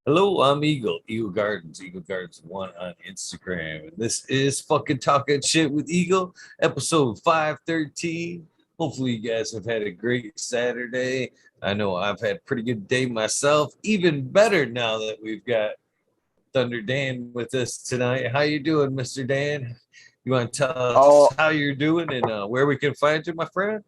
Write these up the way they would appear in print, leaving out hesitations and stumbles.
Hello, I'm Eagle, Eagle Gardens 1 on Instagram. And this is fucking Talking Shit with Eagle, episode 513. Hopefully, you guys have had a great Saturday. I know I've had a pretty good day myself. Even better now that we've got Thunder Dan with us tonight. How you doing, Mr. Dan? You want to tell us Oh, how you're doing and where we can find you, my friend?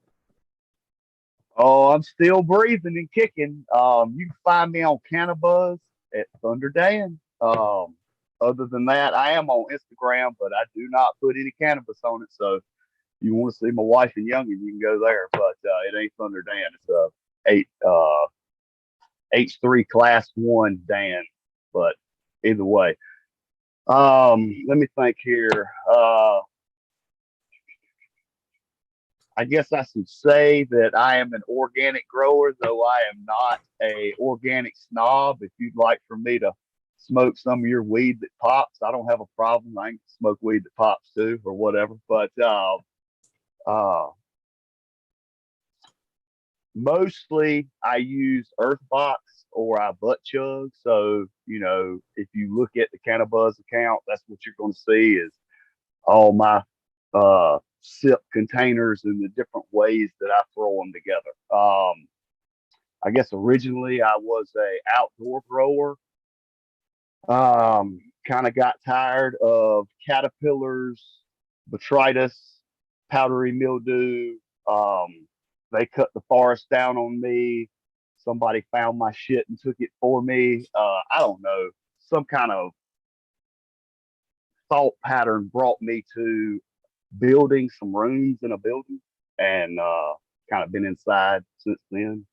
I'm still breathing and kicking. You can find me on Cannabis at Thunder Dan. Other than that, I am on Instagram, but I do not put any cannabis on it. So if you want to see my wife and youngin, you can go there. But it ain't Thunder Dan. It's a eight H3 Class One Dan. But either way, let me think here. I guess I should say that I am an organic grower, though I am not a organic snob. If you'd like for me to smoke some of your weed that pops, I don't have a problem. I can smoke weed that pops too, or whatever. But uh, mostly I use Earthbox or I butt chug. So if you look at the Cannabis account, that's what you're going to see is all my sip containers and the different ways that I throw them together. I guess originally I was a outdoor grower. Kind of got tired of caterpillars, botrytis, powdery mildew. They cut the forest down on me. Somebody found my shit and took it for me. I don't know. Some kind of thought pattern brought me to building some rooms in a building and kind of been inside since then.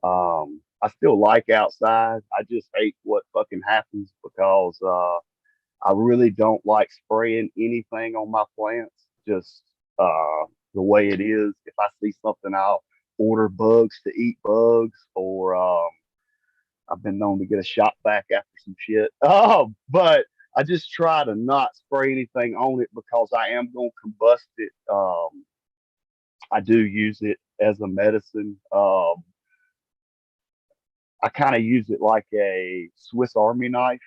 I still like outside. I just hate what fucking happens because I really don't like spraying anything on my plants. Just the way it is. If I see something, I'll order bugs to eat bugs, or I've been known to get a shot back after some shit. Oh, but I just try to not spray anything on it because I am going to combust it. I do use it as a medicine. I kind of use it like a Swiss Army knife.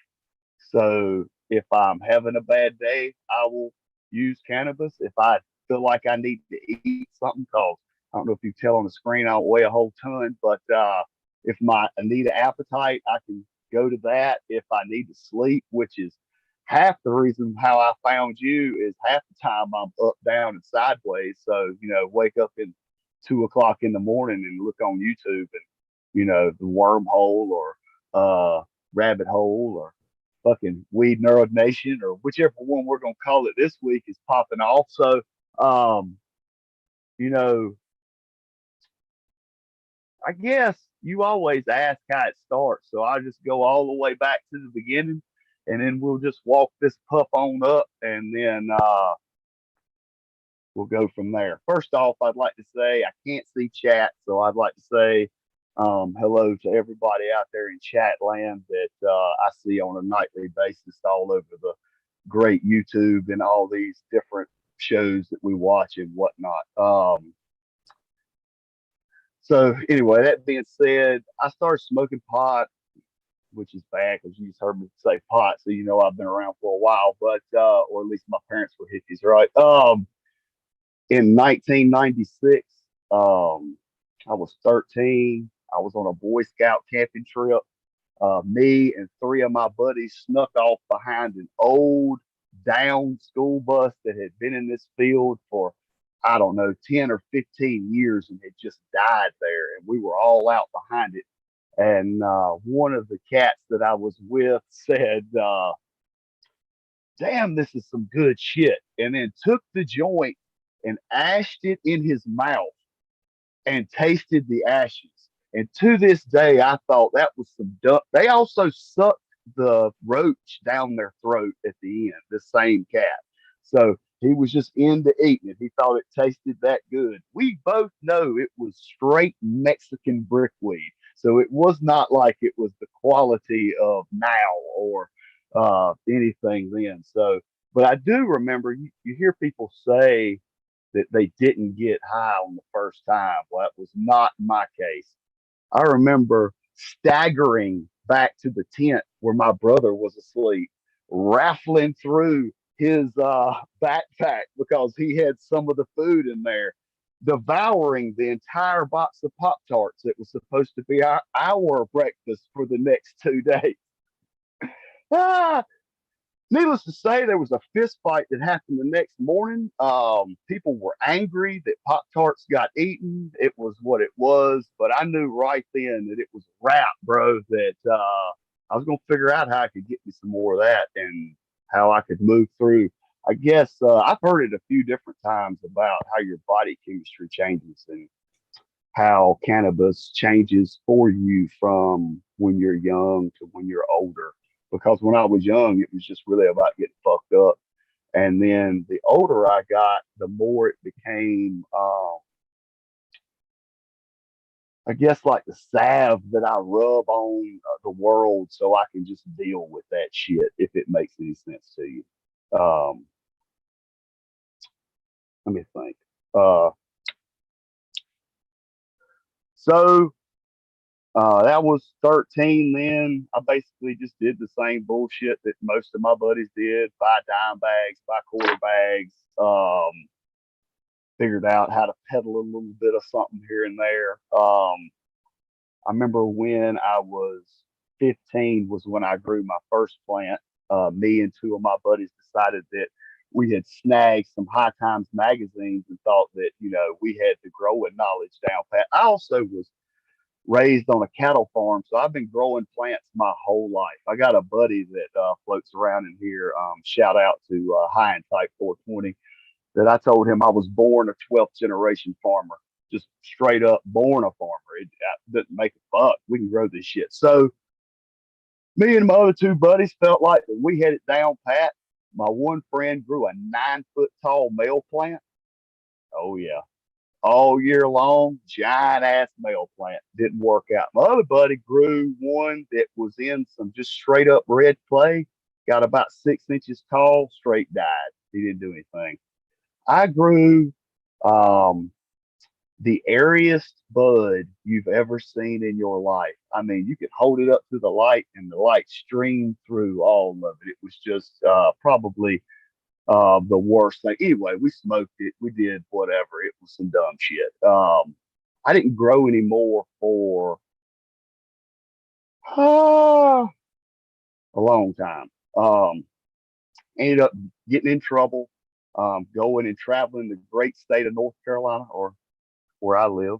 So if I'm having a bad day, I will use cannabis. If I feel like I need to eat something, cause I don't know if you tell on the screen, I don't weigh a whole ton, but if I need an appetite, I can go to that. If I need to sleep, which is half the reason how I found you, is half the time I'm up, down, and sideways. So wake up in 2 o'clock in the morning and look on YouTube, and the wormhole or rabbit hole or fucking Weed Nerd Nation or whichever one we're gonna call it this week is popping off. So um, you know, I guess you always ask how it starts. So I just go all the way back to the beginning and then we'll just walk this pup on up and then we'll go from there. First off, I'd like to say I can't see chat, so I'd like to say hello to everybody out there in chat land that I see on a nightly basis all over the great YouTube and all these different shows that we watch and whatnot. So anyway, that being said, I started smoking pot, which is bad because you just heard me say pot, so I've been around for a while, but or at least my parents were hippies, right? In 1996. I was 13. I was on a Boy Scout camping trip. Me and three of my buddies snuck off behind an old down school bus that had been in this field for, I don't know, 10 or 15 years and had just died there. And we were all out behind it. And one of the cats that I was with said, damn, this is some good shit. And then took the joint and ashed it in his mouth and tasted the ashes. And to this day, I thought that was some duck. They also sucked the roach down their throat at the end, the same cat. So he was just into eating it. He thought it tasted that good. We both know it was straight Mexican brickweed. So it was not like it was the quality of now or anything then. So, but I do remember you hear people say that they didn't get high on the first time. Well, that was not my case. I remember staggering back to the tent where my brother was asleep, raffling through his backpack because he had some of the food in there, devouring the entire box of Pop Tarts that was supposed to be our breakfast for the next 2 days. Ah, needless to say, there was a fist fight that happened the next morning. People were angry that Pop Tarts got eaten. It was what it was, but I knew right then that it was a wrap, bro. That I was gonna figure out how I could get me some more of that and how I could move through. I guess I've heard it a few different times about how your body chemistry changes and how cannabis changes for you from when you're young to when you're older. Because when I was young, it was just really about getting fucked up. And then the older I got, the more it became, I guess, like the salve that I rub on the world so I can just deal with that shit, if it makes any sense to you. Um, Let me think. Uh, so that was 13 then. I basically just did the same bullshit that most of my buddies did: buy dime bags, buy quarter bags, figured out how to peddle a little bit of something here and there. I remember when I was 15 was when I grew my first plant. Me and two of my buddies decided that we had snagged some High Times magazines and thought that, we had the growing knowledge down pat. I also was raised on a cattle farm, so I've been growing plants my whole life. I got a buddy that floats around in here. Shout out to High and Type 420. That I told him I was born a 12th generation farmer, just straight up born a farmer. It doesn't make a fuck. We can grow this shit. So me and my other two buddies felt like that we had it down pat. My one friend grew a 9 foot tall male plant. Oh yeah, all year long, giant ass male plant. Didn't work out. My other buddy grew one that was in some just straight up red clay, got about 6 inches tall, straight died. He didn't do anything. I grew um, the airiest bud you've ever seen in your life. I mean, you could hold it up to the light and the light streamed through all of it. It was just probably the worst thing. Anyway, we smoked it. We did whatever. It was some dumb shit. I didn't grow anymore for uh, a long time. Ended up getting in trouble, going and traveling the great state of North Carolina, or where I live,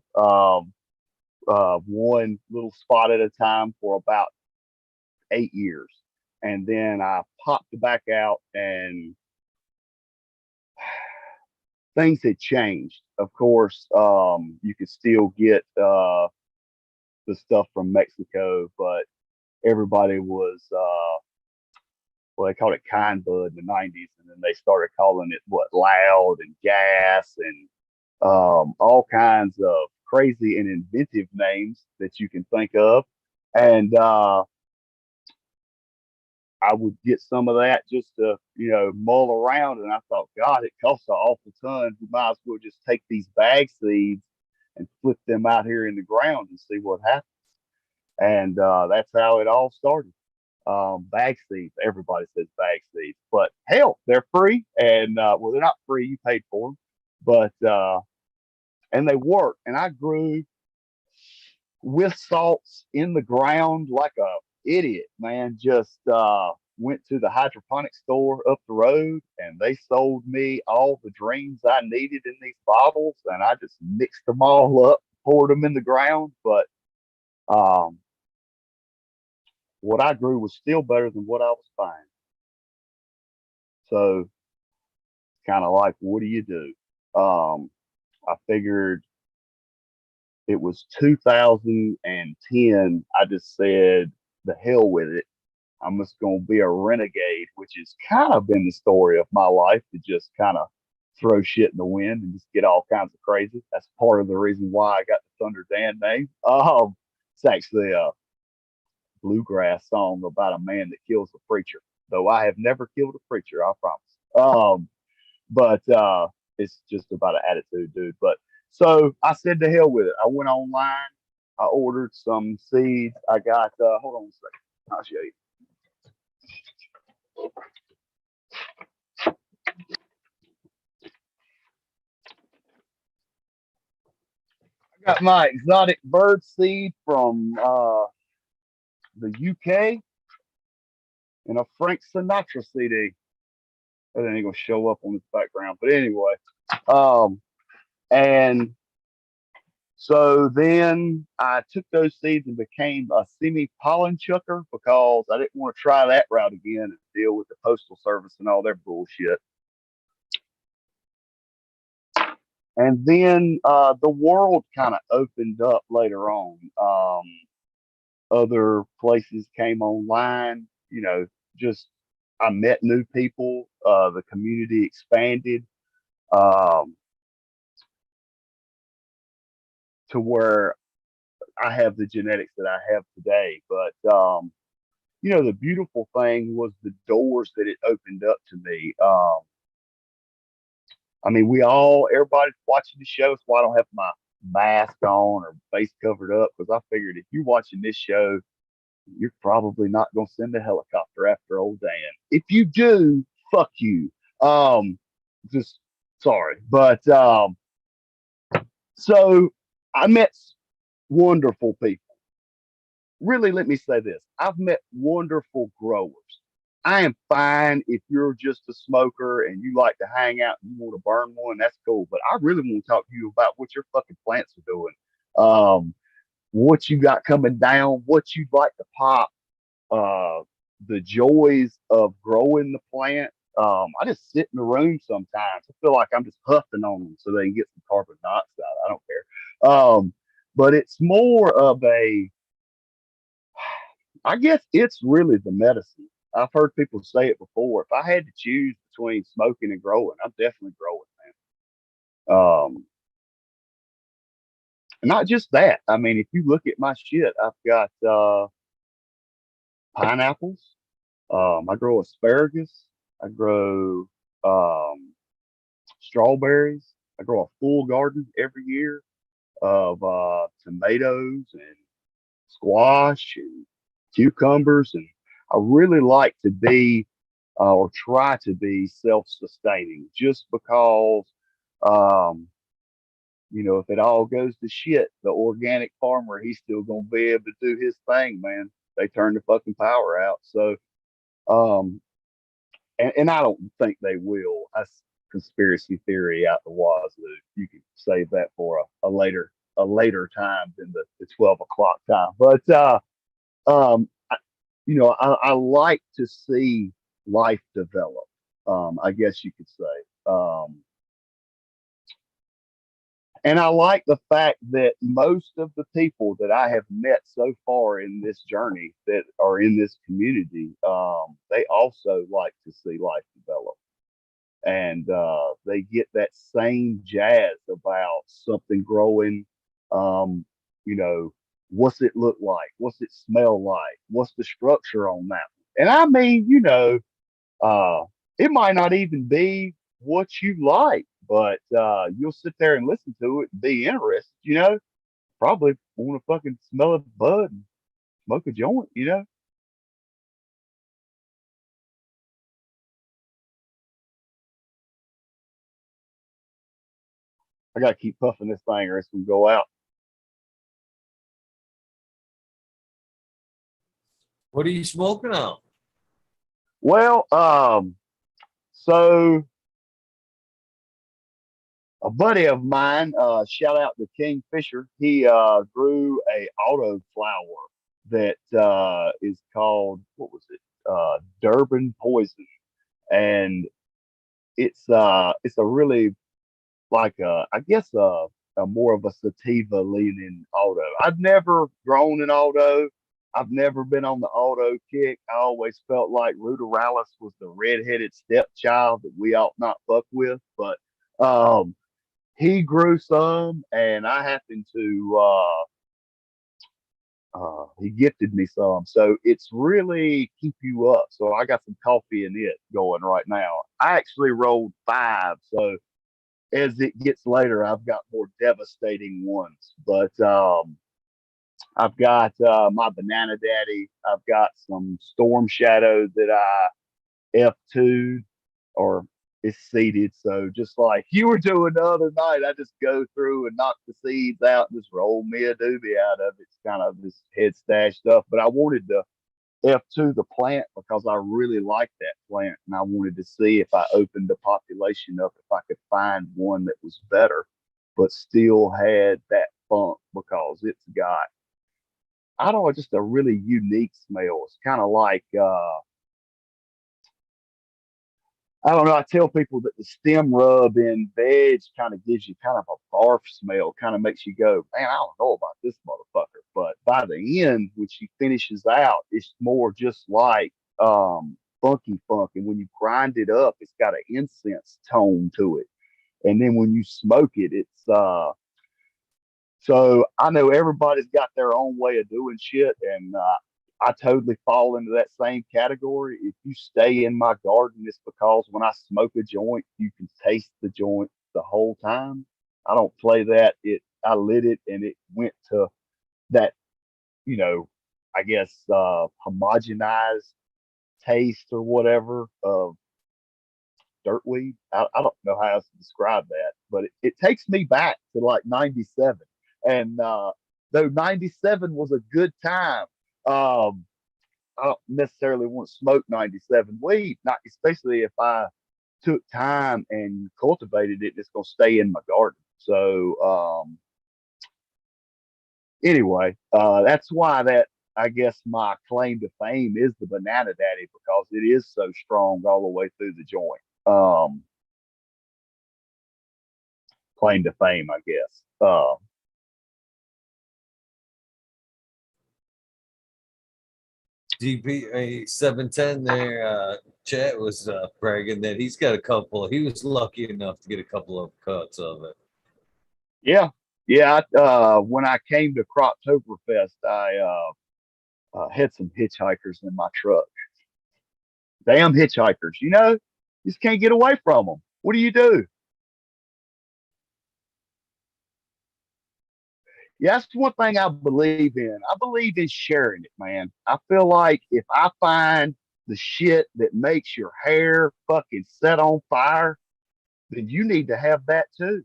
one little spot at a time for about 8 years. And then I popped back out and things had changed. Of course, you could still get the stuff from Mexico, but everybody was, well, they called it kind bud in the 90s. And then they started calling it what, loud and gas and all kinds of crazy and inventive names that you can think of. And I would get some of that just to, mull around. And I thought, God, it costs an awful ton. We might as well just take these bag seeds and flip them out here in the ground and see what happens. And that's how it all started. Bag seeds, everybody says bag seeds, but hell, they're free. And well, they're not free, you paid for them, but and they work. And I grew with salts in the ground like a idiot, man. Just went to the hydroponic store up the road and they sold me all the dreams I needed in these bottles, and I just mixed them all up, poured them in the ground. But um, what I grew was still better than what I was buying. So kind of like, what do you do? I figured it was 2010. I just said, the hell with it. I'm just going to be a renegade, which has kind of been the story of my life, to just kind of throw shit in the wind and just get all kinds of crazy. That's part of the reason why I got the Thunder Dan name. It's actually a bluegrass song about a man that kills a preacher, though I have never killed a preacher, I promise. But it's just about an attitude, dude. But so I said to hell with it. I went online. I ordered some seeds. I got, hold on a second. I'll show you. I got my exotic bird seed from the UK and a Frank Sinatra CD. That ain't gonna show up on this background, but anyway. Um, and so then I took those seeds and became a semi pollen chucker because I didn't want to try that route again and deal with the postal service and all their bullshit. And then the world kind of opened up later on. Other places came online, just I met new people, the community expanded um, to where I have the genetics that I have today. But the beautiful thing was the doors that it opened up to me. I mean, everybody's watching the show. That's why I don't have my mask on or face covered up, because I figured if you're watching this show, you're probably not going to send a helicopter after old Dan. If you do, fuck you. Just sorry. But so I met wonderful people. Really, let me say this. I've met wonderful growers. I am fine if you're just a smoker and you like to hang out and you want to burn one, that's cool. But I really want to talk to you about what your fucking plants are doing. What you got coming down, what you'd like to pop, uh, the joys of growing the plant. I just sit in the room sometimes. I feel like I'm just huffing on them so they can get some carbon dioxide. I don't care. But it's more of I guess it's really the medicine. I've heard people say it before. If I had to choose between smoking and growing, I'm definitely growing, man. Not just that. I mean, if you look at my shit, I've got pineapples. I grow asparagus. I grow um, strawberries. I grow a full garden every year of tomatoes and squash and cucumbers. And I really like to be or try to be self-sustaining just because, um, if it all goes to shit, the organic farmer, he's still going to be able to do his thing, man. They turn the fucking power out. So, um, and I don't think they will. That's conspiracy theory out the wazoo. You can save that for a later time than the 12 o'clock time. But I, I like to see life develop. I guess you could say. And I like the fact that most of the people that I have met so far in this journey that are in this community, they also like to see life develop. And they get that same jazz about something growing. Um, you know, what's it look like? What's it smell like? What's the structure on that? And I mean, uh, it might not even be what you like, but you'll sit there and listen to it and be interested, probably want to fucking smell a bud and smoke a joint. I gotta keep puffing this thing or it's gonna go out. What are you smoking on? Well, so a buddy of mine, shout out to King Fisher, he grew a auto flower that is called, what was it? Durban Poison. And it's a really like I guess a more of a sativa leaning auto. I've never grown an auto. I've never been on the auto kick. I always felt like Ruderalis was the redheaded stepchild that we ought not fuck with. But he grew some, and I happened to he gifted me some. So it's really keep you up. So I got some coffee in it going right now. I actually rolled five. So as it gets later, I've got more devastating ones. But I've got my Banana Daddy. I've got some Storm Shadow that F2 or it's seeded. So just like you were doing the other night, I just go through and knock the seeds out and just roll me a doobie out of it. It's kind of this head stash stuff. But I wanted to F2 the plant because I really like that plant and I wanted to see if I opened the population up if I could find one that was better but still had that funk because it's got I don't know just a really unique smell. It's kind of like I don't know. I tell people that the stem rub in veg kind of gives you kind of a barf smell, kind of makes you go, man, I don't know about this motherfucker. But by the end, when she finishes out, it's more just like funky funk. And when you grind it up, it's got an incense tone to it. And then when you smoke it, it's so I know everybody's got their own way of doing shit, and I totally fall into that same category. If you stay in my garden, it's because when I smoke a joint, you can taste the joint the whole time. I don't play that. I lit it and it went to that, you know, I guess homogenized taste or whatever of dirt weed. I don't know how else to describe that, but it takes me back to like 97. And though 97 was a good time, um, I don't necessarily want to smoke 97 weed, not especially if I took time and cultivated it. It's going to stay in my garden. So anyway, that's why that I guess my claim to fame is the Banana Daddy because it is so strong all the way through the joint. Claim to fame, I guess. DP 710 there. Chat was bragging that he's got a couple. He was lucky enough to get a couple of cuts of it. Yeah, yeah. When I came to Croptoberfest, I had some hitchhikers in my truck. Damn hitchhikers, you just can't get away from them. What do? Yeah, that's one thing I believe in. I believe in sharing it, man. I feel like if I find the shit that makes your hair fucking set on fire, then you need to have that too.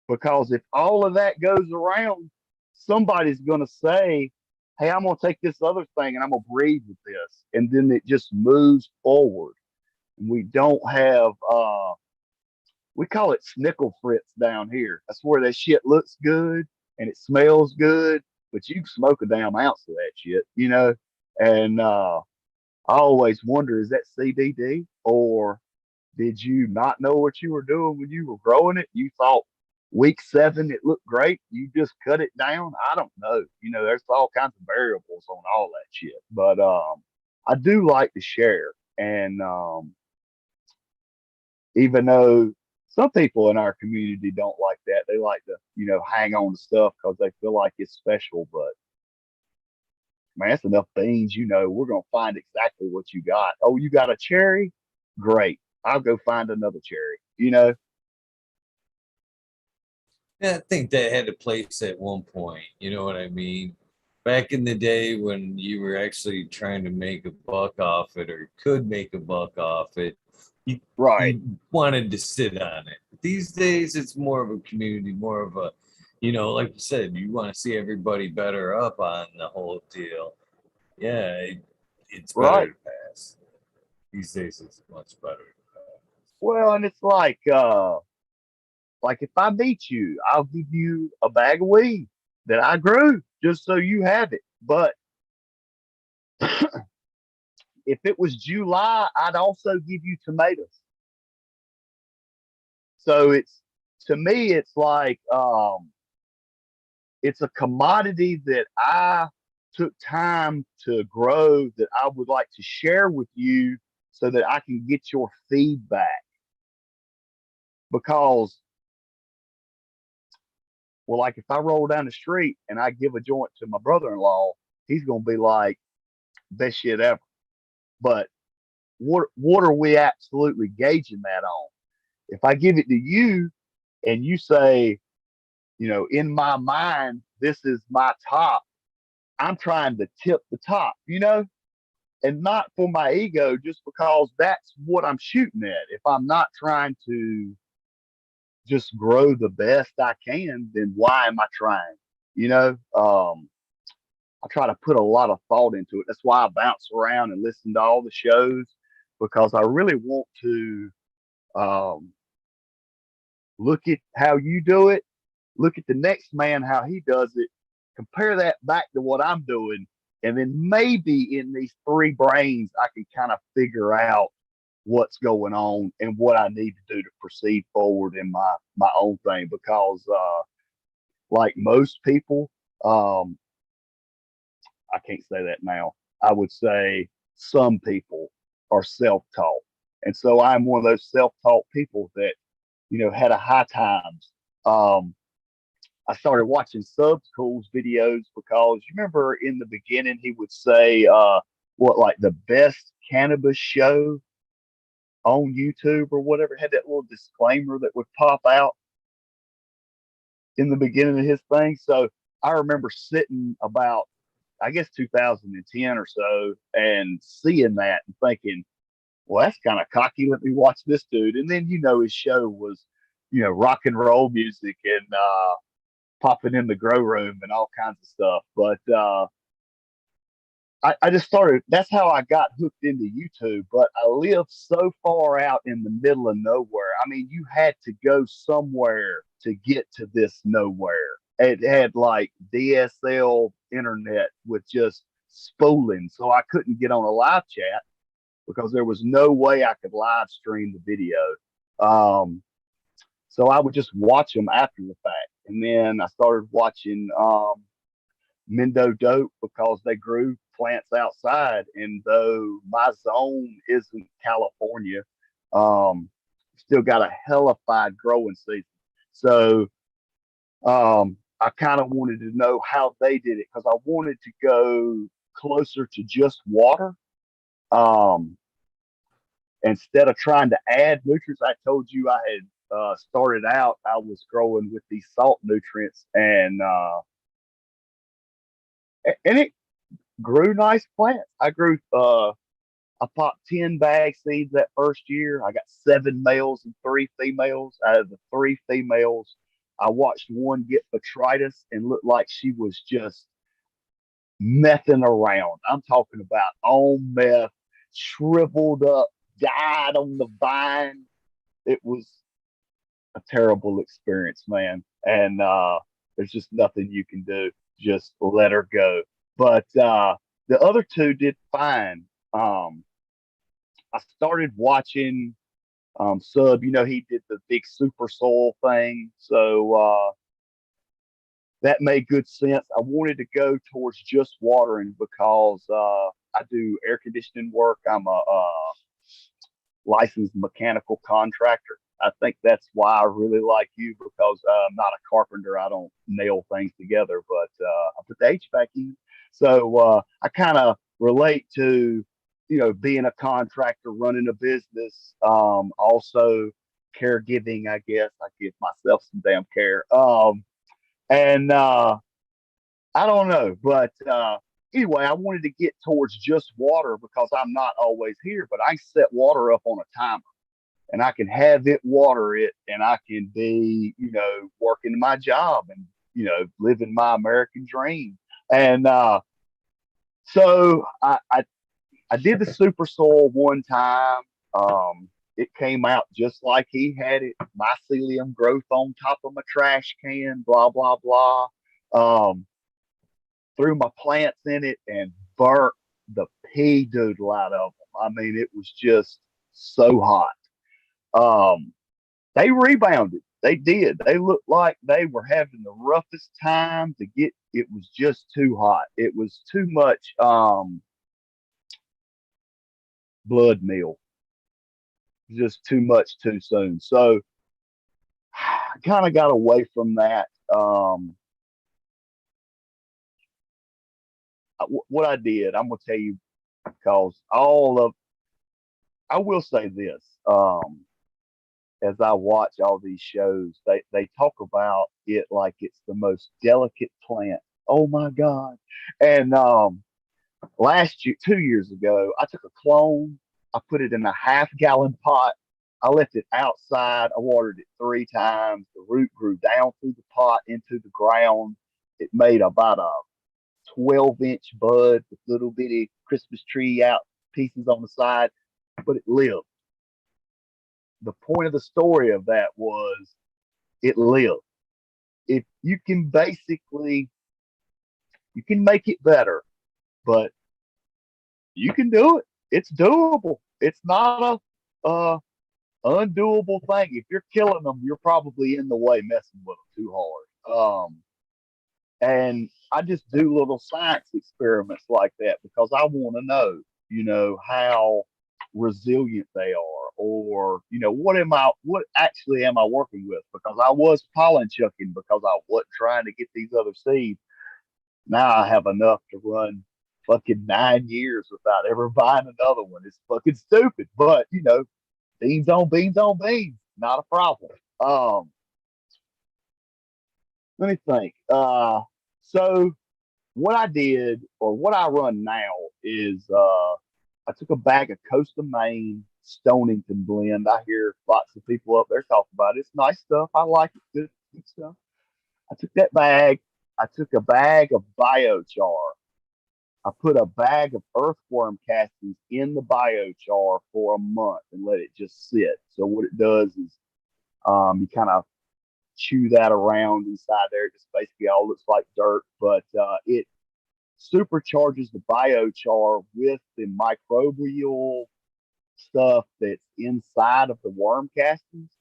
Because if all of that goes around, somebody's going to say, hey, I'm going to take this other thing and I'm going to breathe with this. And then it just moves forward. We don't have, we call it snickle fritz down here. That's where that shit looks good and it smells good, but you can smoke a damn ounce of that shit. And I always wonder, is that CBD or did you not know what you were doing when you were growing it? You thought week 7 it looked great. You just cut it down. I don't know. There's all kinds of variables on all that shit. But I do like to share. And even though some people in our community don't like that, they like to, hang on to stuff because they feel like it's special. But man, that's enough beans. We're gonna find exactly what you got. Oh, you got a cherry? Great. I'll go find another cherry. Yeah, I think that had a place at one point. You know what I mean? Back in the day when you were actually trying to make a buck off it or could make a buck off it, you, Right. you wanted to sit on it. These days, it's more of a community, more of a, like you said, you want to see everybody better up on the whole deal. Yeah, it's better Right. to pass. These days, it's much better. Well, and it's like if I meet you, I'll give you a bag of weed that I grew just so you have it. But if it was July, I'd also give you tomatoes. So it's to me, it's like it's a commodity that I took time to grow that I would like to share with you so that I can get your feedback. Because, well, like if I roll down the street and I give a joint to my brother in law, he's going to be like, best shit ever. But what are we absolutely gauging that on? If I give it to you and you say, in my mind, this is my top, I'm trying to tip the top. and not for my ego, just because that's what I'm shooting at. If I'm not trying to just grow the best I can, then why am I trying? You know, I try to put a lot of thought into it. That's why I bounce around and listen to all the shows because I really want to um, look at how you do it, look at the next man how he does it, compare that back to what I'm doing, and then maybe in these three brains I can kind of figure out what's going on and what I need to do to proceed forward in my own thing. Because like most people, um, I can't say that now. I would say some people are self-taught, and so I'm one of those self-taught people that had a high times. Um, I started watching Subcool's videos because you remember in the beginning he would say what like the best cannabis show on YouTube or whatever, had that little disclaimer that would pop out in the beginning of his thing. So I remember sitting about, I guess, 2010 or so and seeing that and thinking, well, that's kind of cocky. Let me watch this dude. And then, his show was, rock and roll music and popping in the grow room and all kinds of stuff. But I just started, that's how I got hooked into YouTube. But I lived so far out in the middle of nowhere. I mean, you had to go somewhere to get to this nowhere. It had like DSL internet with just spooling. So I couldn't get on a live chat because there was no way I could live stream the video. Um, so I would just watch them after the fact. And then I started watching Mendo Dope because they grew plants outside. And though my zone isn't California, still got a hellified growing season. So I kind of wanted to know how they did it because I wanted to go closer to just water. Um, Instead of trying to add nutrients, I told you I had started out, I was growing with these salt nutrients and it grew nice plants. I grew I popped 10 bag seeds that first year. I got 7 males and 3 females. Out of the 3 females, I watched one get botrytis and looked like she was just messing around. I'm talking about on meth, shriveled up, died on the vine. It was a terrible experience, man. And there's just nothing you can do. Just let her go. But the other two did fine. I started watching Sub. He did the big super soil thing. So that made good sense. I wanted to go towards just watering because I do air conditioning work. I'm a licensed mechanical contractor. I think that's why I really like you because I'm not a carpenter. I don't nail things together, but I put the HVAC in. So I kind of relate to, being a contractor, running a business, also caregiving, I guess. I give myself some damn care. And I don't know, but anyway, I wanted to get towards just water because I'm not always here, but I set water up on a timer and I can have it water it and I can be, working my job and, living my American dream. And so I did the super soil one time. It came out just like he had it, mycelium growth on top of my trash can, blah, blah, blah. Um, Threw my plants in it and burnt the pea doodle out of them. I mean, it was just so hot. They rebounded. They did. They looked like they were having the roughest time to get. It was just too hot. It was too much blood meal. Just too much too soon. So I kind of got away from that. What I did, I'm gonna tell you, because I will say this. As I watch all these shows, they talk about it like it's the most delicate plant. Oh my God. And Last year, 2 years ago, I took a clone. I put it in a half-gallon pot. I left it outside. I watered it 3 times. The root grew down through the pot into the ground. It made about a 12-inch bud with little bitty Christmas tree out pieces on the side, but it lived. The point of the story of that was it lived. If you can basically, you can make it better, but you can do it. It's doable. It's not a undoable thing. If you're killing them, you're probably in the way messing with them too hard. And I just do little science experiments like that because I want to know, how resilient they are, or what actually am I working with? Because I was pollen chucking because I wasn't trying to get these other seeds. Now I have enough to run fucking 9 years without ever buying another one. It's fucking stupid, but beans on beans on beans, not a problem. Let me think. So what I did, or what I run now, is I took a bag of Coast of Maine Stonington blend. I hear lots of people up there talk about it. It's nice stuff. I like it. Good stuff. I took that bag. I took a bag of biochar. I put a bag of earthworm castings in the biochar for a month and let it just sit. So what it does is you kind of chew that around inside there. It just basically all looks like dirt, but it supercharges the biochar with the microbial stuff that's inside of the worm castings.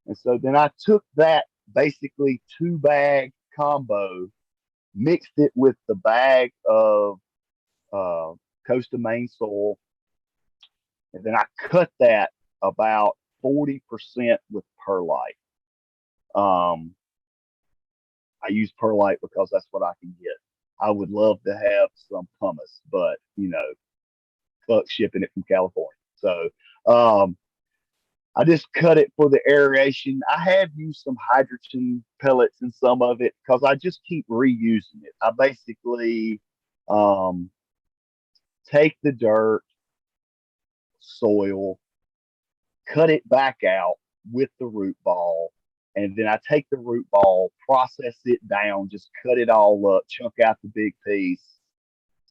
And so then I took that basically 2 bag combo, mixed it with the bag of uh, Coast of Maine soil, and then I cut that about 40% with perlite. Um, I use perlite because that's what I can get. I would love to have some pumice, but fuck shipping it from California. So I just cut it for the aeration. I have used some hydrogen pellets in some of it because I just keep reusing it. I basically um, take the dirt, soil, cut it back out with the root ball, and then I take the root ball, process it down, just cut it all up, chunk out the big piece.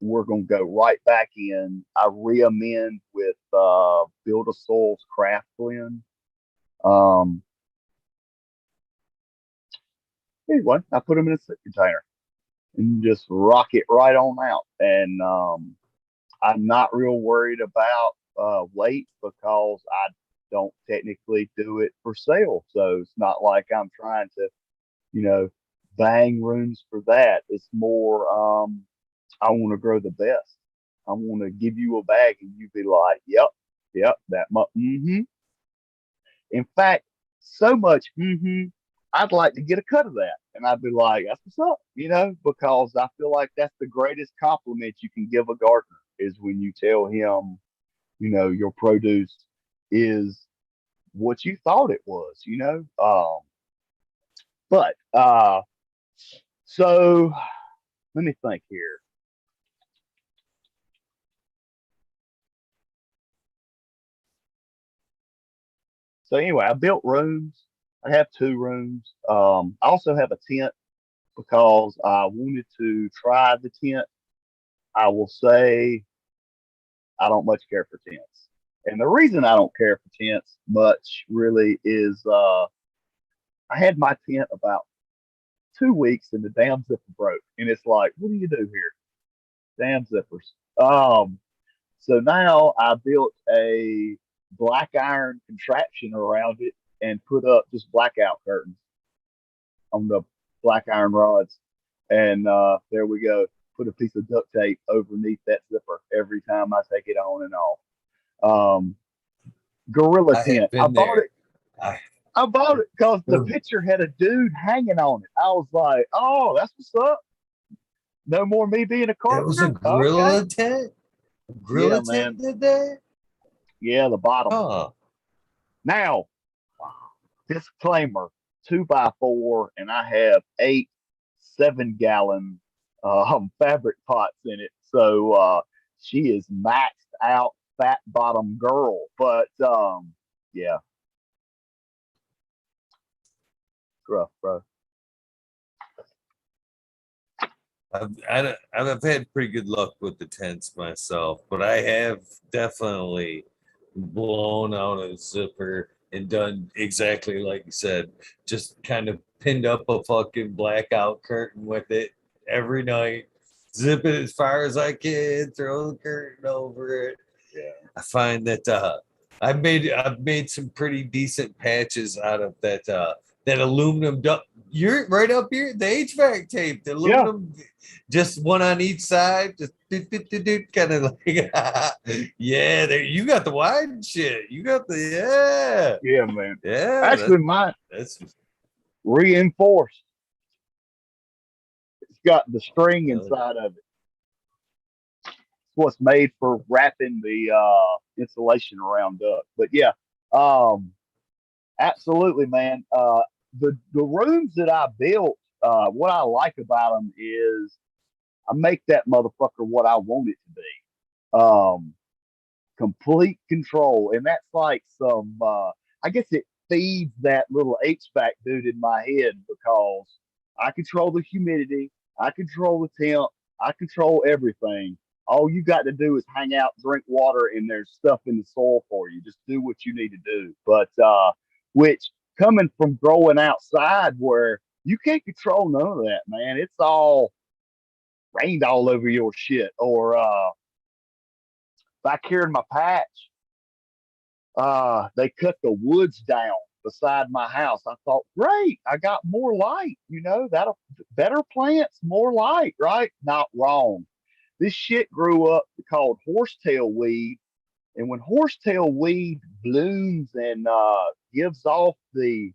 We're gonna go right back in. I re-amend with Build a Soils craft blend. Um, anyway, I put them in a sip container and just rock it right on out. And I'm not real worried about weight because I don't technically do it for sale. So it's not like I'm trying to, you know, bang rooms for that. It's more, I want to grow the best. I want to give you a bag and you be like, yep, that much. In fact, so much, I'd like to get a cut of that. And I'd be like, that's what's up, because I feel like that's the greatest compliment you can give a gardener is when you tell him, your produce is what you thought it was. But so let me think here. So anyway, I built rooms. I have 2 rooms. I also have a tent because I wanted to try the tent. I will say I don't much care for tents. And the reason I don't care for tents much really is I had my tent about 2 weeks and the damn zipper broke. And it's like, what do you do here? Damn zippers. So now I built a black iron contraption around it and put up just blackout curtains on the black iron rods. And there we go. Put a piece of duct tape underneath that zipper every time I take it on and off. Gorilla I tent. have been there. I, I bought it because the picture had a dude hanging on it. I was like, oh, that's what's up. No more me being a it was a carpenter. Okay. gorilla tent. Yeah, Gorilla tent man. did that. Yeah, the bottom. Oh, Now, disclaimer, 2x4, and I have 8 7-gallon fabric pots in it. So she is maxed out fat bottom girl. But yeah, rough, bro. I've had pretty good luck with the tents myself, but I have definitely blown out a zipper and done exactly like you said, just kind of pinned up a fucking blackout curtain with it every night, zip it as far as I can, throw the curtain over it. Yeah. I find that I've made some pretty decent patches out of that aluminum. You're right up here, the HVAC tape, the Yeah. aluminum, just one on each side, just kind of like yeah. There you got the wide shit. You got the Yeah, man. yeah. Actually, mine That's reinforced. It's got the string uh, inside of it. It's what's made for wrapping the insulation around up. But yeah, um, absolutely, man. The rooms that I built, what I like about them is I make that motherfucker what I want it to be. Complete control, and that's like some. I guess it feeds that little HVAC dude in my head because I control the humidity, I control the temp, I control everything. All you got to do is hang out, drink water, and there's stuff in the soil for you. Just do what you need to do. But which coming from growing outside where you can't control none of that, man. It's all rained all over your shit. Or back here in my patch, they cut the woods down beside my house. I thought, great, I got more light. That'll better plants, more light, right? Not wrong. This shit grew up called horsetail weed, and when horsetail weed blooms and gives off the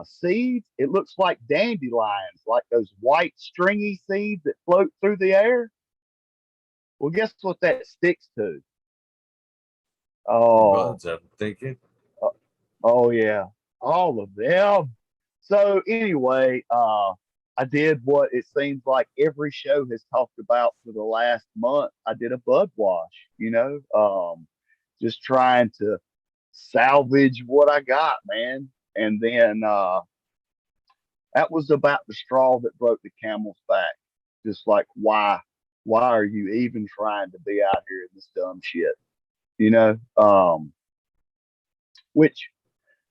seeds, it looks like dandelions, like those white stringy seeds that float through the air. Well, guess what that sticks to? Oh, buds. I'm thinking. uh, oh yeah, all of them. So anyway, I did what it seems like every show has talked about for the last month. I did a bud wash, just trying to salvage what I got, man. And then that was about the straw that broke the camel's back. Just like why are you even trying to be out here in this dumb shit? You know, which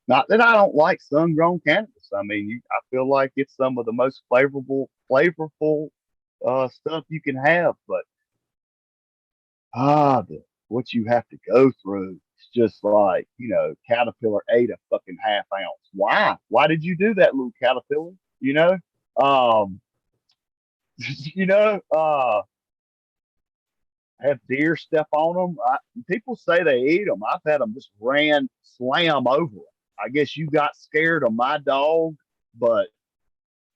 not that I don't like sun grown cannabis. I mean, I feel like it's some of the most flavorful stuff you can have, but what you have to go through. It's just like, caterpillar ate a fucking half ounce. Why? Why did you do that, little caterpillar? Um, you know, have deer step on them. People say they eat them. I've had them just slam over them. I guess you got scared of my dog, but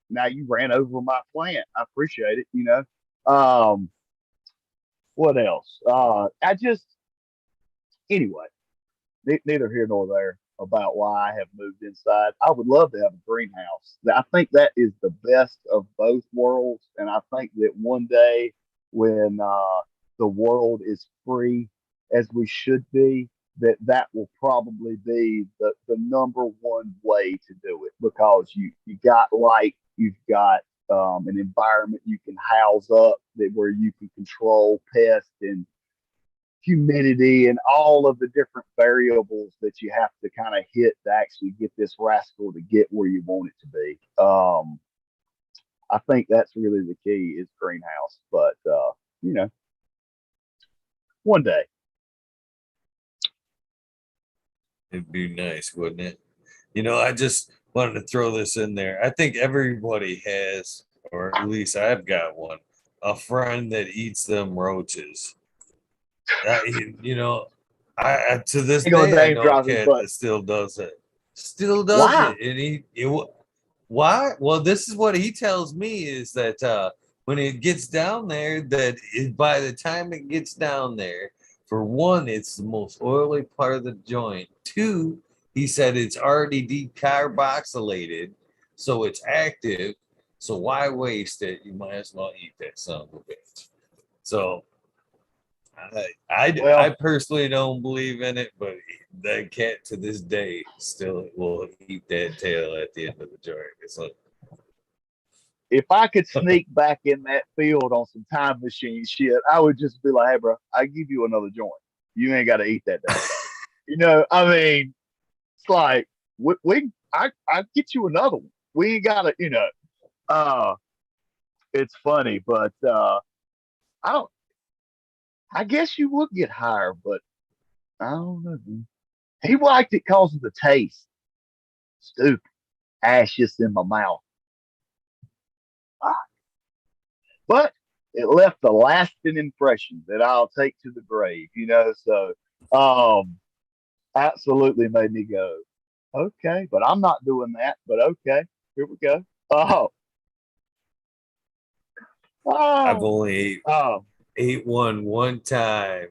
now you ran over my plant. I appreciate it. What else? Anyway, neither here nor there about why I have moved inside. I would love to have a greenhouse. I think that is the best of both worlds. And I think that one day when the world is free as we should be, that will probably be the number one way to do it because you got light, you've got an environment you can house up where you can control pests and humidity and all of the different variables that you have to kind of hit to actually get this rascal to get where you want it to be. I think that's really the key is greenhouse, but you know, one day. It'd be nice, wouldn't it? I just wanted to throw this in there. I think everybody has, or at least I've got one, a friend that eats them roaches. I to this Ain't gonna day I name know a drop him, cat but that still does it. Still does why? it, and why? Well, this is what he tells me is that when it gets down there, by the time it gets down there, for one, it's the most oily part of the joint. Two, he said it's already decarboxylated, so it's active. So why waste it? You might as well eat that son of a bitch. So I Well, personally don't believe in it, but that cat to this day still will eat that tail at the end of the joint. It's like, if I could sneak back in that field on some time machine shit, I would just be like, "Hey, bro, I give you another joint. You ain't got to eat that day." I mean, it's like I get you another one. We ain't got to, Uh, it's funny, but I don't. I guess you would get higher, but I don't know. He liked it because of the taste. Stupid ashes in my mouth. Ah, but it left a lasting impression that I'll take to the grave. So, um, absolutely made me go, okay, but I'm not doing that. But okay, here we go. Oh, I've oh, only oh, ate one time,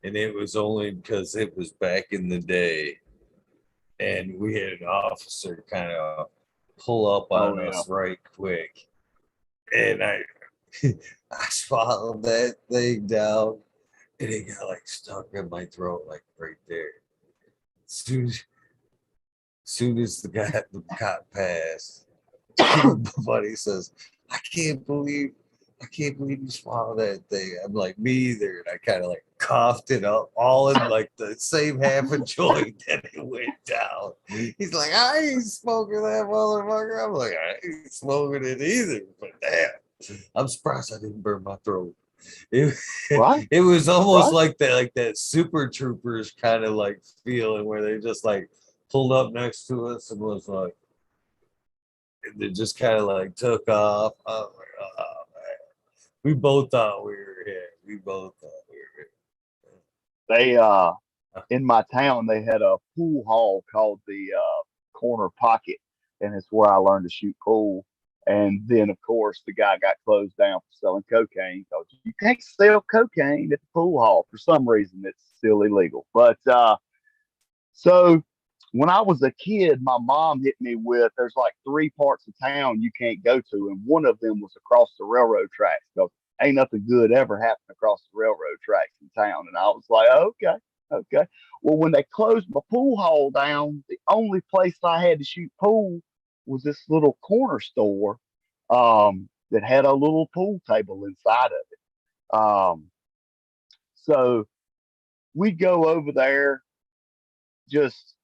and it was only because it was back in the day, and we had an officer kind of pull up oh on yeah. us right quick, and I swallowed that thing down, and it got like stuck in my throat, like right there. Soon, soon as the cop passed, my buddy says, I can't believe you swallowed that thing. I'm like, me either. And I kind of like coughed it up all in like the same half a joint that it went down. He's like, I ain't smoking that motherfucker. I'm like, I ain't smoking it either. But damn, I'm surprised I didn't burn my throat. It, Right, it was almost right. like that Super Troopers kind of like feeling where they just like pulled up next to us and was like, they just kind of like took off. Oh, oh, man. We both thought we were here. We both thought we were They here. in my town they had a pool hall called the Corner Pocket, and it's where I learned to shoot pool. And then, of course, the guy got closed down for selling cocaine because you can't sell cocaine at the pool hall for some reason. It's still illegal. But so when I was a kid, my mom hit me with there's like three parts of town you can't go to, and one of them was across the railroad tracks because ain't nothing good ever happened across the railroad tracks in town. And I was like, okay, okay. Well, when they closed my pool hall down, the only place I had to shoot pool was this little corner store that had a little pool table inside of it. So we'd go over there, just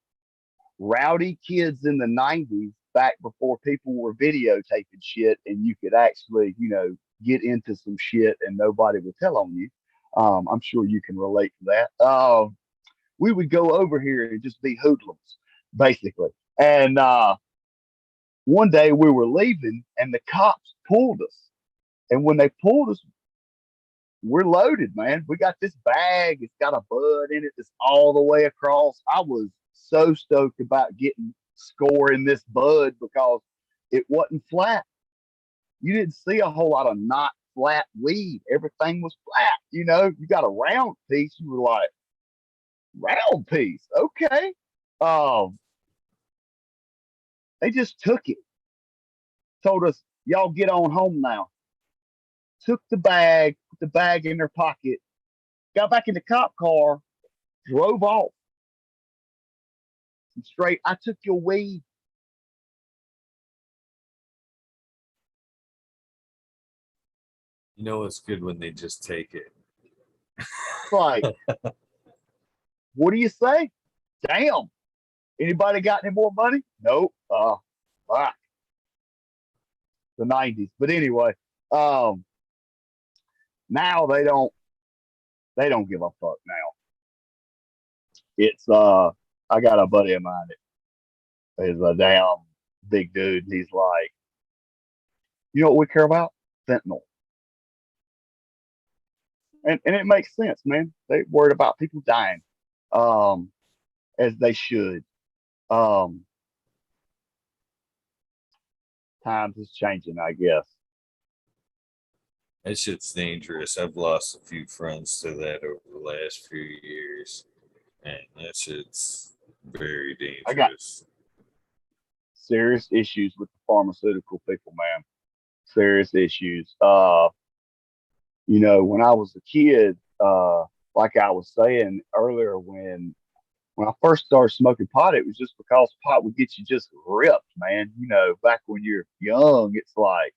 rowdy kids in the 90s, back before people were videotaping shit and you could actually, get into some shit and nobody would tell on you. I'm sure you can relate to that. We would go over here and just be hoodlums, basically. And one day we were leaving and the cops pulled us. And when they pulled us, we're loaded, man. We got this bag. It's got a bud in it that's all the way across. I was so stoked about getting scoring this bud because it wasn't flat. You didn't see a whole lot of not flat weed. Everything was flat. You got a round piece. You were like, round piece. Okay. Um, they just took it, told us, y'all get on home now. Took the bag, put the bag in their pocket, got back in the cop car, drove off. Straight, I took your weed. You know it's good when they just take it. It's like, what do you say? Damn. Anybody got any more money? Nope. Fuck. The 90s. But anyway, um, now they don't give a fuck now. It's I got a buddy of mine that is a damn big dude. He's like, you know what we care about? Fentanyl. And it makes sense, man. They worried about people dying. Um, as they should. Um, times is changing, I guess. That shit's dangerous. I've lost a few friends to that over the last few years, and that shit's very I got dangerous. serious issues with the pharmaceutical people, man. Serious issues. When I was a kid, like I was saying earlier, when I first started smoking pot, it was just because pot would get you just ripped, man. You know, back when you're young, it's like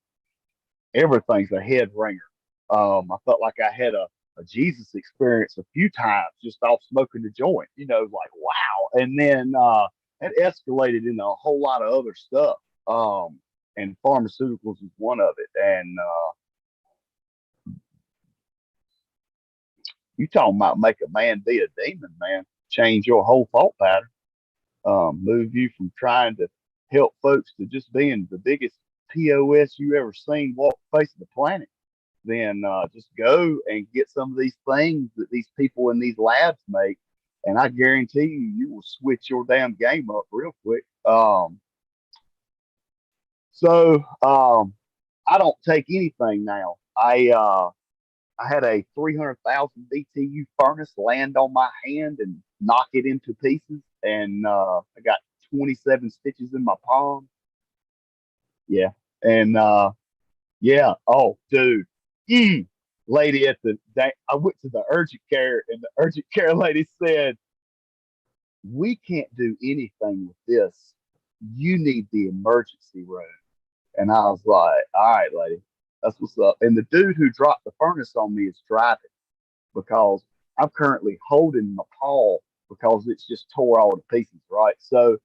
everything's a head ringer. I felt like I had a Jesus experience a few times just off smoking the joint, you know, like wow. And then it escalated into a whole lot of other stuff. And pharmaceuticals is one of it. And you talking about make a man be a demon, man. Change your whole thought pattern. Move you from trying to help folks to just being the biggest POS you ever seen walk the face of the planet. Then just go and get some of these things that these people in these labs make, and I guarantee you, you will switch your damn game up real quick. So I don't take anything now. I had a 300,000 BTU furnace land on my hand and knock it into pieces, and I got 27 stitches in my palm. Yeah, and yeah. Oh, dude. Mm. Lady at I went to the urgent care, and the urgent care lady said, "We can't do anything with this. You need the emergency room." And I was like, "All right, lady, that's what's up." And the dude who dropped the furnace on me is driving because I'm currently holding my paw because it's just tore all to pieces, right? So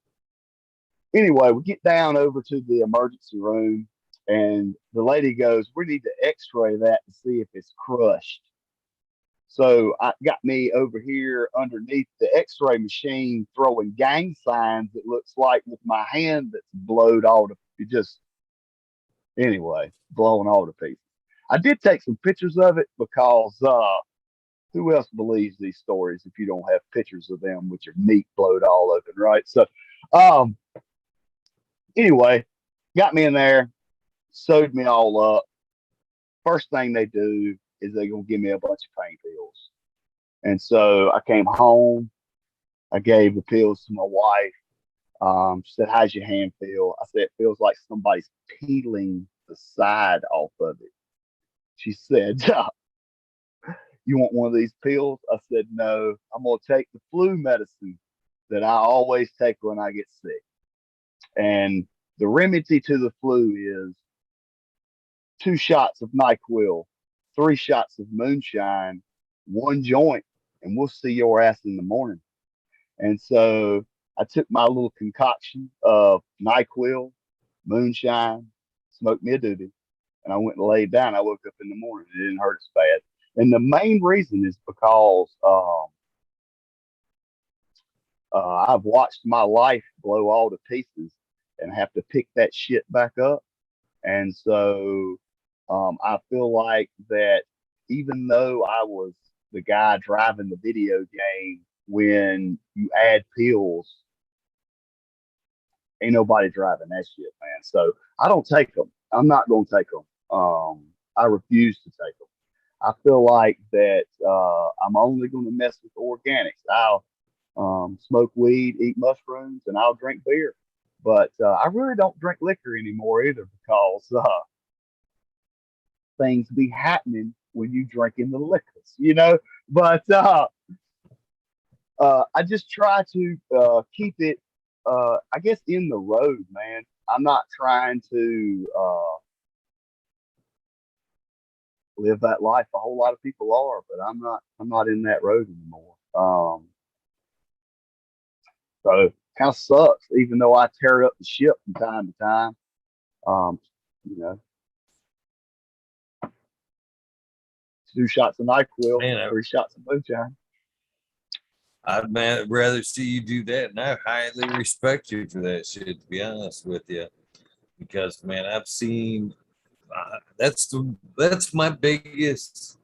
anyway, we get down over to the emergency room, and the lady goes, "We need to x-ray that to see if it's crushed." So I got me over here underneath the x-ray machine throwing gang signs, it looks like, with my hand that's blowed all to just anyway, blowing all to pieces. I did take some pictures of it because who else believes these stories if you don't have pictures of them with your meat blowed all open, right? So um anyway, got me in there, sewed me all up. First thing they do is they gonna give me a bunch of pain pills. And so I came home. I gave the pills to my wife. She said, "How's your hand feel?" I said, "It feels like somebody's peeling the side off of it." She said, "You want one of these pills?" I said, "No, I'm gonna take the flu medicine that I always take when I get sick." And the remedy to the flu is 2 shots of NyQuil, 3 shots of moonshine, one joint, and we'll see your ass in the morning. And so I took my little concoction of NyQuil, moonshine, smoked me a doobie, and I went and laid down. I woke up in the morning. It didn't hurt as bad. And the main reason is because I've watched my life blow all to pieces and have to pick that shit back up. And so I feel like that even though I was the guy driving the video game, when you add pills, ain't nobody driving that shit, man. So I don't take them. I'm not going to take them. I refuse to take them. I feel like that I'm only going to mess with organics. I'll smoke weed, eat mushrooms, and I'll drink beer. But I really don't drink liquor anymore either because things be happening when you drinking the liquors, you know. But I just try to keep it, I guess, in the road, man. I'm not trying to live that life. A whole lot of people are, but I'm not. I'm not in that road anymore. So kind of sucks, even though I tear up the ship from time to time. Um, you know, 2 shots of NyQuil, Man, 3 shots of moonshine. I'd rather see you do that, and I highly respect you for that shit. To be honest with you, because man, I've seen that's my biggest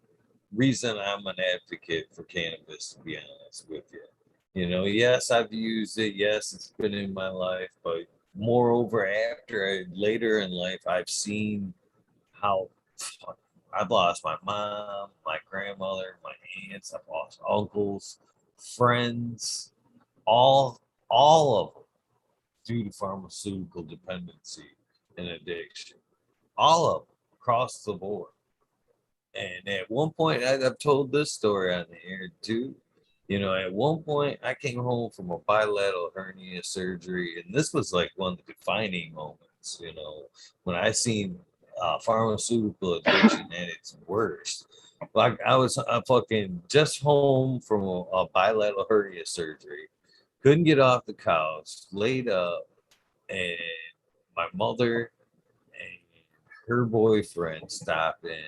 reason I'm an advocate for cannabis. To be honest with you, yes, I've used it. Yes, it's been in my life, but moreover, later in life, I've seen how I've lost my mom, my grandmother, my aunts. I've lost uncles, friends, all all of them due to pharmaceutical dependency and addiction. All of them across the board. And at one point, I've told this story on the air too. You know, at one point, I came home from a bilateral hernia surgery, and this was like one of the defining moments. You know, when I seen pharmaceutical addiction at its worst. Like I was fucking just home from a bilateral hernia surgery, couldn't get off the couch, laid up, and my mother and her boyfriend stopped in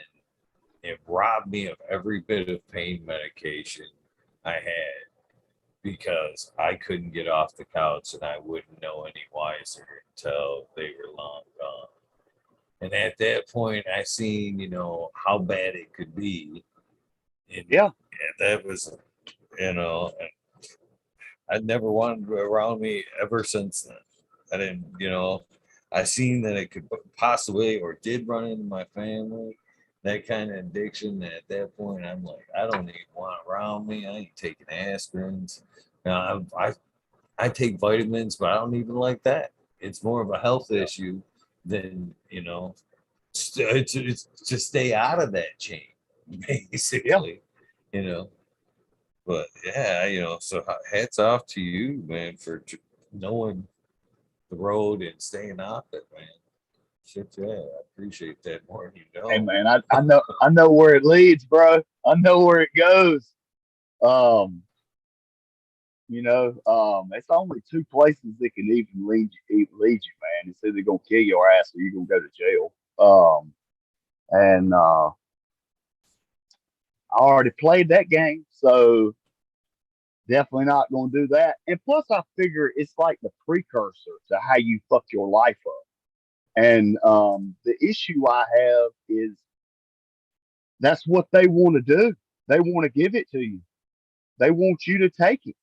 and robbed me of every bit of pain medication I had because I couldn't get off the couch and I wouldn't know any wiser until they were long gone. And at that point, I seen, you know, how bad it could be. And Yeah. that was, you know, I never wanted around me ever since then. I didn't, you know, I seen that it could possibly or did run into my family, that kind of addiction. At that point, I'm like, I don't even want it around me. I ain't taking aspirins. Now, I take vitamins, but I don't even like that. It's more of a health issue than, you know, it's to stay out of that chain, Yeah. basically, you know. But yeah, you know, so hats off to you, man, for knowing the road and staying off it, man. Shit, yeah, I appreciate that more than you Hey know. man, I know where it leads, bro. I know where it goes. Um, it's only two places that can even lead you, man. It's either gonna kill your ass or you're gonna go to jail. And I already played that game, so definitely not gonna do that. And plus, I figure it's like the precursor to how you fuck your life up. And the issue I have is that's what they want to do. They want to give it to you. They want you to take it.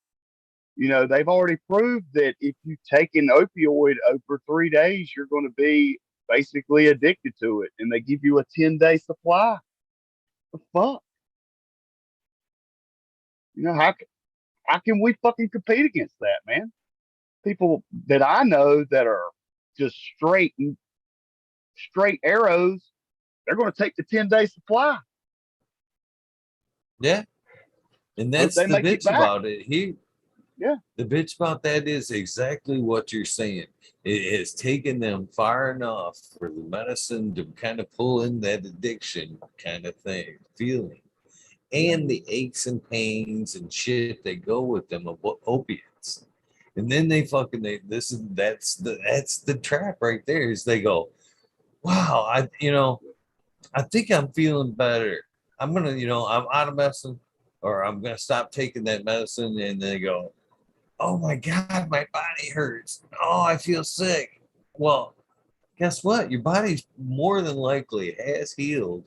They've already proved that if you take an opioid over 3 days, you're going to be basically addicted to it. And they give you a 10-day supply. The fuck? How can we fucking compete against that, man? People that I know that are just straight arrows, they're going to take the 10-day supply. Yeah, and Hope that's they the make it bitch back. about it. Yeah. The bitch about that is exactly what you're saying. It has taken them far enough for the medicine to kind of pull in that addiction kind of thing, feeling, Yeah. and the aches and pains and shit that go with them of opiates. And then they fucking that's the trap right there is they go, wow, I think I'm feeling better. I'm gonna, I'm out of medicine or I'm gonna stop taking that medicine. And they go, oh my God, my body hurts. Oh, I feel sick. Well, guess what? Your body's more than likely has healed,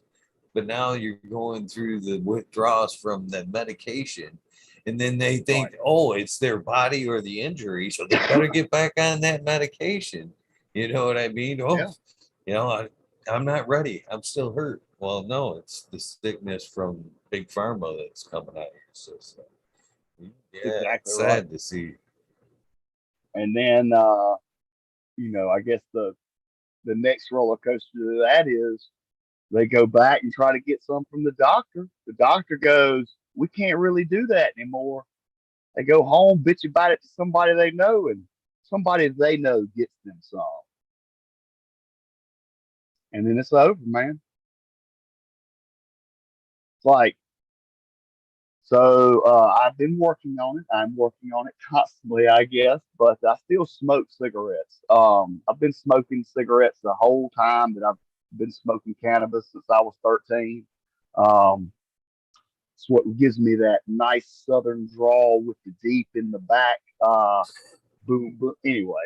but now you're going through the withdrawals from the medication. And then they Right. think, oh, it's their body or the injury, so they better get back on that medication. You know what I mean? Oh, Yeah. I'm not ready. I'm still hurt. Well, no, it's the sickness from big pharma that's coming at you. So yeah, Exactly it's right. sad to see. And then, I guess the next roller coaster to that is they go back and try to get some from the doctor. The doctor goes, we can't really do that anymore. They go home, bitch about it to somebody they know, and somebody they know gets them some. And then it's over, man. It's like, so I've been working on it. I'm working on it constantly, I guess, but I still smoke cigarettes. I've been smoking cigarettes the whole time that I've been smoking cannabis since I was 13. Um, it's what gives me that nice southern drawl with the deep in the back. Boom, boom. Anyway,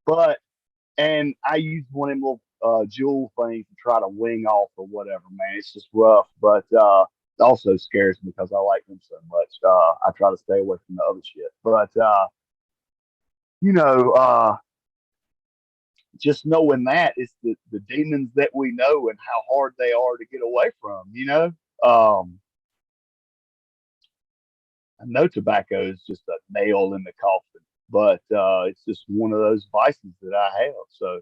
but and I use one of them little jewel things to try to wing off or whatever, man. It's just rough, but it also scares me because I like them so much. I try to stay away from the other shit. But you know, just knowing that it's the demons that we know and how hard they are to get away from. Um, I know tobacco is just a nail in the coffin, but it's just one of those vices that I have. So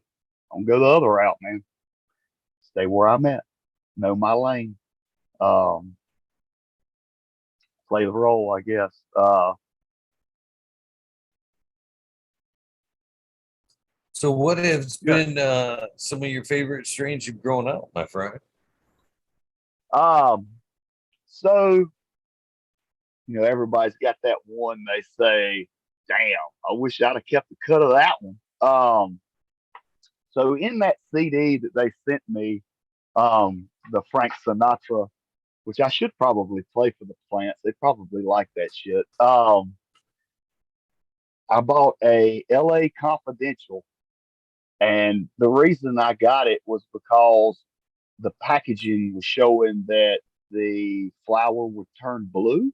I'm gonna go the other route, man. Stay where I'm at. know my lane. Um, play the role, I guess. So, what has Yeah. been some of your favorite strains you've grown up, my friend? Um, so everybody's got that one they say, damn, I wish I'd have kept the cut of that one. So in that CD that they sent me, the Frank Sinatra, which I should probably play for the plants. They probably like that shit. I bought a LA Confidential, and the reason I got it was because the packaging was showing that the flower would turn blue.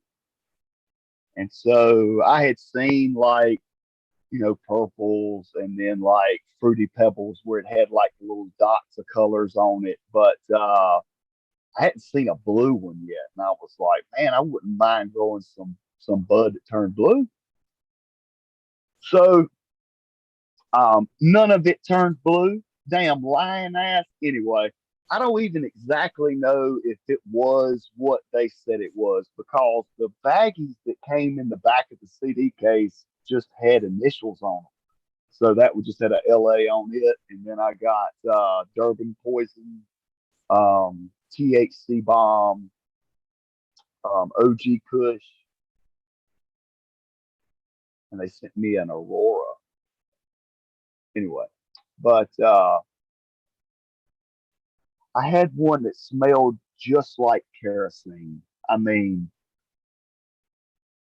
And so I had seen like, purples and then like fruity pebbles where it had like little dots of colors on it. But I hadn't seen a blue one yet. And I was like, man, I wouldn't mind growing some bud that turned blue. So none of it turned blue. Damn lying ass. Anyway, I don't even exactly know if it was what they said it was because the baggies that came in the back of the CD case just had initials on them. So that would just had a LA on it, and then I got Durban Poison, THC Bomb, OG Kush, and they sent me an Aurora. Anyway, but I had one that smelled just like kerosene. I mean,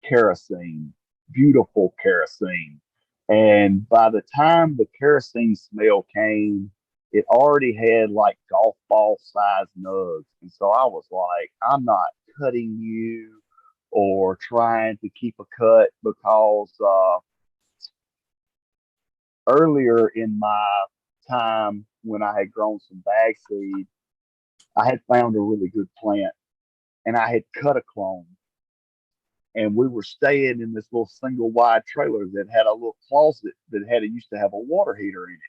kerosene, beautiful kerosene. And by the time the kerosene smell came, it already had like golf ball size nugs. And so I was like, I'm not cutting you or trying to keep a cut because earlier in my time when I had grown some bag seed, I had found a really good plant and I had cut a clone. And we were staying in this little single wide trailer that had a little closet that had used to have a water heater in it.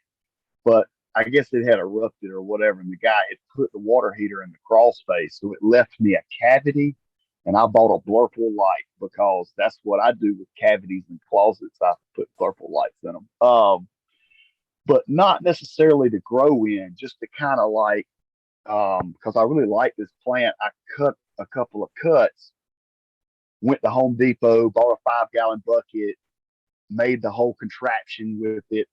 But I guess it had erupted or whatever, and the guy had put the water heater in the crawl space, so it left me a cavity. And I bought a blurple light because that's what I do with cavities and closets. I put blurple lights in them, but not necessarily to grow in, just to kind of like because I really like this plant. I cut a couple of cuts, went to Home Depot, bought a 5 gallon bucket, made the whole contraption with it,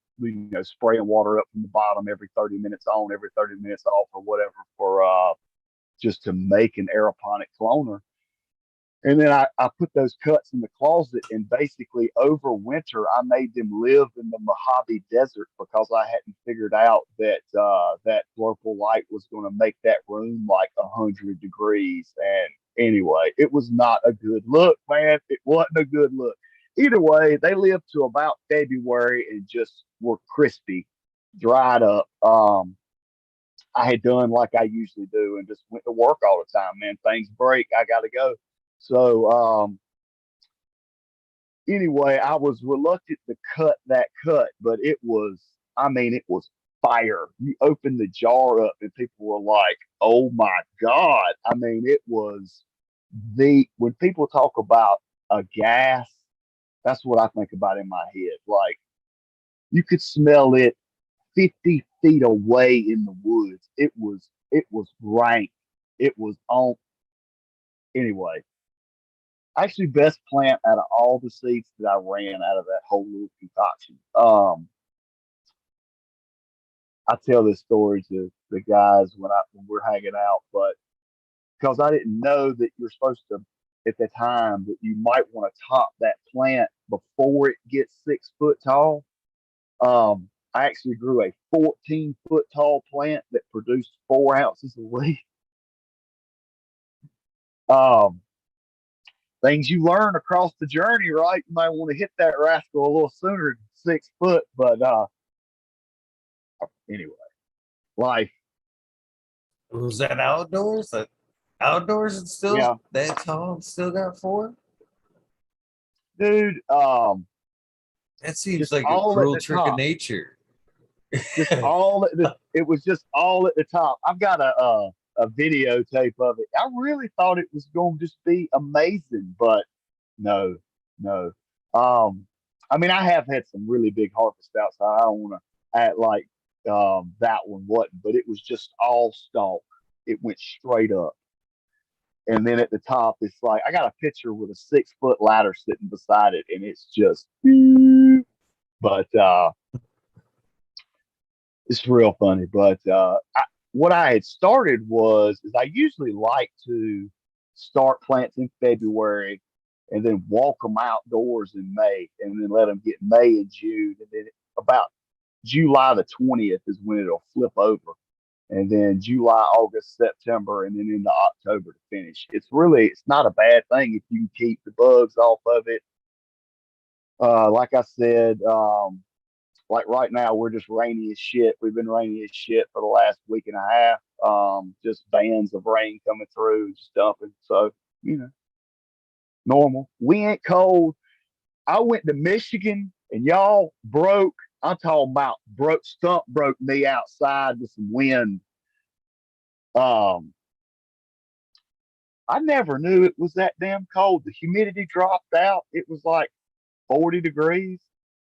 spraying water up from the bottom every 30 minutes on, every 30 minutes off, or whatever, for just to make an aeroponic cloner. And then I put those cuts in the closet, and basically over winter, I made them live in the Mojave Desert because I hadn't figured out that that blurple light was going to make that room like 100 degrees. And anyway, it was not a good look, man. It wasn't a good look. Either way, they lived to about February and just were crispy, dried up. I had done like I usually do and just went to work all the time, man. Things break, I got to go. So anyway, I was reluctant to cut that cut, but it was, I mean, it was fire. You opened the jar up and people were like, oh my God. I mean, it was when people talk about a gas, that's what I think about in my head. Like you could smell it 50 feet away in the woods. It was rank. It was on. Anyway, actually best plant out of all the seeds that I ran out of that whole little concoction. I tell this story to the guys when we're hanging out, but because I didn't know that you're supposed to at the time that you might want to top that plant before it gets 6 foot tall. I actually grew a 14-foot tall plant that produced 4 ounces of leaf. Um, things you learn across the journey, right? You might want to hit that rascal a little sooner than 6 foot, but anyway, life. Was that outdoors? That outdoors and still Yeah, that tall and still got four? dude. That seems Just like a all at cruel the trick of top. nature. Just all at the. It was just all at the top. I've got a videotape of it. I really thought it was going to just be amazing, but no, no. Um, I mean, I have had some really big harvest outs. So I don't want to act like that one wasn't, but it was just all stalk. It went straight up. And then at the top, it's like I got a picture with a 6 foot ladder sitting beside it, and it's just, but it's real funny. But what I had started is I usually like to start plants in February and then walk them outdoors in May and then let them get May and June. And then about July the 20th is when it'll flip over. And then July, August, September, and then into October to finish. It's not a bad thing if you can keep the bugs off of it. Like I said, like right now we're just rainy as shit. We've been rainy as shit for the last week and a half. Just bands of rain coming through, just dumping. So, you know, normal. We ain't cold. I went to Michigan and y'all broke. I'm talking about broke me outside with some wind. Um, I never knew it was that damn cold. The humidity dropped out. It was like 40 degrees.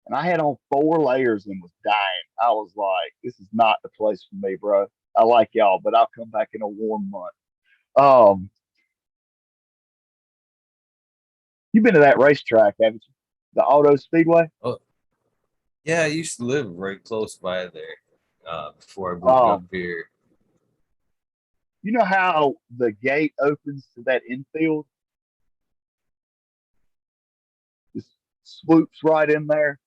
And I had on 4 layers and was dying. I was like, this is not the place for me, bro. I like y'all, but I'll come back in a warm month. Um, you've been to that racetrack, haven't you? The Auto Speedway? Oh, yeah, I used to live right close by there before I moved up Um, here. you know how the gate opens to that infield? Just swoops right in there.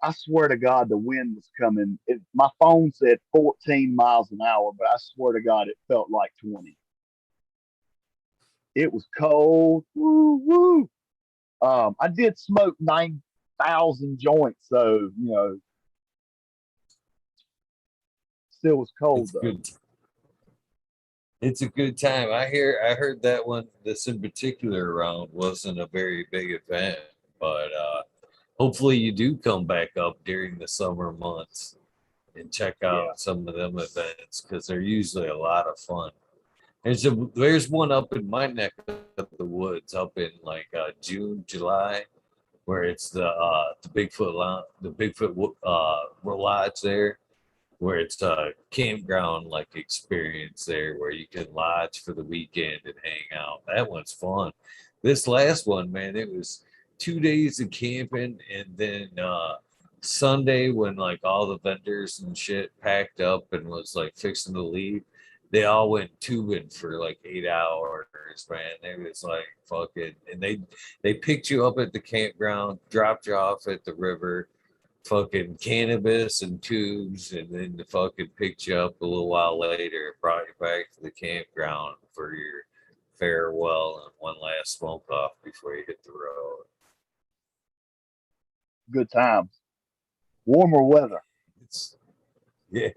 I swear to God, the wind was coming. My phone said 14 miles an hour, but I swear to God, it felt like 20. It was cold. Woo, woo. I did smoke 9,000 joints, so still was cold It's though. good. It's a good time. I heard that one, this in particular round wasn't a very big event, but hopefully you do come back up during the summer months and check Yeah, out some of them events because they're usually a lot of fun. There's one up in my neck of the woods up in like June, July, where it's the Bigfoot lodge there, where it's a campground like experience there where you can lodge for the weekend and hang out. That one's fun. This last one, man, it was 2 days of camping and then Sunday when like all the vendors and shit packed up and was like fixing to leave, they all went tubing for like 8 hours, man. It was like fucking and they picked you up at the campground, dropped you off at the river, fucking cannabis and tubes, and then the fucking picked you up a little while later, brought you back to the campground for your farewell and one last smoke off before you hit the road. good times. Warmer weather, It's yeah,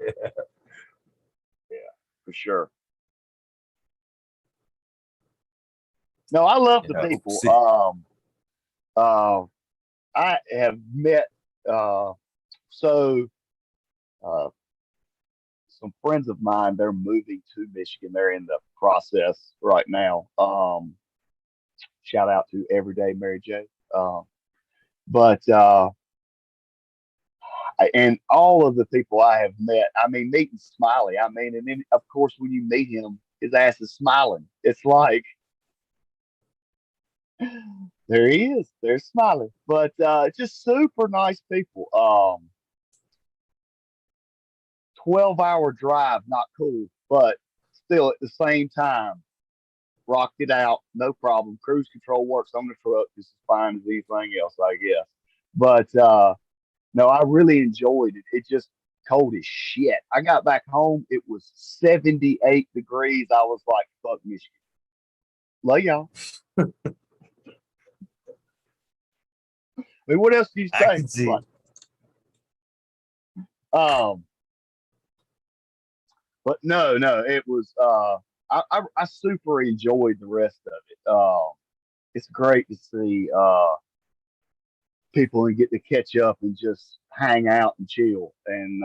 yeah, for sure. No, I love the yeah. people. See, Uh, I have met uh, so uh, some friends of mine. They're moving to Michigan. They're in the process right now. Shout out to Everyday Mary J. But and all of the people I have met, I mean, meeting Smiley. I mean, and then of course when you meet him, his ass is smiling. It's like there he is. There's Smiley. But just super nice people. 12-hour drive, not cool, but still at the same time, rocked it out, no problem. Cruise control works on the truck just as fine as anything else, I guess. But no, I really enjoyed it. It just cold as shit. I got back home, it was 78 degrees. I was like, fuck Michigan. Love y'all. I mean, what else do you I say? can Like, see. um, but no, it was I super enjoyed the rest of it. It's great to see people and get to catch up and just hang out and chill and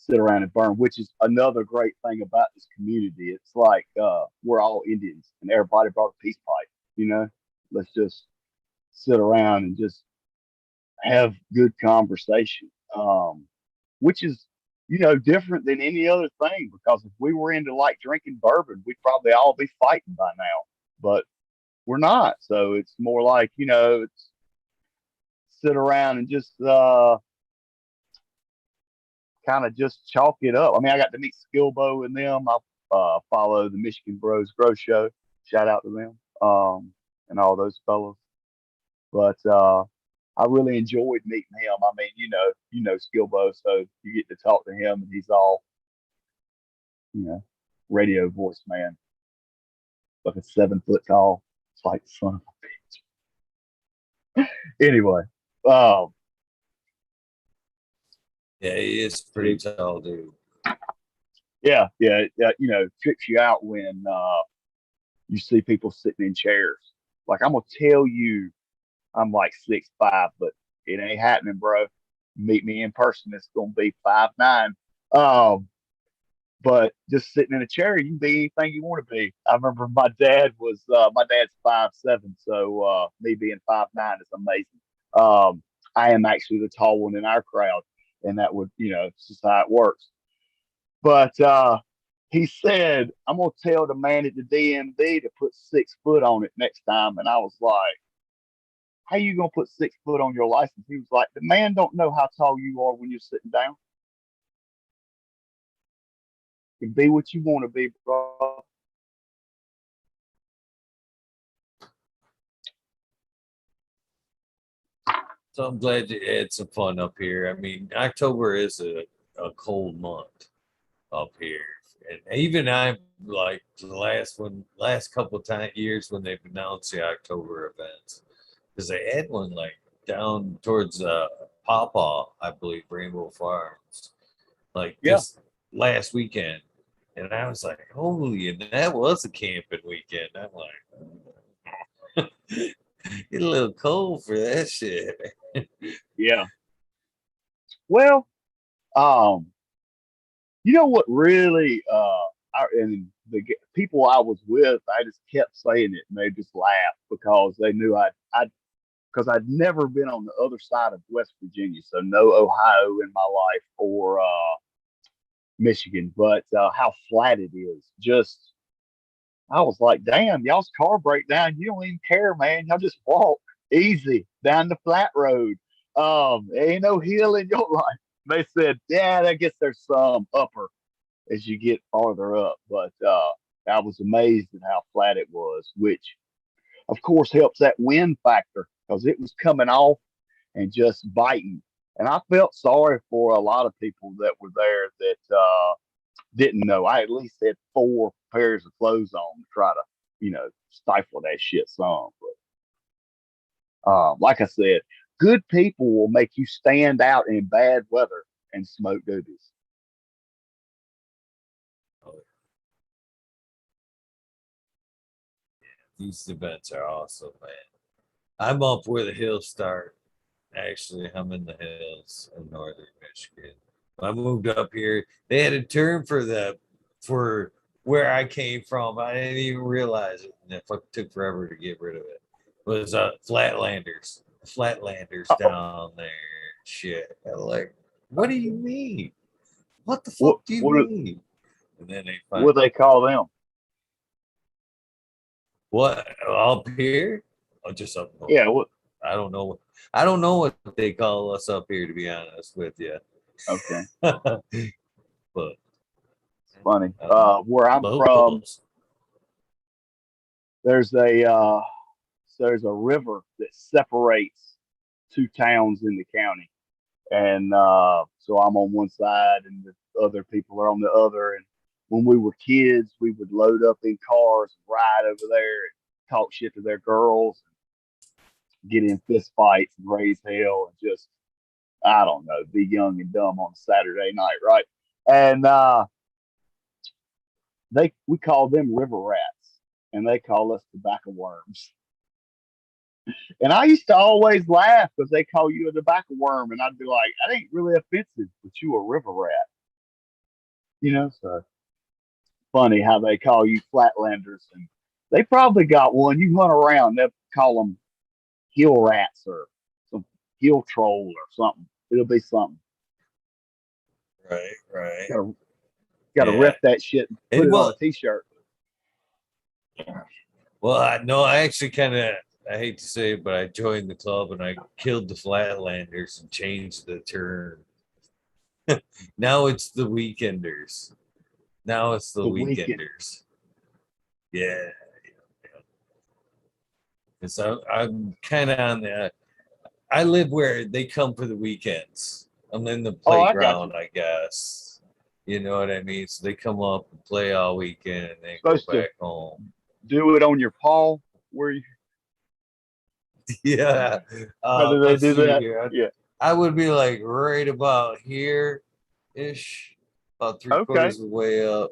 sit around and burn, which is another great thing about this community. It's like we're all Indians and everybody brought a peace pipe, you know. Let's just sit around and just have good conversation. Which is, different than any other thing because if we were into like drinking bourbon, we'd probably all be fighting by now. But we're not. So it's more like, it's sit around and just kind of just chalk it up. I mean, I got to meet Skilbo and them. I follow the Michigan Bros Grow Show. Shout out to them and all those fellows. But I really enjoyed meeting him. I mean, Skilbo, so you get to talk to him, and he's all, radio voice man, like a 7 foot tall. It's like son of a bitch. Anyway, um, Yeah, he is pretty tall, dude. yeah, trips you out when you see people sitting in chairs. Like I'm gonna tell you, I'm like 6'5", but it ain't happening, bro. Meet me in person, it's gonna be 5'9". But just sitting in a chair, you can be anything you want to be. I remember my dad's 5'7", so me being 5'9" is amazing. I am actually the tall one in our crowd, and that would, it's just how it works. But he said, I'm gonna tell the man at the DMV to put 6 foot on it next time. And I was like, how you gonna put 6 foot on your license? He was like, the man don't know how tall you are when you're sitting down. You can be what you want to be, bro. So I'm glad you had some fun up here. I mean, October is a cold month up here. And even I like the last couple of years when they've announced the October events, because they had one like down towards Pawpaw, I believe, Rainbow Farms, like Yeah. just last weekend. And I was like, holy, and that was a camping weekend. I'm like, get a little cold for that shit. Yeah. Well, um, you know what really and the people I was with, I just kept saying it and they just laughed because they knew I because I'd never been on the other side of West Virginia, so no Ohio in my life or Michigan, but how flat it is. Just I was like, damn, y'all's car break down. You don't even care, man. Y'all just walk easy down the flat road. Ain't no hill in your life. They said, yeah, I guess there's some upper as you get farther up, but I was amazed at how flat it was, which of course helps that wind factor because it was coming off and just biting. And I felt sorry for a lot of people that were there that didn't know. I at least had 4 pairs of clothes on to try to, stifle that shit some. But like I said, good people will make you stand out in bad weather and smoke doobies. These events are awesome, man. I'm up where the hills start. Actually, I'm in the hills in northern Michigan. When I moved up here, they had a term for where I came from. I didn't even realize it, and it took forever to get rid of it. It was Flatlanders Uh, down there. Shit, I'm like, what do you mean? What the what fuck do you what mean? And then they find what do they call them? what up here? Oh, just up north. Yeah. What? I don't know. I don't know what they call us up here, to be honest with you. Okay. But Funny. uh, Where I'm from, locals. there's a river that separates two towns in the county, and so I'm on one side, and the other people are on the other. And when we were kids, we would load up in cars, ride over there, and talk shit to their girls, get in fist fights, and raise hell, and just I don't know, be young and dumb on Saturday night, right? And we call them river rats, and they call us tobacco worms. And I used to always laugh because they call you a tobacco worm, and I'd be like, that ain't really offensive, but you a river rat. So funny how they call you flatlanders, and they probably got one. You hunt around, they'll call them hill rats or some hill troll or something. It'll be something. Right, right. Got to Yeah. rep that shit and put And it on well, a t-shirt. I no, I actually kind of, I hate to say it, but I joined the club and I killed the Flatlanders and changed the term. Now it's the Weekenders. Now it's the The weekend. Weekenders. Yeah. Because I'm kind of on the, I live where they come for the weekends. I'm in the Oh, I got playground, you. I guess. You know what I mean? So they come up and play all weekend and then go Supposed to back home. do it on your paw. Where you? Yeah. How do they Let's do see that? here. Yeah. I would be like right about here ish, about three Okay. quarters of the way up.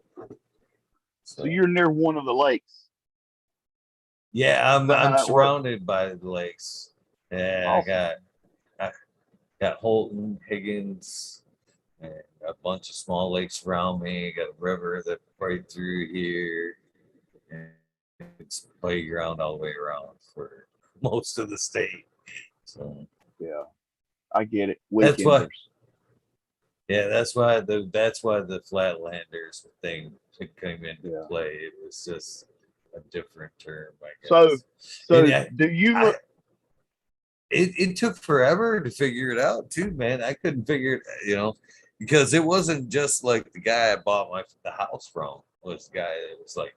So So you're near one of the lakes. yeah, Is that I'm how it works? surrounded by the lakes. Yeah, Awesome. I got Holton, Higgins, and a bunch of small lakes around me. Got a river that right through here. And it's playground all the way around for most of the state. So Yeah, I get it. that's why, Weekenders. yeah, that's why the Flatlanders thing came into Yeah. play. It was just a different term, I So, guess. And so do you I look? it took forever to figure it out too, man. I couldn't figure it, because it wasn't just like the guy I bought the house from was the guy that was like,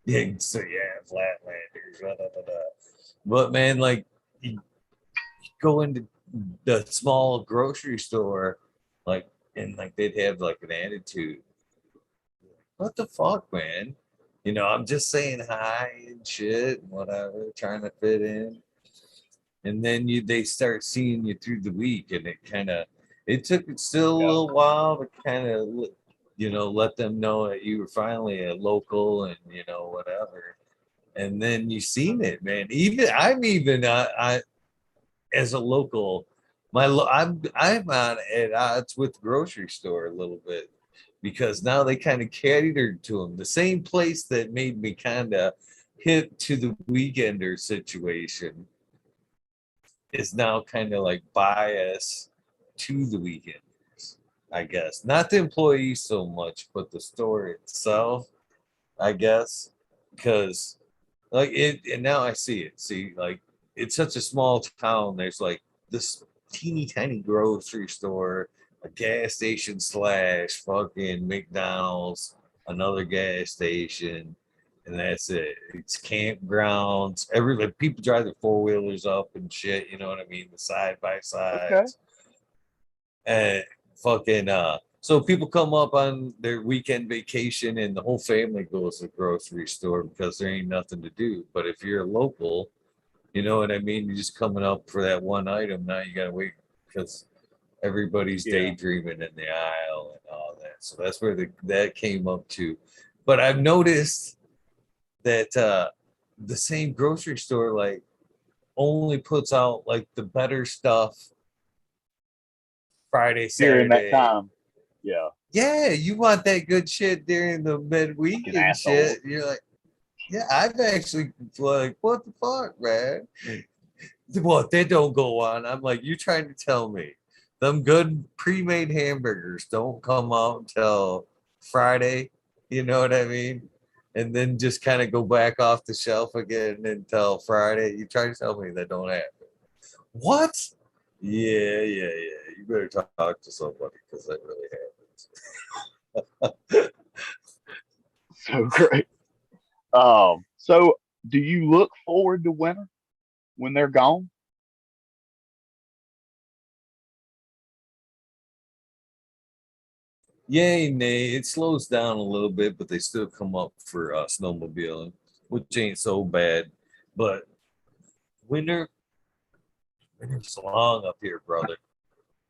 yeah, so yeah, Flatlanders, blah, blah, blah, blah. But man, like you go into the small grocery store, like, and like they'd have like an attitude. What the fuck, man? I'm just saying hi and shit and whatever, trying to fit in. And then they start seeing you through the week, and it took it still a Yeah. little while to kind of let them know that you were finally a local and whatever. And then you seen it, man. Even I as a local, I'm on at odds with the grocery store a little bit, because now they kind of catered to them. The same place that made me kind of hip to the weekender situation is now kind of like bias to the weekenders, I guess. Not the employees so much, but the store itself, I guess. Because like it, and now I see it. See, like it's such a small town. There's like this teeny tiny grocery store, a gas station slash fucking McDonald's, another gas station, and that's it. It's campgrounds. Like, people drive their four wheelers up and shit. You know what I mean? The side by Okay. sides and fucking. So people come up on their weekend vacation, and the whole family goes to the grocery store because there ain't nothing to do. But if you're a local, you know what I mean? You're just coming up for that one item. Now you gotta wait because everybody's Yeah. daydreaming in the aisle and all that. So that's where that came up to. But I've noticed that the same grocery store like only puts out like the better stuff Friday, During that Saturday. time. Yeah. Yeah, you want that good shit during the midweek Fucking and assholes. shit. You're like, yeah, I've actually like, what the fuck, man? What, they don't go on. I'm like, you trying to tell me them good pre-made hamburgers don't come out until Friday? You know what I mean? And then just kind of go back off the shelf again until Friday. You try to tell me that don't happen. What? Yeah, yeah, yeah. You better talk to somebody because that really happens. So great. So do you look forward to winter when they're gone? Yay, nay. It slows down a little bit, but they still come up for snowmobiling, which ain't so bad. But winter, winter's long up here, brother.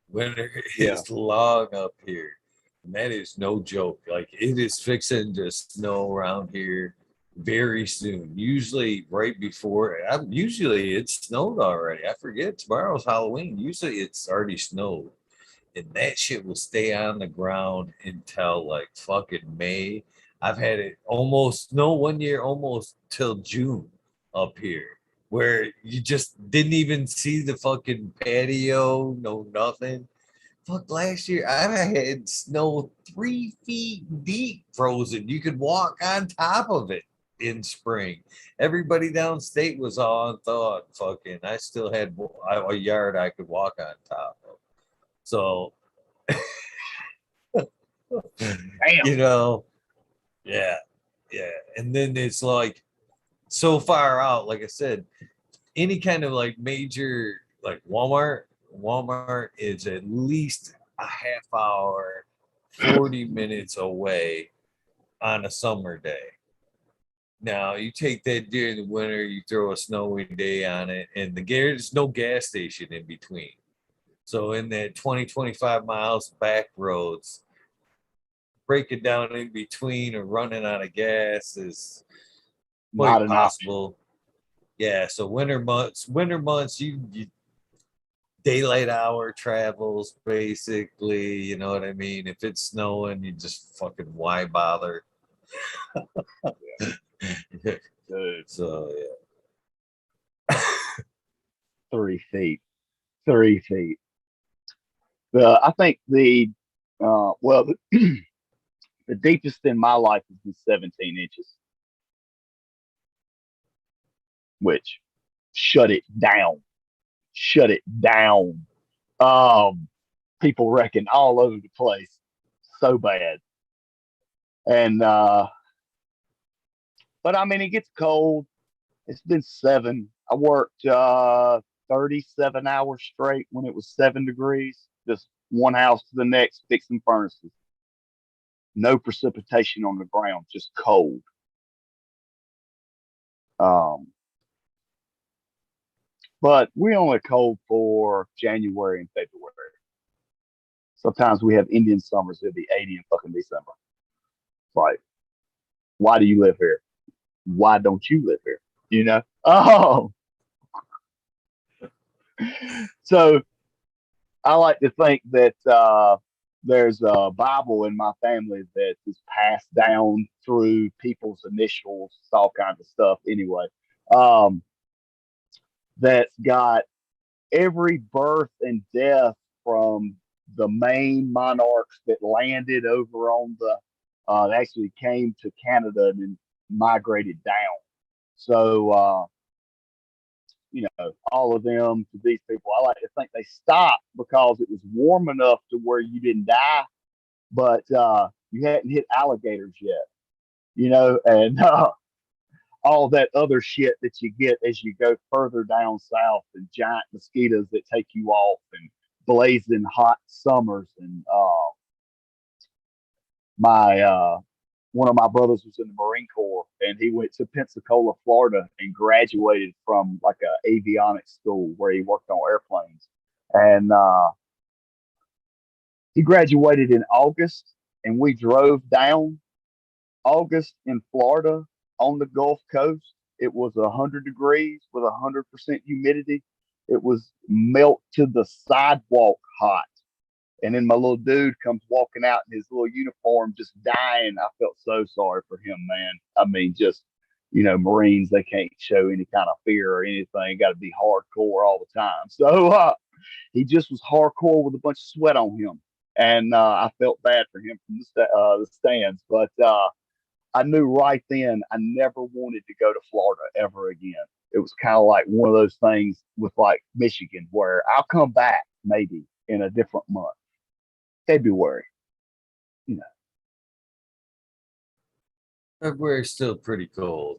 Winter Yeah. is long up here. And that is no joke. Like it is fixing to snow around here very soon. Usually right before usually it snowed already. I forget tomorrow's Halloween. Usually it's already snowed. and that shit will stay on the ground until like fucking May. I've had it almost no 1 year, almost till June up here, where you just didn't even see the fucking patio, no nothing. Fuck, last year I had snow 3 feet deep frozen. You could walk on top of it in spring. Everybody downstate was all thought fucking. I still had a yard I could walk on top of. So, Damn. you know, yeah, yeah. And then it's like so far out, like I said, any kind of like major like Walmart is at least a half hour, 40 minutes away on a summer day. Now you take that during the winter, you throw a snowy day on it, and there's no gas station in between. So in that 20-25 miles back roads, breaking down in between or running out of gas is Not quite an option. possible. Yeah, so winter months, you daylight hour travels basically. You know what I mean? If it's snowing, you just fucking why bother? Dude, So 3 feet. 3 feet. I think well, the deepest in my life has been 17 inches, which shut it down. Shut it down. Um, People wrecking all over the place, so bad. And but I mean, it gets cold. It's been 7. I worked 37 hours straight when it was 7 degrees, just one house to the next, fixing furnaces. No precipitation on the ground, just cold. Um, but we only cold for January and February. Sometimes we have Indian summers that'll be 80 in fucking December. It's like, why do you live here? Why don't you live here? You know? Oh, so I like to think that there's a Bible in my family that is passed down through people's initials, all kinds of stuff. Anyway, um, that's got every birth and death from the main monarchs that landed over on the actually came to Canada and then migrated down. So all of them to these people, I like to think they stopped because it was warm enough to where you didn't die, but you hadn't hit alligators yet, and all that other shit that you get as you go further down south, and giant mosquitoes that take you off, and blazing hot summers. And my one of my brothers was in the Marine Corps, and he went to Pensacola, Florida, and graduated from like a avionics school where he worked on airplanes. And he graduated in August, and we drove down August in Florida on the Gulf Coast. It was 100 degrees with 100% humidity. It was melt to the sidewalk hot. And then my little dude comes walking out in his little uniform, just dying. I felt so sorry for him, man. I mean, just, Marines, they can't show any kind of fear or anything. Got to be hardcore all the time. So he just was hardcore with a bunch of sweat on him. And I felt bad for him from the stands. But I knew right then I never wanted to go to Florida ever again. It was kind of like one of those things with like Michigan where I'll come back maybe in a different month. February, you know. February's still pretty cold.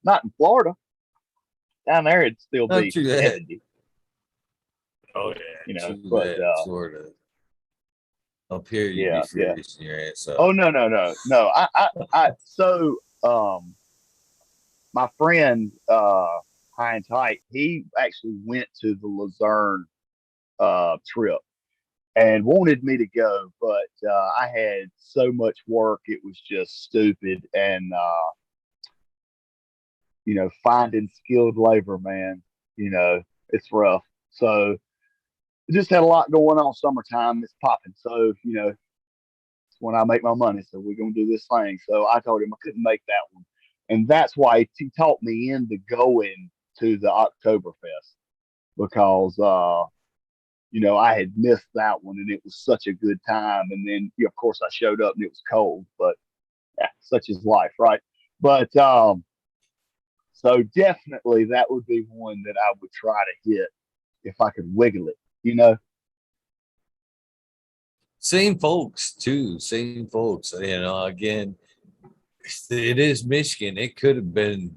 Not in Florida. Down there it'd still Not be true that. 70, Oh yeah, true but that. Florida. Up here, you'd be yeah, yeah. freezing your ass Oh off. no, no, no, no. So my friend High and Tight, he actually went to the Luzerne trip and wanted me to go, but I had so much work, it was just stupid. And finding skilled labor, man, it's rough. So just had a lot going on. Summertime, it's popping. So it's when I make my money. So we're gonna do this thing. So I told him I couldn't make that one, and that's why he talked me into going to the Oktoberfest because I had missed that one, and it was such a good time. And then, of course, I showed up and it was cold, but yeah, such is life, right? But so definitely that would be one that I would try to hit if I could wiggle it. Same folks too. Same folks. Again, it is Michigan. It could have been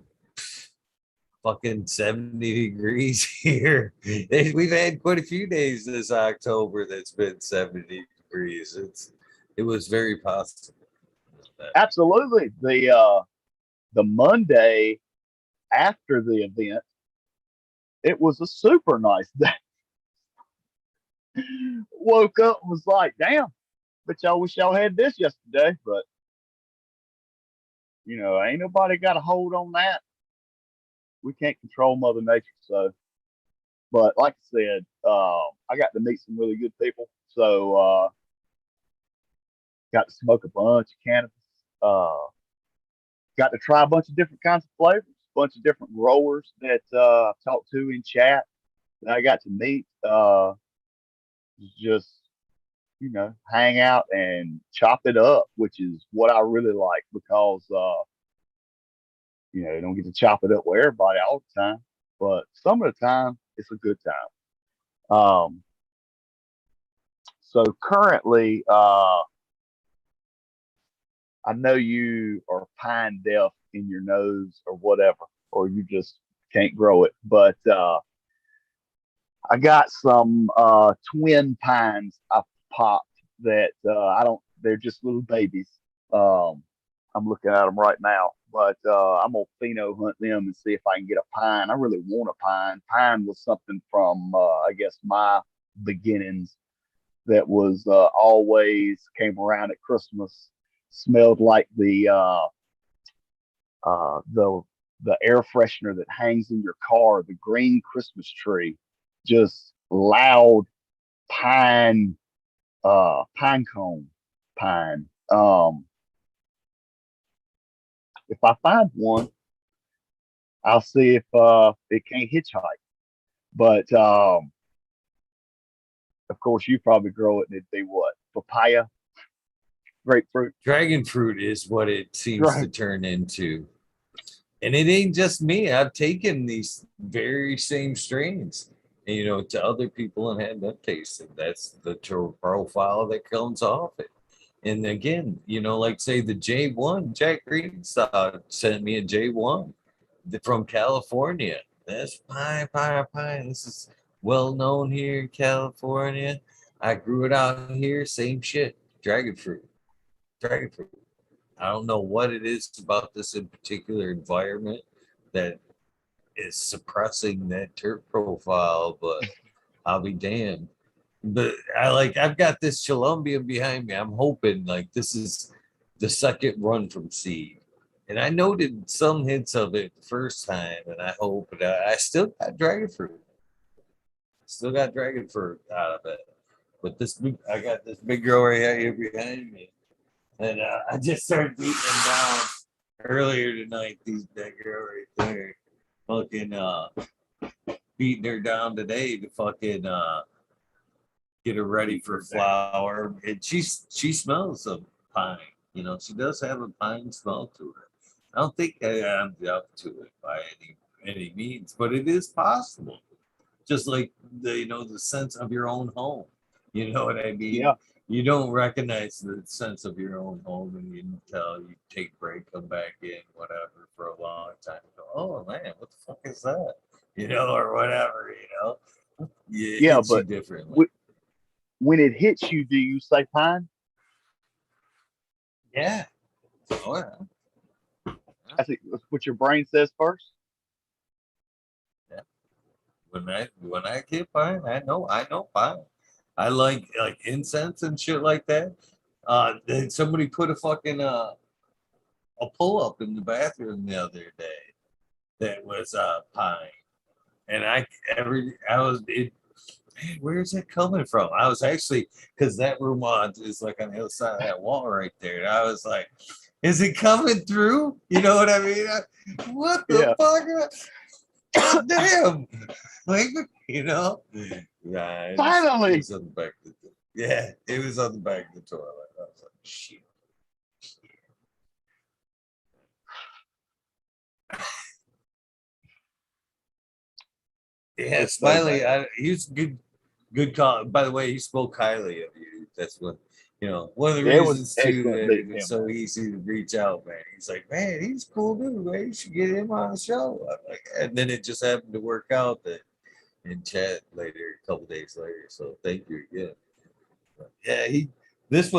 fucking 70 degrees here. We've had quite a few days this October that's been 70 degrees. It was very possible. Absolutely. The Monday after the event, it was a super nice day. Woke up and was like, damn, but y'all wish y'all had this yesterday. But ain't nobody got a hold on that. We can't control Mother Nature. So, but like I said, I got to meet some really good people. So, got to smoke a bunch of cannabis. Got to try a bunch of different kinds of flavors, a bunch of different growers that I've talked to in chat that I got to meet. Just hang out and chop it up, which is what I really like because you don't get to chop it up with everybody all the time, but some of the time it's a good time. So currently, I know you are pine deaf in your nose or whatever, or you just can't grow it, but I got some twin pines I popped that I don't. They're just little babies. Um, I'm looking at them right now, but I'm gonna pheno hunt them and see if I can get a pine. I really want a pine. Pine was something from I guess my beginnings that was always came around at Christmas. Smelled like uh, the the air freshener that hangs in your car, the green Christmas tree, just loud pine, pine cone pine. If I find one, I'll see if it can't hitchhike. But of course, you probably grow it, and it'd be what, papaya, grapefruit, Dragon fruit is what it seems to right? turn into. And it ain't just me. I've taken these very same strains, to other people and had them taste it. That's the profile that comes off it. And again, like say the J1, Jack Greenstock sent me a J1 from California. That's pine. This is well known here in California. I grew it out here, same shit. Dragon fruit. Dragon fruit. I don't know what it is about this in particular environment that is suppressing that terp profile, but I'll be damned. But I've got this Columbia behind me. I'm hoping like this is the second run from seed. And I noted some hints of it the first time, and I hope I still got dragon fruit. Still got dragon fruit out of it. But I got this big grower right here behind me. And I just started beating them down earlier tonight. These big girl right there, fucking beating her down today to fucking get her ready for flower. And she smells of pine. She does have a pine smell to her. I don't think I'm up to it by any means, but it is possible. Just like the sense of your own home. You know what I mean? Yeah, You don't recognize the sense of your own home until you take a break, come back in, whatever, for a long time. You go, oh man, what the fuck is that? Or whatever. Yeah, it yeah, hits you but differently. when it hits you, do you say pine? Yeah. Oh yeah. I think that's what your brain says first. Yeah. When I get pine, I know pine. I like incense and shit like that. Then somebody put a pull up in the bathroom the other day that was pine, and I was it. man, where's it coming from? I was actually, because that room is like on the other side of that wall right there. And I was like, is it coming through? You know what I mean? What the Yeah. fuck? Damn. Like, you know? Yeah, it Finally. was on the back of the yeah, it was on the back of the toilet. I was like, shit. Yeah, It's so Smiley, bad. he was good call. By the way, he spoke highly of you. That's what one of the It was reasons too excellent that meeting it was him, so man. easy to reach out, man. He's like, man, he's cool dude, man. You should get him on the show. I'm like, and then it just happened to work out that in chat later, a couple days later. So thank you again. But yeah, this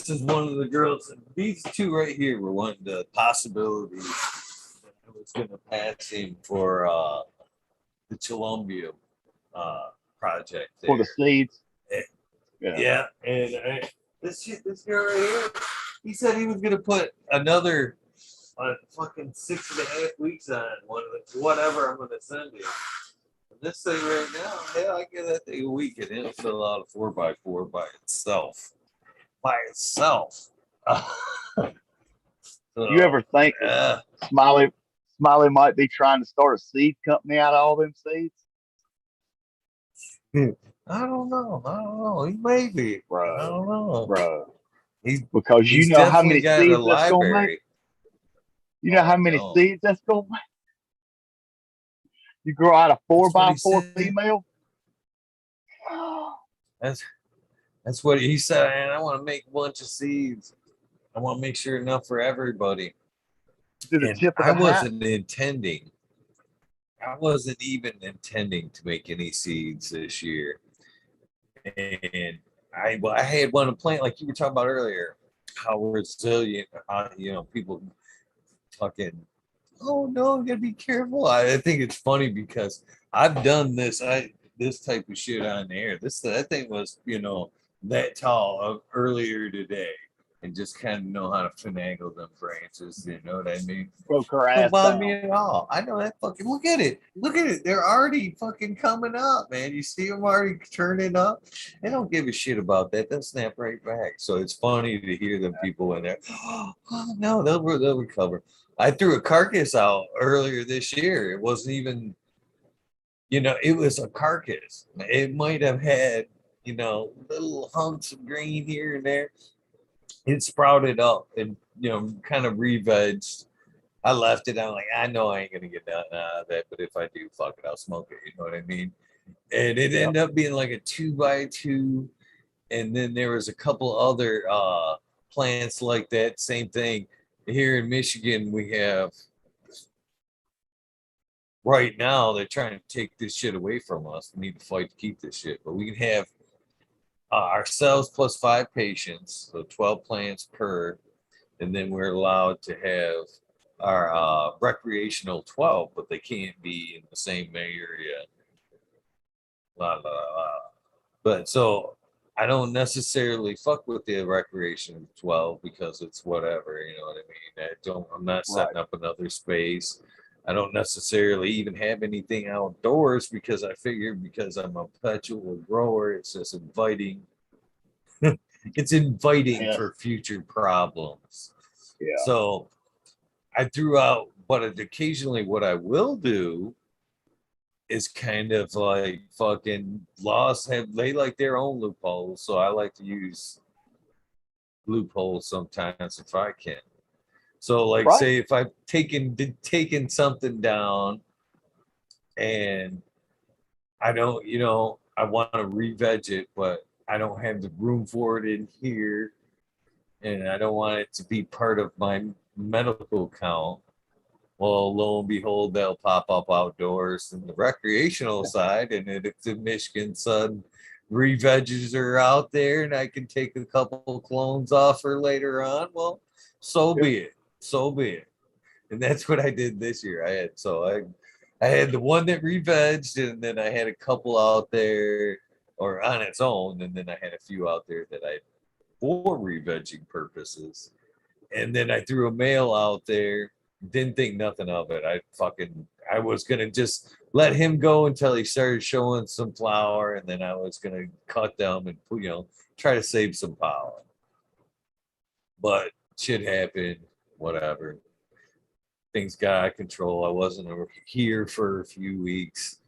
is one of the girls. These two right here were one of the possibilities that I was gonna pass him for the Columbia uh project For the there. seeds. Eh, Yeah. Yeah, and this guy right here, he said he was gonna put another fucking 6.5 weeks on one of the whatever I'm gonna send you. And this thing right now, hell, I give that thing a week and it'll fill out a 4x4 by itself. By itself. You So, ever think that uh, Smiley Smiley might be trying to start a seed company out of all them seeds? I don't know. I don't know. He may be. I Bro, don't know. bro. He's Because you he's know how definitely many got a seeds that's gonna make? library. You know Oh, how I many know. seeds that's gonna make? You grow out a four That's what by he four said. female? That's That's what he said. And I want to make a bunch of seeds. I want to make sure enough for everybody. To the And tip of the hat? I wasn't even intending to make any seeds this year. And I had one to plant like you were talking about earlier, how resilient, people talking, oh no, you gotta be careful. I think it's funny because I've done this type of shit on air. That thing was, that tall earlier today, and just kind of know how to finagle them branches. You know what I mean? Broke her Don't ass bother me down. at all. I know that fucking. Look at it. Look at it. They're already fucking coming up, man. You see them already turning up. They don't give a shit about that. They'll snap right back. So it's funny to hear them people in there. Oh no, they'll recover. I threw a carcass out earlier this year. It wasn't even, it was a carcass. It might have had, little hunks of green here and there. It sprouted up and, kind of re-vegged. I left it. I'm like, I know I ain't gonna get nothing out of that, but if I do, fuck it, I'll smoke it. You know what I mean? And it Yeah. ended up being like a 2x2, and then there was a couple other plants like that. Same thing. Here in Michigan, we have right now they're trying to take this shit away from us. We need to fight to keep this shit, but we can have ourselves plus 5 patients, so 12 plants per, and then we're allowed to have our recreational 12, but they can't be in the same area. La, la, la. But so I don't necessarily fuck with the recreation 12 because it's whatever, you know what I mean? I'm not Right. setting up another space. I don't necessarily even have anything outdoors because I figured because I'm a perpetual grower, it's just inviting. It's inviting Yeah. for future problems. Yeah. So I threw out, but occasionally what I will do is kind of like fucking laws have they like their own loopholes. So I like to use loopholes sometimes if I can. So like Right. say if I've taken something down and I don't, I want to re-veg it, but I don't have the room for it in here and I don't want it to be part of my medical count. Well, lo and behold, they'll pop up outdoors in the recreational side, and if the Michigan sun re-veggies are out there, and I can take a couple clones off her later on, well, so Yeah. be it. So be it. And that's what I did this year. I had the one that re-vegged, and then I had a couple out there, or on its own, and then I had a few out there that I for re-vegging purposes. And then I threw a male out there didn't think nothing of it. I was gonna just let him go until he started showing some flower, and then I was gonna cut them and try to save some power. But shit happened, whatever. Things got out of control. I wasn't here for a few weeks.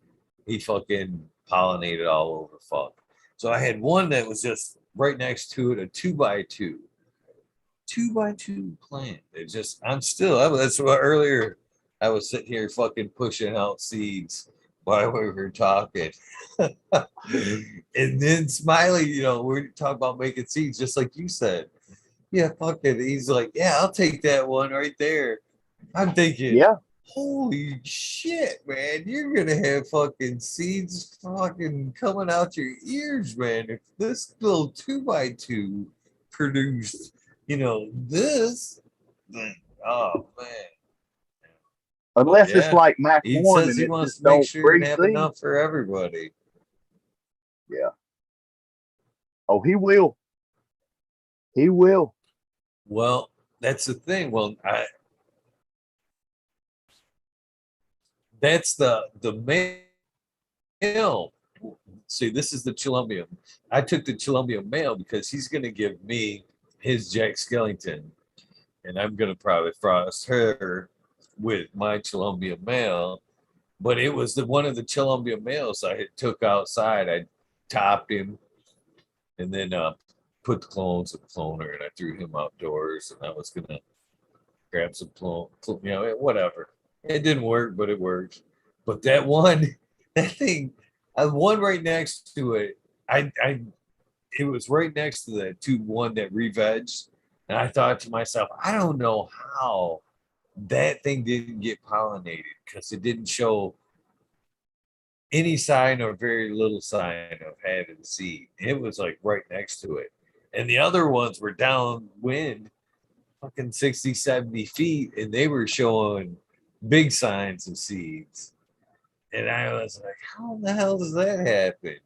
He fucking pollinated all over fuck. So I had one that was just right next to it, a 2x2. 2x2 plant. It's just that's what earlier I was sitting here fucking pushing out seeds while we were talking. And then Smiley, we're talking about making seeds, just like you said. Yeah, fuck it. He's like, yeah, I'll take that one right there. I'm thinking, Yeah. holy shit, man, you're gonna have fucking seeds fucking coming out your ears, man. If this little 2x2 produced, this, then, oh man. But Unless it's yeah, like Mac he 1 says and he it wants just to make don't sure and have pre-seed. enough for everybody. Yeah. Oh, he will. He will. Well, that's the thing. Well, that's the male. See, this is the Chilumbium. I took the Chilumbium male because he's going to give me his Jack Skellington, and I'm going to probably frost her with my Chilumbium male. But it was one of the Chilumbium males I had took outside. I topped him, and then put the clones in the cloner, and I threw him outdoors, and I was going to grab some clone, whatever. It didn't work, but it worked. But that one, that thing, one right next to it, it was right next to the one that re-vegged, and I thought to myself, I don't know how that thing didn't get pollinated because it didn't show any sign or very little sign of having seed. It was like right next to it, and the other ones were downwind fucking 60, 70 feet, and they were showing big signs of seeds. And I was like, how the hell does that happen?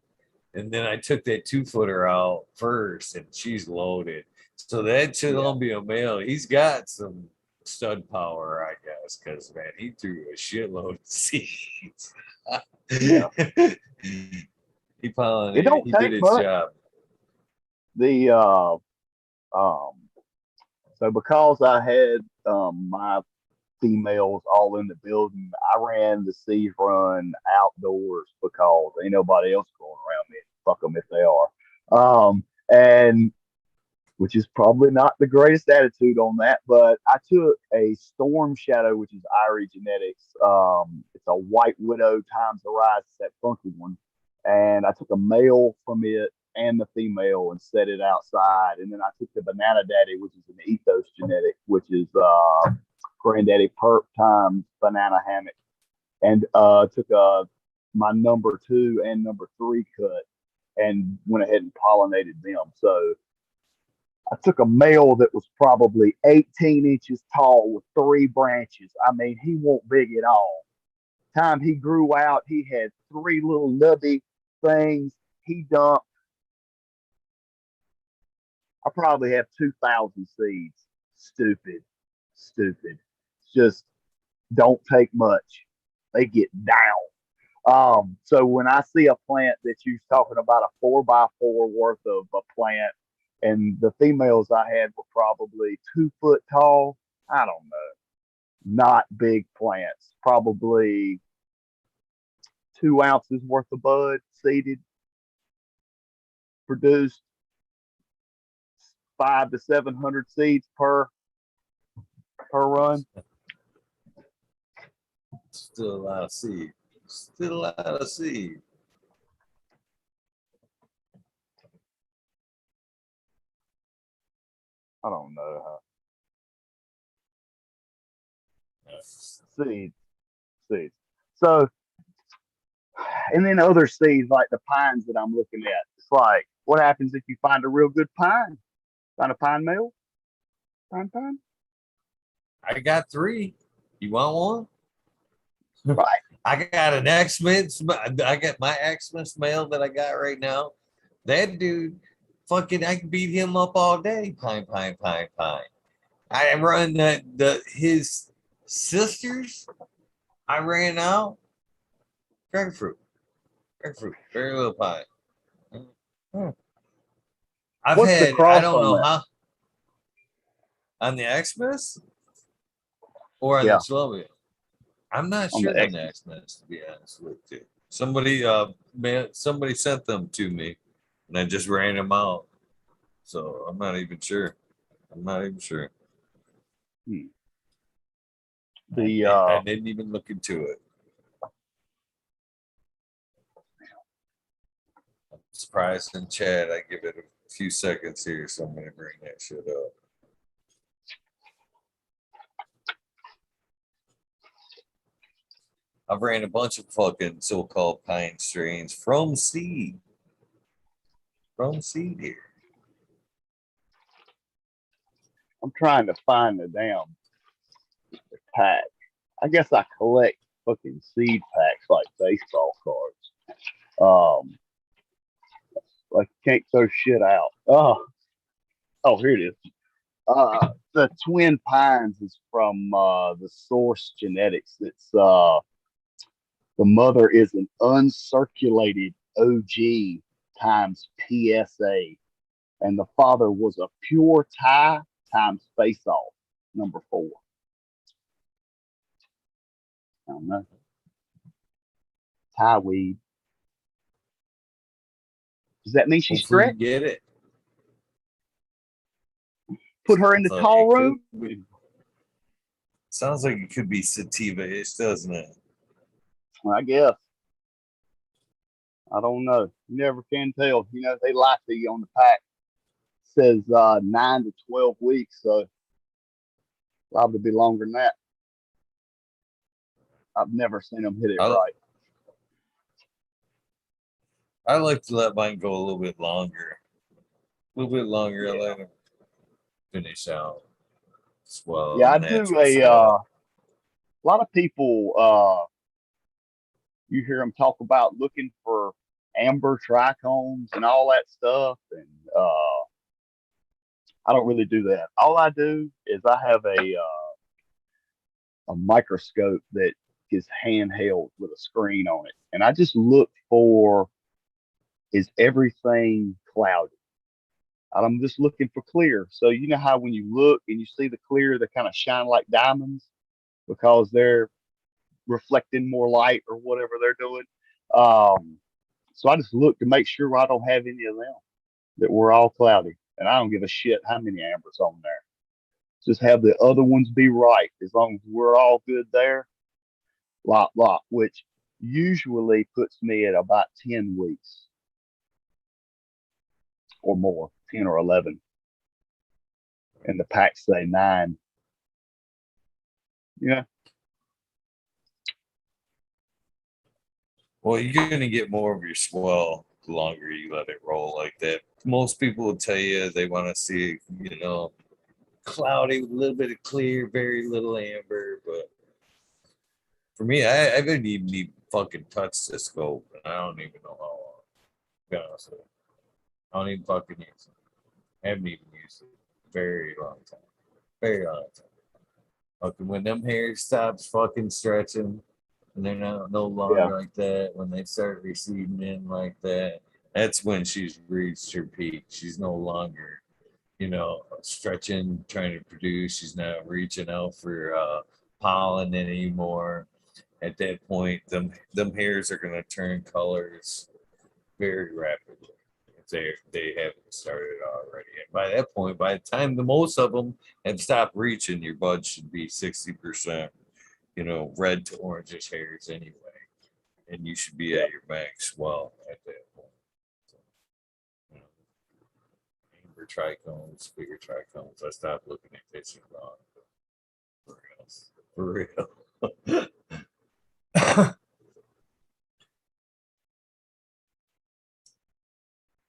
And then I took that 2-footer out first, and she's loaded. So that Yeah. Columbia male, he's got some stud power, I guess, because man, he threw a shitload of seeds. Yeah. He It pollinated. don't He did take his much. job. The um so because I had my females all in the building, I ran the seed run outdoors because ain't nobody else going around me. Fuck them if they are. And which is probably not the greatest attitude on that, but I took a Storm Shadow, which is Irie Genetics. It's a White Widow times the rise, it's that funky one. And I took a male from it and the female and set it outside. And then I took the Banana Daddy, which is an Ethos genetic, which is Granddaddy Perp times Banana Hammock, and took my number 2 and number 3 cut and went ahead and pollinated them. So I took a male that was probably 18 inches tall with 3 branches. I mean, he wasn't big at all. Time he grew out, he had 3 little nubby things. He dumped, I probably have 2,000 seeds. Stupid, stupid. Just don't take much. They get down. So when I see a plant that you're talking about, a 4x4 worth of a plant, and the females I had were probably 2 foot tall, I don't know, not big plants, probably 2 ounces worth of bud seeded, produced 500 to 700 seeds per run. Still a lot of seed. Still a lot of seed. I don't know how. Seeds, seeds. So, and then other seeds like the pines that I'm looking at. It's like, what happens if you find a real good pine? Find a pine male? Pine? I got 3. You want one? Right. I got an Xmas. I got my Xmas mail that I got right now. That dude, fucking, I can beat him up all day. Pine. I run his Sisters, I ran out. Grapefruit. Grapefruit. Very little pie. I've What's the had, I cross don't on know that? how, on the Xmas or on the Yeah, Slovia. I'm not on the sure on X. the Xmas, to be honest with you. Somebody sent them to me and I just ran them out. So I'm not even sure. I'm not even sure. Hmm. I didn't even look into it. I'm surprised in chat. I give it a few seconds here, so I'm gonna bring that shit up. I've ran a bunch of fucking so-called pine strains from seed. From seed here. I'm trying to find the damn pack. I guess I collect fucking seed packs like baseball cards. Like can't throw shit out. Oh, here it is. The Twin Pines is from the Source Genetics. It's the mother is an uncirculated OG times PSA, and the father was a pure Thai times face off, number 4. I don't know. Thai weed. Does that mean she's Hopefully you stretched? get it. Put her in the Sounds like tall it could room? be. Sounds like it could be sativa-ish, doesn't it? I guess. I don't know. You never can tell. You know, they lie to you on the pack. It says 9 to 12 weeks, so probably be longer than that. I've never seen them hit it I right. I like to let mine go a little bit longer. A little bit longer. I Yeah. let them finish out swell, Yeah, I do natural swell. a lot of people you hear them talk about looking for amber trichomes and all that stuff, and I don't really do that. All I do is I have a microscope that is handheld with a screen on it, and I just look for, is everything cloudy? I'm just looking for clear. So you know how when you look and you see the clear, they kind of shine like diamonds because they're reflecting more light or whatever they're doing. Um, so I just look to make sure I don't have any of them, that we're all cloudy. And I don't give a shit how many ambers on there. Just have the other ones be right. As long as we're all good there, which usually puts me at about 10 weeks or more, 10 or 11. And the packs say 9. Yeah. Well, you're gonna get more of your swell the longer you let it roll like that. Most people will tell you they want to see, cloudy with a little bit of clear, very little amber. But for me, I didn't even fucking touch the scope, and I don't even know how long. To be honest with you. I don't even fucking use it. I haven't even used it. Very long time. Very long time. Fucking when them hairs stops fucking stretching and they're no Yeah. longer like that, when they start receding in like that, that's when she's reached her peak. She's no longer, stretching, trying to produce. She's not reaching out for pollen anymore. At that point, them hairs are gonna turn colors very rapidly if they haven't started already. And by that point, by the time the most of them have stopped reaching, your bud should be 60%, red to orangish hairs anyway, and you should be Yeah. at your max well at that point. So, you know, amber trichomes, bigger trichomes. I stopped looking at this and wrong. For real.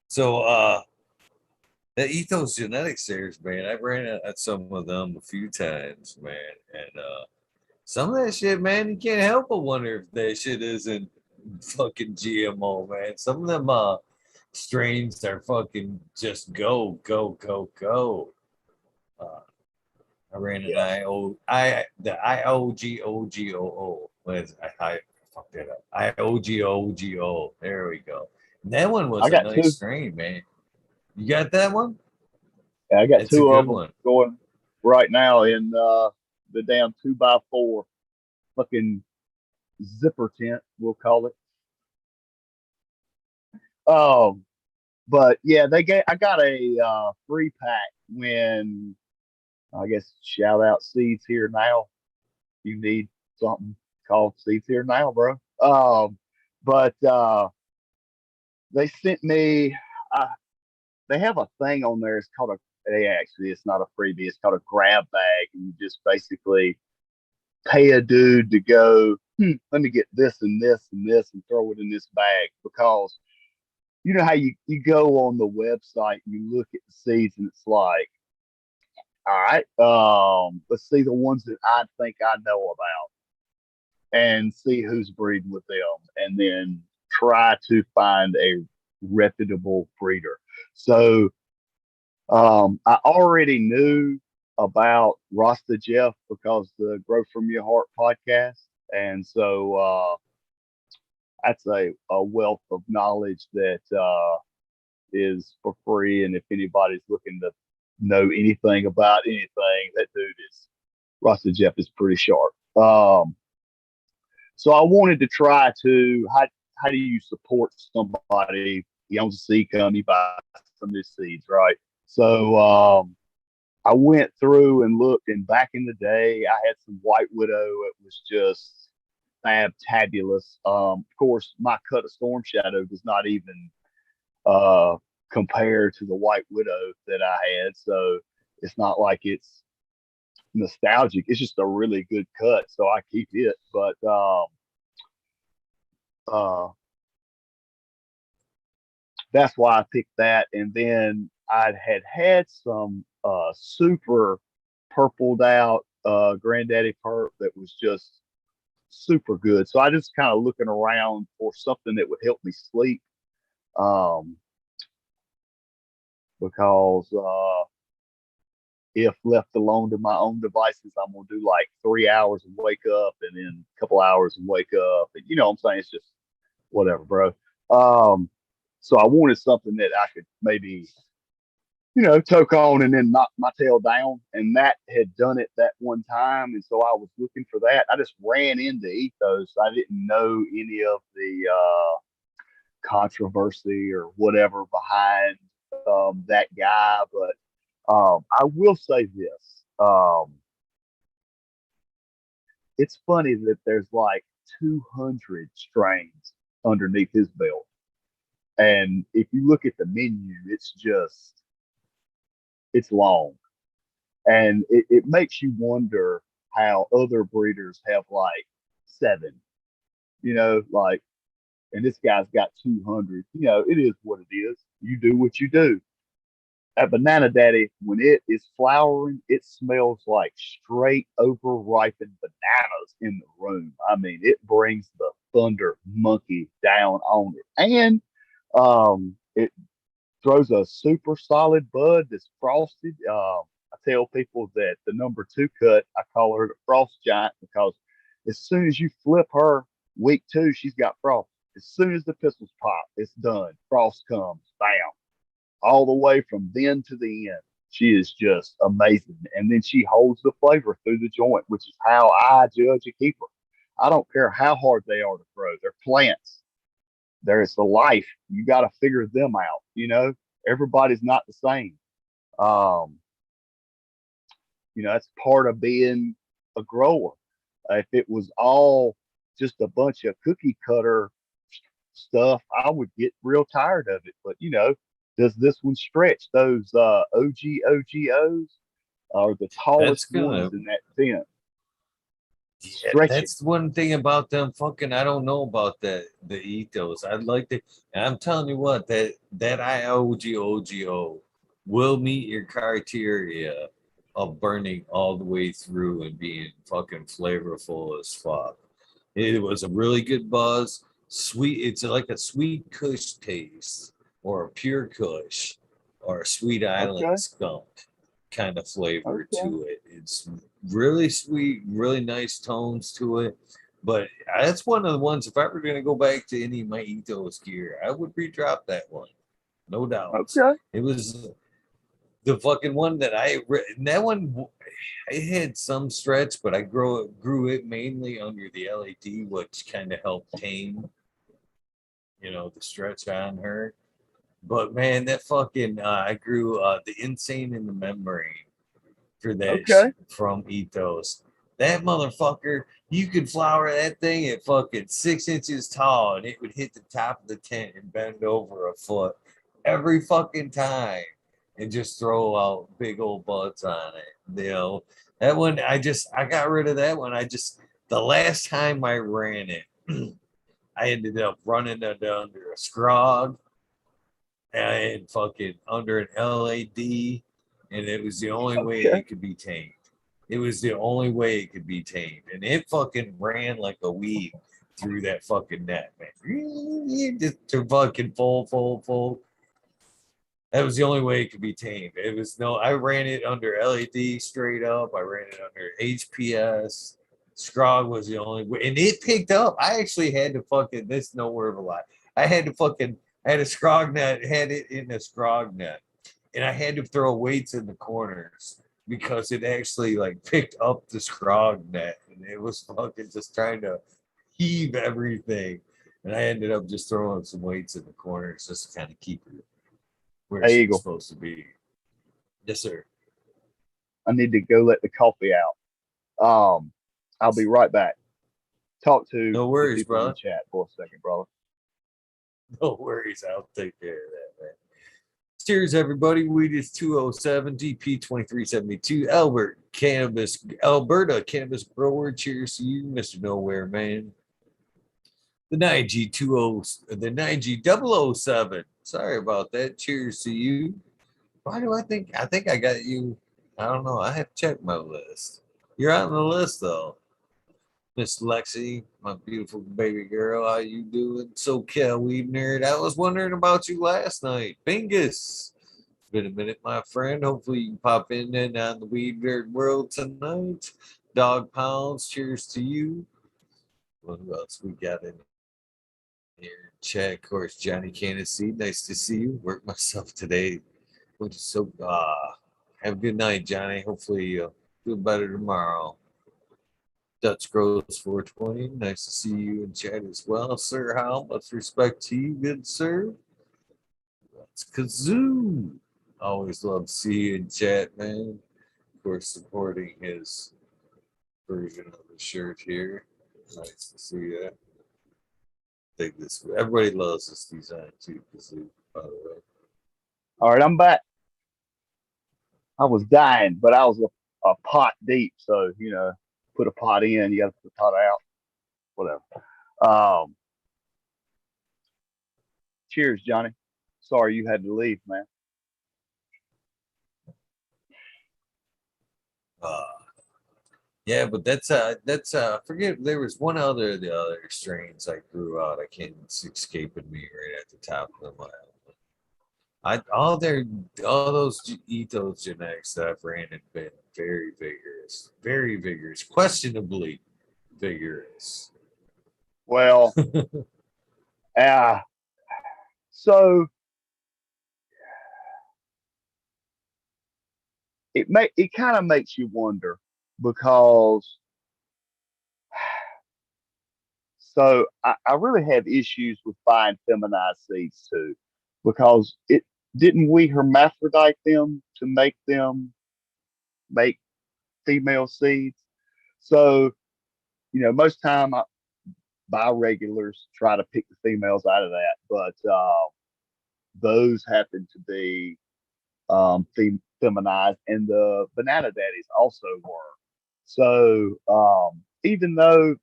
So the ethos genetics shares, man, I ran at some of them a few times, man. And some of that shit, man, you can't help but wonder if that shit isn't fucking GMO, man. Some of them strains are fucking just go, go, go, go. Uh, I ran an Yeah, the IOGOGOO. What is it? I fucked that up. IOGOGO. There we go. And that one I was a got nice two. strain, man. You got that one? Yeah, I got It's a two of good them one. going right now in the damn 2x4 fucking zipper tent, we'll call it. Um, but yeah, I got a free pack when I guess shout out Seeds Here Now. You need something called Seeds Here Now, bro. But they sent me. Uh, they have a thing on there. It's called a. They actually, it's not a freebie. It's called a grab bag, and you just basically pay a dude to go. Let me get this and this and this and throw it in this bag because you know how you go on the website and you look at the seeds and it's like, all right, let's see the ones that I think I know about and see who's breeding with them, and then try to find a reputable breeder. So I already knew about Rasta Jeff because the Grow From Your Heart podcast, and so that's a wealth of knowledge that is for free. And if anybody's looking to know anything about anything, that dude is Rasta Jeff is pretty sharp. So I wanted to try to how do you support somebody? He owns a seed company, buys some of his seeds, right? So I went through and looked, and back in the day, I had some White Widow. It was just fabulous. Of course, my cut of Storm Shadow does not even uh, compare to the White Widow that I had, so it's not like it's nostalgic. It's just a really good cut, so I keep it. But uh, that's why I picked that. And then I had some super purpled out Granddaddy Perp that was just super good. So I just kind of looking around for something that would help me sleep. Um, because if left alone to my own devices, I'm gonna do like 3 hours and wake up, and then a couple hours and wake up, and you know what I'm saying? It's just whatever, bro. Um, so I wanted something that I could maybe toke on and then knock my tail down. And that had done it that one time. And so I was looking for that. I just ran into Ethos. I didn't know any of the controversy or whatever behind that guy. But I will say this. It's funny that there's like 200 strains underneath his belt. And if you look at the menu, it's long. And it makes you wonder how other breeders have like seven, like, and this guy's got 200. It is what it is. You do what you do. At Banana Daddy, when it is flowering, it smells like straight over ripened bananas in the room. I mean, it brings the thunder monkey down on it. And it throws a super solid bud that's frosted. I tell people that the number two cut, I call her the frost giant because as soon as you flip her week two, she's got frost. As soon as the pistols pop, it's done. Frost comes, bam, all the way from then to the end. She is just amazing. And then she holds the flavor through the joint, which is how I judge a keeper. I don't care how hard they are to grow. They're plants. There's the life. You got to figure them out. Everybody's not the same. Um, that's part of being a grower. If it was all just a bunch of cookie cutter stuff, I would get real tired of it. But does this one stretch those OGOGOs are the That's tallest ones gonna in that tent? Yeah, Stretching. that's one thing about them fucking. I don't know about the ethos. I'd like to. And I'm telling you what, that IOGOGO will meet your criteria of burning all the way through and being fucking flavorful as fuck. It was a really good buzz, sweet. It's like a sweet Kush taste, or a pure Kush, or a Sweet Island Okay. skunk. kind of flavor Okay. to it. It's really sweet, really nice tones to it. But that's one of the ones. If I were going to go back to any of my Ethos gear, I would re-drop that one, no doubts. Okay. It was the fucking one that that one. I had some stretch, but I grew it mainly under the LAD, which kind of helped tame, the stretch on her. But man, that fucking I grew the insane in the membrane for that Okay. from Ethos. That motherfucker, you could flower that thing at fucking 6 inches tall, and it would hit the top of the tent and bend over a foot every fucking time, and just throw out big old buds on it. That one, I got rid of that one. The last time I ran it, I ended up running it under a scrog and fucking under an LAD, and it was the only way Okay. it could be tamed. It was the only way it could be tamed, and it fucking ran like a weed through that fucking net, man. Just to fucking full. That was the only way it could be tamed. It was no, I ran it under LAD straight up. I ran it under HPS. Scrog was the only way, and it picked up. I actually had to fucking this no word of a lie. I had to fucking I had a scrog net, had it in a scrog net, and I had to throw weights in the corners because it actually like picked up the scrog net, and it was fucking just trying to heave everything. And I ended up just throwing some weights in the corners just to kind of keep it where Hey, she was Eagle. supposed to be. Yes, sir. I need to go let the coffee out. I'll be right back. Talk to No the worries, people in the brother. chat for a second, brother. No worries. I'll take care of that, man. Cheers, everybody. Weed is 207 DP 2372. Alberta Cannabis Grower. Cheers to you, Mr. Nowhere, man. The 9G20, the 9G007. Sorry about that. Cheers to you. Why do I think I got you? I don't know. I have to check my list. You're on the list, though. Miss Lexi, my beautiful baby girl, how you doing? SoCal Weed Nerd. I was wondering about you last night. Bingus. Been a minute, my friend. Hopefully you can pop in and on the Weed Nerd World tonight. Dog Pounds, cheers to you. What else we got in here? Chat, of course, Johnny Candace. Nice to see you. Work myself today. Which is so have a good night, Johnny. Hopefully you'll feel better tomorrow. Dutch Grows 420. Nice to see you in chat as well, sir. How much respect to you, good sir? That's Kazoo. Always love to see you in chat, man. Of course, supporting his version of the shirt here. Nice to see that. Think this. Everybody loves this design too, Kazoo. By the way. All right, I'm back. I was dying, but I was a pot deep. So, put a pot in, you got to put the pot out, whatever. Um, Cheers, Johnny. Sorry you had to leave, man. Uh, Yeah, but that's I forget there was one other the other strains I grew out. I can't it's escaping me right at the top of my I all those ethos genetics that I've ran have been very vigorous, questionably vigorous. Well, uh, so it kind of makes you wonder because I really have issues with buying feminized seeds too, because it didn't we hermaphrodite them to make female seeds. So, most time I buy regulars, try to pick the females out of that, but those happen to be feminized, and the banana daddies also were. So even though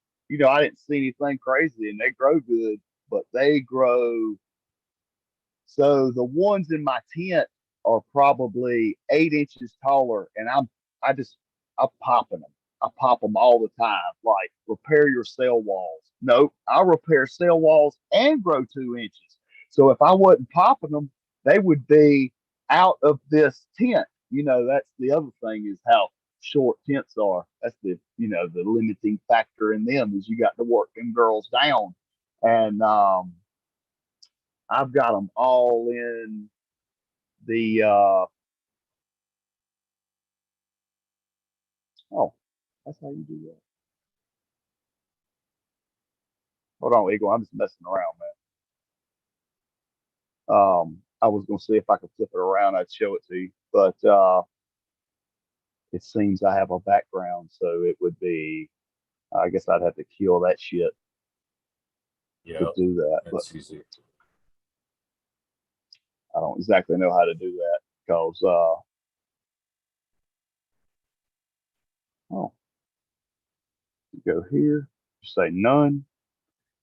I didn't see anything crazy, and they grow good, but they grow. So the ones in my tent are probably 8 inches taller, and I'm popping them. I pop them all the time. Like, repair your cell walls. Nope, I repair cell walls and grow 2 inches. So if I wasn't popping them, they would be out of this tent. that's the other thing is how short tents are. That's the limiting factor in them is you got to work them girls down. And I've got them all in the oh, that's how you do that. Hold on, Eagle. I'm just messing around, man. I was gonna see if I could flip it around. I'd show it to you, but it seems I have a background, so it would be. I guess I'd have to kill that shit Yeah, to do that, but that's easy. I don't exactly know how to do that because oh, you go here, you say none,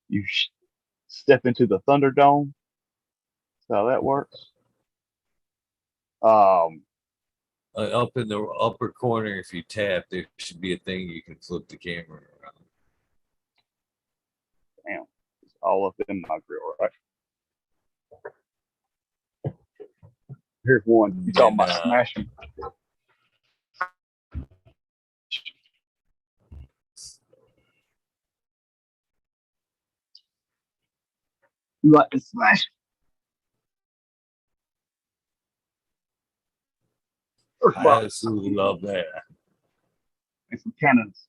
you step into the Thunderdome. That's how that works. Um, Up in the upper corner, if you tap, there should be a thing you can flip the camera around. damn, it's all up in my grill, right? Here's one. You talking And about smashing? You like to smash? I absolutely love that. And some cannons.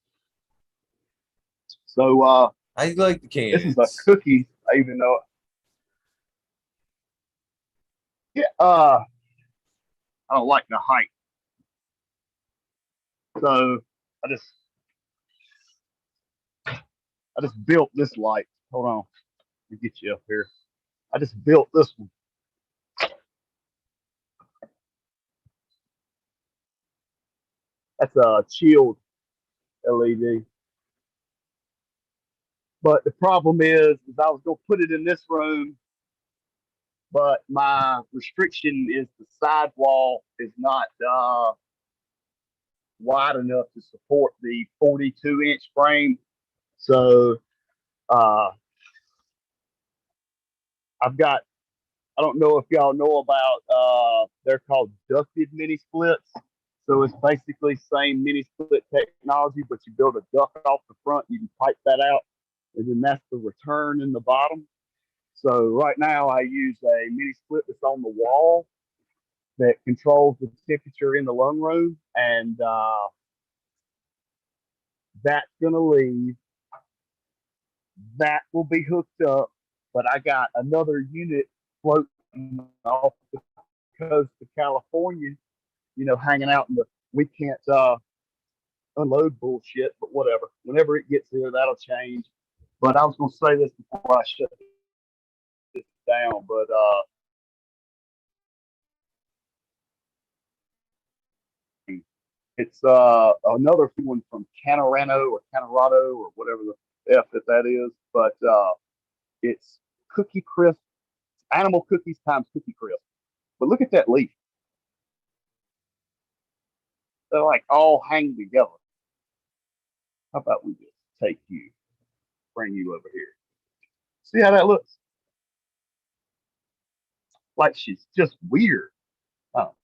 So I like the this is a cannons. cookie. I even know. Yeah. I don't like the height. So I just I just built this light. Hold on. Let me get you up here. I just built this one. That's a chilled LED. But the problem is I was gonna put it in this room, but my restriction is the sidewall is not wide enough to support the 42-inch frame. So uh, I've got, I don't know if y'all know about, they're called ducted mini splits. So it's basically same mini split technology, but you build a duct off the front, you can pipe that out, and then that's the return in the bottom. So right now I use a mini split that's on the wall that controls the temperature in the lung room, and that's going to leave. That will be hooked up, but I got another unit floating off the coast of California, hanging out in the. We can't unload bullshit, but whatever. Whenever it gets here, that'll change. But I was going to say this before I shut this down, but it's another one from Canorano or Canorado or whatever the F that is. But it's Cookie Crisp, animal cookies times Cookie Crisp. But look at that leaf. They're like all hang together. How about we just take you, bring you over here. See how that looks? Like she's just weird. Oh.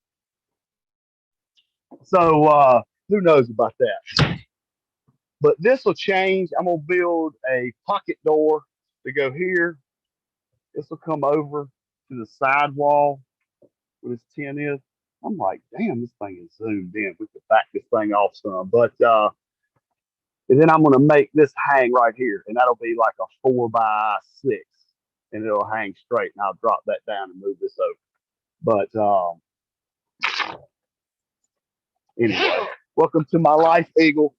So who knows about that? But this will change. I'm gonna build a pocket door to go here. This will come over to the side wall where this 10 is. I'm like, damn, this thing is zoomed in. We could back this thing off some. But and then I'm gonna make this hang right here, and that'll be like a 4x6, and it'll hang straight. And I'll drop that down and move this over. But anyway, welcome to my life, Eagle.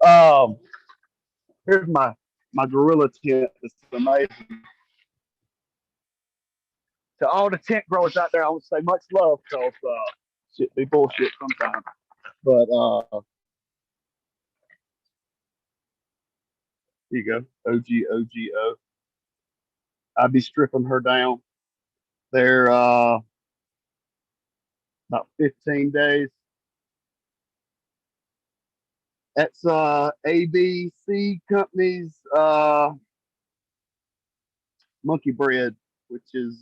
Here's my gorilla tent. It's amazing. To all the tent growers out there, I would say much love because shit be bullshit sometimes. But here you go, OGO. I'd be stripping her down. They're about 15 days. That's ABC Company's monkey bread, which is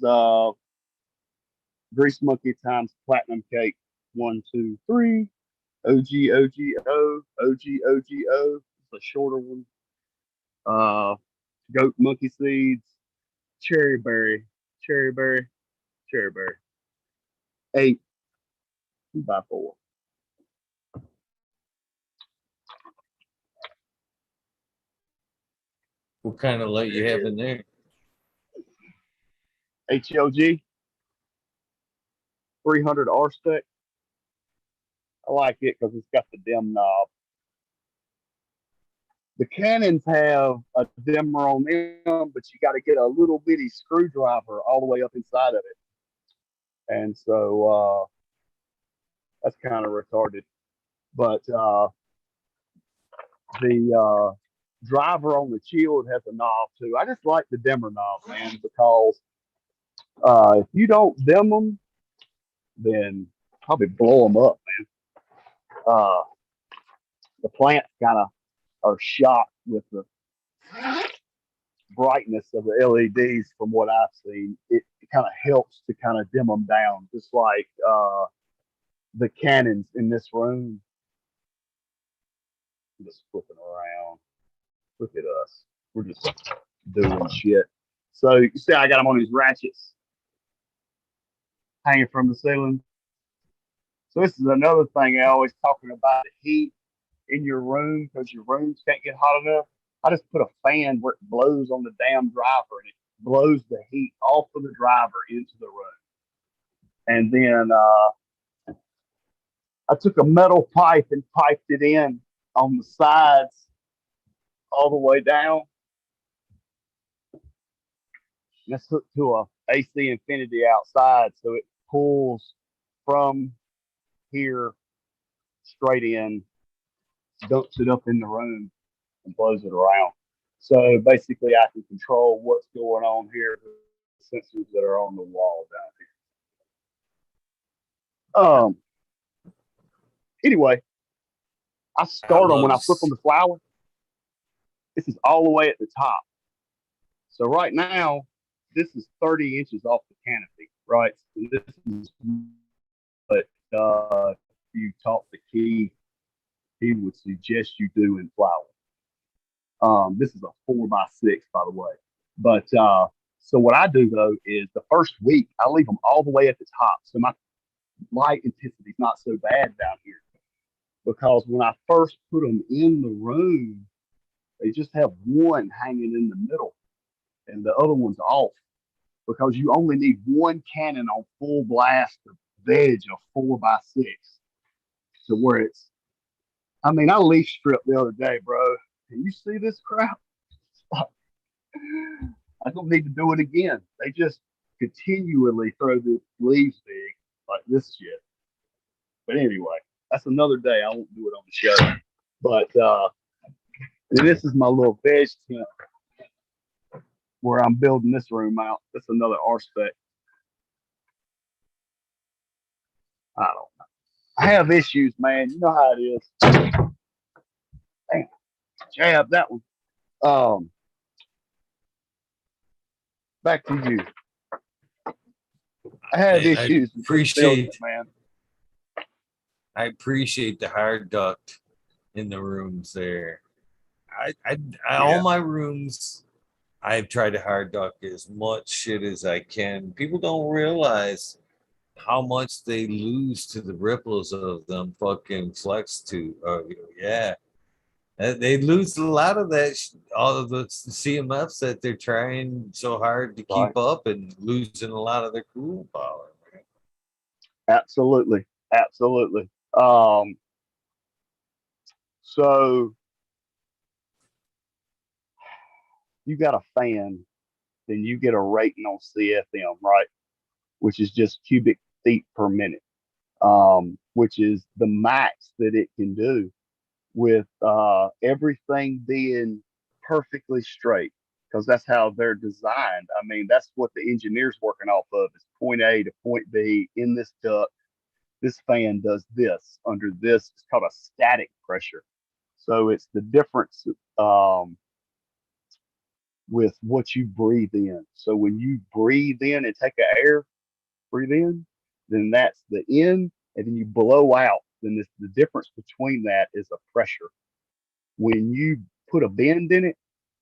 grease monkey times platinum cake. 1, 2, 3. OG, OGO, OG, OGO. It's a shorter one. Goat monkey seeds, cherry berry, cherry berry, cherry berry. 8, 2x4. What kind of light you have in there? HLG 300 R spec. I like it because it's got the dim knob. The Canons have a dimmer on them, but you got to get a little bitty screwdriver all the way up inside of it. And so that's kind of retarded. But the driver on the Shield has a knob too. I just like the dimmer knob, man, because if you don't dim them, then probably blow them up, man. The plants kind of are shocked with the brightness of the LEDs from what I've seen. It kind of helps to kind of dim them down, just like the Canons in this room. I'm just flipping around. Look at us. We're just doing shit. So you see I got them on these ratchets hanging from the ceiling. So this is another thing I always talking about, the heat in your room because your rooms can't get hot enough. I just put a fan where it blows on the damn driver and it blows the heat off of the driver into the room. And then I took a metal pipe and piped it in on the sides all the way down. And that's hooked to a AC Infinity outside, so it pulls from here straight in, dumps it up in the room, and blows it around. So basically, I can control what's going on here with the sensors that are on the wall down here. Anyway, I start them when I flip on the flower. This is all the way at the top. So right now, this is 30 inches off the canopy, right? So this is what you taught the key, he would suggest you do in flower. This is a 4x6, by the way. But so what I do though is the first week I leave them all the way at the top, so my light intensity is not so bad down here. Because when I first put them in the room, they just have one hanging in the middle, and the other one's off. Because you only need one cannon on full blast to veg a 4x6 to where it's. I mean, I leaf stripped the other day, bro. Can you see this crap? I don't need to do it again. They just continually throw the leaves big like this shit. But anyway, that's another day. I won't do it on the show. But this is my little veg tent where I'm building this room out. That's another R spec. I don't know. I have issues, man. You know how it is. Damn, jab that one. Back to you. I have issues. Appreciate, man. I appreciate the hard duct in the rooms there. All my rooms, I've tried to hard duct as much shit as I can. People don't realize how much they lose to the ripples of them fucking flex to. Yeah. They lose a lot of that, all of the CMFs that they're trying so hard to keep up and losing a lot of their cooling power. Absolutely. Absolutely. So you got a fan, then you get a rating on CFM, right? Which is just cubic feet per minute, which is the max that it can do with everything being perfectly straight, because that's how they're designed. I mean, that's what the engineer's working off of is point A to point B in this duct. This fan does this under this. It's called a static pressure. So it's the difference with what you breathe in. So when you breathe in and take air, breathe in, then that's the in. and then you blow out. Then the difference between that is a pressure. When you put a bend in it,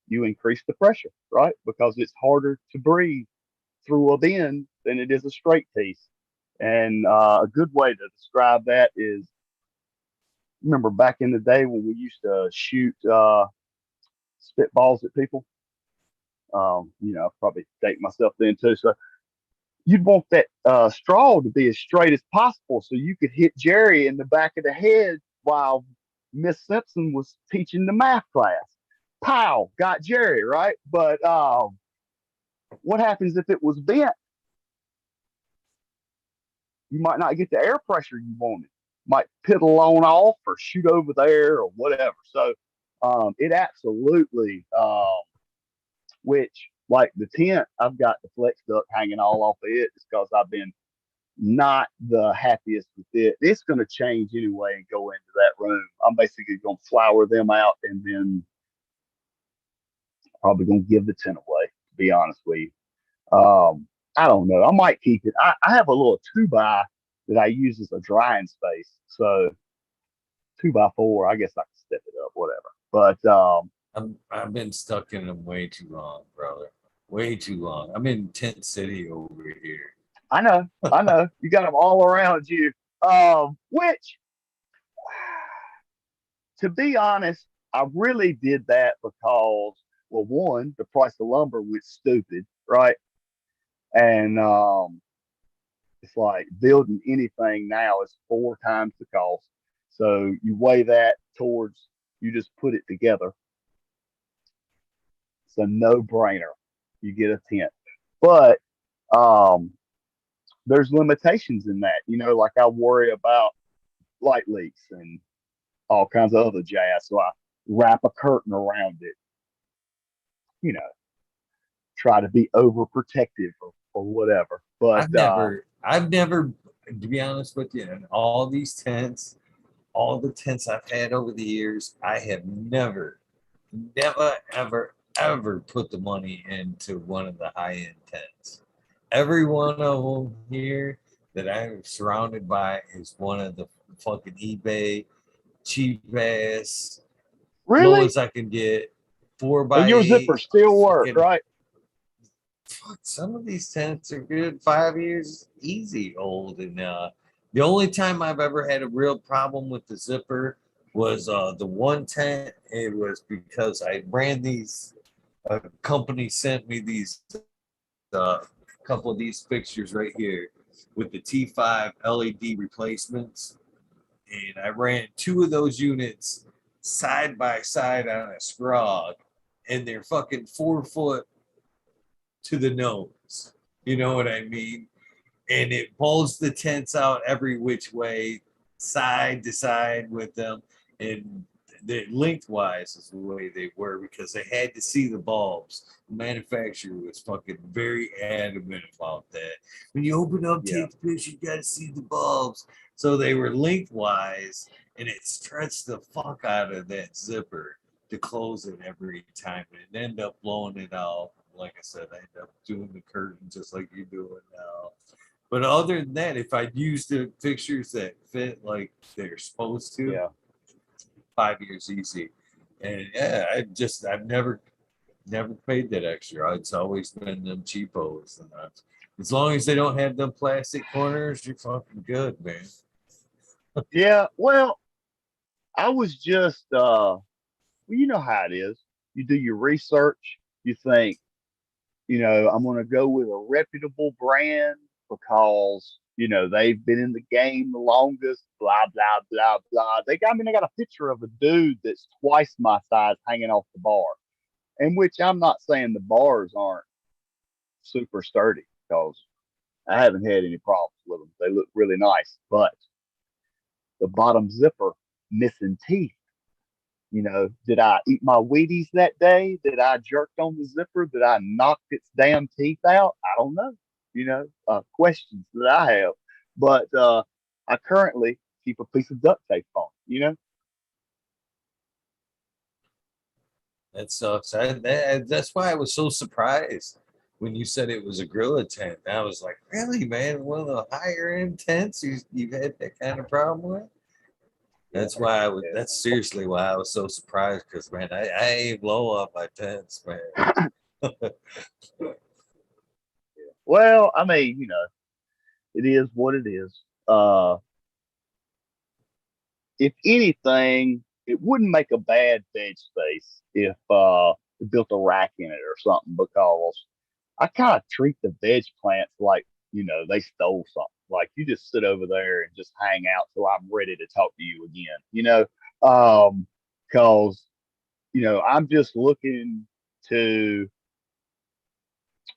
you increase the pressure, right? Because it's harder to breathe through a bend than it is a straight piece. And a good way to describe that is, remember back in the day when we used to shoot spitballs at people? Probably date myself then too. So you'd want that straw to be as straight as possible so you could hit Jerry in the back of the head while Miss Simpson was teaching the math class. Pow, got Jerry, right? But what happens if it was bent? You might not get the air pressure you wanted. Might piddle on off or shoot over there or whatever. So it absolutely, which like the tent, I've got the flex duct hanging all off of it just because I've been not the happiest with it. It's going to change anyway and go into that room. I'm basically going to flower them out and then probably going to give the tent away, to be honest with you. I don't know. I might keep it. I have a little 2x that I use as a drying space. So 2x4, I guess I can step it up, whatever. But I've been stuck in them way too long, brother. Way too long. I'm in Tent City over here. I know. You got them all around you. Which, to be honest, I really did that because, well, one, the price of lumber went stupid, right? And it's like building anything now is 4 times the cost. So you weigh that towards you just put it together. It's a no brainer. You get a tent. But um, there's limitations in that. Like I worry about light leaks and all kinds of other jazz. So I wrap a curtain around it, you know, try to be overprotective or whatever. But I've never, to be honest with you, in all the tents I've had over the years, I have never, ever, ever put the money into one of the high end tents. Every one of them here that I'm surrounded by is one of the fucking eBay cheap ass, really, lowest I can get, four and by your zipper eight. still work, Fucking right? fuck, some of these tents are good 5 years easy old. And the only time I've ever had a real problem with the zipper was the one tent. It was because I ran these. A company sent me these couple of these fixtures right here with the T5 LED replacements, and I ran two of those units side by side on a scrog, and they're fucking 4 foot to the nose. You know what I mean? And it pulls the tents out every which way, side to side with them, and the lengthwise is the way they were because they had to see the bulbs. The manufacturer was fucking very adamant about that. When you open up, Yeah, take the picture, you got to see the bulbs. So they were lengthwise, and it stretched the fuck out of that zipper to close it every time, and end up blowing it out. Like I said, I end up doing the curtain just like you're doing now. But other than that, if I use the fixtures that fit like they're supposed to, yeah. 5 years easy. And yeah, I've never paid that extra. It's always been them cheapos. And as long as they don't have them plastic corners, you're fucking good, man. Yeah, well, I was just well, you know how it is. You do your research, you think, I'm going to go with a reputable brand because, they've been in the game the longest, blah, blah, blah, blah. They got a picture of a dude that's twice my size hanging off the bar. In which I'm not saying the bars aren't super sturdy because I haven't had any problems with them. They look really nice, but the bottom zipper missing teeth. Did I eat my Wheaties that day? Did I jerked on the zipper? Did I knock its damn teeth out? I don't know. Questions that I have. But I currently keep a piece of duct tape on. That sucks. That's why I was so surprised when you said it was a gorilla tent, I was like, really, man? One of the higher end tents you've had that kind of problem with? Yeah, That's why I was. yeah. That's seriously why I was so surprised. Because man, I ain't blow up my tents, man. Well, I mean, it is what it is. If anything, it wouldn't make a bad veg space if we built a rack in it or something, because I kind of treat the veg plants like, they stole something. Like you just sit over there and just hang out till I'm ready to talk to you again, because, I'm just looking to,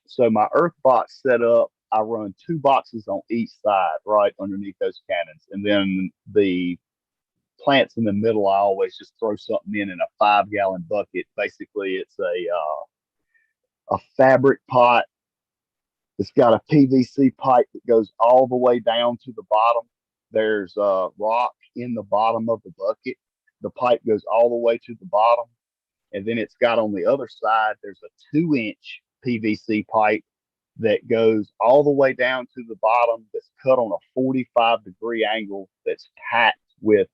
so my earth box set up, I run two boxes on each side, right underneath those cannons. And then the plants in the middle, I always just throw something in a 5 gallon bucket. Basically, it's a fabric pot. It's got a PVC pipe that goes all the way down to the bottom. There's a rock in the bottom of the bucket. The pipe goes all the way to the bottom. And then it's got on the other side, there's a 2-inch PVC pipe that goes all the way down to the bottom, that's cut on a 45-degree angle, that's packed with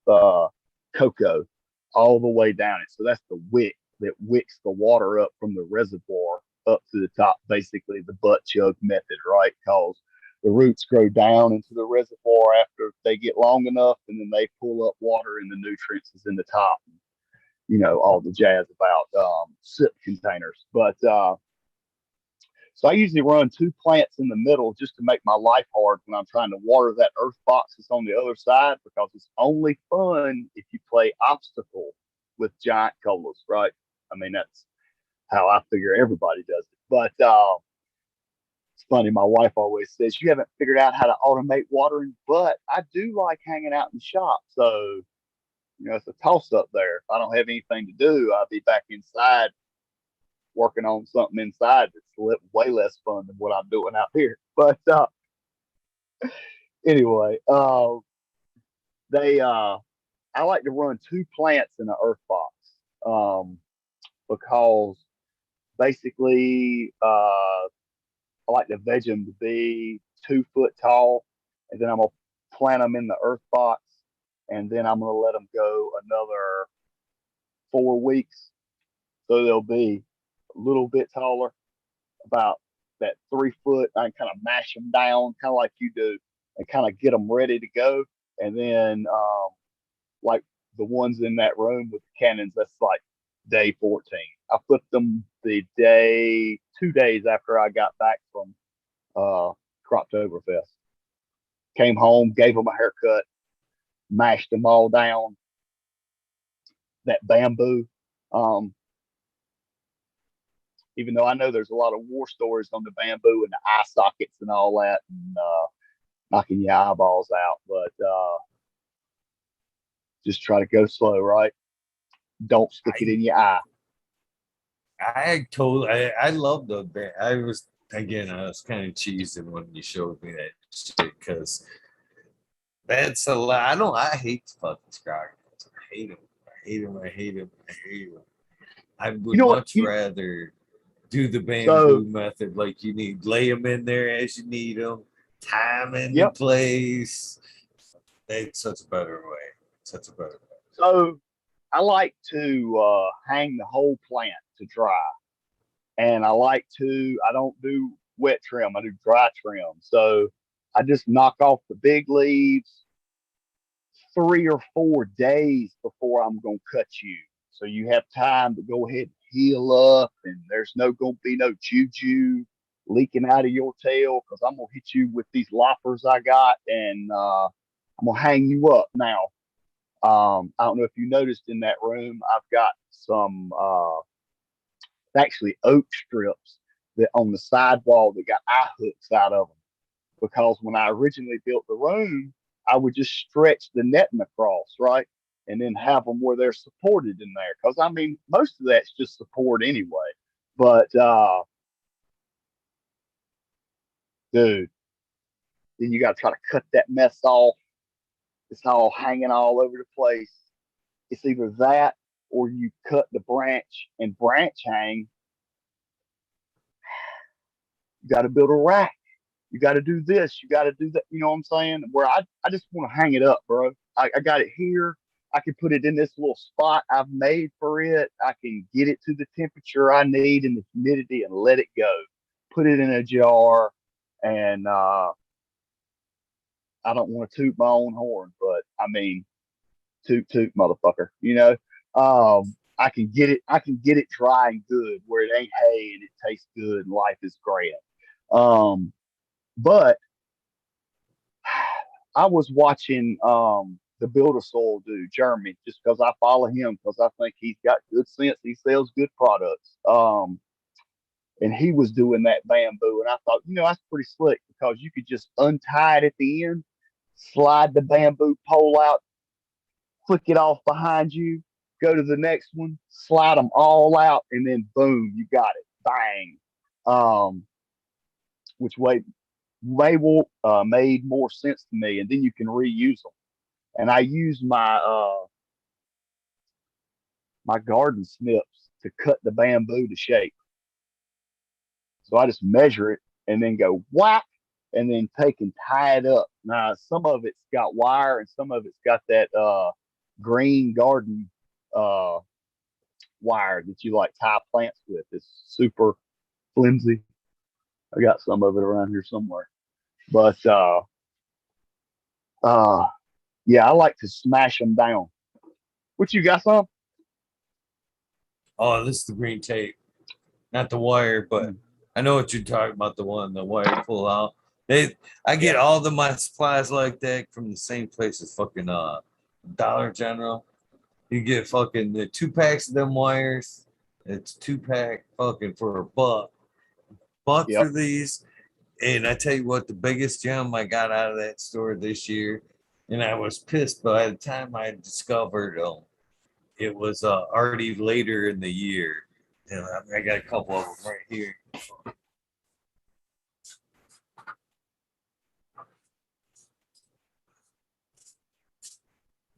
cocoa all the way down it. So that's the wick that wicks the water up from the reservoir up to the top, basically the butt chug method, right? Because the roots grow down into the reservoir after they get long enough, and then they pull up water and the nutrients is in the top. All the jazz about sip containers. But so I usually run two plants in the middle just to make my life hard when I'm trying to water that earth box that's on the other side, because it's only fun if you play obstacle with giant colas, right? I mean, that's how I figure everybody does it. But it's funny, my wife always says, you haven't figured out how to automate watering, but I do like hanging out in the shop. So, it's a toss up there. If I don't have anything to do, I'll be back inside working on something inside that's way less fun than what I'm doing out here. But anyway, they I like to run two plants in an earth box, because basically I like to veg them to be 2 foot tall, and then I'm gonna plant them in the earth box, and then I'm gonna let them go another 4 weeks, so they'll be a little bit taller, about that 3 foot. I can kind of mash them down, kind of like you do, and kind of get them ready to go. And then, like the ones in that room with the cannons, that's like day 14. I put them the 2 days after I got back from Croptoberfest. Came home, gave them a haircut, mashed them all down. That bamboo, um, even though I know there's a lot of war stories on the bamboo and the eye sockets and all that, and knocking your eyeballs out. But just try to go slow, right? Don't stick it in your eye. I love the band. I was kind of cheesing when you showed me that shit because that's a lot. I hate the fucking skyrockets. I hate them. I hate them. I hate them. I hate them. I You would know what? much rather do the So, bamboo method, like you need, lay them in there as you need them, tie them into yep. place. That's such a better way. Such a better way. So I like to hang the whole plant to dry, and I don't do wet trim. I do dry trim. So I just knock off the big leaves 3 or 4 days before I'm gonna cut you, so you have time to go ahead and heal up, and there's gonna be no juju leaking out of your tail, because I'm gonna hit you with these loppers I got, and I'm gonna hang you up now. I don't know if you noticed in that room, I've got some actually oak strips that on the sidewall that got eye hooks out of them, because when I originally built the room, I would just stretch the netting across, right? And then have them where they're supported in there. Because I mean, most of that's just support anyway. But dude, then you got to try to cut that mess off. It's all hanging all over the place. It's either that or you cut the branch and branch hang. You got to build a rack. You got to do this. You got to do that. You know what I'm saying? Where I just want to hang it up, bro. I got it here. I can put it in this little spot I've made for it. I can get it to the temperature I need and the humidity and let it go. Put it in a jar. And I don't want to toot my own horn, but I mean, toot toot, motherfucker. I can get it dry and good where it ain't hay and it tastes good and life is great. Um, but I was watching the Builder Soil dude, Jeremy, just because I follow him because I think he's got good sense. He sells good products. And he was doing that bamboo, and I thought, that's pretty slick because you could just untie it at the end, slide the bamboo pole out, flick it off behind you, go to the next one, slide them all out, and then boom, you got it. Bang. Um, which made more sense to me, and then you can reuse them. And I use my garden snips to cut the bamboo to shape. So I just measure it and then go whack, and then take and tie it up. Now some of it's got wire and some of it's got that green garden uh, wire that you like tie plants with. It's super flimsy. I got some of it around here somewhere. But uh, yeah, I like to smash them down. What you got some? Oh, this is the green tape, not the wire, but I know what you're talking about. The wire pull out. I get Yeah. all my supplies like that from the same place as fucking Dollar General. You get fucking the 2 packs of them wires. It's 2 pack fucking for a buck Yep. for these. And I tell you what, the biggest gem I got out of that store this year, and I was pissed by the time I discovered them, it was already later in the year. And I got a couple of them right here.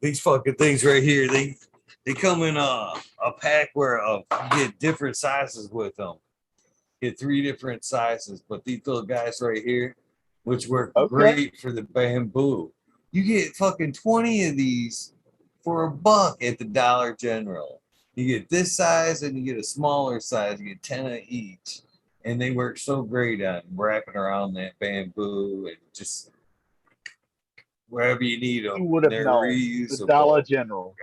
These fucking things right here, they come in a pack where you get different sizes with them. Get 3 different sizes, but these little guys right here, which work Okay. great for the bamboo, you get fucking 20 of these for a buck at the Dollar General. You get this size and you get a smaller size. You get 10 of each, and they work so great on wrapping around that bamboo and just wherever you need them. Who would And have they're known? The Dollar reusable. General.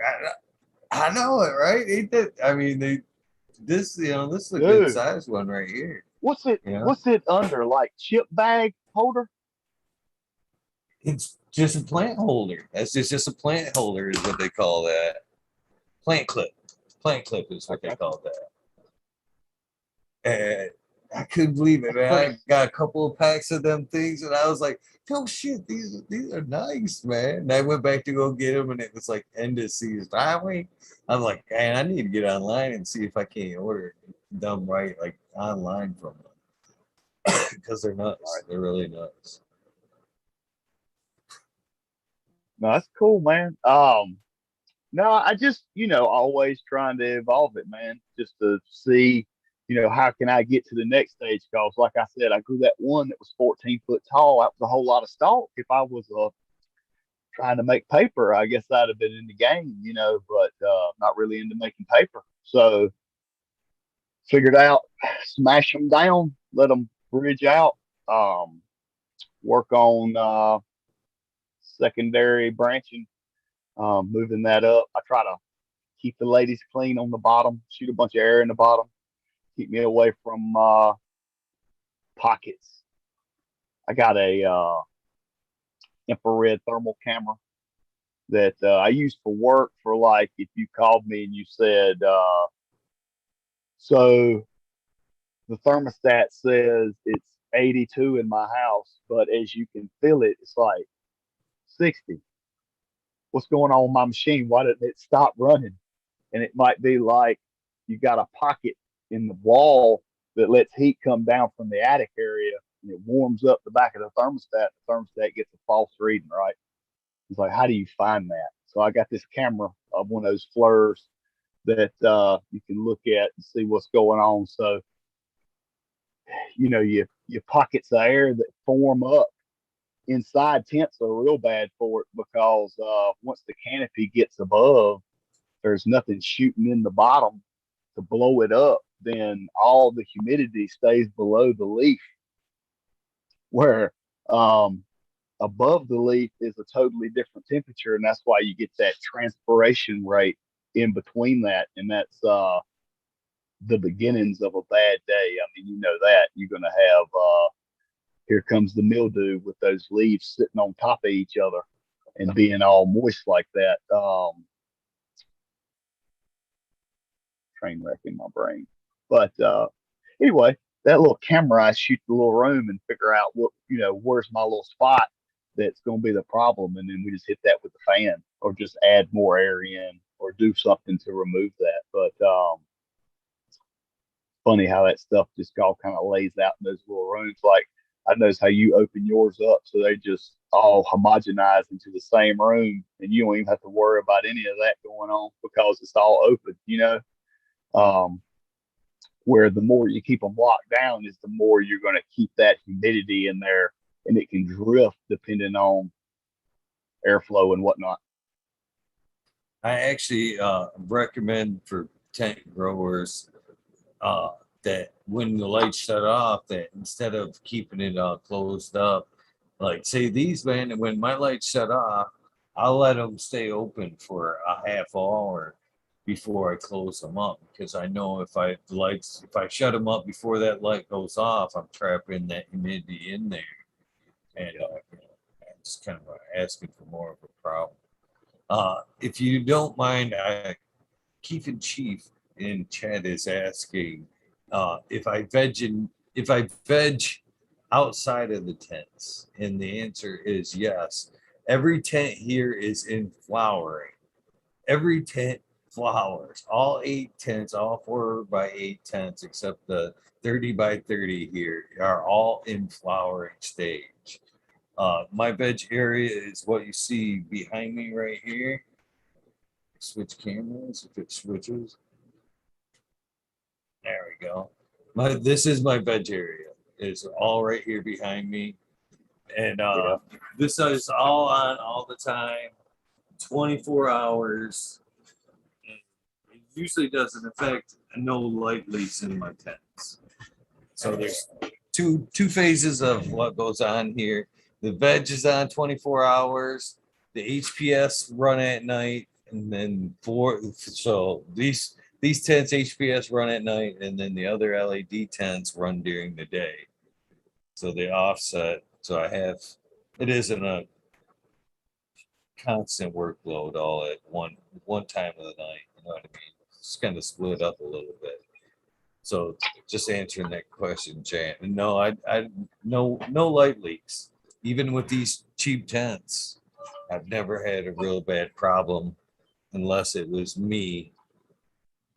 I know it, right? Ain't that? I mean, this is a good Dude, size one right here. what's it You know, what's it under? Like chip bag holder? it's just a plant holder. That's just a plant holder, is what they call that. Plant clip. Plant clip is what they Okay. call that. And I couldn't believe it, That's man. pretty I got a couple of packs of them things, and I was like, "Oh shit, these are nice, man." And I went back to go get them, and it was like end of season. I'm like, man, I need to get online and see if I can't order them right, like online from them, because they're all nuts. right. They're really nuts. No, that's cool, man. No, I just, always trying to evolve it, man, just to see, how can I get to the next stage? Because, like I said, I grew that one that was 14 foot tall. That was a whole lot of stalk. If I was trying to make paper, I guess I'd have been in the game, but not really into making paper. So figured out, smash them down, let them bridge out, um, work on secondary branching, moving that up. I try to keep the ladies clean on the bottom, shoot a bunch of air in the bottom, keep me away from pockets. I got a infrared thermal camera that I use for work for like if you called me and you said, so the thermostat says it's 82 in my house, but as you can feel it, it's like 60. What's going on with my machine? Why didn't it stop running? And it might be like you got a pocket in the wall that lets heat come down from the attic area and it warms up the back of the thermostat. The thermostat gets a false reading, right? It's like, how do you find that? So I got this camera of one of those flares that you can look at and see what's going on. So your pockets of air that form up inside tents are real bad for it because once the canopy gets above, there's nothing shooting in the bottom to blow it up. Then all the humidity stays below the leaf, where um, above the leaf is a totally different temperature, and that's why you get that transpiration rate in between that, and that's the beginnings of a bad day. I mean, you know that you're going to have here comes the mildew with those leaves sitting on top of each other and being all moist like that. Train wreck in my brain. But anyway, that little camera, I shoot the little room and figure out where's my little spot that's going to be the problem. And then we just hit that with the fan or just add more air in or do something to remove that. But funny how that stuff just all kind of lays out in those little rooms. Like I notice how you open yours up so they just all homogenize into the same room and you don't even have to worry about any of that going on because it's all open. Um, where the more you keep them locked down is the more you're going to keep that humidity in there and it can drift depending on airflow and whatnot. I actually recommend for tent growers uh, that when the lights shut off, that instead of keeping it closed up, like say these, man, when my lights shut off, I'll let them stay open for a half hour before I close them up because I know if I shut them up before that light goes off, I'm trapping that humidity in there, and I'm just kind of asking for more of a problem. If you don't mind, Keith and Chief in chat is asking if I veg outside of the tents, and the answer is yes. Every tent here is in flowering. Every tent flowers. All 8 tents, all 4x8 tents, except the 30x30 here, are all in flowering stage. My veg area is what you see behind me right here. Switch cameras if it switches. There we go. This is my veg area. It's all right here behind me, and Yeah. this is all on all the time, 24 hours. And it usually doesn't affect no light leaks in my tents. So there's two phases of what goes on here. The veg is on 24 hours. The HPS run at night, and then these tents HPS run at night, and then the other LED tents run during the day. So they offset. So it isn't a constant workload all at one time of the night. You know what I mean? It's kind of split up a little bit. So just answering that question, Jan. No, I no light leaks. Even with these cheap tents, I've never had a real bad problem unless it was me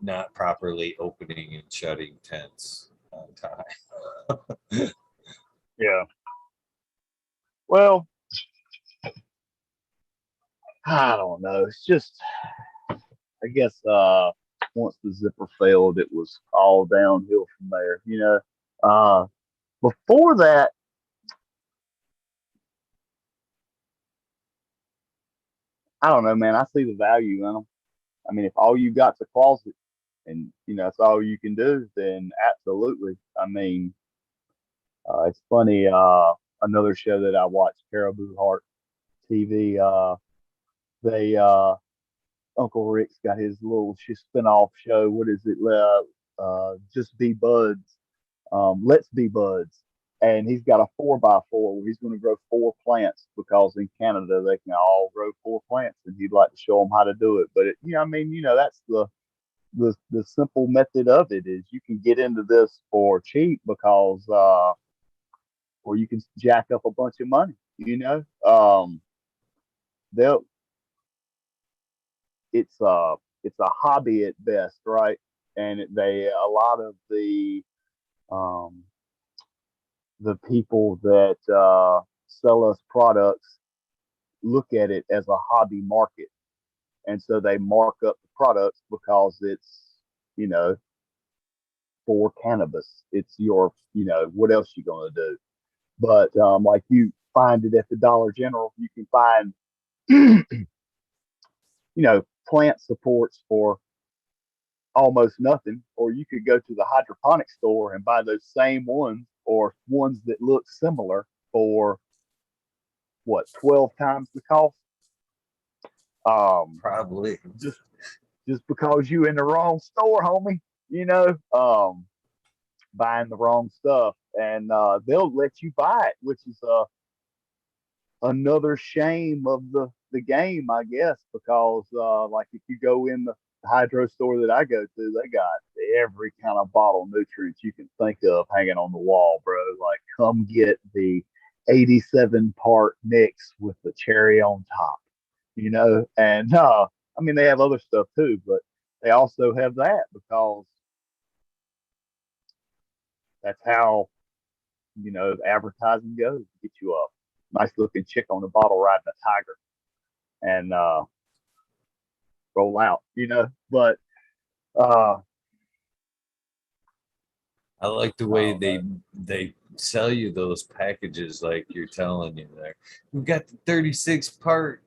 not properly opening and shutting tents on time. Yeah. Well, I don't know. It's just, I guess, once the zipper failed, it was all downhill from there. Uh, before that, I don't know, man. I see the value in them. I mean, if all you got's a closet and, that's all you can do, then absolutely. I mean, it's funny. Another show that I watch, Caribou Heart TV, they, Uncle Rick's got his little spin-off show. What is it? Just Be Buds. Let's Be Buds. And he's got a 4x4 where he's going to grow 4 plants because in Canada they can all grow 4 plants, and he'd like to show them how to do it. But I mean, that's the simple method of it is you can get into this for cheap because or you can jack up a bunch of money. They'll it's a hobby at best, right? And a lot of um, the people that sell us products look at it as a hobby market, and so they mark up the products because it's you know for cannabis. It's your, what else you gonna do? But like you find it at the Dollar General, you can find, plant supports for almost nothing, or you could go to the hydroponic store and buy those same ones or ones that look similar for what, 12 times the cost. Probably. Just because you in the wrong store, homie, buying the wrong stuff, and they'll let you buy it, which is another shame of the game, I guess, because like if you go in the hydro store that I go to, they got every kind of bottle nutrients you can think of hanging on the wall, bro. Like, come get the 87 part mix with the cherry on top, and I mean, they have other stuff too, but they also have that because that's how, advertising goes to get you a nice looking chick on the bottle riding a tiger and roll out, But I like the way oh, they sell you those packages, like you're telling you there. We've got the 36 part,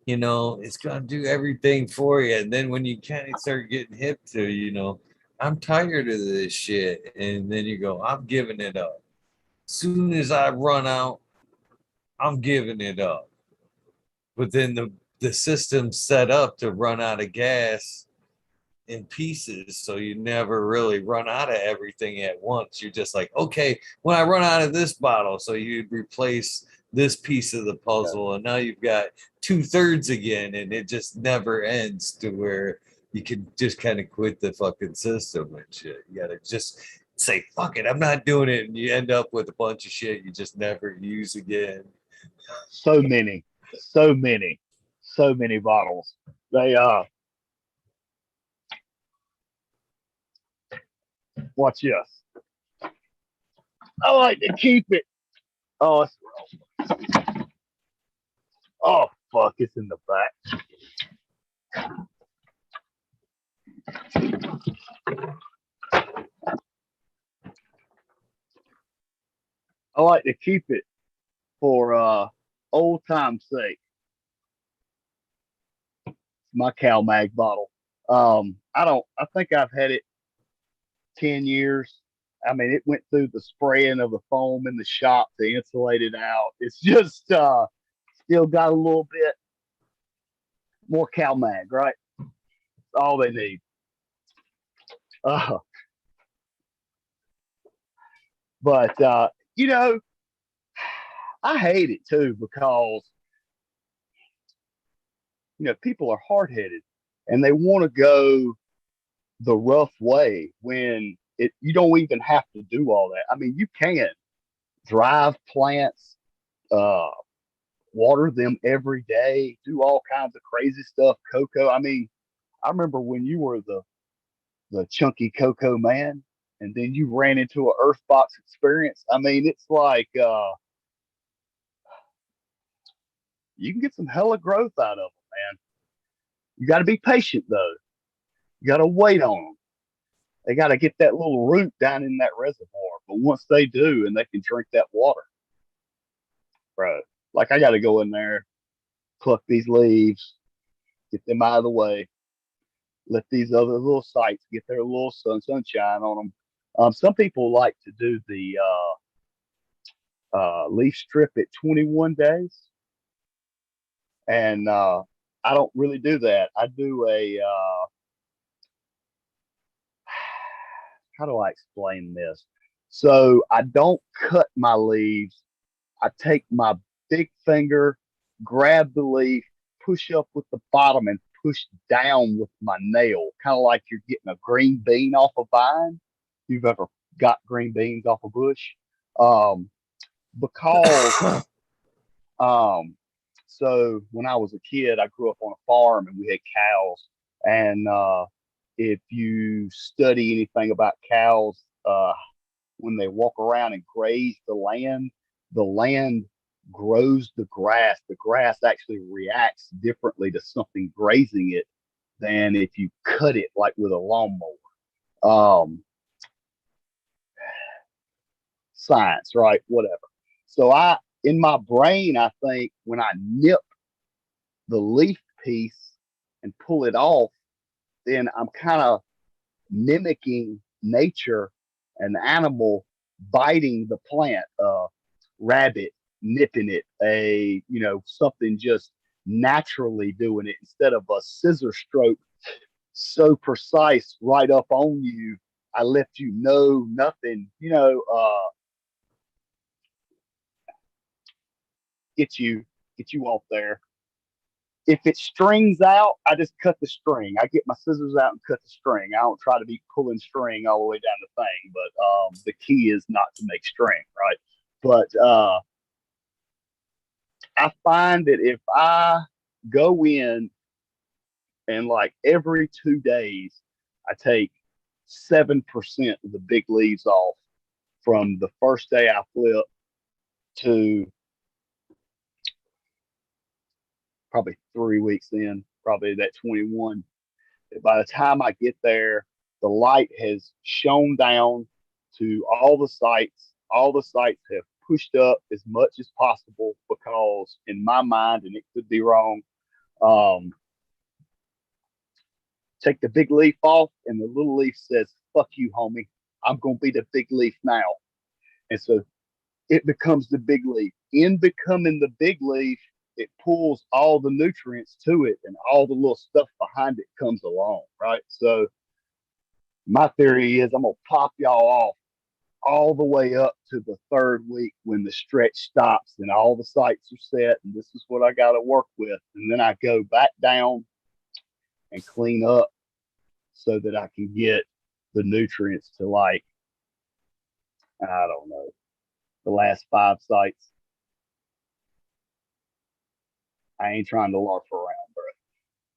it's gonna do everything for you. And then when you kind of start getting hip to, I'm tired of this shit. And then you go, I'm giving it up. Soon as I run out, I'm giving it up. But then the system's set up to run out of gas in pieces, so you never really run out of everything at once. You're just like, okay, when I run out of this bottle, so you replace this piece of the puzzle, and now you've got 2/3 again, and it just never ends to where you can just kind of quit the fucking system and shit. You gotta just say, fuck it, I'm not doing it, and you end up with a bunch of shit you just never use again. so many, so many, so many bottles. They watch this. I like to keep it. Oh, oh, fuck! It's in the back. I like to keep it for old time's sake. My Cal Mag bottle. I think I've had it 10 years. I mean, it went through the spraying of the foam in the shop to insulate it out. It's just still got a little bit more Cal Mag, right? That's all they need. Uh, but I hate it too because people are hard headed and they want to go the rough way when you don't even have to do all that. I mean, you can drive plants, uh, water them every day, do all kinds of crazy stuff. Cocoa. I mean, I remember when you were the chunky cocoa man, and then you ran into an earth box experience. I mean, it's like you can get some hella growth out of them, man. You got to be patient though. You got to wait on them. They got to get that little root down in that reservoir. But once they do, and they can drink that water, bro. Like, I got to go in there, pluck these leaves, get them out of the way, let these other little sites get their little sunshine on them. Some people like to do the leaf strip at 21 days, and I don't really do that. I do a how do I explain this? So I don't cut my leaves. I take my big finger, grab the leaf, push up with the bottom, and push down with my nail, kind of like you're getting a green bean off a vine. You've ever got green beans off a bush? Um, because so when I was a kid, I grew up on a farm and we had cows. And if you study anything about cows, when they walk around and graze the land grows the grass. The grass actually reacts differently to something grazing it than if you cut it like with a lawnmower. Um, science, right? Whatever. So in my brain, I think when I nip the leaf piece and pull it off, then I'm kind of mimicking nature, an animal biting the plant, a rabbit nipping it, something just naturally doing it instead of a scissor stroke so precise right up on you. I left you know nothing, get you get you off there. If it strings out, I just cut the string. I get my scissors out and cut the string. I don't try to be pulling string all the way down the thing, but the key is not to make string, right? But I find that if I go in and like every 2 days, I take 7% of the big leaves off from the first day I flip to probably 3 weeks in, probably that 21. By the time I get there, the light has shone down to all the sites. All the sites have pushed up as much as possible because, in my mind, and it could be wrong, um, take the big leaf off, and the little leaf says, "Fuck you, homie. I'm going to be the big leaf now." And so it becomes the big leaf. In becoming the big leaf, it pulls all the nutrients to it, and all the little stuff behind it comes along, right? So my theory is I'm gonna pop y'all off all the way up to the third week when the stretch stops and all the sites are set, and this is what I got to work with, and then I go back down and clean up so that I can get the nutrients to, like, I don't know, the last 5 sites. I ain't trying to larf around, bro.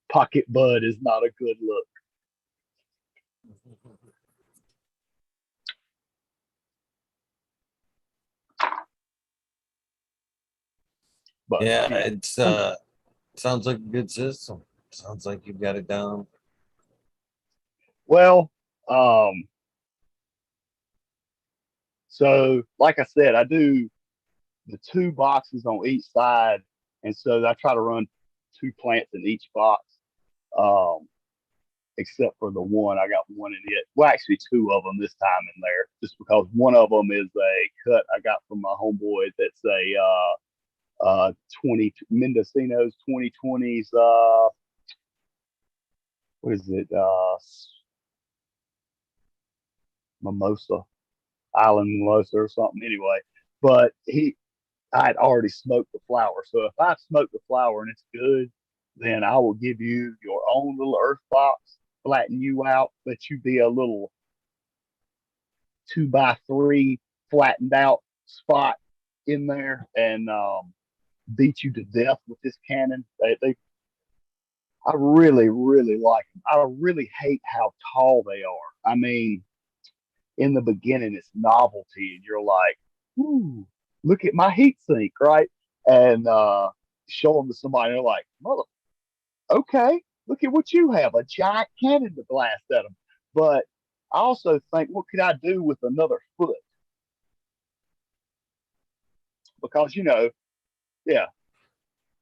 Pocket bud is not a good look. But Yeah, yeah, it's sounds like a good system. Sounds like you've got it down. well, um, so like I said, I do the 2 boxes on each side, and so I try to run 2 plants in each box. Um, Except for the one, I got one in it. Well, actually, 2 of them this time in there, just because one of them is a cut I got from my homeboy. That's a 20 Mendocino's 2020s. What is it? Mimosa, Island Mimosa or something. Anyway, but I had already smoked the flower. So if I smoke the flower and it's good, then I will give you your own little earth box, flatten you out, let you be a little 2x3 flattened out spot in there, and beat you to death with this cannon. I really, really like them. I really hate how tall they are. I mean, in the beginning, it's novelty, and you're like, "Ooh, look at my heat sink," right? And show them to somebody, and they're like, "Mother, okay, look at what you have, a giant cannon to blast at them." But I also think, what could I do with another foot? Because, yeah,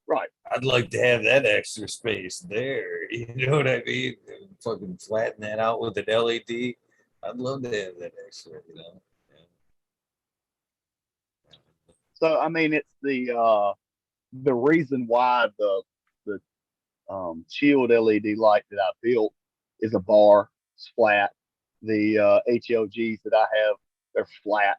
right. I'd like to have that extra space there. You know what I mean? Fucking flatten that out with an LED. I'd love to have that extra, you know. So I mean, it's the reason why the chilled LED light that I built is a bar. It's flat. The HLGs that I have, they're flat.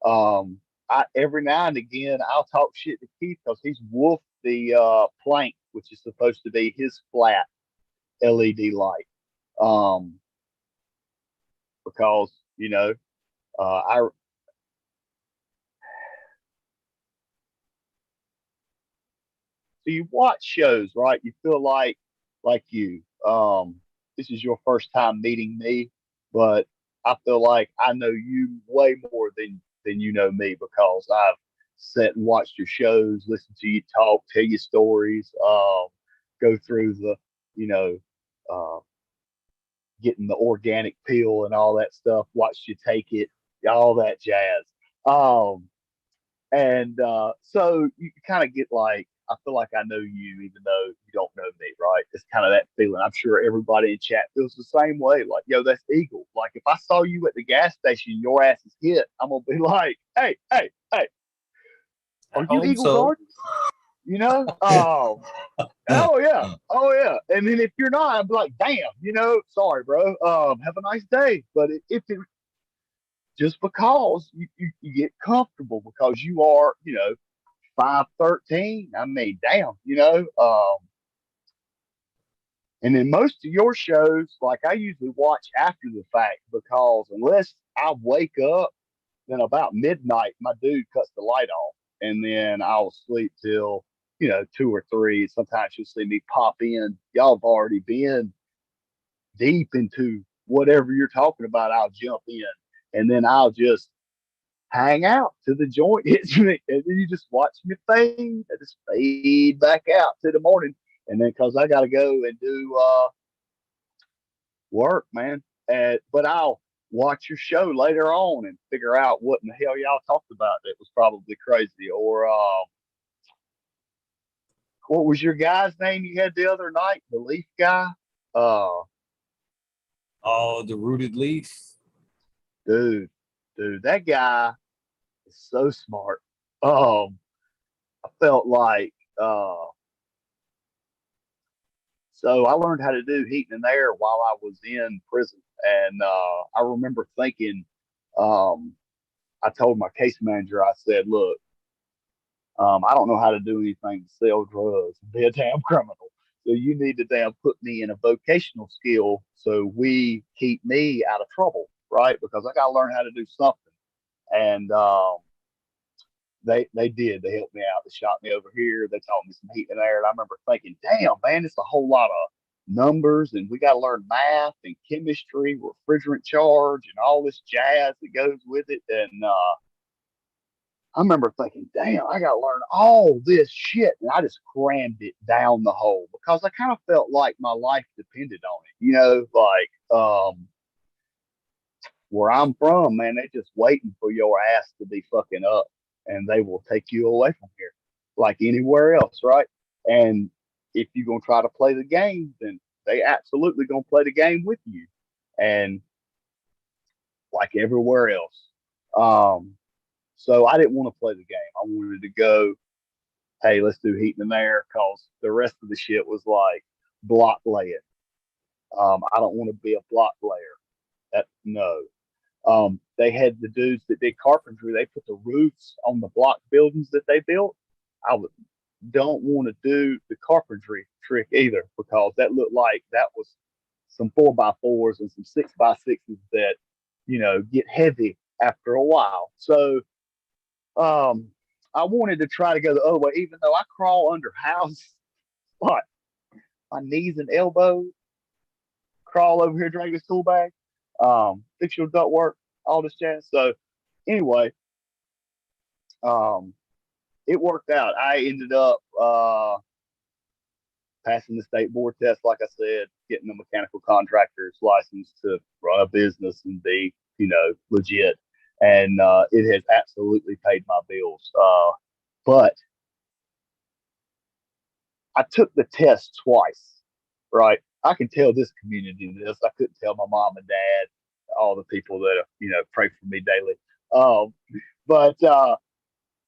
I every now and again I'll talk shit to Keith because he's wolfed the plank, which is supposed to be his flat LED light. Um, because I so you watch shows, right? You feel like you. This is your first time meeting me, but I feel like I know you way more than you know me because I've sat and watched your shows, listened to you talk, tell you stories, go through the, you know, uh, getting the organic peel and all that stuff. Watched you take it, all that jazz. Um, and so you kind of get like, I feel like I know you, even though you don't know me, right? It's kind of that feeling. I'm sure everybody in chat feels the same way. Like, yo, that's Eagle. Like, if I saw you at the gas station, your ass is hit. I'm gonna be like, hey, I are you hope Eagle so. Garden? You know? Oh yeah, oh yeah. And then if you're not, I'd be like, damn, sorry, bro. Have a nice day. But if it just because you get comfortable because you are, 513. I mean, damn, and then most of your shows, like I usually watch after the fact because unless I wake up, then about midnight, my dude cuts the light off, and then I'll sleep till 2 or 3. Sometimes you'll see me pop in. Y'all have already been deep into whatever you're talking about. I'll jump in, and then I'll just hang out till the joint hits me, and then you just watch me fade. I just fade back out to the morning, and then because I got to go and do work, man. But I'll watch your show later on and figure out what in the hell y'all talked about that was probably crazy. Or what was your guy's name you had the other night? The Leaf guy. Uh, Oh, the rooted leaf. dude, dude, that guy is so smart. I felt like so I learned how to do heating and air while I was in prison, and I remember thinking, um, I told my case manager, I said, "Look, I don't know how to do anything to sell drugs and be a damn criminal. So you need to damn put me in a vocational skill so we keep me out of trouble, right? Because I got to learn how to do something." And they did. They helped me out. They shot me over here. They taught me some heat and air. And I remember thinking, damn, man, it's a whole lot of numbers, and we got to learn math and chemistry, refrigerant charge, and all this jazz that goes with it. And I remember thinking, damn, I got to learn all this shit. And I just crammed it down the hole because I kind of felt like my life depended on it. Like where I'm from, man, they just waiting for your ass to be fucking up, and they will take you away from here like anywhere else, right? And if you're going to try to play the game, then they absolutely going to play the game with you. And like everywhere else. Um, so I didn't want to play the game. I wanted to go, hey, let's do heat and air because the rest of the shit was like block laying. I don't want to be a block layer. That no. They had the dudes that did carpentry. They put the roofs on the block buildings that they built. I would, don't want to do the carpentry trick either because that looked like that was some 4x4s and some 6x6s that get heavy after a while. So um, I wanted to try to go the other way, even though I crawl under houses, what my knees and elbows, crawl over here, drag this tool bag, fix your duct work, all this jazz. So anyway, um, it worked out. I ended up passing the state board test, like I said, getting a mechanical contractor's license to run a business and be, legit. And it has absolutely paid my bills. But I took the test twice, right? I can tell this community this. I couldn't tell my mom and dad, all the people that pray for me daily. Um, but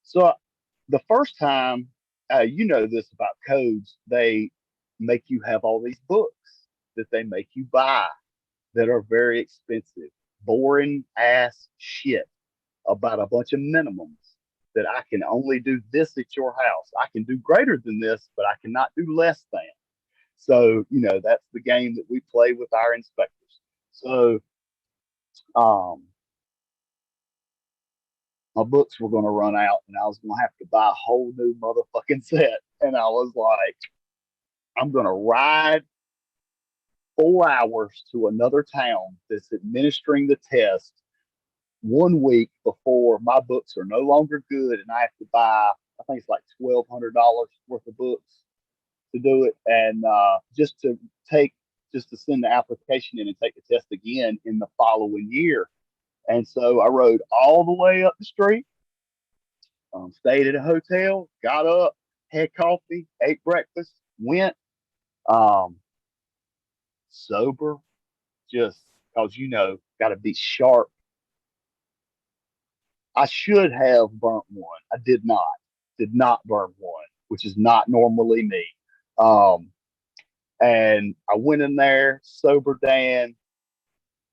so the first time, you know this about codes, they make you have all these books that they make you buy that are very expensive, boring ass shit about a bunch of minimums that I can only do this at your house. I can do greater than this, but I cannot do less than. So, that's the game that we play with our inspectors. So, um, my books were going to run out and I was going to have to buy a whole new motherfucking set. And I was like, I'm going to ride 4 hours to another town that's administering the test one week before my books are no longer good and I have to buy, I think it's like $1,200 worth of books to do it. And take, just to send the application in and take the test again in the following year. And so I rode all the way up the street, stayed at a hotel, got up, had coffee, ate breakfast, went um, sober, just because, got to be sharp. I should have burnt one. I did not burn one, which is not normally me. Um, and I went in there, sober Dan,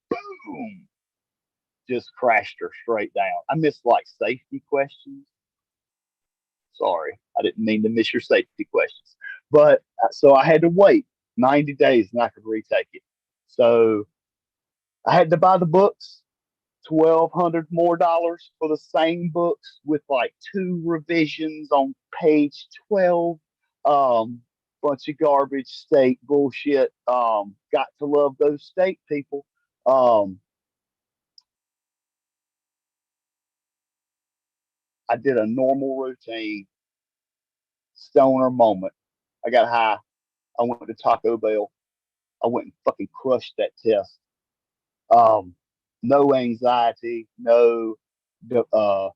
boom, just crashed her straight down. I missed like safety questions. Sorry, I didn't mean to miss your safety questions. But so I had to wait 90 days and I could retake it. So I had to buy the books, 1,200 more dollars for the same books with like two revisions on page 12. Bunch of garbage state bullshit. Got to love those state people. Um, I did a normal routine, stoner moment. I got high. I went to Taco Bell. I went and fucking crushed that test. Um, no anxiety, no uh,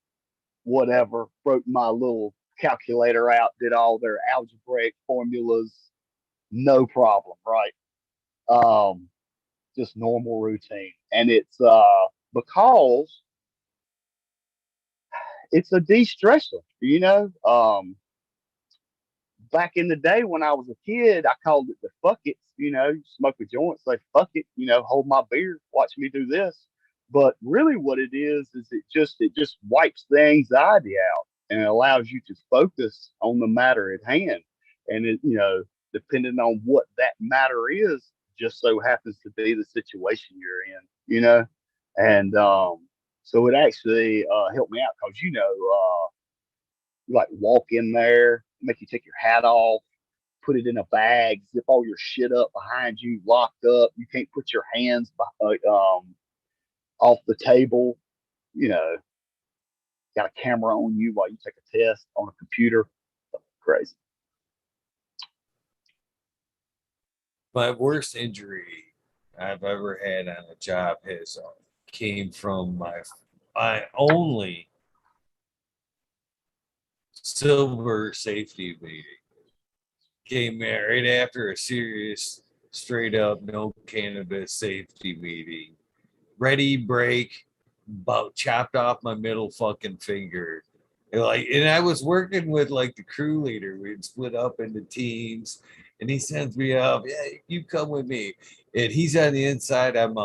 whatever. Broke my little calculator out, did all their algebraic formulas, no problem, right? Um, just normal routine, and it's because it's a de-stressor, back in the day when I was a kid, I called it the fuck it. Smoke a joint, say fuck it. Hold my beer, watch me do this. But really, what it is it just wipes the anxiety out and it allows you to focus on the matter at hand. And depending on what that matter is, just so happens to be the situation you're in. And so it actually helped me out because you like walk in there, make you take your hat off, put it in a bag, zip all your shit up behind you, locked up. You can't put your hands off the table. You know, got a camera on you while you take a test on a computer. Crazy. My worst injury I've ever had on a job has came from my only silver safety meeting. Came right after a serious, straight up no cannabis safety meeting. Ready, break, about chopped off my middle fucking finger. And I was working with like the crew leader. We'd split up into teams, and he sends me up. Yeah, you come with me. And he's on the inside. I'm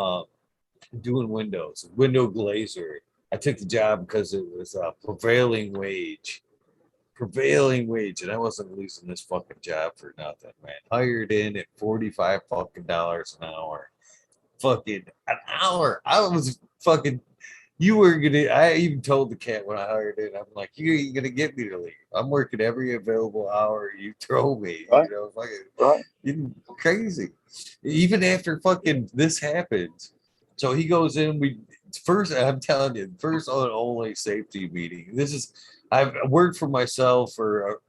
doing window glazer. I took the job because it was a prevailing wage, and I wasn't losing this fucking job for nothing, man. Hired in at 45 fucking dollars an hour. Fucking an hour. I was fucking you were gonna I even told the cat when I hired in, I'm like, you ain't gonna get me to leave. I'm working every available hour you throw me, Right. fucking Right. you crazy. Even after fucking this happens. So he goes in, I'm telling you, first and only safety meeting. I've worked for myself or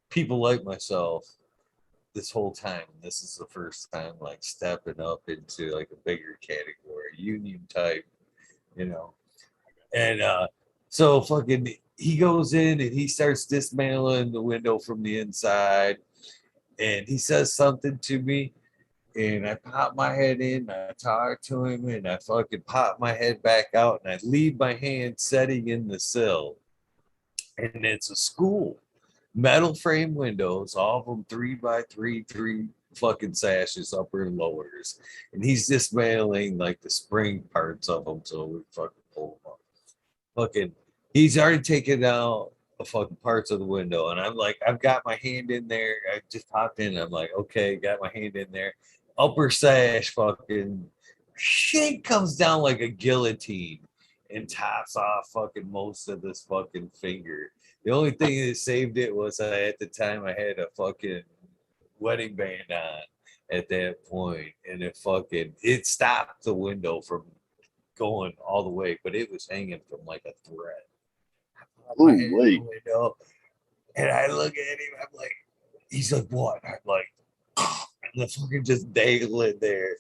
people like myself this whole time. This is the first time like stepping up into like a bigger category, union type, you know. And so fucking he goes in and he starts dismantling the window from the inside and he says something to me and I pop my head in, I talk to him and I fucking pop my head back out and I leave my hand setting in the sill. And it's a school. Metal frame windows, all of them 3x3, three fucking sashes, upper and lowers. And he's dismantling like the spring parts of them so we fucking pull them up. Fucking, he's already taken out the fucking parts of the window. And I'm like, I've got my hand in there. I just popped in. I'm like, okay, got my hand in there. Upper sash fucking shit comes down like a guillotine and tops off fucking most of this fucking finger. The only thing that saved it was at the time I had a fucking wedding band on at that point, and it stopped the window from going all the way, but it was hanging from like a thread. I put my Ooh, head in the wait. window, and I look at him. I'm like, he's like, what? I'm like, and the fucking just dangling there,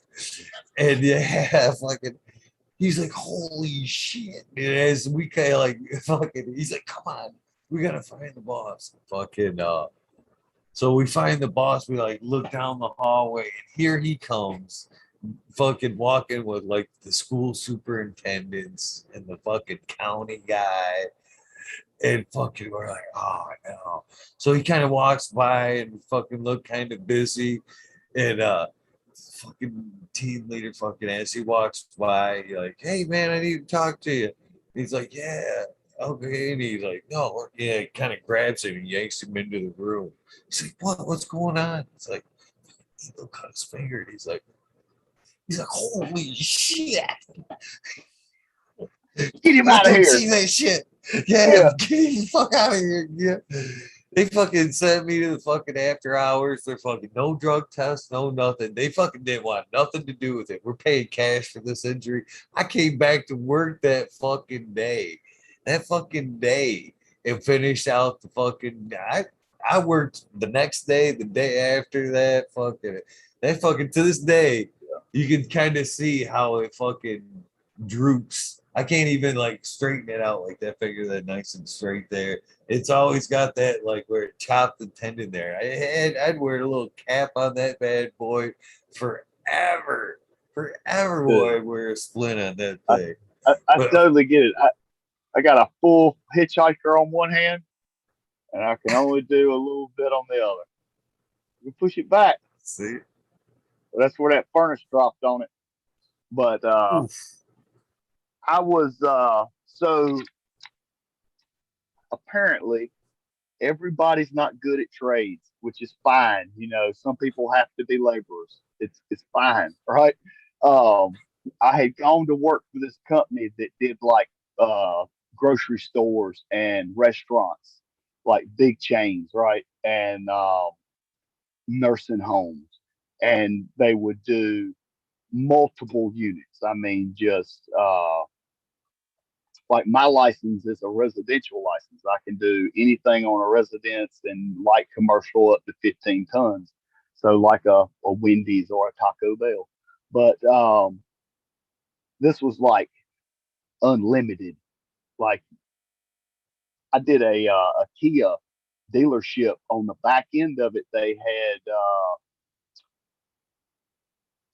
and yeah, fucking. He's like, holy shit. And as we kind of like fucking, he's like, come on, we gotta find the boss. Fucking so we find the boss, we like look down the hallway, and here he comes, fucking walking with like the school superintendents and the fucking county guy. And fucking we're like, oh no. So he kind of walks by and fucking look kind of busy. And fucking team leader fucking as he walks by, you're like, hey man, I need to talk to you. He's like, yeah, okay. And he's like, no, yeah, he kind of grabs him and yanks him into the room. He's like, what's going on? It's like, he cut his finger. And he's like, holy shit. Get him Let out of them here. see that shit. Yeah, Yeah. get the fuck out of here. Yeah. They fucking sent me to the fucking after hours. They're fucking no drug test, no nothing. They fucking didn't want nothing to do with it. We're paying cash for this injury. I came back to work that fucking day. That fucking day. And finished out the fucking I worked the next day, the day after that, fucking to this day, you can kind of see how it fucking droops. I can't even like straighten it out like that finger that nice and straight there. It's always got that like where it chopped the tendon there. I'd wear a little cap on that bad boy forever. Forever Dude, boy, I'd wear a splint on that I, thing. I But totally get it. I got a full hitchhiker on one hand, and I can only do a little bit on the other. You push it back. see, That's where that furnace dropped on it. But oof. I was so apparently everybody's not good at trades, which is fine. You know, some people have to be laborers. It's fine, right? Um, I had gone to work for this company that did like grocery stores and restaurants, like big chains, right? And nursing homes, and they would do multiple units. I mean, just like my license is a residential license. I can do anything on a residence and light commercial up to 15 tons. So like a Wendy's or a Taco Bell. But this was like unlimited. Like I did a Kia dealership. On the back end of it, they had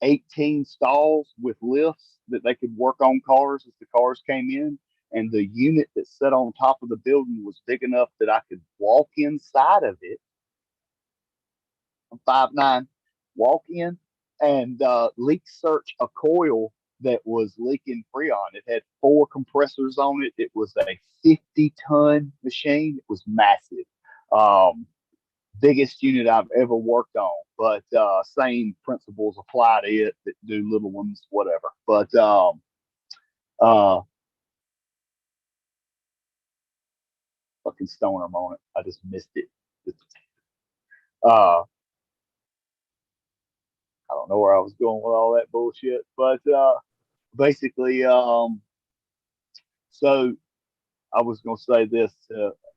18 stalls with lifts that they could work on cars as the cars came in. And the unit that sat on top of the building was big enough that I could walk inside of it. I'm 5'9", walk in and leak search a coil that was leaking Freon. It had 4 compressors on it. It was a 50-ton machine. It was massive. Um, Biggest unit I've ever worked on, but same principles apply to it that do little ones, whatever. But uh, fucking stoner moment. I just missed it. I don't know where I was going with all that bullshit, but basically, so I was going to say this.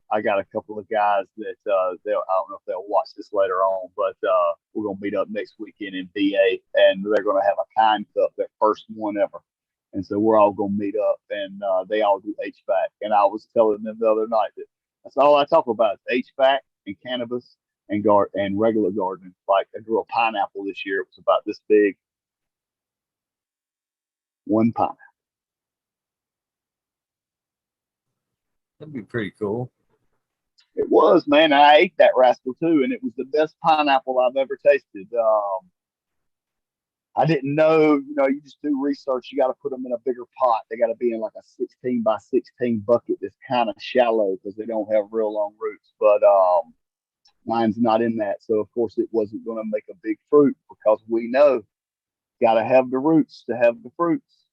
I got a couple of guys that I don't know if they'll watch this later on, but we're going to meet up next weekend in VA, and they're going to have a kind cup, their first one ever. And so we're all going to meet up, and they all do HVAC. And I was telling them the other night that that's all I talk about is HVAC and cannabis and regular gardening. Like I grew a pineapple this year; it was about this big, one pine. That'd be pretty cool. It was, man. I ate that rascal too, and it was the best pineapple I've ever tasted. I didn't know, you just do research. You got to put them in a bigger pot. They got to be in like a 16 by 16 bucket that's kind of shallow because they don't have real long roots. But mine's not in that. So, of course, it wasn't going to make a big fruit because we know got to have the roots to have the fruits.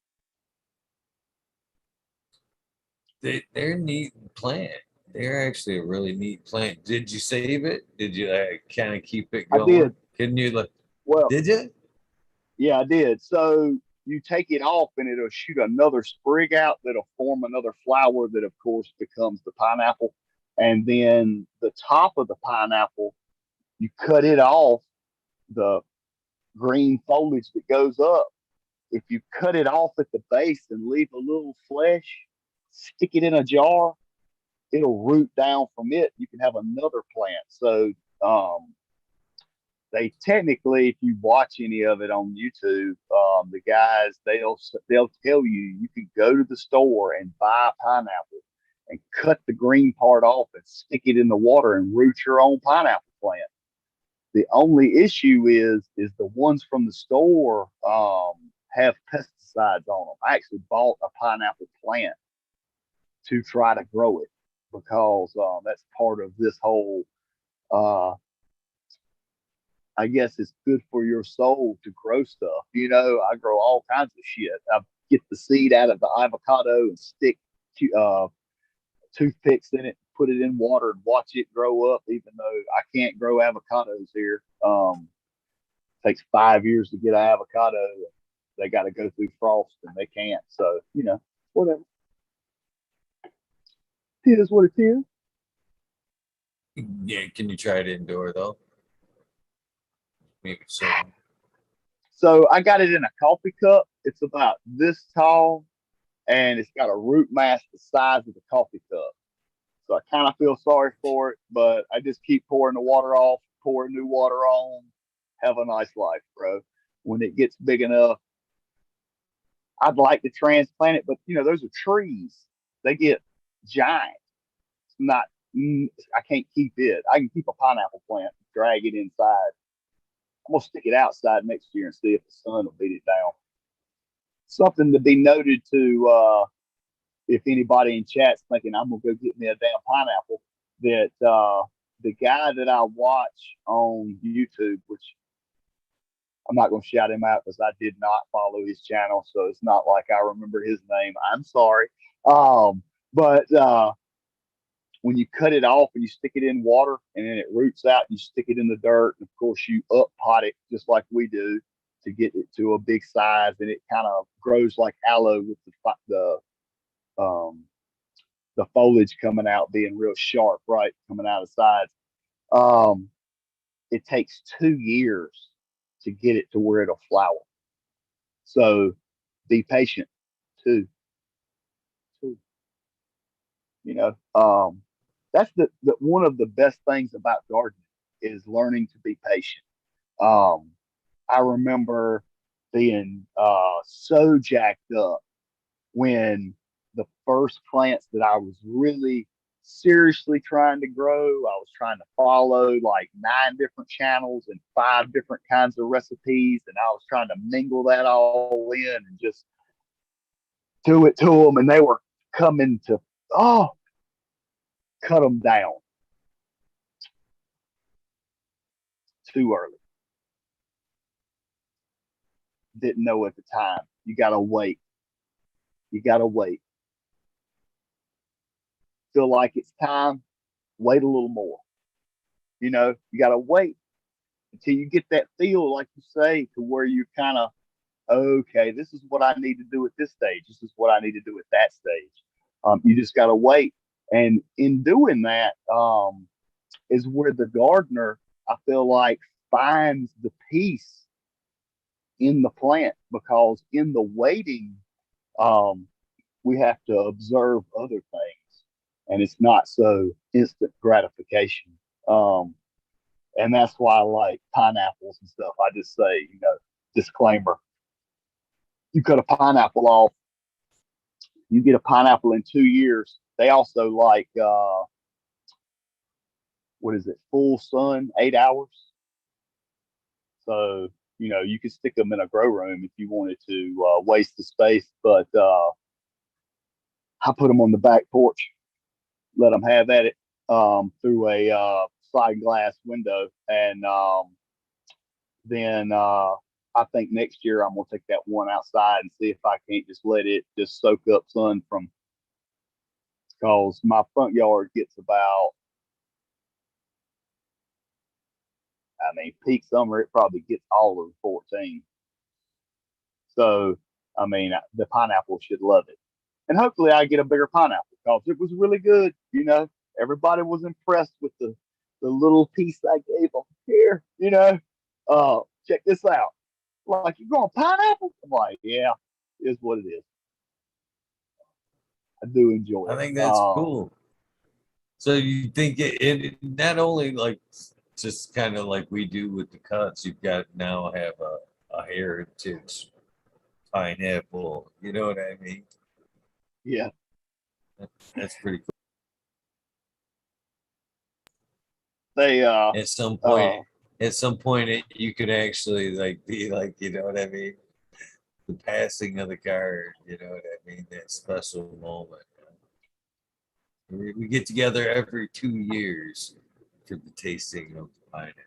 They're neat plant. They're actually a really neat plant. Did you save it? Did you kind of keep it I going? did. Couldn't you like? Well, Did you? yeah, I did. So you take it off and it'll shoot another sprig out that'll form another flower that, of course, becomes the pineapple. And then the top of the pineapple, you cut it off, the green foliage that goes up if you cut it off at the base and leave a little flesh, stick it in a jar, it'll root down from it. You can have another plant. So um, they technically, if you watch any of it on YouTube, the guys they'll tell you can go to the store and buy a pineapple and cut the green part off and stick it in the water and root your own pineapple plant. The only issue is the ones from the store have pesticides on them. I actually bought a pineapple plant to try to grow it because that's part of this whole uh, I guess it's good for your soul to grow stuff. I grow all kinds of shit. I get the seed out of the avocado and stick uh, toothpicks in it, put it in water, and watch it grow up. Even though I can't grow avocados here, takes 5 years to get an avocado. They got to go through frost, and they can't. So whatever. It is what it is. Yeah, can you try it indoor though? Maybe so. So I got it in a coffee cup. It's about this tall, and it's got a root mass the size of the coffee cup. So I kind of feel sorry for it, but I just keep pouring the water off, pour new water on, have a nice life, bro. When it gets big enough, I'd like to transplant it, but those are trees. They get giant. It's not, I can't keep it. I can keep a pineapple plant, drag it inside. I'm going to stick it outside next year and see if the sun will beat it down. Something to be noted to if anybody in chat's thinking I'm gonna go get me a damn pineapple, that the guy that I watch on YouTube, which I'm not gonna shout him out because I did not follow his channel, so it's not like I remember his name. I'm sorry. But when you cut it off and you stick it in water and then it roots out, you stick it in the dirt, and of course you up pot it just like we do to get it to a big size, and it kind of grows like aloe with the foliage coming out being real sharp, right, coming out of the sides. Um, it takes 2 years to get it to where it'll flower. So be patient. Two. That's the one of the best things about gardening is learning to be patient. Um, I remember being so jacked up when the first plants that I was really seriously trying to grow, I was trying to follow like 9 different channels and 5 different kinds of recipes, and I was trying to mingle that all in and just do it to them, and they were coming to cut them down too early. Didn't know at the time. You gotta wait. You gotta wait. Feel like it's time. Wait a little more. You gotta wait until you get that feel, like you say, to where you kind of, okay, this is what I need to do at this stage. This is what I need to do at that stage. You just got to wait. And in doing that, is where the gardener, I feel like, finds the peace in the plant, because in the waiting, um, we have to observe other things, and it's not so instant gratification. Um, and that's why I like pineapples and stuff. I just say, disclaimer: you cut a pineapple off, you get a pineapple in 2 years. They also like what is it? Full sun, 8 hours. So you could stick them in a grow room if you wanted to waste the space, but I put them on the back porch, let them have at it through a sliding glass window, and then I think next year I'm gonna take that one outside and see if I can't just let it just soak up sun from, because my front yard gets about, I mean, peak summer it probably gets all of 14. So I mean, the pineapple should love it, and hopefully I get a bigger pineapple because it was really good. Everybody was impressed with the little piece I gave them. Here, check this out. Like, you going pineapple? I'm like, yeah, it is what it is. I do enjoy I it. think that's cool. So you think it not only like just kind of like we do with the cuts, you've got now have a heritage pineapple. You know what I mean? Yeah. That's pretty cool. They At some point, uh you could actually like be like, you know what I mean? The passing of the card. You know what I mean? That special moment. We get together every 2 years for the tasting of the pineapple.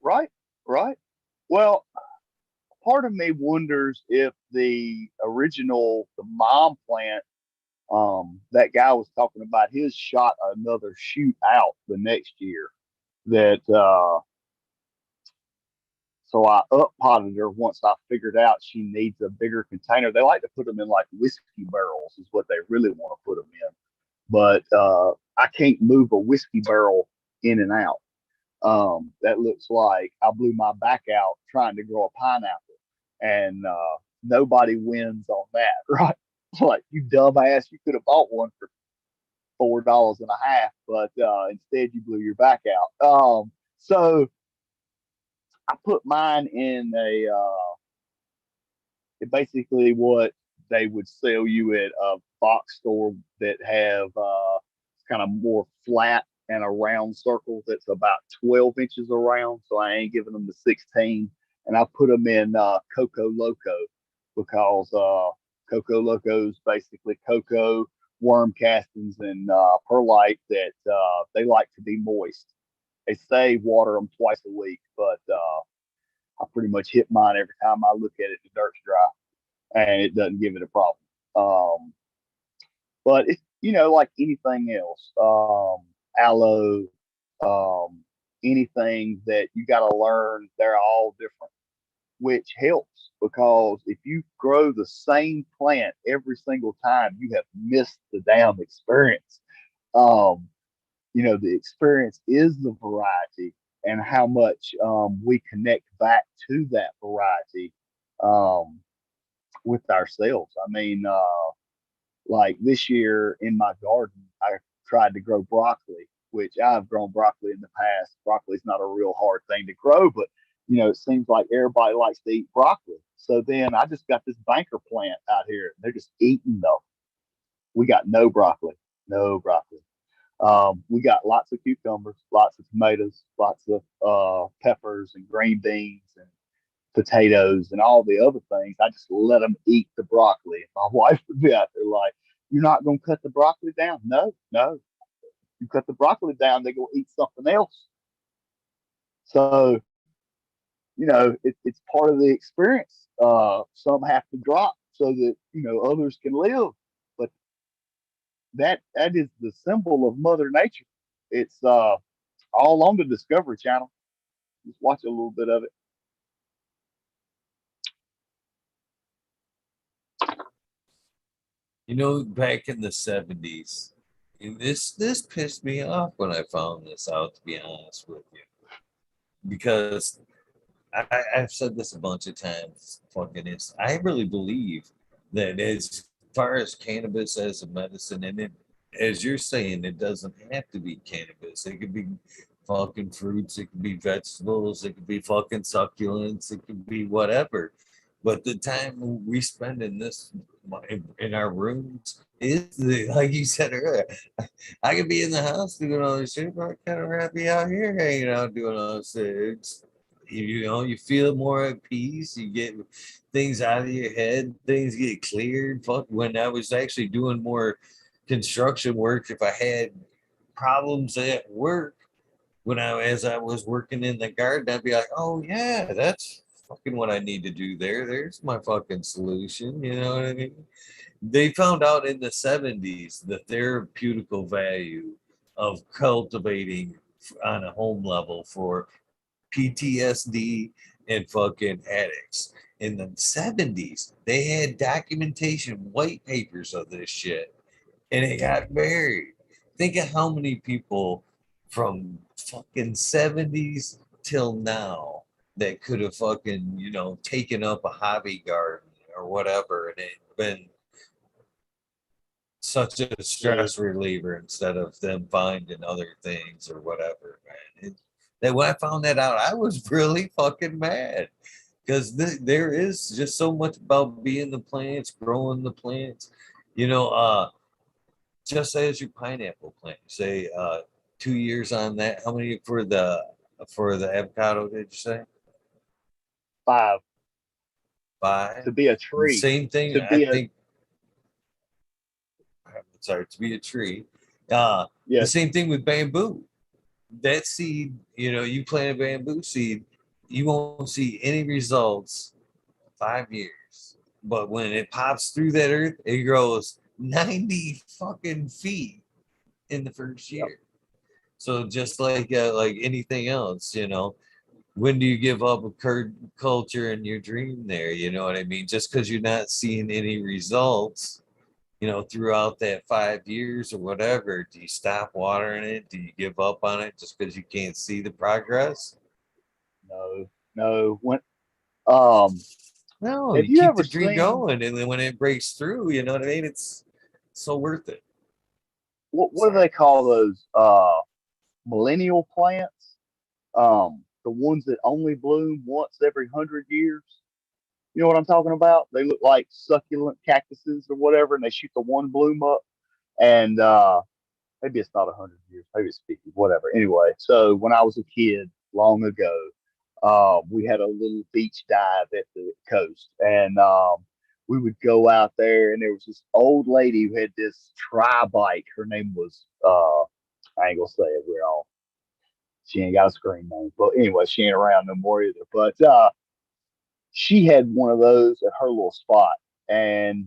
right, right. Well, part of me wonders if the mom plant, that guy was talking about, his shot another shoot out the next year. That So I up potted her once I figured out she needs a bigger container. They like to put them in like whiskey barrels, is what they really want to put them in. But I can't move a whiskey barrel in and out. That looks like I blew my back out trying to grow a pineapple, and nobody wins on that, right? Like, you dumbass, you could have bought one for $4 and a half, but instead you blew your back out. So I put mine in basically what they would sell you at a box store that have kind of more flat and a round circle that's about 12 inches around. So I ain't giving them the 16. And I put them in Coco Loco because Coco Loco is basically cocoa, worm castings, and perlite that they like to be moist. They say water them twice a week, but I pretty much hit mine every time I look at it. The dirt's dry and it doesn't give it a problem. But it's, like anything else, aloe, anything that you got to learn, they're all different, which helps because if you grow the same plant every single time, you have missed the damn experience. Um, the experience is the variety and how much we connect back to that variety. Um, with ourselves. I mean, like this year in my garden, I tried to grow broccoli, which I've grown broccoli in the past. Broccoli is not a real hard thing to grow, but it seems like everybody likes to eat broccoli. So then I just got this banker plant out here. They're just eating though. We got no broccoli, no broccoli. We got lots of cucumbers, lots of tomatoes, lots of peppers and green beans and potatoes and all the other things. I just let them eat the broccoli. My wife would be out there like, "You're not going to cut the broccoli down?" No, no. You cut the broccoli down, they're going to eat something else. So, it's part of the experience. Some have to drop so that, others can live. But that is the symbol of Mother Nature. It's all on the Discovery Channel. Just watch a little bit of it. Back in the 70s, and this pissed me off when I found this out, to be honest with you, because I've said this a bunch of times. Fucking is, I really believe that as far as cannabis as a medicine, and as you're saying, it doesn't have to be cannabis. It could be fucking fruits, it could be vegetables, it could be fucking succulents, it could be whatever. But the time we spend in this in our rooms is like you said earlier. I could be in the house doing all this shit, but I'm kind of happy out here hanging out doing all this shit. You feel more at peace. You get things out of your head. Things get cleared. Fuck, when I was actually doing more construction work, if I had problems at work, as I was working in the garden, I'd be like, oh yeah, that's fucking what I need to do there. There's my fucking solution. You know what I mean? They found out in the 70s the therapeutical value of cultivating on a home level for PTSD and fucking addicts. In the 70s, they had documentation, white papers of this shit, and it got buried. Think of how many people from fucking 70s till now that could have fucking, taken up a hobby garden or whatever, and it been such a Dude, stress reliever instead of them finding other things or whatever, man. That when I found that out, I was really fucking mad because there is just so much about being the plants, growing the plants, you know. Just as your pineapple plant, say 2 years on that. How many for the avocado did you say? 5 Five. to be a And the tree, same thing, to I be a think. Sorry, to be a tree. Uh, the yes, same thing with bamboo. That seed, you plant a bamboo seed, you won't see any results 5 years. But when it pops through that earth, it grows 90 fucking feet in the first yep, year. So just like anything else, when do you give up a culture and your dream there? You know what I mean? Just because you're not seeing any results, throughout that 5 years or whatever, do you stop watering it? Do you give up on it just because you can't see the progress? no, no. When um, No, have you you keep ever the dream seen going, and then when it breaks through, you know what I mean? It's so worth it. what do Sorry. they call those millennial plants? The ones that only bloom once every 100 years. You know what I'm talking about? They look like succulent cactuses or whatever, and they shoot the one bloom up. And maybe it's not 100 years, maybe it's 50, whatever. Anyway, so when I was a kid long ago, we had a little beach dive at the coast, and we would go out there, and there was this old lady who had this tri bike. Her name was I ain't gonna say it. We're all she ain't got a screen name, but anyway, she ain't around no more either. But she had one of those at her little spot, and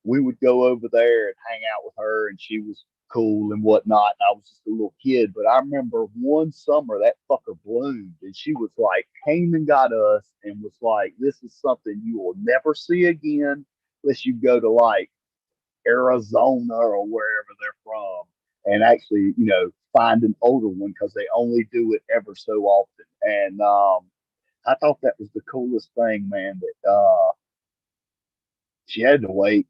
we would go over there and hang out with her, and she was cool and whatnot. And I was just a little kid, but I remember one summer that fucker bloomed, and she was like, came and got us, and was like, "This is something you will never see again, unless you go to like Arizona or wherever they're from." And actually, find an older one because they only do it ever so often. And I thought that was the coolest thing, man. That she had to wait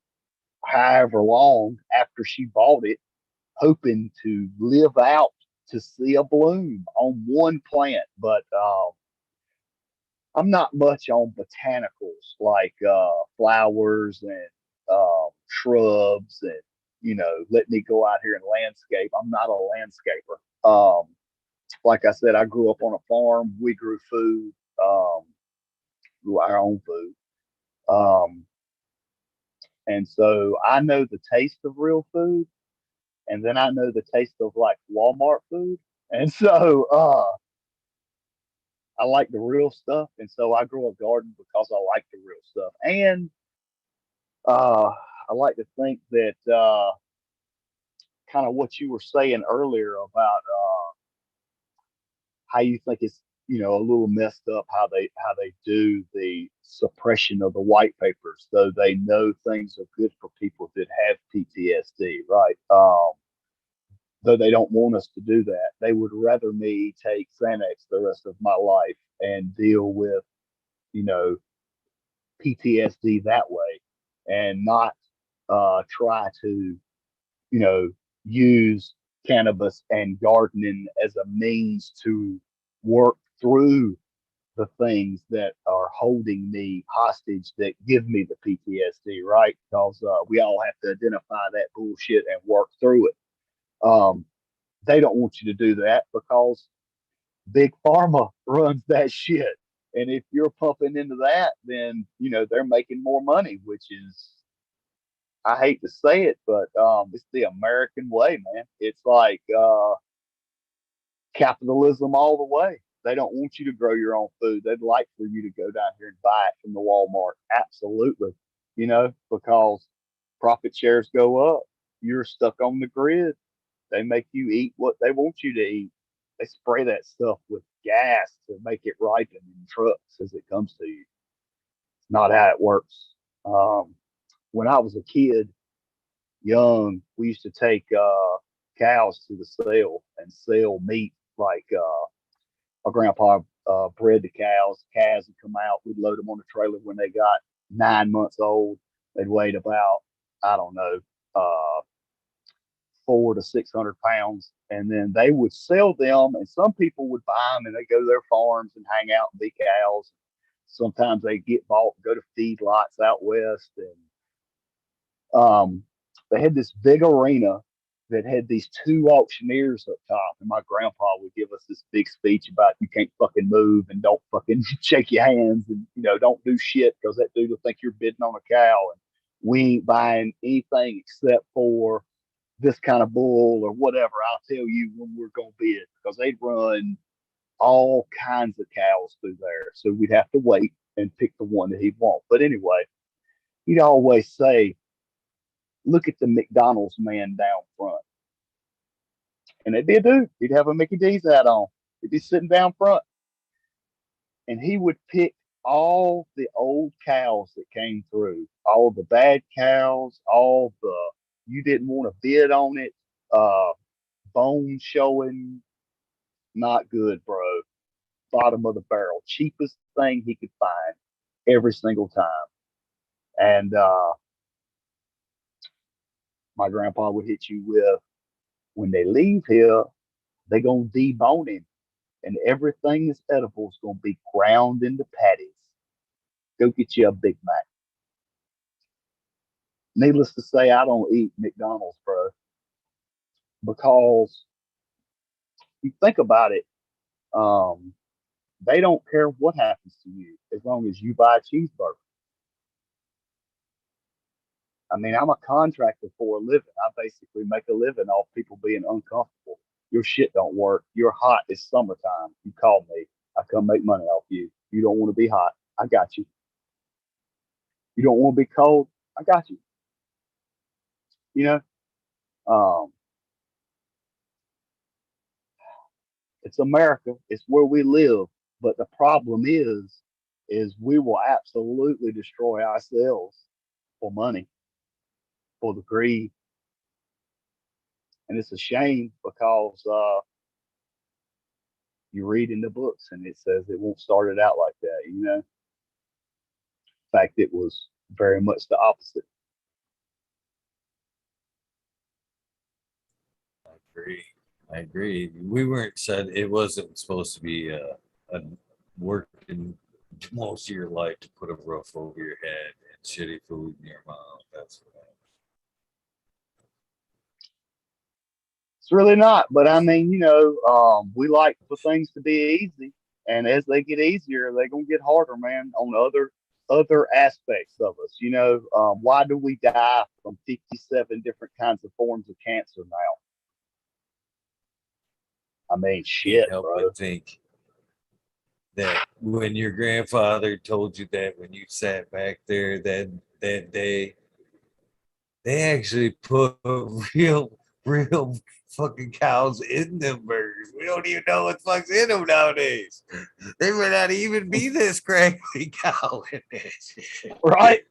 however long after she bought it, hoping to live out to see a bloom on one plant. But I'm not much on botanicals like flowers and shrubs and let me go out here and landscape. I'm not a landscaper. Like I said, I grew up on a farm. We grew food, grew our own food. Um, And so I know the taste of real food, and then I know the taste of like Walmart food. And so I like the real stuff. And so I grow a garden because I like the real stuff. And uh, I like to think that kind of what you were saying earlier about how you think it's a little messed up how they do the suppression of the white papers, though they know things are good for people that have PTSD, right? Though they don't want us to do that. They would rather me take Xanax the rest of my life and deal with, you know, PTSD that way and not try to, you know, use cannabis and gardening as a means to work through the things that are holding me hostage that give me the PTSD, right? Because we all have to identify that bullshit and work through it. Um, they don't want you to do that because big pharma runs that shit. And if you're pumping into that, then they're making more money, which is, I hate to say it, but it's the American way, man. It's like capitalism all the way. They don't want you to grow your own food. They'd like for you to go down here and buy it from the Walmart. Absolutely. Because profit shares go up. You're stuck on the grid. They make you eat what they want you to eat. They spray that stuff with gas to make it ripen in trucks as it comes to you. It's not how it works. Um, when I was a kid, young, we used to take cows to the sale and sell meat. Like my grandpa bred the cows. Calves would come out. We'd load them on the trailer when they got 9 months old. They'd weigh about, I don't know, 400 to 600 pounds, and then they would sell them. And some people would buy them, and they go to their farms and hang out and be cows. Sometimes they get bought, go to feedlots out west, and they had this big arena that had these two auctioneers up top. And my grandpa would give us this big speech about you can't fucking move and don't fucking shake your hands and don't do shit because that dude will think you're bidding on a cow, and we ain't buying anything except for this kind of bull or whatever. I'll tell you when we're gonna bid, because they'd run all kinds of cows through there. So we'd have to wait and pick the one that he'd want. But anyway, he'd always say, look at the McDonald's man down front. And it'd be a dude. He'd have a Mickey D's hat on. He'd be sitting down front. And he would pick all the old cows that came through, all the bad cows, all the you didn't want to bid on it, bone showing, not good, bro. Bottom of the barrel, cheapest thing he could find every single time. And my grandpa would hit you with, when they leave here, they're going to debone him, and everything that's edible is going to be ground into patties. Go get you a Big Mac. Needless to say, I don't eat McDonald's, bro, because you think about it, they don't care what happens to you as long as you buy a cheeseburger. I mean, I'm a contractor for a living. I basically make a living off people being uncomfortable. Your shit don't work. You're hot. It's summertime. You call me. I come make money off you. You don't want to be hot. I got you. You don't want to be cold. I got you. You know, um, it's America. It's where we live. But the problem is we will absolutely destroy ourselves for money, for the greed. And it's a shame because you read in the books and it says it won't start it out like that. In fact, it was very much the opposite. I agree. I agree. We weren't said it wasn't supposed to be a working most of your life to put a roof over your head and shitty food in your mouth. That's what It's really not, but I mean, we like for things to be easy, and as they get easier, they're gonna get harder, man, on other aspects of us. Why do we die from 57 different kinds of forms of cancer now? I mean, I can't shit, help bro. but think that when your grandfather told you that when you sat back there that day, they actually put real fucking cows in them burgers. We don't even know what fuck's in them nowadays. They may not even be this crackly cow in this shit. Right?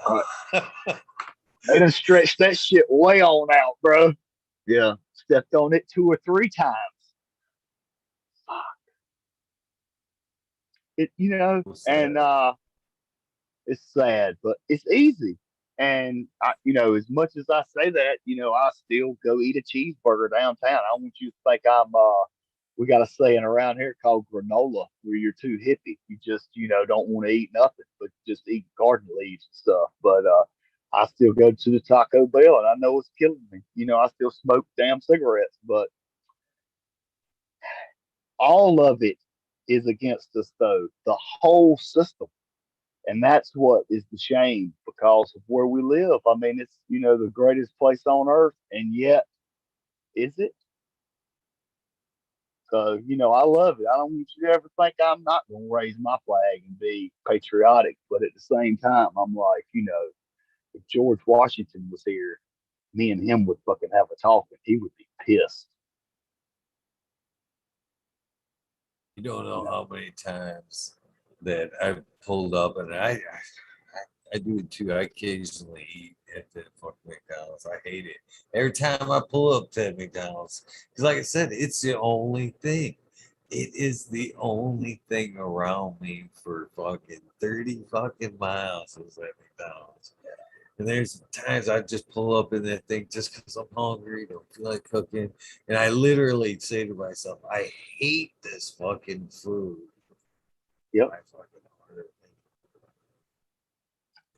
Right. They done stretched that shit way on out, bro. Yeah. Stepped on it 2 or 3 times. And it's sad, but it's easy. And as much as I say that, I still go eat a cheeseburger downtown. I want you to think I'm we got a saying around here called granola, where you're too hippie. You just, don't want to eat nothing, but just eat garden leaves and stuff. But I still go to the Taco Bell, and I know it's killing me. I still smoke damn cigarettes, but all of it is against us, though. The whole system. And that's what is the shame because of where we live. I mean, it's, the greatest place on earth. And yet, is it? So, I love it. I don't want you to ever think I'm not going to raise my flag and be patriotic. But at the same time, I'm like, if George Washington was here, me and him would fucking have a talk and he would be pissed. You don't know how many times that I've pulled up, and I do it too. I occasionally eat at the fucking McDonald's. I hate it every time I pull up to McDonald's because, like I said, it's the only thing. It is the only thing around me for fucking 30 fucking miles is that McDonald's. And there's times I just pull up in that thing just because I'm hungry, don't feel like cooking. And I literally say to myself, I hate this fucking food. Yep. I fucking order it.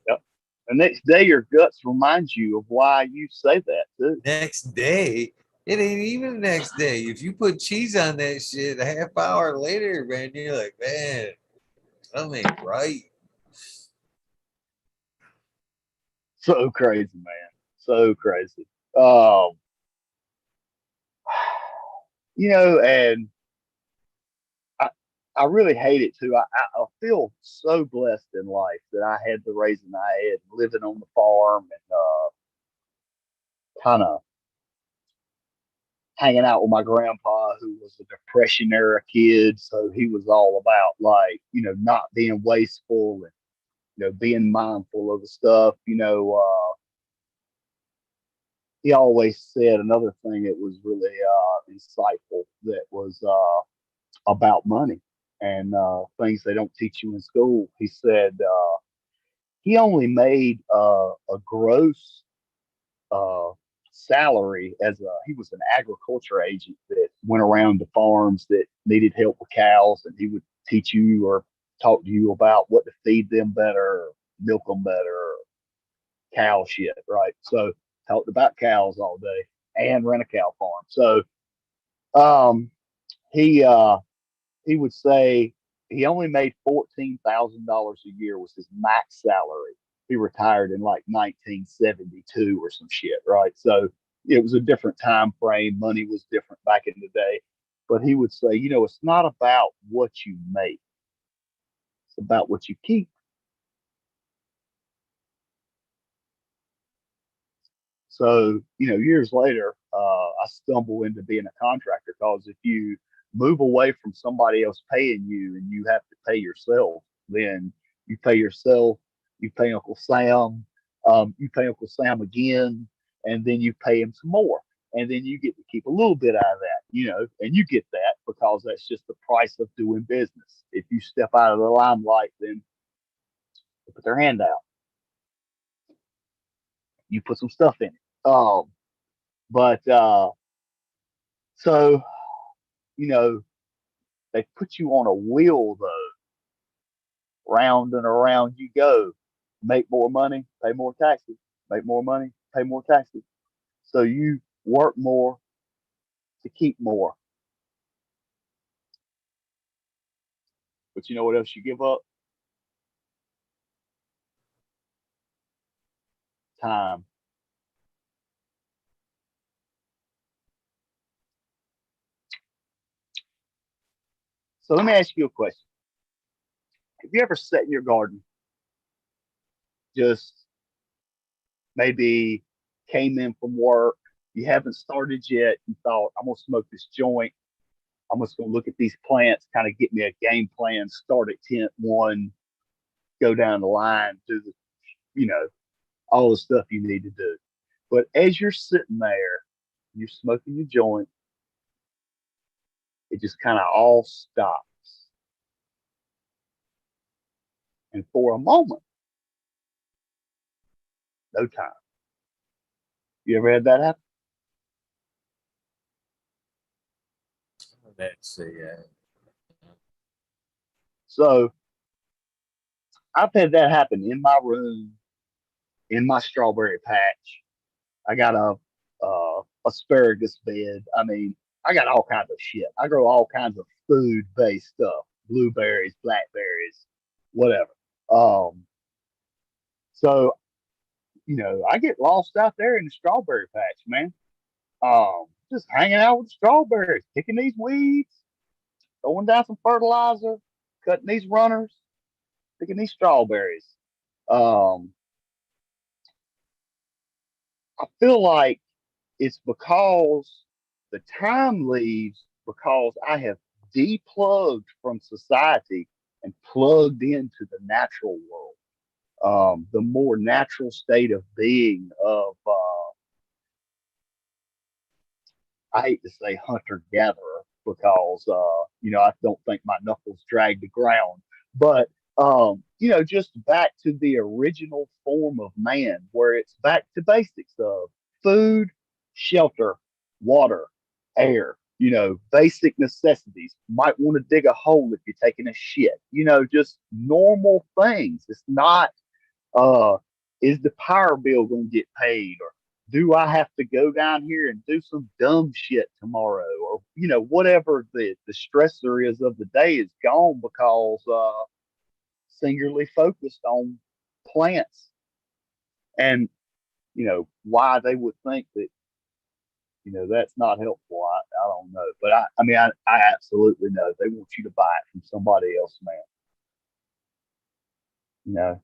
Yep. The next day, your guts remind you of why you say that too. Next day, it ain't even the next day. If you put cheese on that shit a half hour later, man, you're like, man, something ain't right. So crazy, man. So crazy. Um, and I, I really hate it too. I feel so blessed in life that I had the raising I had, living on the farm and kind of hanging out with my grandpa, who was a Depression era kid. So he was all about like, not being wasteful and, being mindful of the stuff. He always said another thing that was really insightful that was about money and things they don't teach you in school. He said he only made a gross uh, salary as he was an agriculture agent that went around to farms that needed help with cows, and he would teach you or talk to you about what to feed them better, or milk them better, or cow shit, right? So talked about cows all day and ran a cow farm. So um, he he would say he only made $14,000 a year was his max salary. He retired in like 1972 or some shit, right? So it was a different time frame. Money was different back in the day. But he would say, it's not about what you make; it's about what you keep. So, years later, I stumble into being a contractor because if you move away from somebody else paying you and you have to pay yourself, then you pay yourself, you pay Uncle Sam, you pay Uncle Sam again, and then you pay him some more. And then you get to keep a little bit out of that, and you get that because that's just the price of doing business. If you step out of the limelight, then they put their hand out. You put some stuff in it. But So, you know, they put you on a wheel though, round and around you go. Make more money, pay more taxes. Make more money, pay more taxes. So you work more to keep more. But you know what else you give up? Time. So let me ask you a question. Have you ever sat in your garden, just maybe came in from work, you haven't started yet, you thought, I'm gonna smoke this joint, I'm just gonna look at these plants, kind of get me a game plan, start at tent one, go down the line, do the, you know, all the stuff you need to do. But as you're sitting there, you're smoking your joint, it just kind of all stops. And for a moment, no time. You ever had that happen? That's So I've had that happen in my room, in my strawberry patch. I got a asparagus bed. I mean, I got all kinds of shit. I grow all kinds of food based stuff, blueberries, blackberries, whatever. Um, so I get lost out there in the strawberry patch, man. Just hanging out with the strawberries, picking these weeds, throwing down some fertilizer, cutting these runners, picking these strawberries. Um, I feel like it's because the time leaves because I have deplugged from society and plugged into the natural world. The more natural state of being of, I hate to say hunter gatherer, because I don't think my knuckles drag the ground. But just back to the original form of man, where it's back to basics of food, shelter, water, air, basic necessities. Might want to dig a hole if you're taking a shit, just normal things. It's not, uh, is the power bill going to get paid? Or do I have to go down here and do some dumb shit tomorrow? Or, whatever the stressor is of the day is gone because singularly focused on plants. And, why they would think that that's not helpful. I don't know, but I mean, I absolutely know they want you to buy it from somebody else, man. You know,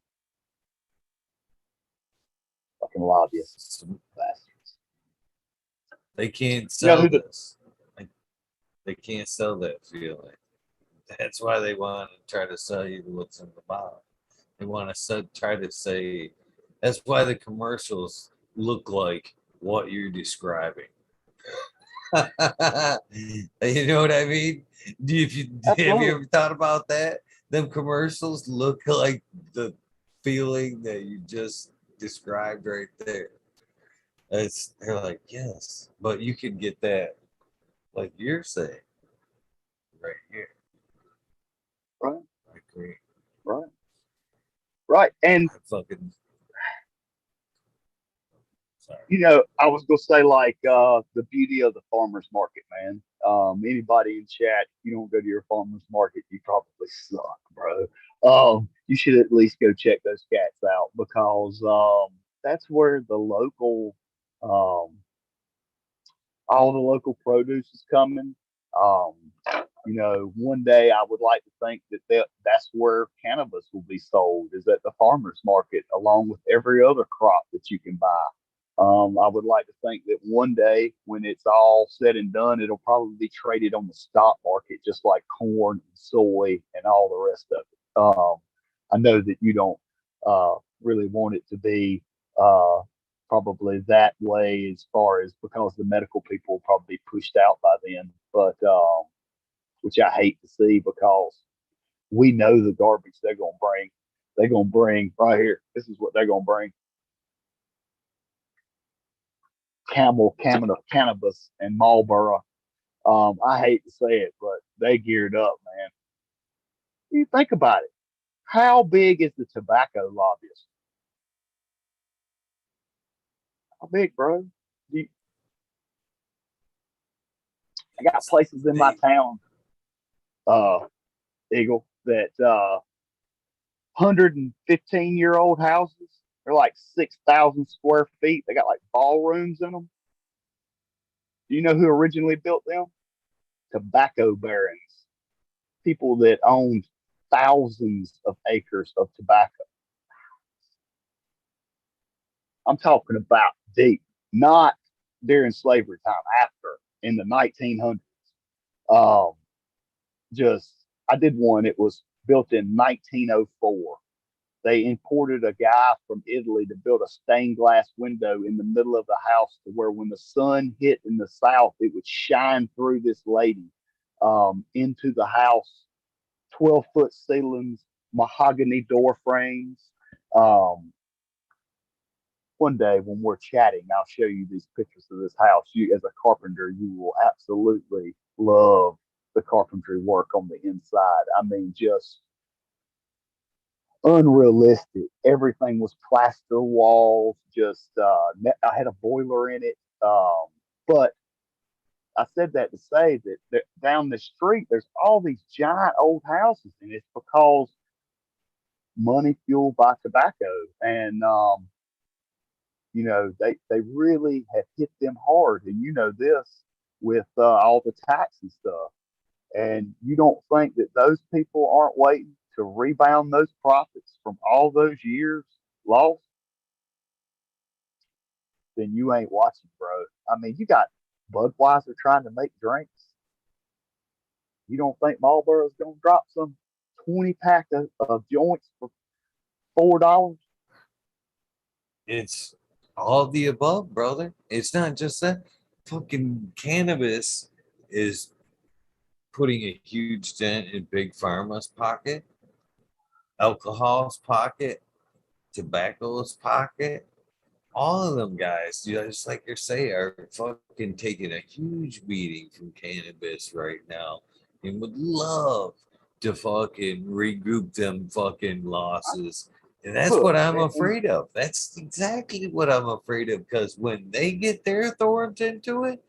fucking lobbyists, bastards. They can't You know sell who the this. Like, they can't sell that feeling. That's why they want to try to sell you what's in the bottle. They want to try to say. That's why the commercials look like what you're describing. You know what I mean? Have you absolutely ever thought about that? Them commercials look like the feeling that you just described right there. They're like, yes, but you can get that like you're saying right here. right, I agree. right, right, and I fucking sorry. I was gonna say like the beauty of the farmers market, man. Anybody in chat, if you don't go to your farmers market, you probably suck, bro. You should at least go check those cats out because that's where the local, um, all the local produce is coming. Um, one day I would like to think that's where cannabis will be sold is at the farmers market, along with every other crop that you can buy. I would like to think that one day, when it's all said and done, it'll probably be traded on the stock market, just like corn and soy and all the rest of it. I know that you don't really want it to be probably that way as far as because the medical people will probably be pushed out by then, but which I hate to see because we know the garbage they're going to bring. They're going to bring right here. This is what they're going to bring: cannabis, and Marlboro. I hate to say it, but they geared up, man. You think about it. How big is the tobacco lobbyist? How big, bro? You, I got places in my They, town, uh, Eagle, that 115-year-old houses. They're like 6,000 square feet. They got like ballrooms in them. Do you know who originally built them? Tobacco barons, people that owned thousands of acres of tobacco. I'm talking about deep, not during slavery time, after in the 1900s. Um, just, I did one, it was built in 1904. They imported a guy from Italy to build a stained glass window in the middle of the house to where when the sun hit in the south, it would shine through this lady into the house. 12-foot ceilings, mahogany door frames. Um, One day when we're chatting, I'll show you these pictures of this house. You, as a carpenter, you will absolutely love the carpentry work on the inside. I mean, just unrealistic. Everything was plaster walls. Just I had a boiler in it. But I said that to say that down the street, there's all these giant old houses, and it's because money fueled by tobacco, and they really have hit them hard, and this with all the tax and stuff. And you don't think that those people aren't waiting to rebound those profits from all those years lost? Then you ain't watching, bro. I mean, you got Budweiser trying to make drinks. You don't think Marlboro's gonna drop some 20 pack of joints for $4? it's all the above, brother. It's not just that. Fucking cannabis is putting a huge dent in big pharma's pocket, alcohol's pocket, tobacco's pocket. All of them guys, just like you're saying, are fucking taking a huge beating from cannabis right now and would love to fucking recoup them fucking losses. And that's what Look, I'm and afraid of. That's exactly what I'm afraid of because when they get their thorns into it,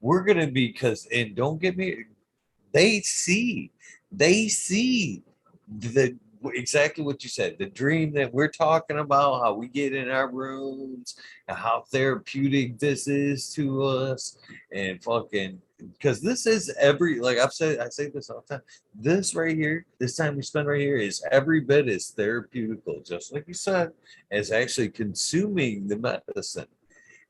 we're gonna be because and don't get me they see they see the exactly what you said, the dream that we're talking about, how we get in our rooms and how therapeutic this is to us and fucking because this is every like I say this all the time, this right here, this time we spend right here is every bit as therapeutical, just like you said, as actually consuming the medicine.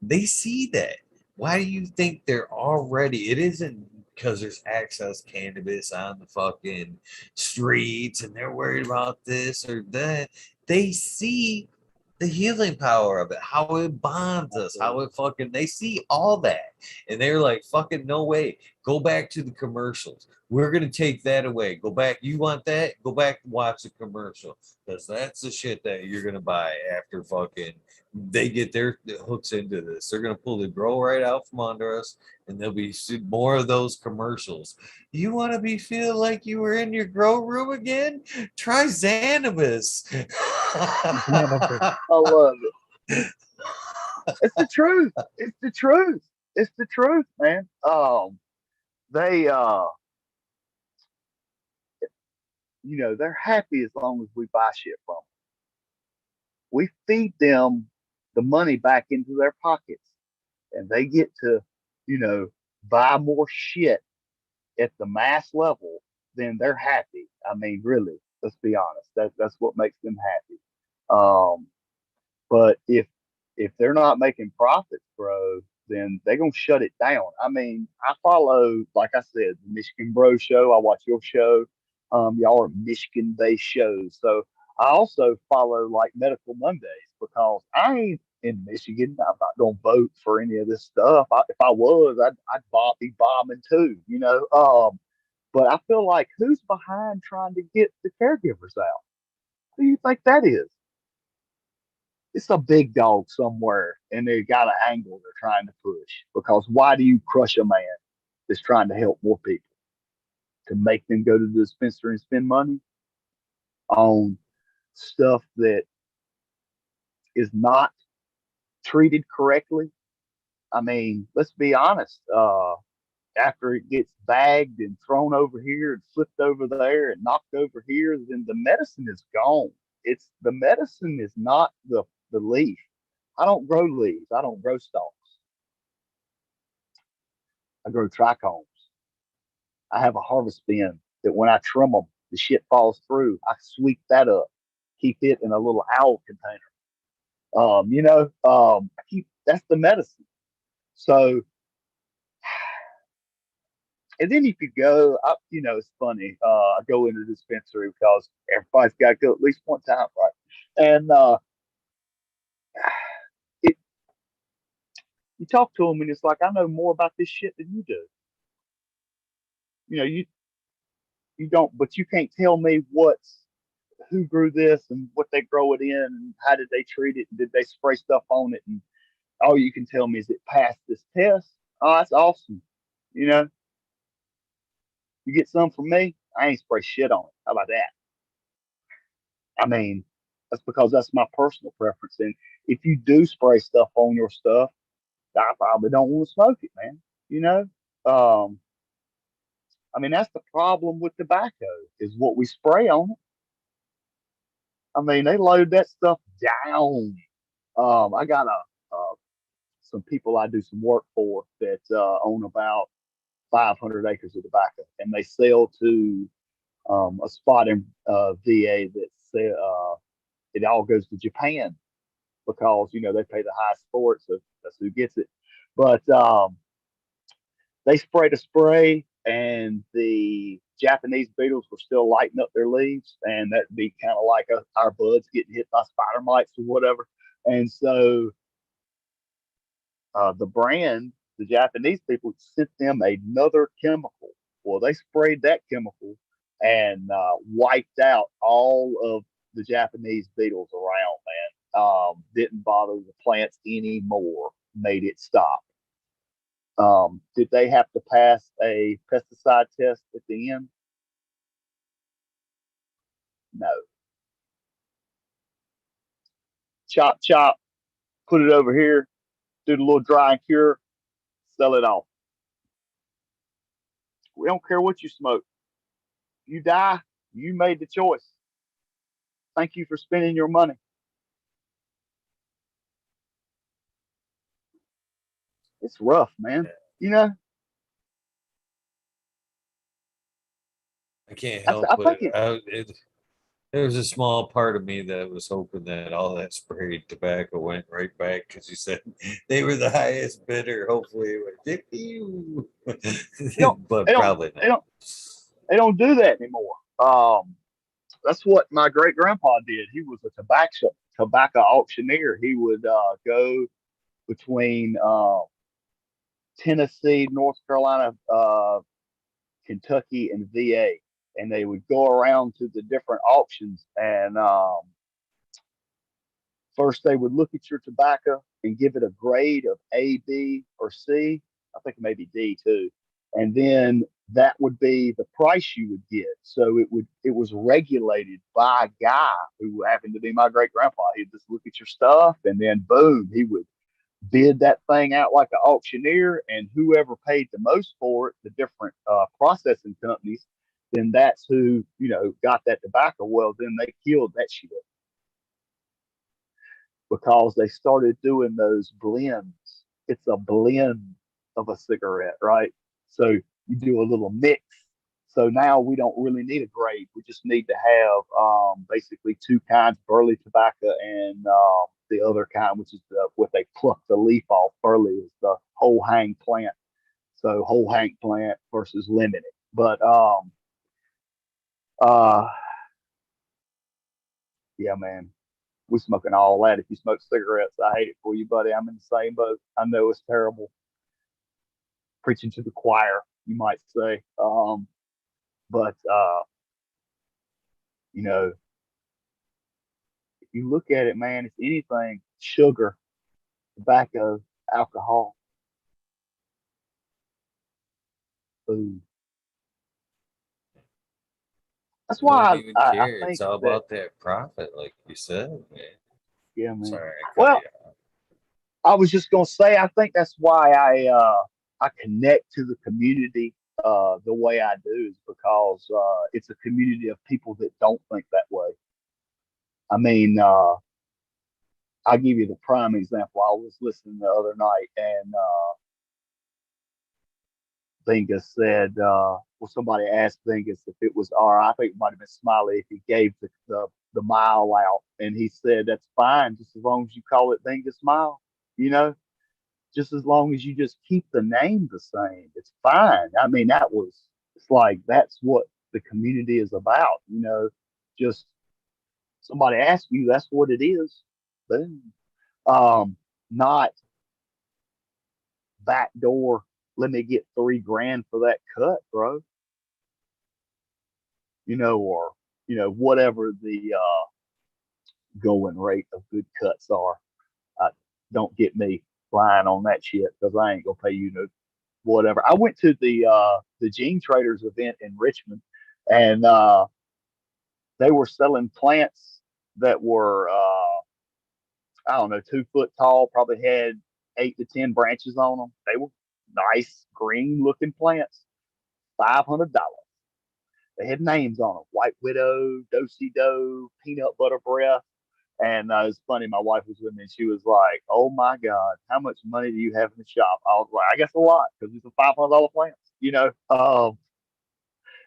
They see that. Why do you think they're already? It isn't because there's access cannabis on the fucking streets and they're worried about this or that. They see the healing power of it, how it bonds us, how it fucking, they see all that. And they're like, fucking, no way. Go back to the commercials. We're going to take that away. Go back. You want that? Go back and watch the commercial because that's the shit that you're going to buy after fucking they get their hooks into this. They're going to pull the grow right out from under us, and there'll be more of those commercials. You want to be feel like you were in your grow room again? Try Xanabis. I love it. It's the truth. It's the truth. It's the truth, man. They they're happy as long as we buy shit from them. We feed them the money back into their pockets, and they get to, you know, buy more shit at the mass level. Then they're happy. I mean, really, let's be honest. That's what makes them happy. Um, But if they're not making profits, bro, then they're gonna shut it down. I mean, I follow, like I said, the Michigan Bro Show. I watch your show. Y'all are Michigan-based shows, so I also follow like Medical Mondays because I ain't in Michigan. I'm not gonna vote for any of this stuff. If I was, I'd be bombing too. But I feel like who's behind trying to get the caregivers out? Who do you think that is? It's a big dog somewhere and they got an angle they're trying to push. Because why do you crush a man that's trying to help more people? To make them go to the dispensary and spend money on stuff that is not treated correctly? I mean, let's be honest. After it gets bagged and thrown over here and flipped over there and knocked over here, then the medicine is gone. It's the medicine is not the leaf. I don't grow leaves. I don't grow stalks. I grow trichomes. I have a harvest bin that when I trim them, the shit falls through. I sweep that up, keep it in a little owl container. I keep that's the medicine. So, and then if you go, it's funny. I go into the dispensary because everybody's got to go at least one time, right? And it, you talk to them, and it's like I know more about this shit than you do. You don't, but you can't tell me who grew this and what they grow it in and how did they treat it and did they spray stuff on it and all you can tell me is it passed this test. Oh, that's awesome. You know, you get some from me, I ain't spray shit on it. How about that? I mean, that's because that's my personal preference. And if you do spray stuff on your stuff, I probably don't want to smoke it, man. You know, um, I mean that's the problem with tobacco is what we spray on it. I mean they load that stuff down. I got some people I do some work for that own about 500 acres of tobacco, and they sell to a spot in VA that it all goes to Japan because they pay the highest for it, so that's who gets it. But they sprayed a spray, and the Japanese beetles were still lighting up their leaves, and that'd be kind of like our buds getting hit by spider mites or whatever. And so the brand, the Japanese people sent them another chemical Well, they sprayed that chemical and wiped out all of the Japanese beetles around, man. Didn't bother the plants anymore, made it stop. Did they have to pass a pesticide test at the end? No. Chop, chop, put it over here, do the little dry and cure, sell it off. We don't care what you smoke. You die, you made the choice. Thank you for spending your money. It's rough, man. You know, I can't help I but think it. there was a small part of me that was hoping that all that sprayed tobacco went right back because you said they were the highest bidder. Hopefully, it went tip you, They don't. They but don't. probably They not. don't. They don't do that anymore. That's what my great grandpa did. He was a tobacco auctioneer. He would go between Tennessee, North Carolina, Kentucky, and VA, and they would go around to the different auctions. And first, they would look at your tobacco and give it a grade of A, B, or C. I think maybe D too. And then that would be the price you would get. So it was regulated by a guy who happened to be my great grandpa. He'd just look at your stuff and then boom, he would bid that thing out like an auctioneer, and whoever paid the most for it, the different processing companies, then that's who got that tobacco. Well, then they killed that shit because they started doing those blends. It's a blend of a cigarette, right? So you do a little mix. So now we don't really need a grade. We just need to have basically two kinds: burley tobacco and the other kind, which is what they pluck the leaf off. Burley is the whole hang plant. So whole hang plant versus limited. But uh, yeah, man, we smoking all that. If you smoke cigarettes, I hate it for you, buddy. I'm in the same boat. I know it's terrible. Preaching to the choir, you might say. But you know, if you look at it, man, it's anything sugar, tobacco, alcohol, food. That's They don't why even I care. It's think all that, about that profit, like you said, man. yeah, man. Sorry, I cut Well, you off. I was just gonna say, I think that's why I connect to the community the way I do is because it's a community of people that don't think that way. I mean, I'll give you the prime example. I was listening the other night, and Vengas said, well, somebody asked Vengas if it was, or I think it might have been Smiley, if he gave the mile out. And he said, that's fine, just as long as you call it Vengas Mile, you know, just as long as you just keep the name the same, it's fine. I mean, it's like, that's what the community is about, just somebody asks you, that's what it is. Boom. Not backdoor, let me get 3 grand for that cut, bro. Or whatever the going rate of good cuts are. Don't get me flying on that shit because I ain't gonna pay you no whatever. I went to the Gene Traders event in Richmond, and they were selling plants that were I don't know 2 foot tall, probably had 8 to 10 branches on them. They were nice green looking plants, $500. They had names on them: White Widow, Dosey Do, Peanut Butter Breath. And it's funny, my wife was with me and she was like, oh my God, how much money do you have in the shop? I was like, I guess a lot because it's a $500 plant.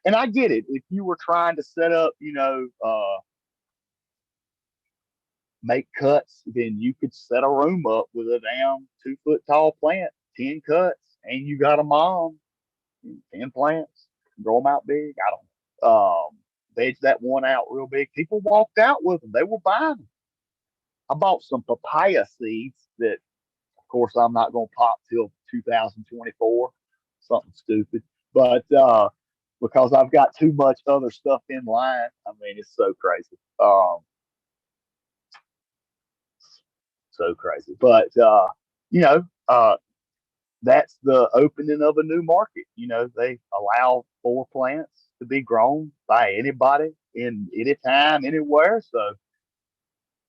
And I get it. If you were trying to set up, make cuts, then you could set a room up with a damn 2 foot tall plant, 10 cuts, and you got a mom, 10 plants, grow them out big. I don't know. Veg that one out real big. People walked out with them. They were buying them. I bought some papaya seeds that, of course, I'm not going to pop till 2024, something stupid. But because I've got too much other stuff in line. I mean, it's so crazy. So crazy. But you know, that's the opening of a new market. You know, they allow 4 plants to be grown by anybody in any time, anywhere. So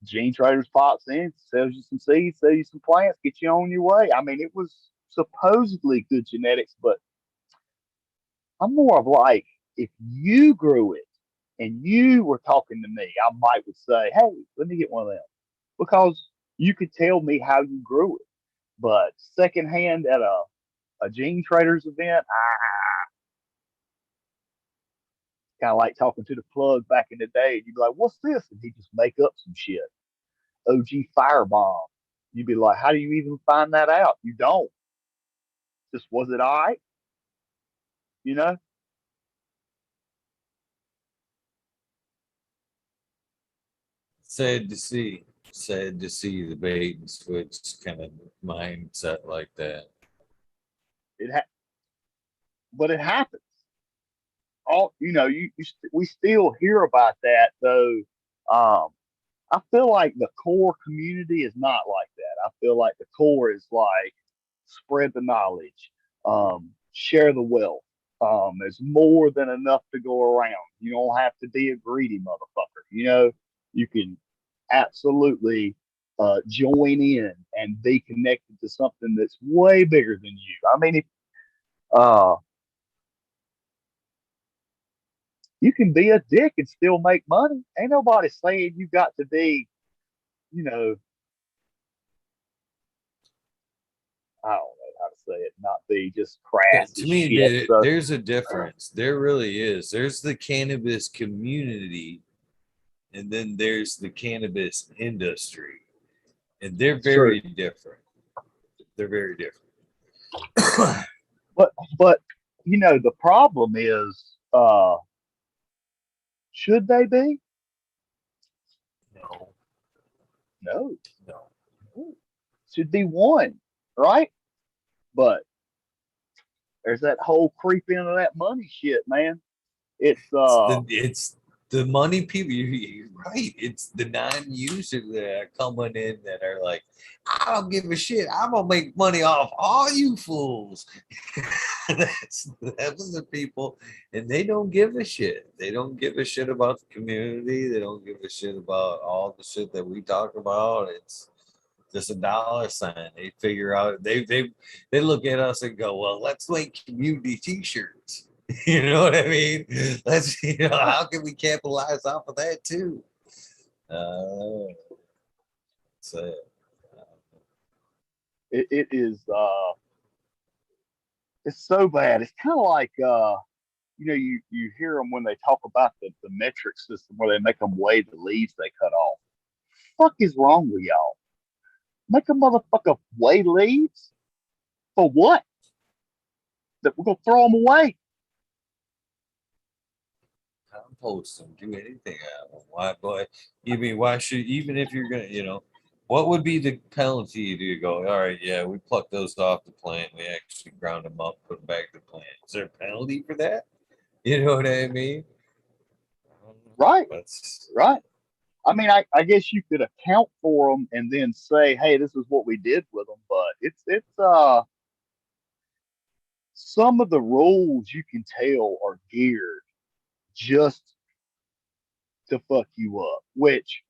Gene Traders pops in, sells you some seeds, sells you some plants, get you on your way. I mean, it was supposedly good genetics, but I'm more of like, if you grew it and you were talking to me, I might would say, hey, let me get one of them, because you could tell me how you grew it. But secondhand at a Gene Traders event, I kind of like talking to the plug back in the day. And you'd be like, what's this? And he'd just make up some shit. OG firebomb. You'd be like, how do you even find that out? You don't. Just, was it all right? You know? Sad to see. Sad to see the bait and switch kind of mindset like that. It ha- but it happens. All we still hear about that though. Um, I feel like the core community is not like that. I feel like the core is like, spread the knowledge, share the wealth. There's more than enough to go around. You don't have to be a greedy motherfucker. You know, you can absolutely join in and be connected to something that's way bigger than you. I mean, if uh, you can be a dick and still make money. Ain't nobody saying you got to be, you know, I don't know how to say it, not be just Yeah, crass to as me, shit. So, there's a difference. There really is. There's the cannabis community, and then there's the cannabis industry, and they're it's true. very different. They're very different. But the problem is, should they be? No, No. no. Should be one, right? But there's that whole creep into that money shit, man. It's It's the money people. You're right. It's the non-users that are coming in that are like, I don't give a shit. I'm gonna make money off all you fools. That was the people, and they don't give a shit. They don't give a shit about the community. They don't give a shit about all the shit that we talk about. It's just a dollar sign. They figure out they look at us and go, well, let's make community T-shirts. You know what I mean? Let's right. how can we capitalize off of that too? Uh, so It is it's so bad. It's kind of like you hear them when they talk about the metric system where they make them weigh the leaves they cut off. Fuck is wrong with y'all? Make a motherfucker weigh leaves for what? That we're gonna throw them away? compost them, do anything out of them. Why, boy? You mean why should even if you're gonna, what would be the penalty to go? All right, yeah, we plucked those off the plant. We actually ground them up, put them back to the plant. Is there a penalty for that? You know what I mean? Right, That's right. I mean, I guess you could account for them and then say, hey, this is what we did with them. But it's some of the rules you can tell are geared just to fuck you up. Which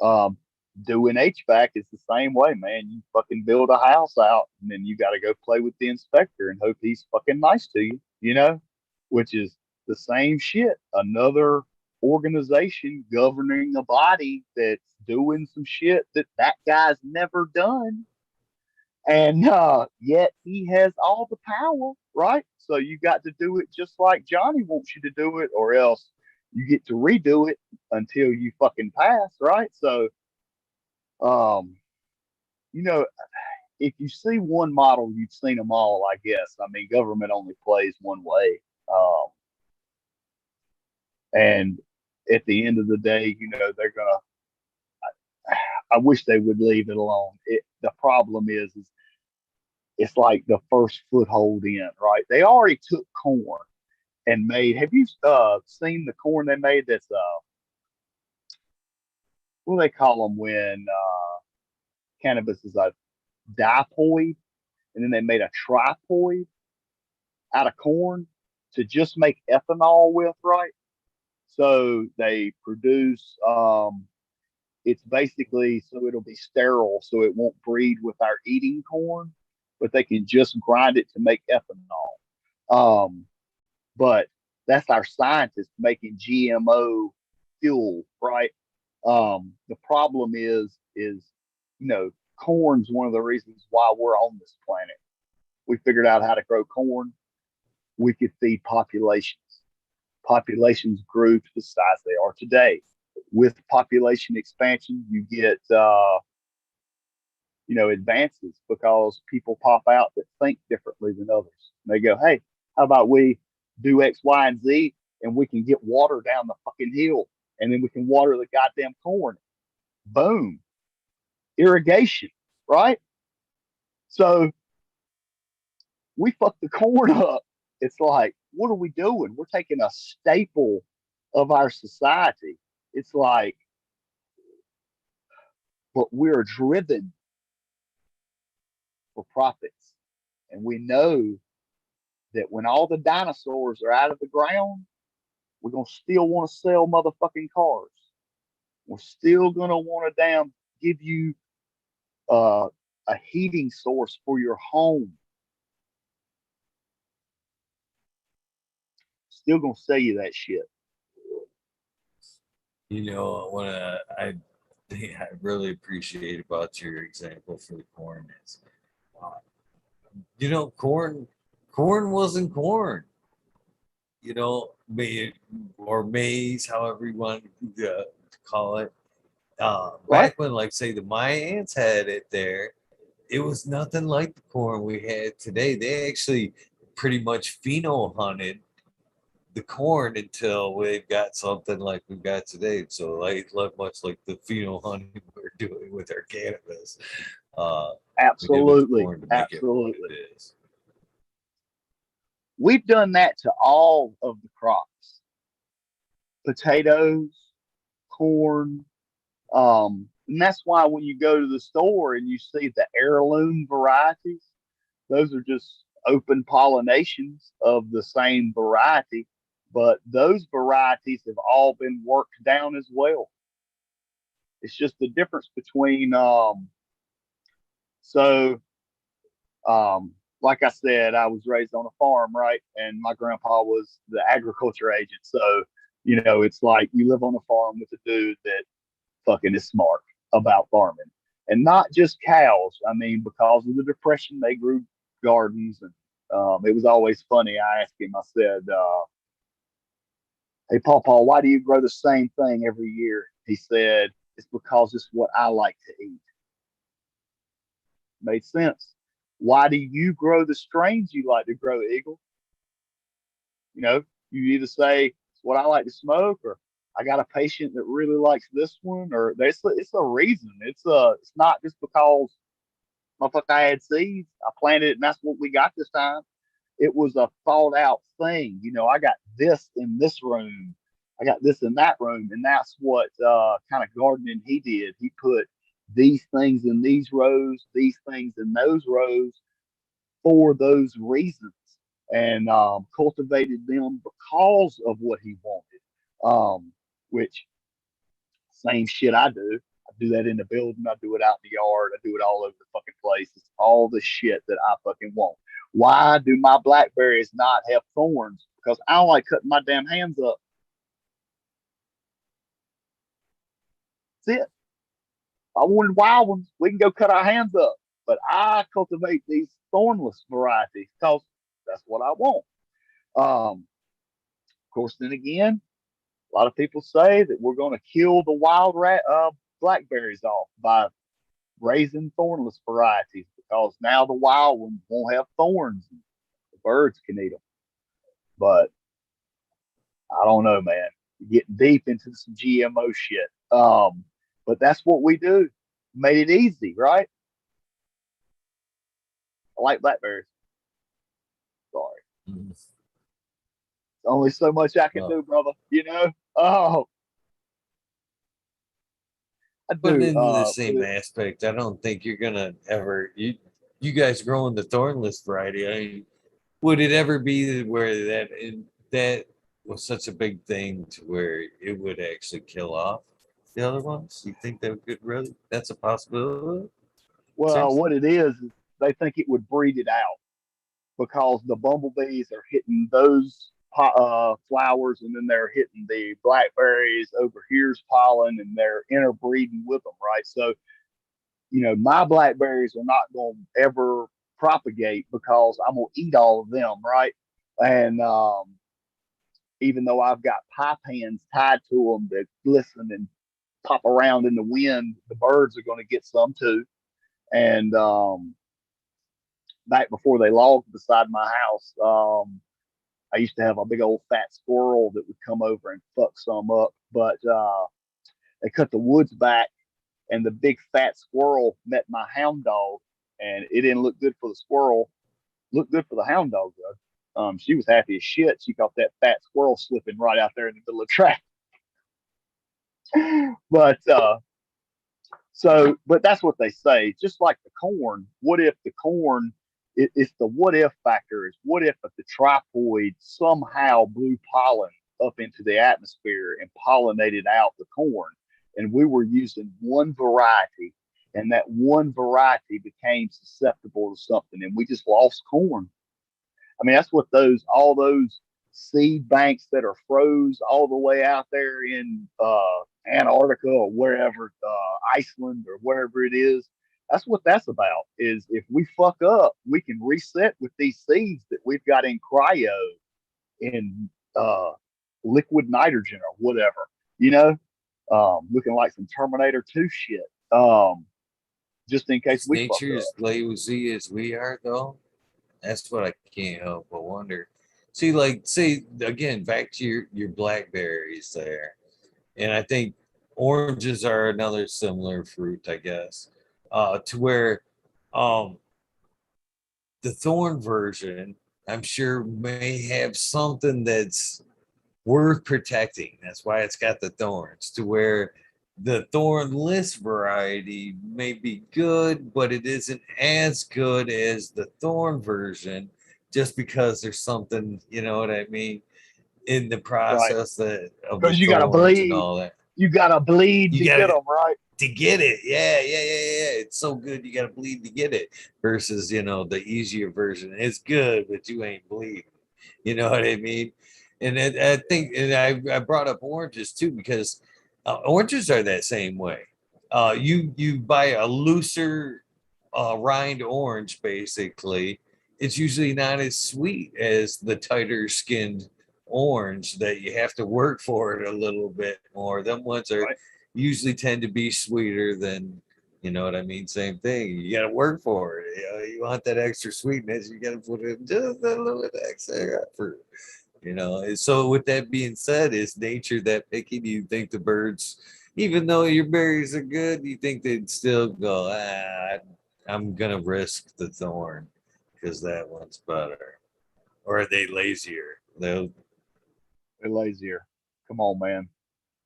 um, doing HVAC is the same way, man. You fucking build a house out and then you got to go play with the inspector and hope he's fucking nice to you, which is the same shit. Another organization governing a body that's doing some shit that guy's never done. And yet he has all the power, right? So you got to do it just like Johnny wants you to do it, or else you get to redo it until you fucking pass, right? So, um, you know, if you see one model, you've seen them all, I guess. I mean, government only plays one way. And at the end of the day, they're gonna. I wish they would leave it alone. The problem is it's like the first foothold in, right? They already took corn. and made. Have you seen the corn they made? That's what do they call them when cannabis is a dipoid, and then they made a tripoid out of corn to just make ethanol with, right? So they produce it's basically so it'll be sterile, so it won't breed with our eating corn, but they can just grind it to make ethanol. But that's our scientists making GMO fuel, right? The problem is corn's one of the reasons why we're on this planet. We figured out how to grow corn. We could feed populations. Populations grew to the size they are today. With population expansion, you get advances because people pop out that think differently than others. And they go, hey, how about we do X, Y, and Z, and we can get water down the fucking hill, and then we can water the goddamn corn. Boom, irrigation, right? So we fuck the corn up. It's like, what are we doing? We're taking a staple of our society. It's like, but we're driven for profits. And we know that when all the dinosaurs are out of the ground, we're going to still want to sell motherfucking cars. We're still going to want to damn give you a heating source for your home. Still going to sell you that shit. What I think I really appreciate about your example for the corn is, corn wasn't corn. Or maize, however you want to call it. Right? Back when, like, say, the Mayans had it there, it was nothing like the corn we had today. They actually pretty much pheno hunted the corn until we've got something like we've got today. So, like much like the pheno hunting we're doing with our cannabis, we did with the Absolutely. corn to make it what Absolutely. it is. We've done that to all of the crops: potatoes, corn. And that's why when you go to the store and you see the heirloom varieties, those are just open pollinations of the same variety, but those varieties have all been worked down as well. It's just the difference between so like I said, I was raised on a farm, right? And my grandpa was the agriculture agent. So, it's like you live on a farm with a dude that fucking is smart about farming. And not just cows. I mean, because of the depression, they grew gardens. And it was always funny. I asked him, I said, hey, Pawpaw, why do you grow the same thing every year? He said, it's because it's what I like to eat. Made sense. Why do you grow the strains you like to grow, Eagle? You either say it's what I like to smoke, or I got a patient that really likes this one, or it's a reason. It's not just because motherfucker I had seeds, I planted it, and that's what we got this time. It was a thought out thing. I got this in this room, I got this in that room, and that's what kind of gardening he did. He put these things in these rows, these things in those rows for those reasons, and cultivated them because of what he wanted. Which same shit I do. I do that in the building. I do it out in the yard. I do it all over the fucking place. It's all the shit that I fucking want. Why do my blackberries not have thorns? Because I don't like cutting my damn hands up. That's it. If I wanted wild ones, we can go cut our hands up. But I cultivate these thornless varieties because that's what I want. Of course, then again, a lot of people say that we're going to kill the wild blackberries off by raising thornless varieties because now the wild ones won't have thorns. And the birds can eat them. But I don't know, man. You're getting deep into some GMO shit. But that's what we do. Made it easy, right? I like blackberries. Sorry. Mm-hmm. Only so much I can Oh, do, brother. Oh, I but do. in the same aspect, I don't think you're gonna ever you guys growing the thornless variety. I mean, would it ever be where that was such a big thing to where it would actually kill off the other ones? You think that could really? That's a possibility. Well, Seriously? what it is they think it would breed it out because the bumblebees are hitting those flowers, and then they're hitting the blackberries over here's pollen, and they're interbreeding with them, right? So, my blackberries are not going to ever propagate because I'm going to eat all of them, right? And even though I've got pie pans tied to them that glisten and pop around in the wind, the birds are going to get some too. And back before they logged beside my house, I used to have a big old fat squirrel that would come over and fuck some up. But they cut the woods back, and the big fat squirrel met my hound dog, and it didn't look good for the squirrel. Looked good for the hound dog though. She was happy as shit. She caught that fat squirrel slipping right out there in the middle of the track. But but that's what they say. Just like the corn, what if the corn? It's the what if factor. Is what if the triploid somehow blew pollen up into the atmosphere and pollinated out the corn, and we were using one variety, and that one variety became susceptible to something, and we just lost corn. I mean, that's what all those seed banks that are froze all the way out there in Antarctica or wherever, Iceland or wherever it is. That's what that's about. Is if we fuck up, we can reset with these seeds that we've got in cryo, in liquid nitrogen or whatever. Looking like some Terminator 2 shit. Just in case Is we fuck nature up. as lazy as we are, though? That's what I can't help but wonder. See, like, say again, back to your blackberries there, and I think oranges are another similar fruit, I guess, to where um, the thorn version, I'm sure, may have something that's worth protecting. That's why it's got the thorns, to where the thornless variety may be good, but it isn't as good as the thorn version just because there's something, you know what I mean, in the Right. process of the Because you got to thorns and bleed. all that. You got to bleed You to got get to them, right? get it. Yeah, yeah, yeah, yeah. It's so good you got to bleed to get it versus, the easier version. It's good, but you ain't bleeding. You know what I mean? And I think, and I brought up oranges too because oranges are that same way. You buy a looser rind orange, basically. It's usually not as sweet as the tighter skinned orange that you have to work for it a little bit more. Them ones are Right. usually tend to be sweeter than, you know what I mean? Same thing. You got to work for it. You want that extra sweetness, you got to put in just a little bit extra effort. So with that being said, is nature that picky? Do you think the birds, even though your berries are good, do you think they'd still go, I'm gonna risk the thorn because that one's better? Or are they lazier? They'll They're lazier. Come on, man.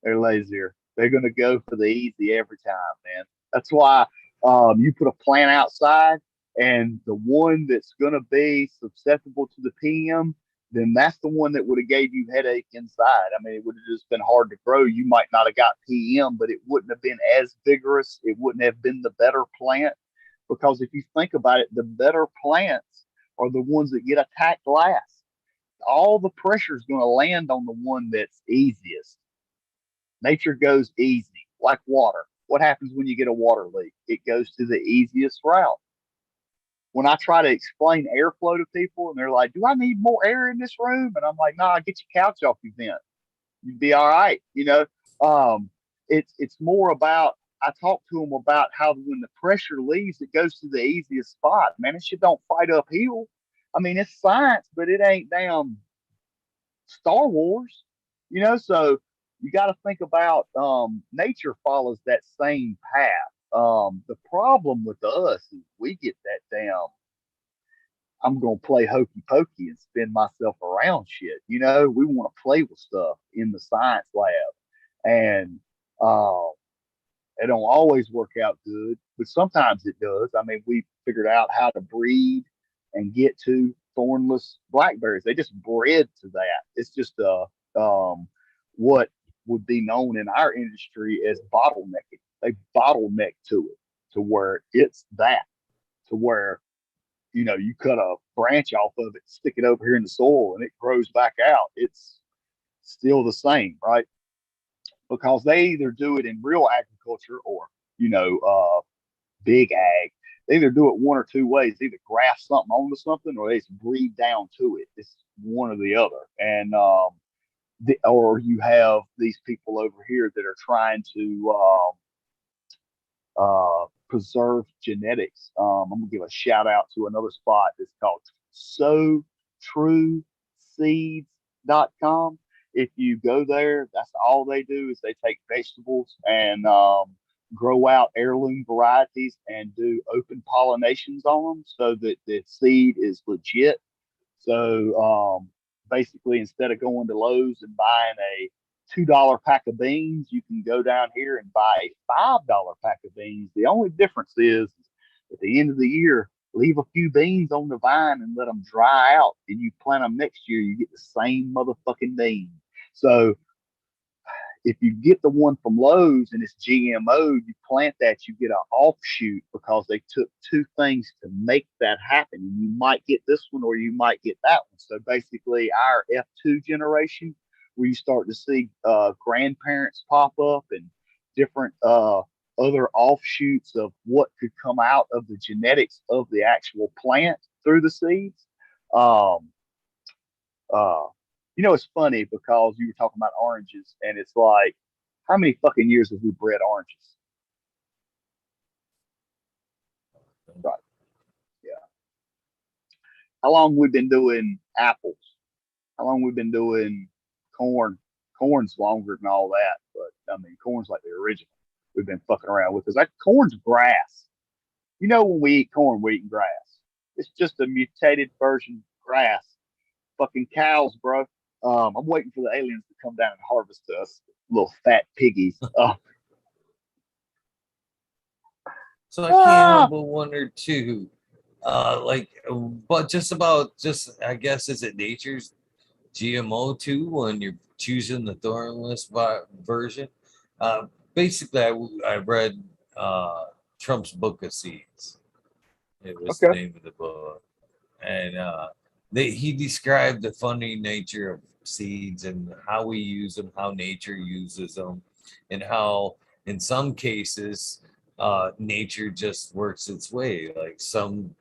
They're lazier. They're going to go for the easy every time, man. That's why you put a plant outside, and the one that's going to be susceptible to the PM, then that's the one that would have gave you headache inside. I mean, it would have just been hard to grow. You might not have got PM, but it wouldn't have been as vigorous. It wouldn't have been the better plant because if you think about it, the better plants are the ones that get attacked last. All the pressure is going to land on the one that's easiest. Nature goes easy, like water. What happens when you get a water leak? It goes to the easiest route. When I try to explain airflow to people and they're like, do I need more air in this room? And I'm like, nah, get your couch off your vent. You'd be all right. Um, it's more about, I talk to them about how when the pressure leaves, it goes to the easiest spot. Man, it shit don't fight uphill. I mean, it's science, but it ain't damn Star Wars, so you got to think about nature follows that same path. The problem with us is we get that damn I'm gonna play hokey pokey and spin myself around shit. You know, we want to play with stuff in the science lab, and uh, it don't always work out good, but sometimes it does. I mean, we figured out how to breed and get to thornless blackberries. They just bred to that. It's just what would be known in our industry as bottlenecking. They bottleneck to it to where it's that to where you cut a branch off of it, stick it over here in the soil, and it grows back out. It's still the same, right? Because they either do it in real agriculture or big ag. They either do it one or two ways: either graft something onto something, or they just breed down to it. It's one or the other. And or you have these people over here that are trying to preserve genetics. I'm gonna give a shout out to another spot that's called SoTrueSeeds.com. If you go there, that's all they do is they take vegetables and grow out heirloom varieties and do open pollinations on them so that the seed is legit. So basically, instead of going to Lowe's and buying a $2 pack of beans, you can go down here and buy a $5 pack of beans. The only difference is at the end of the year, leave a few beans on the vine and let them dry out, and you plant them next year, you get the same motherfucking bean. So if you get the one from Lowe's and it's GMO, you plant that, you get an offshoot because they took two things to make that happen. You might get this one or you might get that one. So basically, our F2 generation, where you start to see grandparents pop up and different other offshoots of what could come out of the genetics of the actual plant through the seeds. Um, uh, it's funny because you were talking about oranges, and it's like, how many fucking years have we bred oranges? Right. Yeah. How long we've been doing apples? How long we've been doing corn? Corn's longer than all that, but I mean, corn's like the original. We've been fucking around with because like corn's grass. When we eat corn, we're eating grass. It's just a mutated version of grass. Fucking cows, bro. I'm waiting for the aliens to come down and harvest us, little fat piggies. So I can't help but wonder too, but I guess, is it nature's GMO too when you're choosing the thornless version? Uh, Basically, I read Trump's Book of Seeds. It was the Okay. name of the book, and he described the funny nature of seeds and how we use them, how nature uses them, and how in some cases nature just works its way. Like some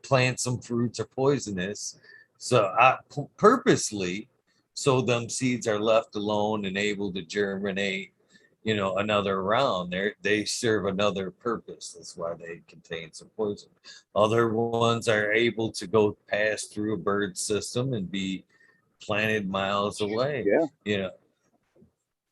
plants, some fruits are poisonous, so I purposely, so them seeds are left alone and able to germinate, another round. They serve another purpose. That's why they contain some poison. Other ones are able to go pass through a bird system and be planted miles away. Yeah. You know,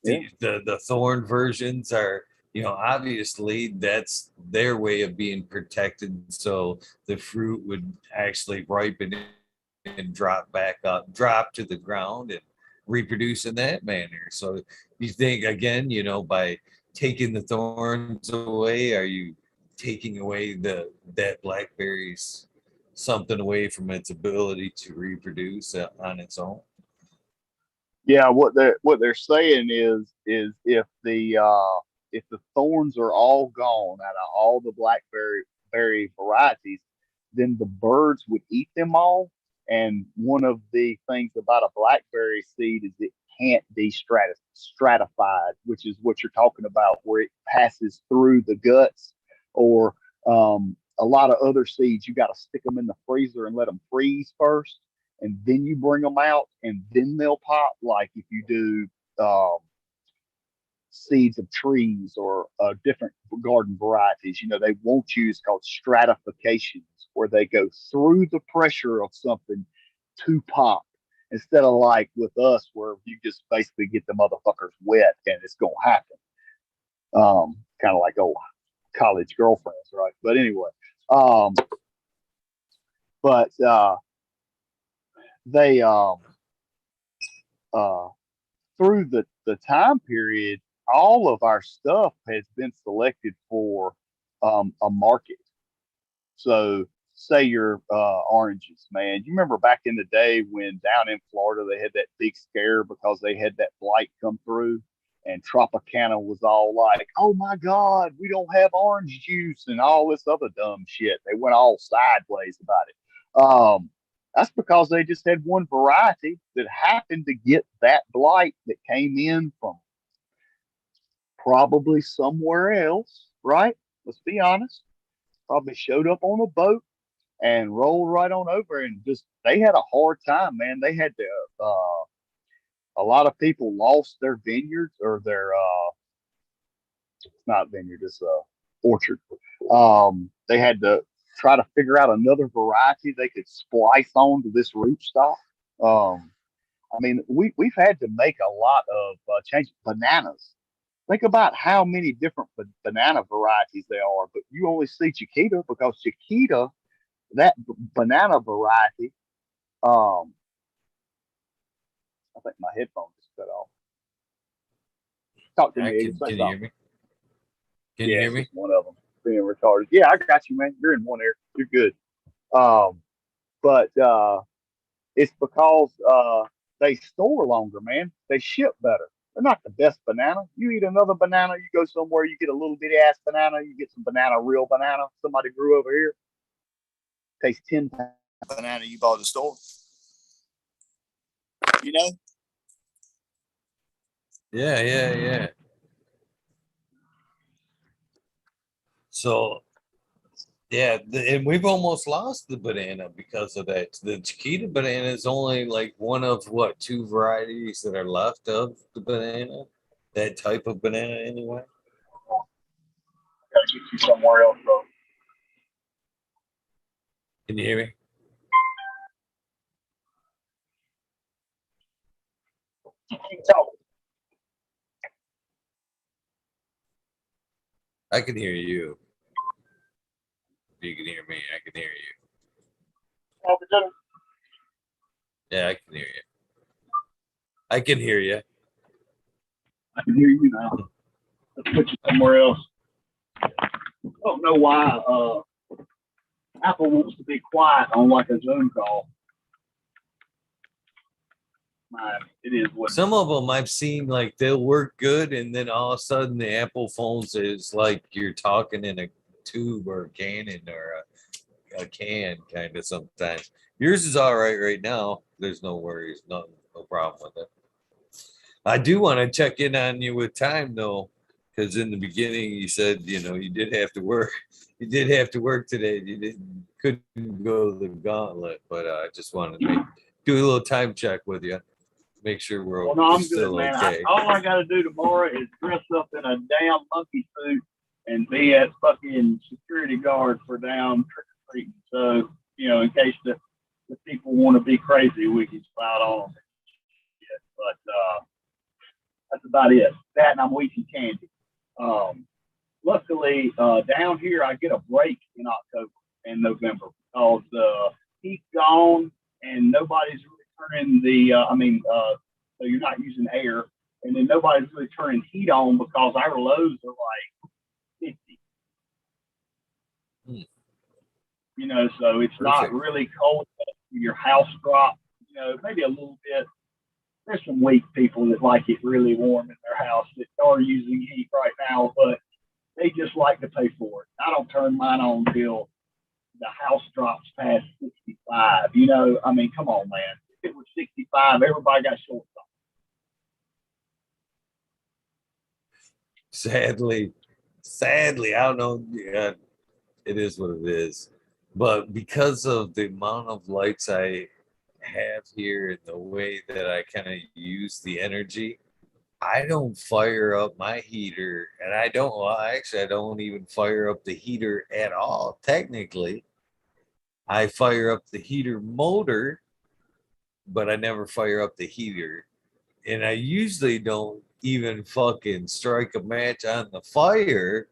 Yeah. the thorn versions are, obviously that's their way of being protected, so the fruit would actually ripen and drop to the ground and reproduce in that manner. So you think again, by taking the thorns away, are you taking away that blackberry's something away from its ability to reproduce on its own? Yeah. What they're saying is if the thorns are all gone out of all the blackberry berry varieties, then the birds would eat them all. And one of the things about a blackberry seed is it can't be stratified, which is what you're talking about, where it passes through the guts. Or a lot of other seeds, you got to stick them in the freezer and let them freeze first, and then you bring them out, and then they'll pop. Like if you do seeds of trees or different garden varieties. They won't use called stratifications, where they go through the pressure of something to pop, instead of like with us, where you just basically get the motherfuckers wet and it's gonna happen. Kind of like old college girlfriends, right? But anyway, um, But they uh, through the time period, all of our stuff has been selected for a market. So, say your oranges, man. You remember back in the day when down in Florida they had that big scare because they had that blight come through, and Tropicana was all like, "Oh my God, we don't have orange juice," and all this other dumb shit. They went all sideways about it. That's because they just had one variety that happened to get that blight that came in from probably somewhere else, right? Let's be honest. Probably showed up on a boat and rolled right on over, and just they had a hard time, man. They had to a lot of people lost their vineyards or their it's not vineyard, it's orchard. They had to try to figure out another variety they could splice onto this rootstock. I mean, we've had to make a lot of change. Bananas, think about how many different banana varieties there are, but you only see Chiquita because Chiquita, that banana variety, I think my headphones just cut off. Talk to I me, say can you hear something. me? Can you Yeah, hear it's me? just one of them being retarded. Yeah, I got you, man. You're in one ear. You're good. But it's because they store longer, man. They ship better. They're not the best banana. You eat another banana, you go somewhere, you get a little bitty ass banana, you get some banana, real banana, somebody grew over here, tastes 10 times banana you bought at the store. You know? Yeah. So yeah, and we've almost lost the banana because of that. The Chiquita banana is only like one of what, two varieties that are left of the banana, that type of banana anyway. Gotta get you somewhere else, bro. Can you hear me? Keep talking. I can hear you. If you can hear me, I can hear you. Yeah, I can hear you. I can hear you. I can hear you now. Let's put you somewhere else. I don't know why Apple wants to be quiet on like a Zoom call. It is what. Some of them I've seen like they'll work good, and then all of a sudden the Apple phones is like you're talking in a tube or a cannon or a can kind of sometimes. Yours is all right now. There's no worries, no problem with it. I do want to check in on you with time though, because in the beginning you said you did have to work. You did have to work today. You couldn't go the gauntlet, but I just wanted to do a little time check with you, make sure we're Well, no, I'm still good, man. okay. All I got to do tomorrow is dress up in a damn monkey suit and be at fucking security guard for down trick or treating. So, in case the people want to be crazy, we can spout on them. But that's about it. That, and I'm eating candy. Luckily, down here, I get a break in October and November because the heat's gone and nobody's really turning so you're not using air, and then nobody's really turning heat on because our lows are like 50. So it's not really cold. Your house drops, maybe a little bit. There's some weak people that like it really warm in their house that are using heat right now, but they just like to pay for it. I don't turn mine on until the house drops past 65. Come on, man. If it was 65, everybody got shorts on. Sadly, I don't know. Yeah, it is what it is. But because of the amount of lights I have here and the way that I kind of use the energy, I don't fire up my heater, and I don't. Well, actually, I don't even fire up the heater at all. Technically, I fire up the heater motor, but I never fire up the heater. And I usually don't even fucking strike a match on the fire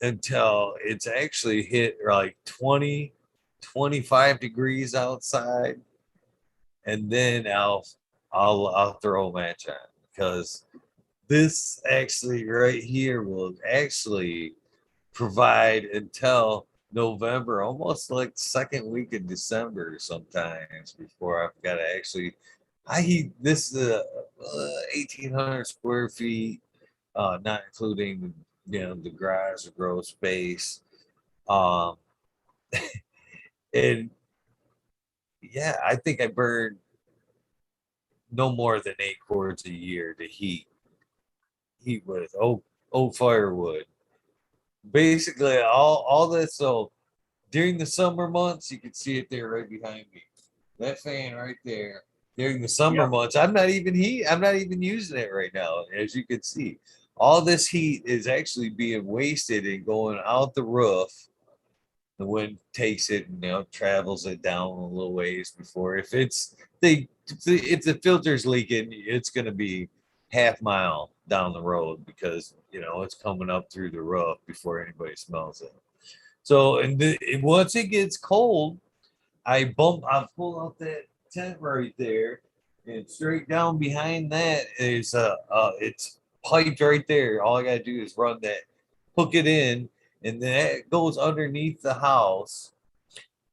until it's actually hit like 20 25 degrees outside, and then I'll throw a match on, because this actually right here will actually provide until November, almost like second week of December sometimes, before I've got to actually. I heat this 1,800 square feet, not including the garage or grow space. Um, and yeah, I think I burn no more than 8 cords a year to heat with oak firewood. Basically, all this. So during the summer months, you can see it there right behind me. That fan right there. During the summer Yep. months, I'm not even using it right now. As you can see, all this heat is actually being wasted and going out the roof. The wind takes it and travels it down a little ways before. If the filter's leaking, it's going to be half mile down the road, because it's coming up through the roof before anybody smells it. So, once it gets cold, I pull out that tent right there, and straight down behind that is it's piped right there. All I gotta do is run that, hook it in, and then it goes underneath the house,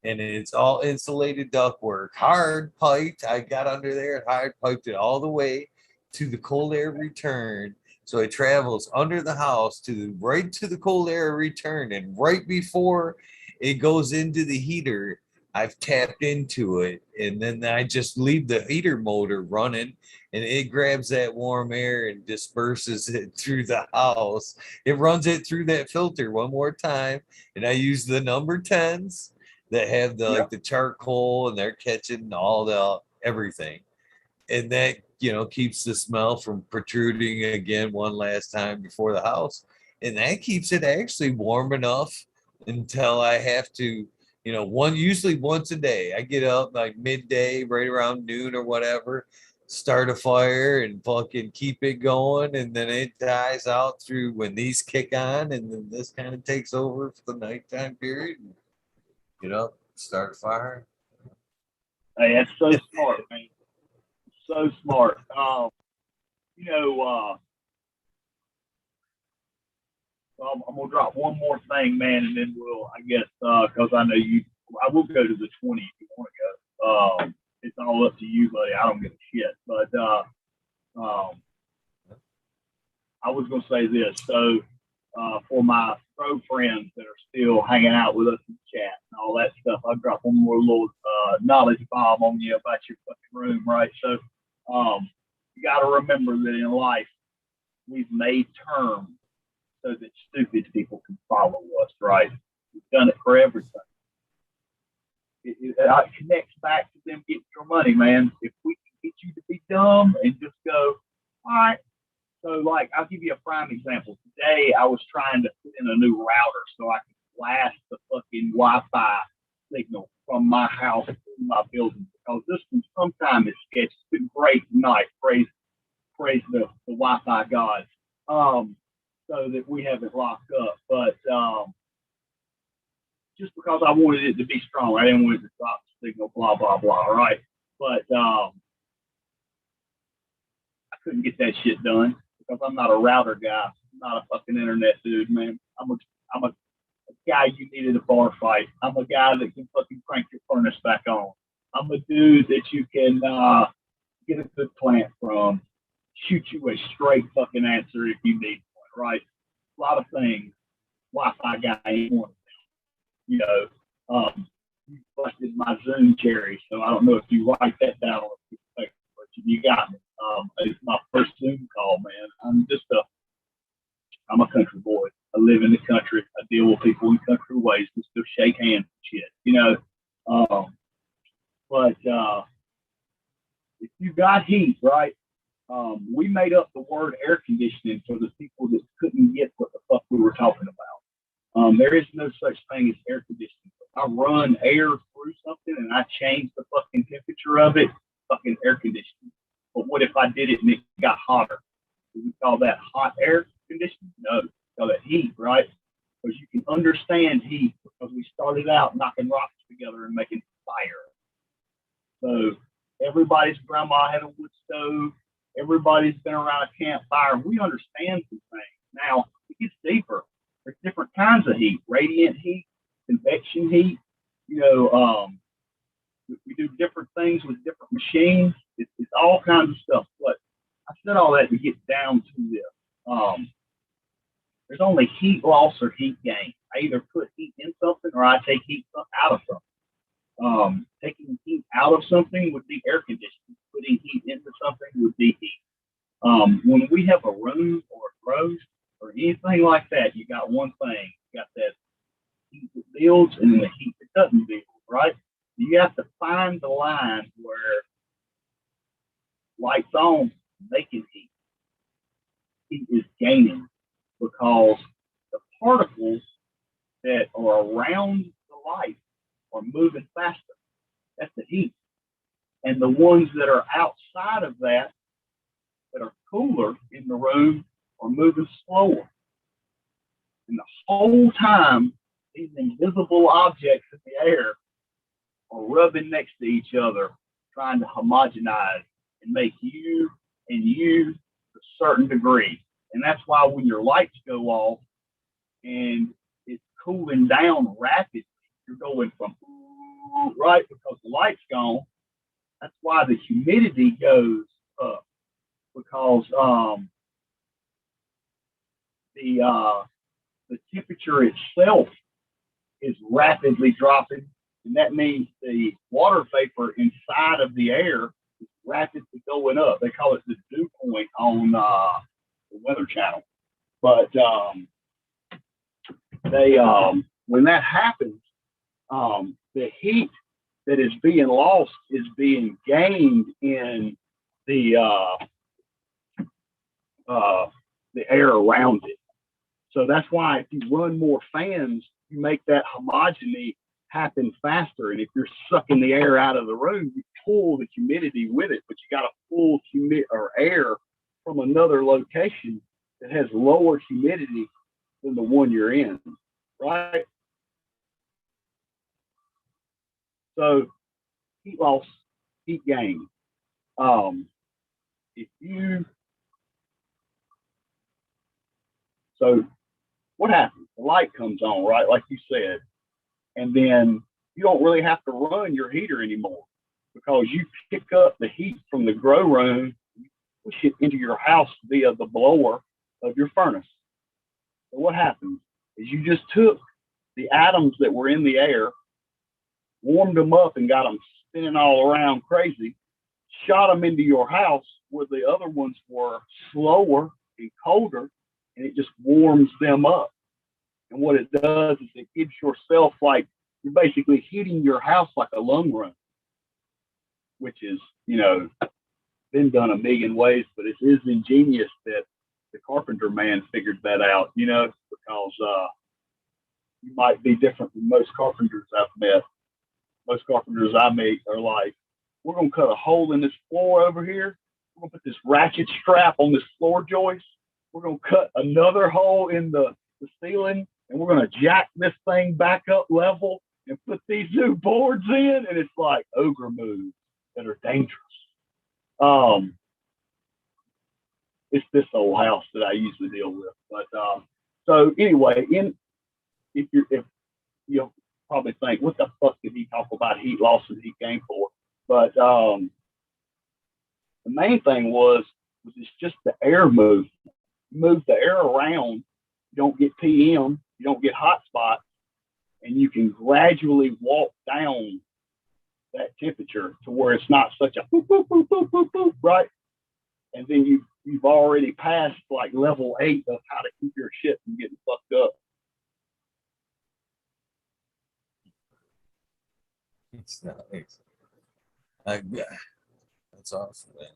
and it's all insulated ductwork, hard piped. I got under there and hard piped it all the way to the cold air return. So it travels under the house right to the cold air return, and right before it goes into the heater, I've tapped into it, and then I just leave the heater motor running, and it grabs that warm air and disperses it through the house. It runs it through that filter one more time, and I use the number 10s that have Yep. the charcoal, and they're catching all the everything, and that keeps the smell from protruding again one last time before the house, and that keeps it actually warm enough until I have to usually once a day I get up like midday, right around noon or whatever, start a fire and fucking keep it going, and then it dies out through when these kick on, and then this kind of takes over for the nighttime period. Start a fire. Hey, that's so smart, man. So smart. You know, I'm gonna drop one more thing, man, and then we'll, I guess, because I know you. I will go to the 20 if you want to go. It's all up to you, buddy. I don't give a shit. But um, I was gonna say this. So for my pro friends that are still hanging out with us in the chat and all that stuff, I'll drop one more little knowledge bomb on you about your fucking room, right? So you got to remember that in life we've made terms so that stupid people can follow us, right? We've done it for everything. It connects back to them getting your money, man. If we can get you to be dumb and just go, all right. So, like, I'll give you a prime example. Today, I was trying to put in a new router so I could blast the fucking Wi-Fi signal from my house to my building, because this one sometimes is sketchy. It's been great tonight. Praise the Wi-Fi gods. So that we have it locked up. But just because I wanted it to be strong, I didn't want it to drop the signal, blah, blah, blah, right? But I couldn't get that shit done because I'm not a router guy. I'm not a fucking internet dude, man. I'm a guy you need in a bar fight. I'm a guy that can fucking crank your furnace back on. I'm a dude that you can get a good plant from, shoot you a straight fucking answer if you need one, right? A lot of things. Wi-Fi guy ain't one of them. You know, you busted my Zoom cherry, so I don't know if you write that down on a piece of paper, but you got me. It's my first Zoom call, man. I'm a country boy. I live in the country. I deal with people in country ways. We still shake hands and shit, you know. But if you got heat, right? We made up the word air conditioning for the people that couldn't get what the fuck we were talking about. There is no such thing as air conditioning. If I run air through something and I change the fucking temperature of it, fucking air conditioning. But what if I did it and it got hotter? Do we call that hot air conditioning? No, we call that heat, right? Because you can understand heat, because we started out knocking rocks together everybody's grandma had a wood stove. Everybody's been around a campfire. We understand some things. Now, it gets deeper. There's different kinds of heat, radiant heat, convection heat. We do different things with different machines. It's all kinds of stuff. But I said all that to get down to this. There's only heat loss or heat gain. I either put heat in something or I take heat out of something. Taking heat out of something would be air conditioning. Putting heat into something would be heat. When we have a room or a grow or anything like that, you got one thing. You got that heat that builds and then the heat that doesn't build, right? You have to find the line where lights on, making heat. Heat is gaining because the particles that are around the light are moving faster. That's the heat. And the ones that are outside of that are cooler in the room, are moving slower. And the whole time, these invisible objects in the air are rubbing next to each other, trying to homogenize and make you and you to a certain degree. And that's why when your lights go off and it's cooling down rapidly, you're going from right because the light's gone. That's why the humidity goes up because the temperature itself is rapidly dropping, and that means the water vapor inside of the air is rapidly going up. They call it the dew point on the Weather Channel. But when that happens, the heat that is being lost is being gained in the air around it. So that's why if you run more fans, you make that homogeny happen faster. And if you're sucking the air out of the room, you pull the humidity with it, but you got to pull air from another location that has lower humidity than the one you're in, right? So heat loss, heat gain. So what happens? The light comes on, right? Like you said. And then you don't really have to run your heater anymore because you pick up the heat from the grow room, push it into your house via the blower of your furnace. So what happens is you just took the atoms that were in the air, warmed them up and got them spinning all around crazy, shot them into your house where the other ones were slower and colder, and it just warms them up. And what it does is it gives yourself like you're basically heating your house like a lung run, which is, been done a million ways, but it is ingenious that the carpenter man figured that out, because you might be different than most carpenters I've met. Most carpenters I meet are like, we're going to cut a hole in this floor over here. We're going to put this ratchet strap on this floor joist. We're going to cut another hole in the ceiling, and we're going to jack this thing back up level and put these new boards in. And it's like ogre moves that are dangerous. It's this old house that I usually deal with. But so anyway, if you'll probably think, what the fuck did he talk about heat loss and heat gain for? But the main thing was it's just the air movement. You move the air around, you don't get PM, you don't get hot spots, and you can gradually walk down that temperature to where it's not such a boop, boop, boop, boop, boop, boop, right? And then you've already passed like level 8 of how to keep your shit from getting fucked up. It's nice. That's awesome, man.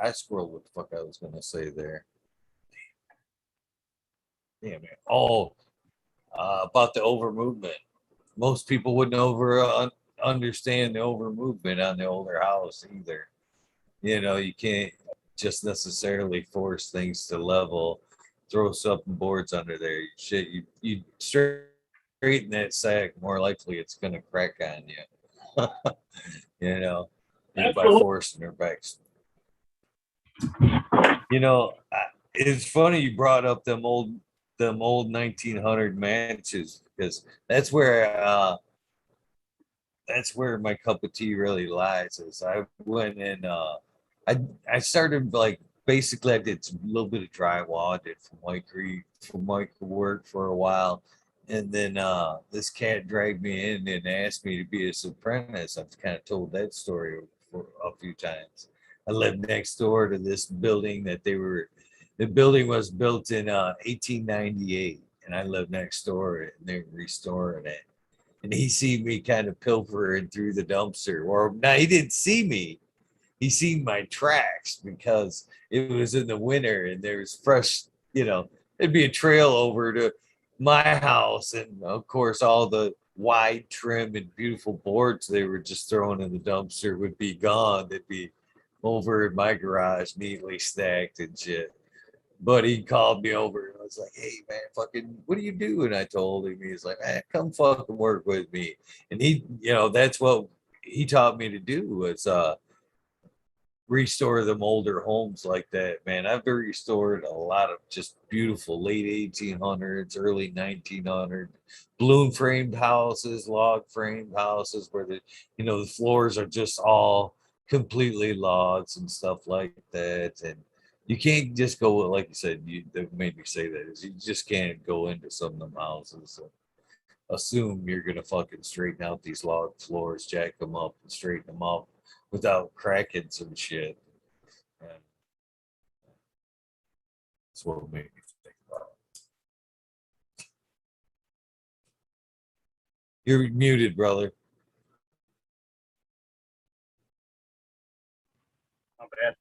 I scrolled what the fuck I was gonna say there. Damn it. Oh, about the over movement. Most people wouldn't understand the over movement on the older house either. You can't just necessarily force things to level, throw something boards under there. Shit, you straighten that sack, more likely it's gonna crack on you. You know, by Absolutely. forcing their backs. You know, it's funny you brought up them old 1900 mansions because that's where my cup of tea really lies. Is I went and I I started like basically I did a little bit of drywall. I did from white work for a while, and then this cat dragged me in and asked me to be his apprentice. I've kind of told that story for a few times. I lived next door to this building that the building was built in 1898, and I lived next door and they were restoring it, and he seen me kind of pilfering through the dumpster. Or now he didn't see me. He seen my tracks because it was in the winter and there's fresh, it'd be a trail over to my house. And of course, all the wide trim and beautiful boards they were just throwing in the dumpster would be gone. They'd be over in my garage, neatly stacked and shit. But he called me over and I was like, hey man, fucking what do you do? And I told him, he's like, man, come fucking work with me. And that's what he taught me to do was restore them older homes like that. Man, I've restored a lot of just beautiful late 1800s, early 1900s, balloon framed houses, log framed houses where the floors are just all completely logs and stuff like that. And you can't just go, like you said, that made me say that is you just can't go into some of them houses and assume you're gonna fucking straighten out these log floors, jack them up and straighten them up without cracking some shit. And that's what made me think about it. You're muted, brother. My bad.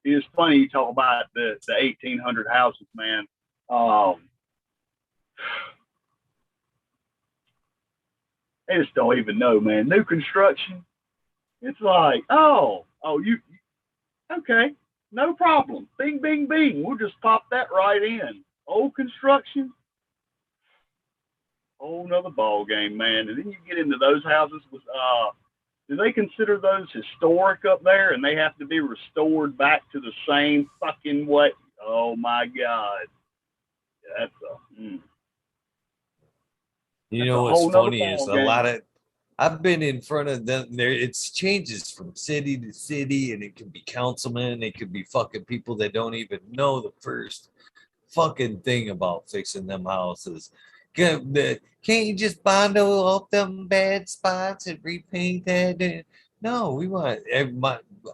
It's funny you talk about the 1800 houses, man. They just don't even know, man. New construction, it's like, you okay, no problem. Bing, bing, bing. We'll just pop that right in. Old construction, whole nother ball game, man. And then you get into those houses with do they consider those historic up there and they have to be restored back to the same fucking way? Oh my God. That's You that's know a what's whole nother funny is ball a game. lot of I've been in front of them. There, it's changes from city to city, and it could be councilmen, it could be fucking people that don't even know the first fucking thing about fixing them houses. Can't you just bondo up them bad spots and repaint that? No,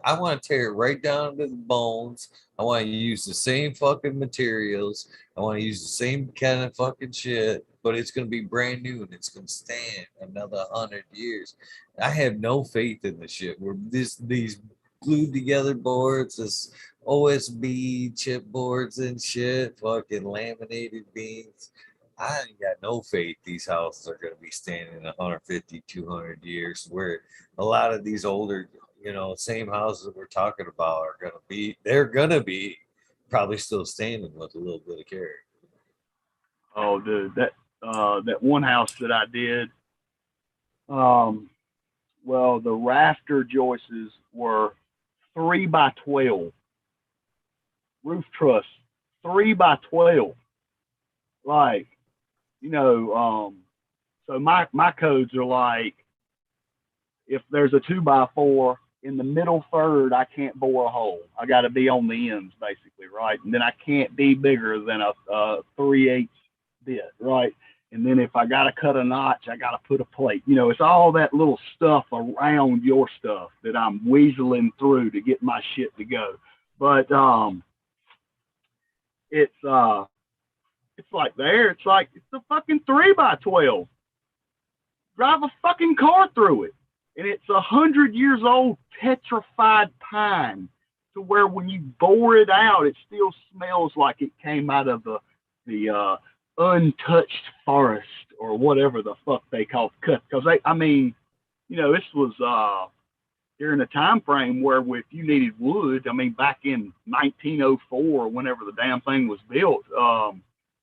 I want to tear it right down to the bones. I want to use the same fucking materials. I want to use the same kind of fucking shit, but it's gonna be brand new and it's gonna stand another 100 years. I have no faith in the shit. Where these glued together boards, this OSB chipboards and shit, fucking laminated beams. I ain't got no faith these houses are going to be standing 150, 200 years. Where a lot of these older, same houses that we're talking about they're going to be probably still standing with a little bit of care. Oh, dude, that one house that I did, um, well, the rafter joists were 3 by 12 roof truss, 3 by 12. Like, you know, so my codes are like, if there's a 2 by 4 in the middle third, I can't bore a hole. I got to be on the ends, basically, right? And then I can't be bigger than a 3/8 bit, right? And then if I got to cut a notch, I got to put a plate. It's all that little stuff around your stuff that I'm weaseling through to get my shit to go. But it's it's like there. It's like it's a fucking 3 by 12. Drive a fucking car through it, and it's 100 years old petrified pine, to where when you bore it out, it still smells like it came out of the untouched forest or whatever the fuck they call cut. Because this was during a time frame where if you needed wood, back in 1904, whenever the damn thing was built,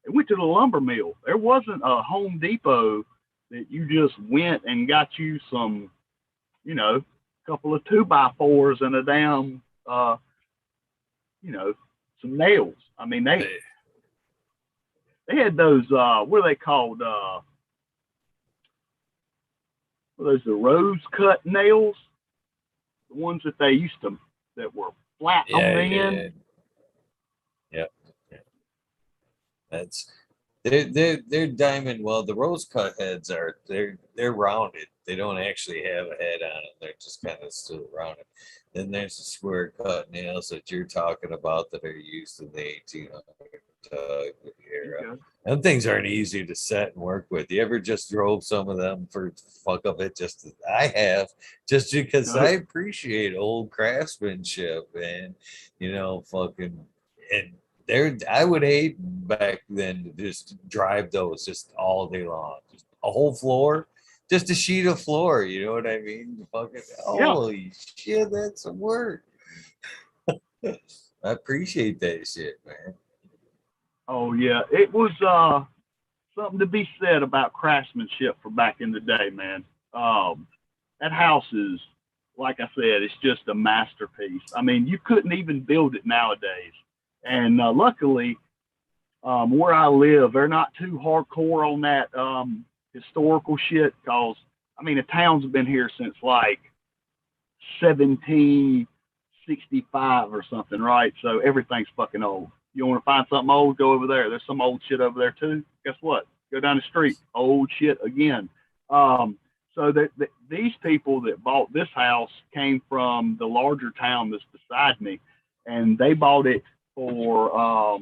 it went to the lumber mill. There wasn't a Home Depot that you just went and got you some you know, a couple of 2x4s and a damn, you know, some nails. I mean, they had those, what are they called? What are those, the rose cut nails? The ones that they used to, that were flat on the end. Yeah. That's they're diamond. Well, the rose cut heads are they're rounded. They don't actually have a head on them. They're just kind of still rounded. Then there's the square cut nails that you're talking about that are used in the 1800 era. Okay. Them things aren't easy to set and work with. You ever just drove some of them for fuck of it? Just I have, just because I appreciate old craftsmanship and fucking and there. I would hate back then to just drive those just all day long, just a whole floor, just a sheet of floor. You know what I mean? Fucking Yeah. holy shit, that's some work. I appreciate that shit, man. Oh yeah, it was something to be said about craftsmanship for back in the day, man. That house is, like I said, it's just a masterpiece. I mean, you couldn't even build it nowadays. And luckily, where I live, they're not too hardcore on that historical shit. Cause I mean, the town's been here since like 1765 or something, right? So everything's fucking old. You want to find something old, go over there. There's some old shit over there too. Guess what? Go down the street, old shit again. So these people that bought this house came from the larger town that's beside me, and they bought it for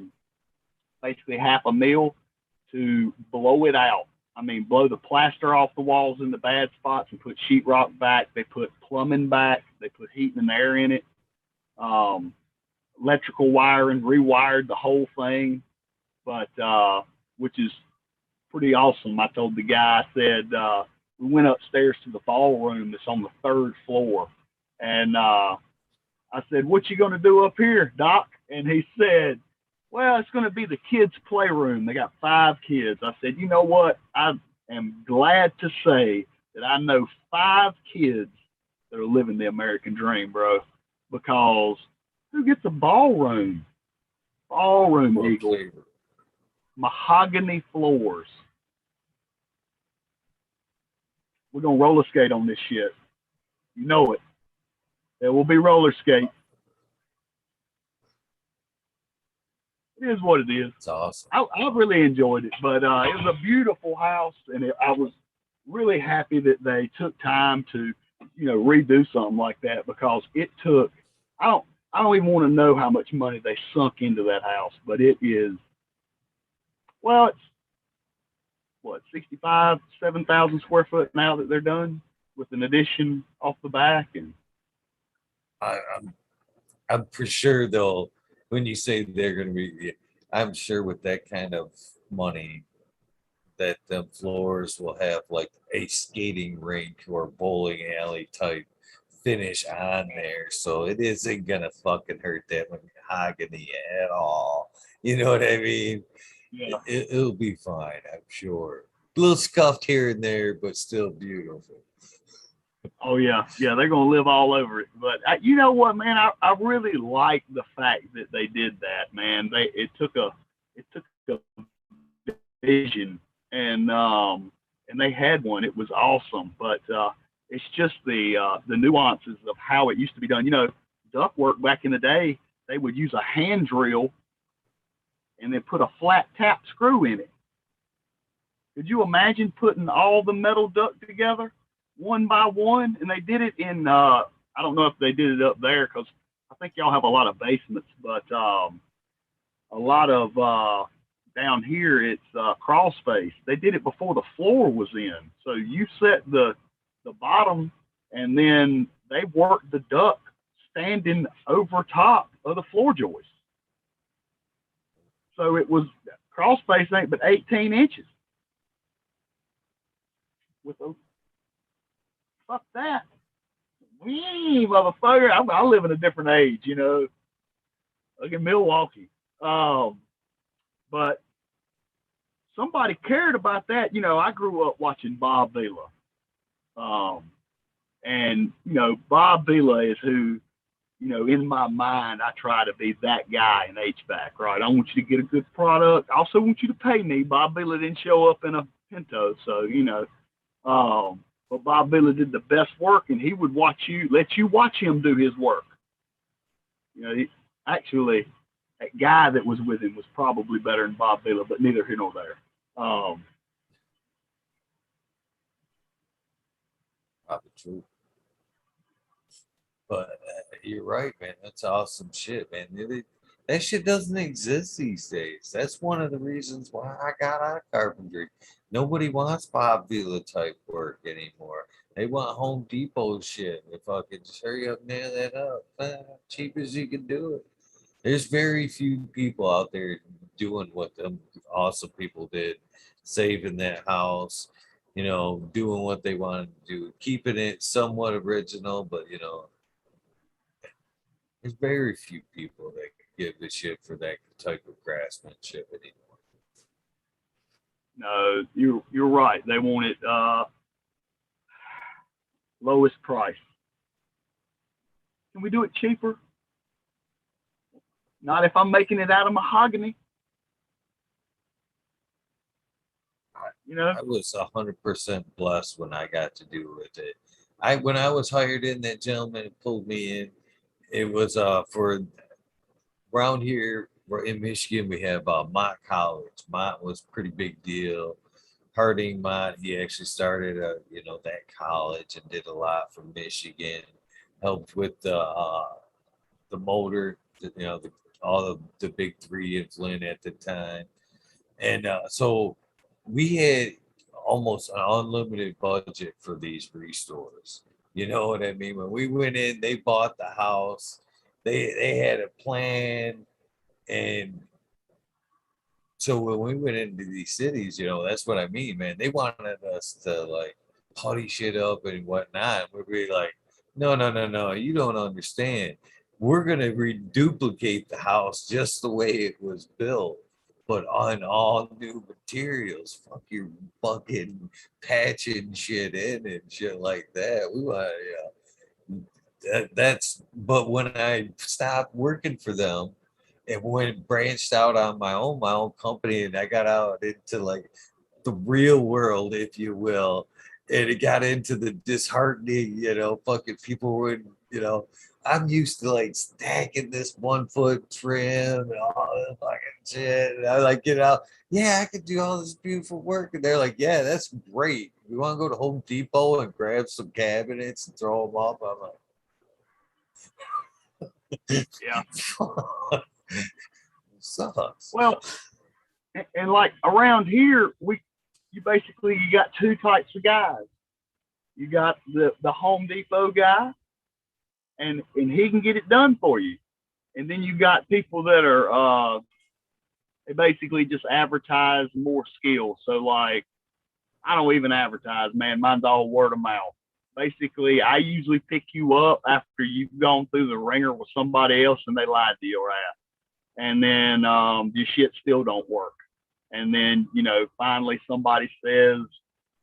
basically $500,000 to blow it out. I mean, blow the plaster off the walls in the bad spots and put sheetrock back. They put plumbing back. They put heat and air in it. Electrical wiring, rewired the whole thing, but which is pretty awesome. I told the guy, I said, we went upstairs to the ballroom that's on the 3rd floor. And I said, what you going to do up here, Doc? And he said, well, it's going to be the kids' playroom. They got 5 kids. I said, you know what? I am glad to say that I know 5 kids that are living the American dream, bro, because who gets a ballroom? Ballroom, Eagle. Mahogany floors. We're going to roller skate on this shit. You know it. There will be roller skate. It is what it is. It's awesome. I really enjoyed it, but it was a beautiful house, and I was really happy that they took time to, redo something like that, because it took. I don't even want to know how much money they sunk into that house, but it is. Well, it's what 65, 7,000 square foot now that they're done with an addition off the back, and I'm for sure they'll. When you say they're going to be, I'm sure with that kind of money, that them floors will have like a skating rink or bowling alley type finish on there, so it isn't gonna fucking hurt that mahogany at all. You know what I mean? yeah. It'll be fine, I'm sure. A little scuffed here and there, but still beautiful. Oh yeah, they're gonna live all over it. But you know what, man? I really like the fact that they did that, man. It took a vision, and they had one. It was awesome, but it's just the nuances of how it used to be done. Ductwork back in the day, they would use a hand drill and then put a flat tap screw in it. Could you imagine putting all the metal duct together one by one? And they did it in, I don't know if they did it up there, because I think y'all have a lot of basements, but a lot of down here, it's crawl space. They did it before the floor was in. So you set the bottom, and then they worked the duct standing over top of the floor joist. So it was, crawl space ain't but 18 inches. With those, fuck that. Wee, motherfucker. I live in a different age, Look at Milwaukee. But somebody cared about that. I grew up watching Bob Vila. And, Bob Vila is who, in my mind, I try to be that guy in HVAC, right? I want you to get a good product. I also want you to pay me. Bob Vila didn't show up in a Pinto, so, but Bob Vila did the best work, and he would let you watch him do his work. Actually, that guy that was with him was probably better than Bob Vila, but neither here nor there. Probably true. But you're right, man. That's awesome shit, man. That shit doesn't exist these days. That's one of the reasons why I got out of carpentry. Nobody wants Bob Vila type work anymore. They want Home Depot shit. They fucking just hurry up, nail that up. Cheap as you can do it. There's very few people out there doing what them awesome people did, saving that house, doing what they wanted to do, keeping it somewhat original, but there's very few people that can give a shit for that type of craftsmanship anymore. No, you're right. They want it lowest price. Can we do it cheaper? Not if I'm making it out of mahogany. I was 100% blessed when I got to do with it. When I was hired in, that gentleman pulled me in. It was for around here in Michigan, we have Mott College. Mott was a pretty big deal. Harding Mott, he actually started that college and did a lot for Michigan. Helped with the motor, all the big three in Flint at the time, and so we had almost an unlimited budget for these restores. You know what I mean? When we went in, they bought the house. They had a plan, and so when we went into these cities, that's what I mean, man. They wanted us to like putty shit up and whatnot. We'd be like, no, no, no, no, you don't understand. We're gonna reduplicate the house just the way it was built, but on all new materials. Fuck your fucking patching shit in and shit like that. We want, But when I stopped working for them and went branched out on my own company, and I got out into like the real world, if you will, and it got into the disheartening, fucking people would, I'm used to like stacking this 1 foot trim and all this fucking shit. And I like get out, yeah, I could do all this beautiful work. And they're like, yeah, that's great. We want to go to Home Depot and grab some cabinets and throw them up. I'm like, yeah. Sucks. Well, and like around here, you got two types of guys. You got the Home Depot guy, and he can get it done for you. And then you got people that are they basically just advertise more skills. So like, I don't even advertise, man. Mine's all word of mouth. Basically, I usually pick you up after you've gone through the ringer with somebody else and they lied to your ass. And then your shit still don't work. And then, finally somebody says,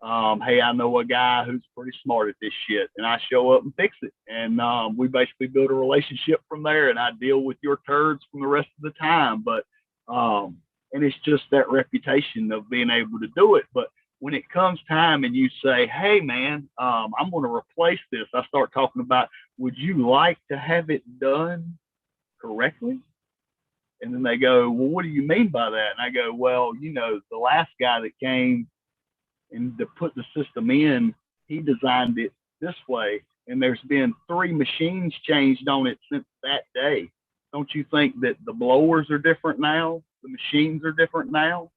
hey, I know a guy who's pretty smart at this shit. And I show up and fix it. And we basically build a relationship from there. And I deal with your turds from the rest of the time. But, and it's just that reputation of being able to do it. But when it comes time and you say, hey, man, I'm going to replace this, I start talking about, would you like to have it done correctly? And then they go, well, what do you mean by that? And I go, well, the last guy that came and to put the system in, he designed it this way. And there's been 3 machines changed on it since that day. Don't you think that the blowers are different now? The machines are different now?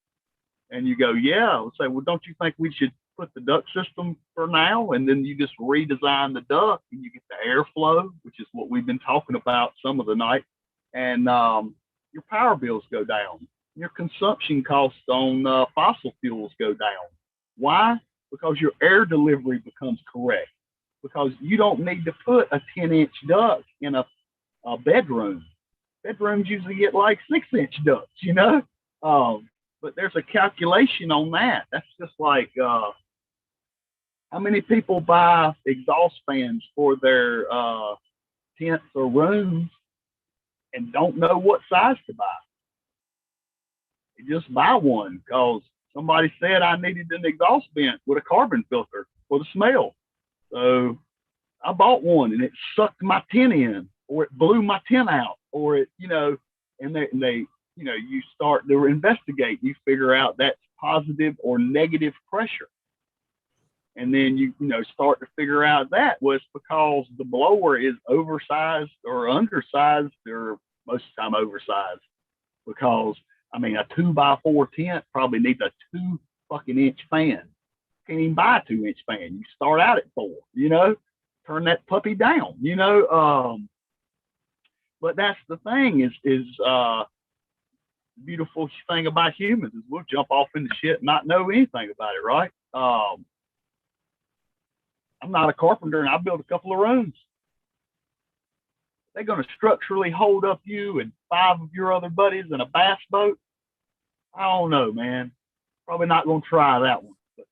And you go, yeah. I would say, well, don't you think we should put the duct system for now? And then you just redesign the duct and you get the airflow, which is what we've been talking about some of the night. And your power bills go down. Your consumption costs on fossil fuels go down. Why? Because your air delivery becomes correct. Because you don't need to put a 10-inch duct in a bedroom. Bedrooms usually get like 6-inch ducts, but there's a calculation on that. That's just like How many people buy exhaust fans for their tents or rooms and don't know what size to buy? You just buy one because somebody said I needed an exhaust vent with a carbon filter for the smell. So I bought one and it sucked my tent in, or it blew my tent out, or it, and they you start to investigate. You figure out that's positive or negative pressure. And then you start to figure out that was because the blower is oversized or undersized, or most of the time oversized. Because a 2x4 tent probably needs a 2 fucking inch fan. Can't even buy a 2 inch fan. You start out at 4. Turn that puppy down. But that's the thing is beautiful thing about humans is we'll jump off into shit and not know anything about it, right? I'm not a carpenter and I built a couple of rooms. They're going to structurally hold up you and 5 of your other buddies in a bass boat. I don't know, man. Probably not going to try that one. But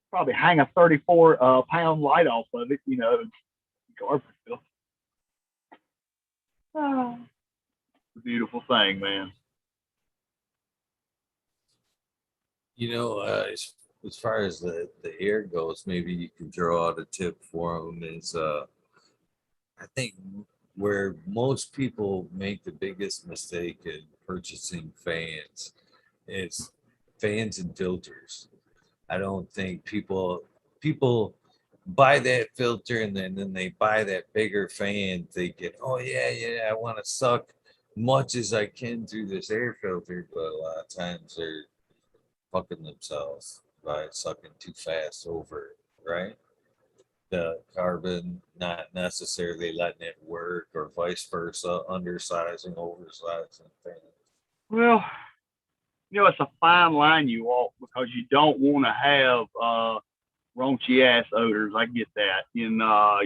probably hang a 34 pound light off of it, garbage filter. Oh. It's a beautiful thing, man. As far as the air goes, maybe you can draw out a tip for them is I think where most people make the biggest mistake in purchasing fans is fans and filters. I don't think people buy that filter and then they buy that bigger fan thinking, oh yeah, I want to suck much as I can through this air filter, but a lot of times they're fucking themselves by sucking too fast over it, right? The carbon not necessarily letting it work or vice versa, undersizing, oversizing things. Well, it's a fine line you walk because you don't want to have raunchy ass odors. I get that. And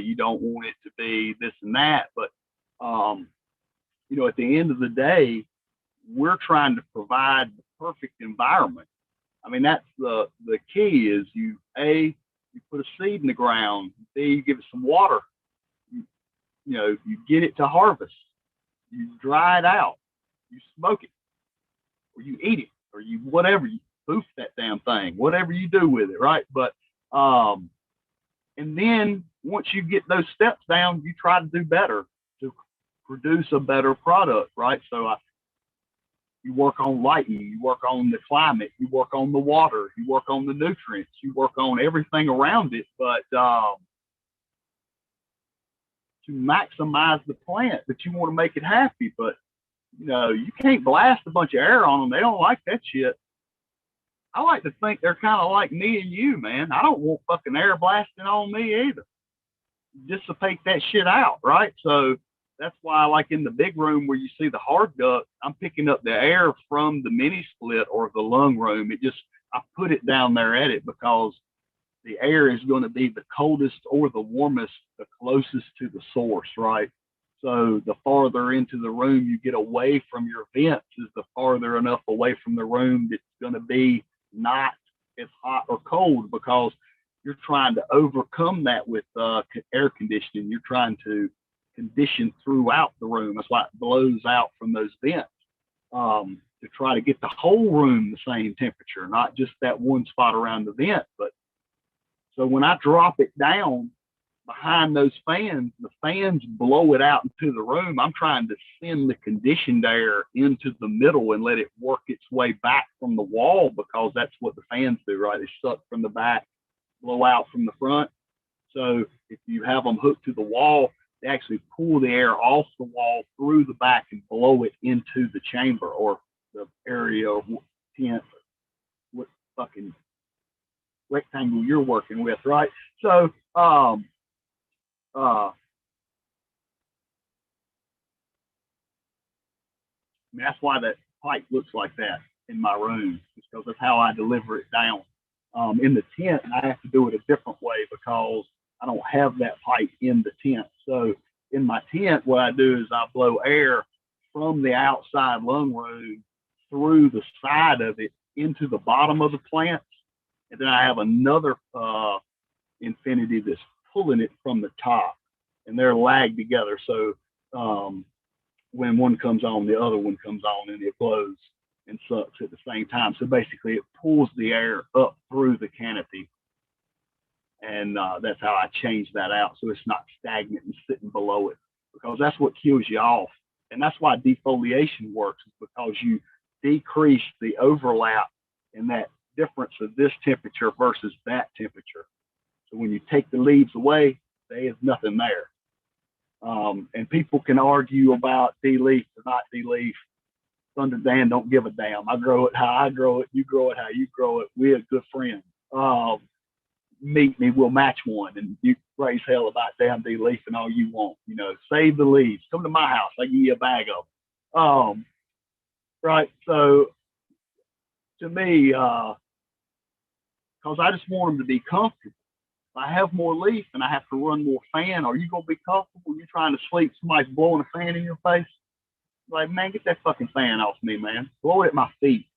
you don't want it to be this and that. But, at the end of the day, we're trying to provide the perfect environment. That's the key is you put a seed in the ground. B, you give it some water. You get it to harvest. You dry it out. You smoke it, or you eat it, or you whatever. You boof that damn thing. Whatever you do with it, right? But and then once you get those steps down, you try to do better to produce a better product, right? So you work on lighting, you work on the climate, you work on the water, you work on the nutrients, you work on everything around it. But to maximize the plant, but you want to make it happy. But you can't blast a bunch of air on them. They don't like that shit. I like to think they're kind of like me and you, man. I don't want fucking air blasting on me either. Dissipate that shit out, right? So that's why, like in the big room where you see the hard duct, I'm picking up the air from the mini split or the lung room. I put it down there at it because the air is going to be the coldest or the warmest, the closest to the source, right? So the farther into the room you get away from your vents is the farther enough away from the room that's going to be not as hot or cold, because you're trying to overcome that with air conditioning. You're trying to condition throughout the room. That's why it blows out from those vents, to try to get the whole room the same temperature, not just that one spot around the vent. But so when I drop it down behind those fans, the fans blow it out into the room. I'm trying to send the conditioned air into the middle and let it work its way back from the wall, because that's what the fans do, right? They suck from the back, blow out from the front. So if you have them hooked to the wall, they actually pull the air off the wall through the back and blow it into the chamber or the area of tent, what fucking rectangle you're working with, right? So that's why that pipe looks like that in my room, because that's how I deliver it down. In the tent, I have to do it a different way because I don't have that pipe in the tent. So in my tent, what I do is I blow air from the outside lung room through the side of it into the bottom of the plants, and then I have another Infinity that's pulling it from the top, and they're lagged together. So when one comes on, the other one comes on, and it blows and sucks at the same time. So basically, it pulls the air up through the canopy, and that's how I change that out, so it's not stagnant and sitting below it, because that's what kills you off. And that's why defoliation works, is because you decrease the overlap in that difference of this temperature versus that temperature. So when you take the leaves away, there is nothing there. And people can argue about de-leaf or not de-leaf. Thunder Dan don't give a damn. I grow it how I grow it. You grow it how you grow it. We're good friends. Meet me, we'll match one, and you raise hell about damn de-leafing all you want. You know, save the leaves. Come to my house. I give you a bag of them. Right. So to me, because I just want them to be comfortable. If I have more leaf and I have to run more fan, are you gonna be comfortable? You're trying to sleep, somebody's blowing a fan in your face. Like, man, get that fucking fan off me, man. Blow it at my feet.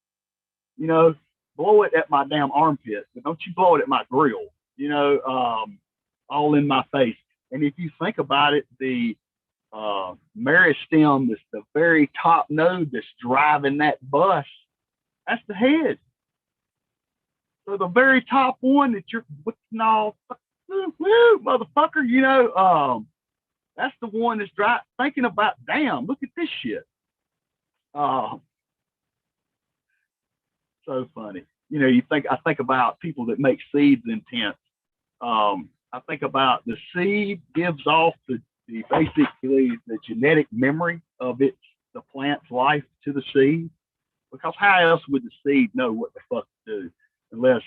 You know, blow it at my damn armpit, but don't you blow it at my grill. You know, all in my face. And if you think about it, the meristem, that's the very top node that's driving that bus, that's the head. So the very top one that you're looking all, woo, motherfucker, you know, that's the one that's thinking about, damn, look at this shit. So funny. You know, I think about people that make seeds in tents. I think about the seed gives off the basically the genetic memory of the plant's life to the seed. Because how else would the seed know what the fuck to do unless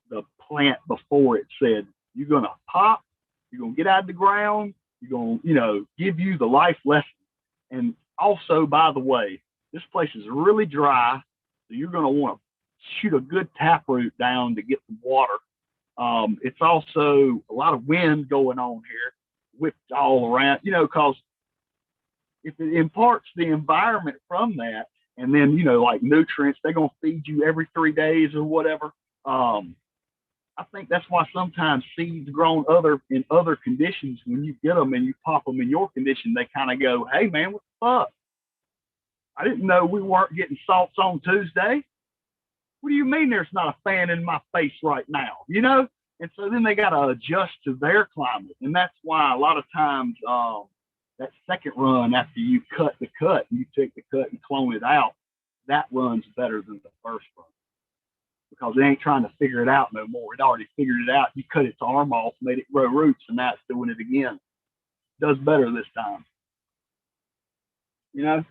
the plant before it said, you're going to pop, you're going to get out of the ground, you're going to, you know, give you the life lesson. And also, by the way, this place is really dry, so you're going to want to shoot a good taproot down to get some water. It's also a lot of wind going on here, whipped all around, you know, because if it imparts the environment from that, and then, you know, like nutrients, they're going to feed you every 3 days or whatever. I think that's why sometimes seeds grown in other conditions, when you get them and you pop them in your condition, they kind of go, hey, man, what the fuck? I didn't know we weren't getting salts on Tuesday. What do you mean there's not a fan in my face right now? You know? And so then they got to adjust to their climate. And that's why a lot of times that second run after you cut the cut, you take the cut and clone it out, that runs better than the first run. Because it ain't trying to figure it out no more. It already figured it out. You cut its arm off, made it grow roots, and now it's doing it again. Does better this time. You know?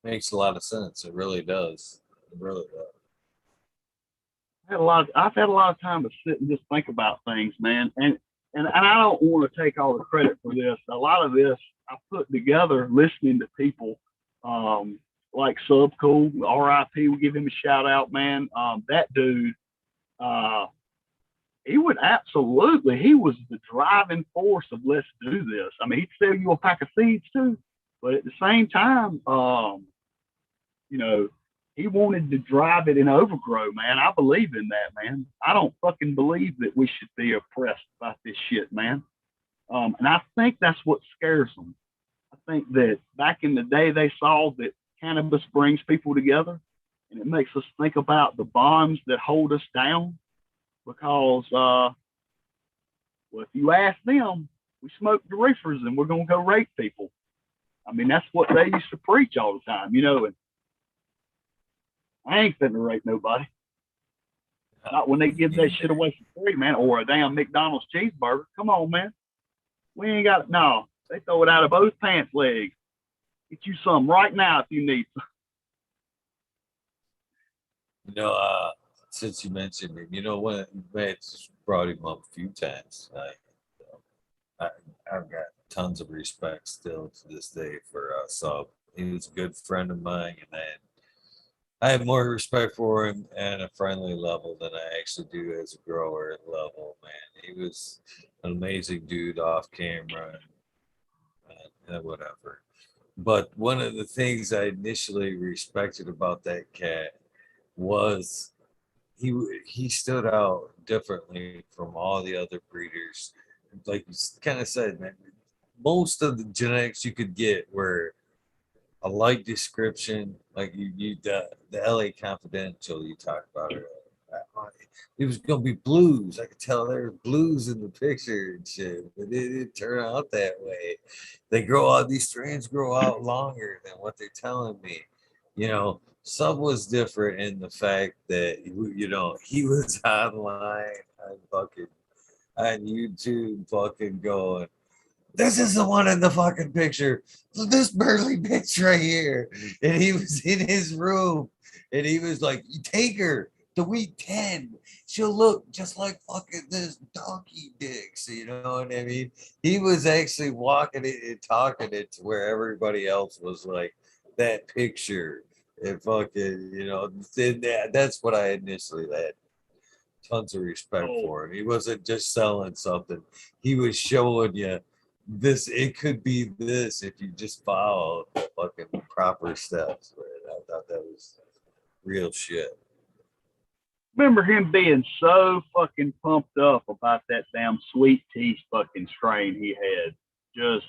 Makes a lot of sense. It really does. It really does. I've had a lot of time to sit and just think about things, man. And I don't want to take all the credit for this. A lot of this I put together listening to people like Subcool, RIP, we give him a shout out, man. That dude, he was the driving force of let's do this. I mean, he'd sell you a pack of seeds too, but at the same time, you know, he wanted to drive it in overgrow, man. I believe in that, man. I don't fucking believe that we should be oppressed by this shit, man. And I think that's what scares them. I think that back in the day, they saw that cannabis brings people together, and it makes us think about the bonds that hold us down. Because, well, if you ask them, we smoke the reefers and we're going to go rape people. I mean, that's what they used to preach all the time, you know, and I ain't finna rape nobody. Not when they give that shit away for free, man, or a damn McDonald's cheeseburger. Come on, man. We ain't got it. No, they throw it out of both pants legs. Get you some right now if you need some. You know, since you mentioned it, you know, when Matt's brought him up a few times, I've got tons of respect still to this day for Sub. He was a good friend of mine, and I have more respect for him at a friendly level than I actually do as a grower level, man. He was an amazing dude off camera and whatever. But one of the things I initially respected about that cat was he stood out differently from all the other breeders. Like you kind of said, man, most of the genetics you could get were a light description, like the LA Confidential you talked about earlier. It was gonna be blues. I could tell there were blues in the picture and shit, but it didn't turn out that way. They grow out; these strains grow out longer than what they're telling me. You know, Sub was different in the fact that he was online on fucking on YouTube, fucking going, this is the one in the fucking picture. This burly bitch right here. And he was in his room and he was like, take her to week 10. She'll look just like fucking this donkey dicks. You know what I mean? He was actually walking it and talking it to where everybody else was like, that picture. And fucking, that's what I initially had tons of respect for him. He wasn't just selling something. He was showing you this. It could be this if you just follow the fucking proper steps. Man. I thought that was real shit. Remember him being so fucking pumped up about that damn sweet tea fucking strain he had. Just,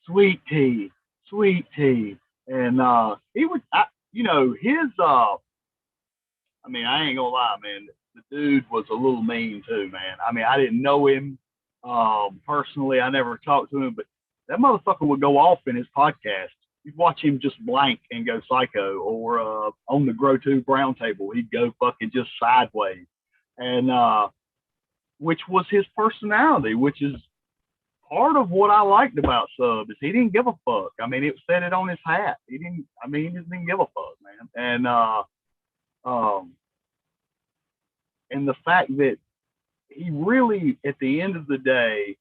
sweet tea, sweet tea. And he would, his, I mean, I ain't gonna lie, man. The dude was a little mean too, man. I mean, I didn't know him personally. I never talked to him, but that motherfucker would go off in his podcast. You'd watch him just blank and go psycho, or on the Grow Tube round table, he'd go fucking just sideways. And which was his personality, which is part of what I liked about Sub, is he didn't give a fuck. I mean, it said it on his hat. He just didn't give a fuck, man. And the fact that he really, at the end of the day,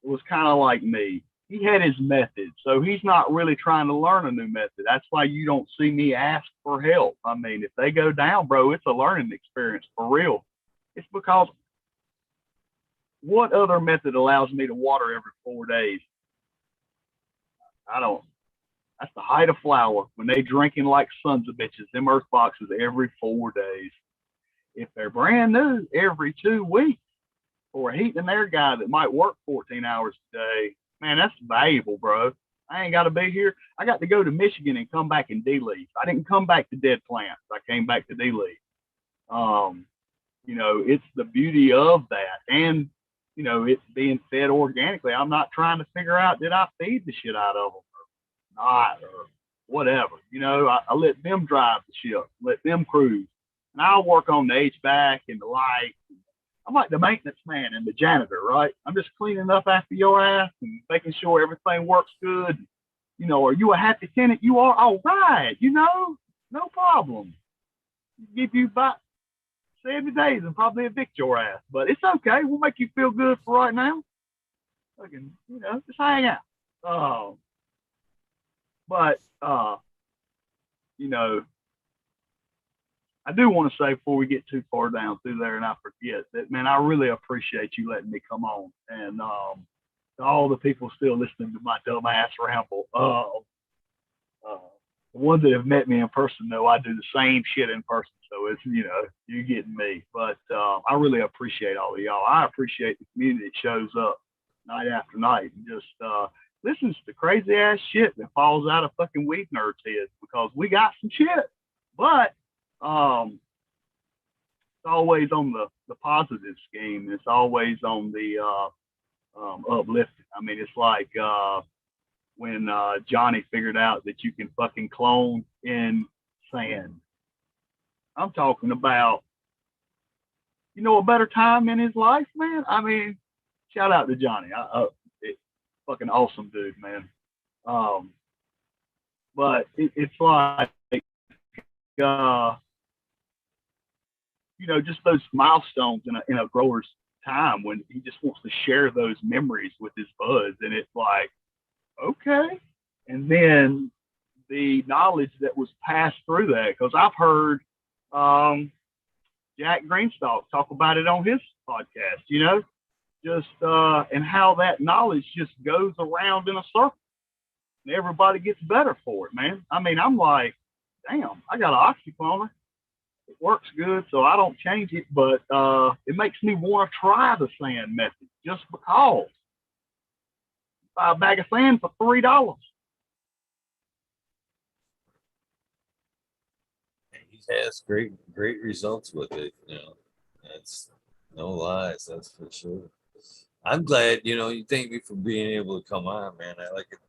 was kind of like me. He had his method, so he's not really trying to learn a new method. That's why you don't see me ask for help. I mean, if they go down, bro, it's a learning experience for real. It's because what other method allows me to water every 4 days? I don't. That's the height of flower. When they drinking like sons of bitches, them earth boxes every 4 days. If they're brand new, every 2 weeks, for a heat and air guy that might work 14 hours a day, man, that's valuable, bro. I ain't got to be here. I got to go to Michigan and come back and de-leaf. I didn't come back to dead plants. I came back to de-leaf. It's the beauty of that. And, it's being fed organically. I'm not trying to figure out, did I feed the shit out of them or not or whatever. I let them drive the ship, let them cruise. And I'll work on the HVAC and the light. I'm like the maintenance man and the janitor, right? I'm just cleaning up after your ass and making sure everything works good. Are you a happy tenant? You are? All right. No problem. Give you about 70 days and probably evict your ass, but it's okay. We'll make you feel good for right now. Fucking, just hang out. I do want to say before we get too far down through there and I forget that, man, I really appreciate you letting me come on. And to all the people still listening to my dumb ass ramble, the ones that have met me in person know I do the same shit in person. So it's, you're getting me. But I really appreciate all of y'all. I appreciate the community that shows up night after night and just listens to crazy ass shit that falls out of fucking weed nerds' heads, because we got some shit. But it's always on the positive scheme. It's always on the uplifting. I mean, it's like when Johnny figured out that you can fucking clone in sand. I'm talking about, a better time in his life, man. I mean, shout out to Johnny. Fucking awesome dude, man. But it's like, just those milestones in a grower's time when he just wants to share those memories with his buds. And it's like, okay. And then the knowledge that was passed through that, because I've heard Jack Greenstock talk about it on his podcast, and how that knowledge just goes around in a circle and everybody gets better for it, man. I mean, I'm like, damn, I got an oxycloner. It works good, so I don't change it. But it makes me want to try the sand method just because. Buy a bag of sand for $3. He has great results with it. That's no lies. That's for sure. I'm glad, you thank me for being able to come on, man. I like it.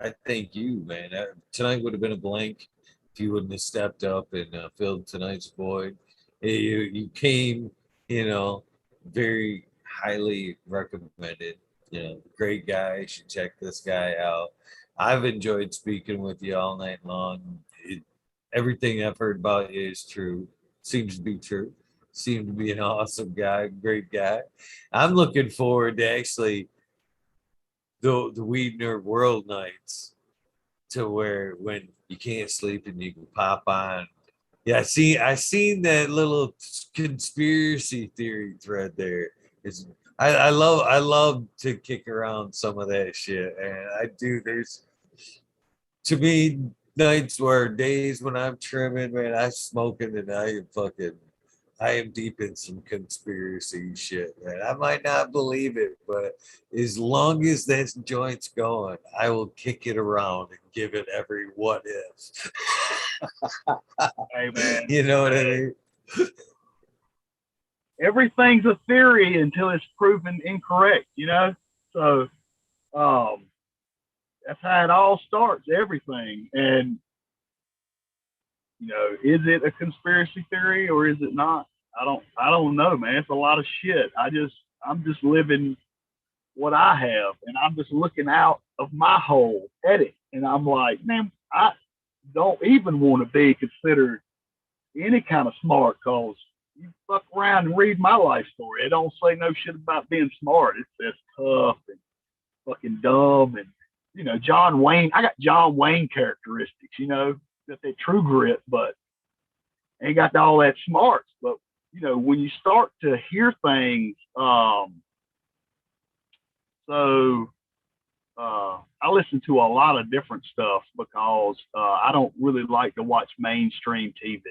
I thank you, man. Tonight would have been a blank if you wouldn't have stepped up and filled tonight's void. You came, very highly recommended. Great guy. You should check this guy out. I've enjoyed speaking with you all night long. Everything I've heard about you is true. Seems to be true. Seemed to be an awesome guy, great guy. I'm looking forward to actually the Weed Nerd World nights to where when you can't sleep and you can pop on. Yeah, I seen that little conspiracy theory thread there. It's I love to kick around some of that shit, and I do. There's to me nights where days when I'm trimming, man, I'm smoking and I am deep in some conspiracy shit, man. I might not believe it, but as long as that joint's going, I will kick it around and give it every what if. Hey man, You know what I mean? everything's a theory until it's proven incorrect. So um, that's how it all starts. Everything, and is it a conspiracy theory or is it not? I don't know, man. It's a lot of shit. I'm just living what I have, and I'm just looking out of my hole at it, and I'm like, man, I don't even want to be considered any kind of smart, cause you fuck around and read my life story. It don't say no shit about being smart. It says tough and fucking dumb and John Wayne. I got John Wayne characteristics. Got that true grit, but ain't got all that smarts. But when you start to hear things, so I listen to a lot of different stuff because I don't really like to watch mainstream TV.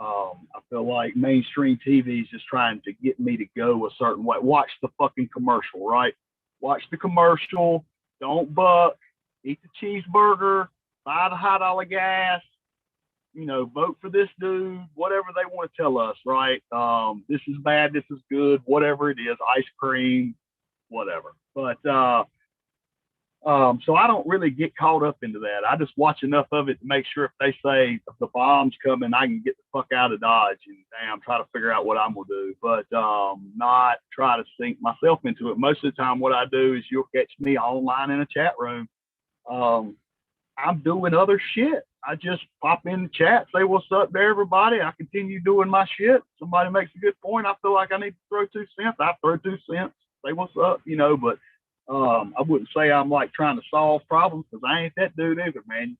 I feel like mainstream TV is just trying to get me to go a certain way. Watch the fucking commercial, right? Watch the commercial. Don't buck. Eat the cheeseburger. Buy the $100 gas. Vote for this dude. Whatever they want to tell us, right? This is bad. This is good. Whatever it is. Ice cream. Whatever. But so I don't really get caught up into that. I just watch enough of it to make sure if they say if the bomb's coming, I can get the fuck out of Dodge and damn try to figure out what I'm gonna do. But not try to sink myself into it. Most of the time, what I do is you'll catch me online in a chat room. I'm doing other shit. I just pop in the chat, say what's up to everybody. I continue doing my shit. Somebody makes a good point. I feel like I need to throw 2 cents. I throw 2 cents. Say what's up, but I wouldn't say I'm like trying to solve problems because I ain't that dude either, man.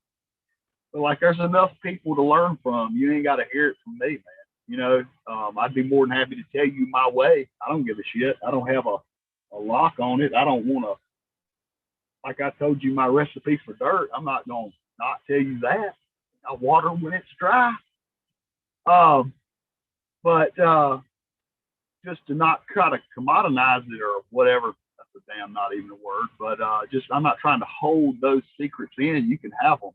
But like there's enough people to learn from. You ain't got to hear it from me, man. I'd be more than happy to tell you my way. I don't give a shit. I don't have a lock on it. I don't want to, like I told you, my recipe for dirt. I'm not going to not tell you that. I water when it's dry. But just to not try to commoditize it or whatever. That's a damn not even a word. But just I'm not trying to hold those secrets in. You can have them.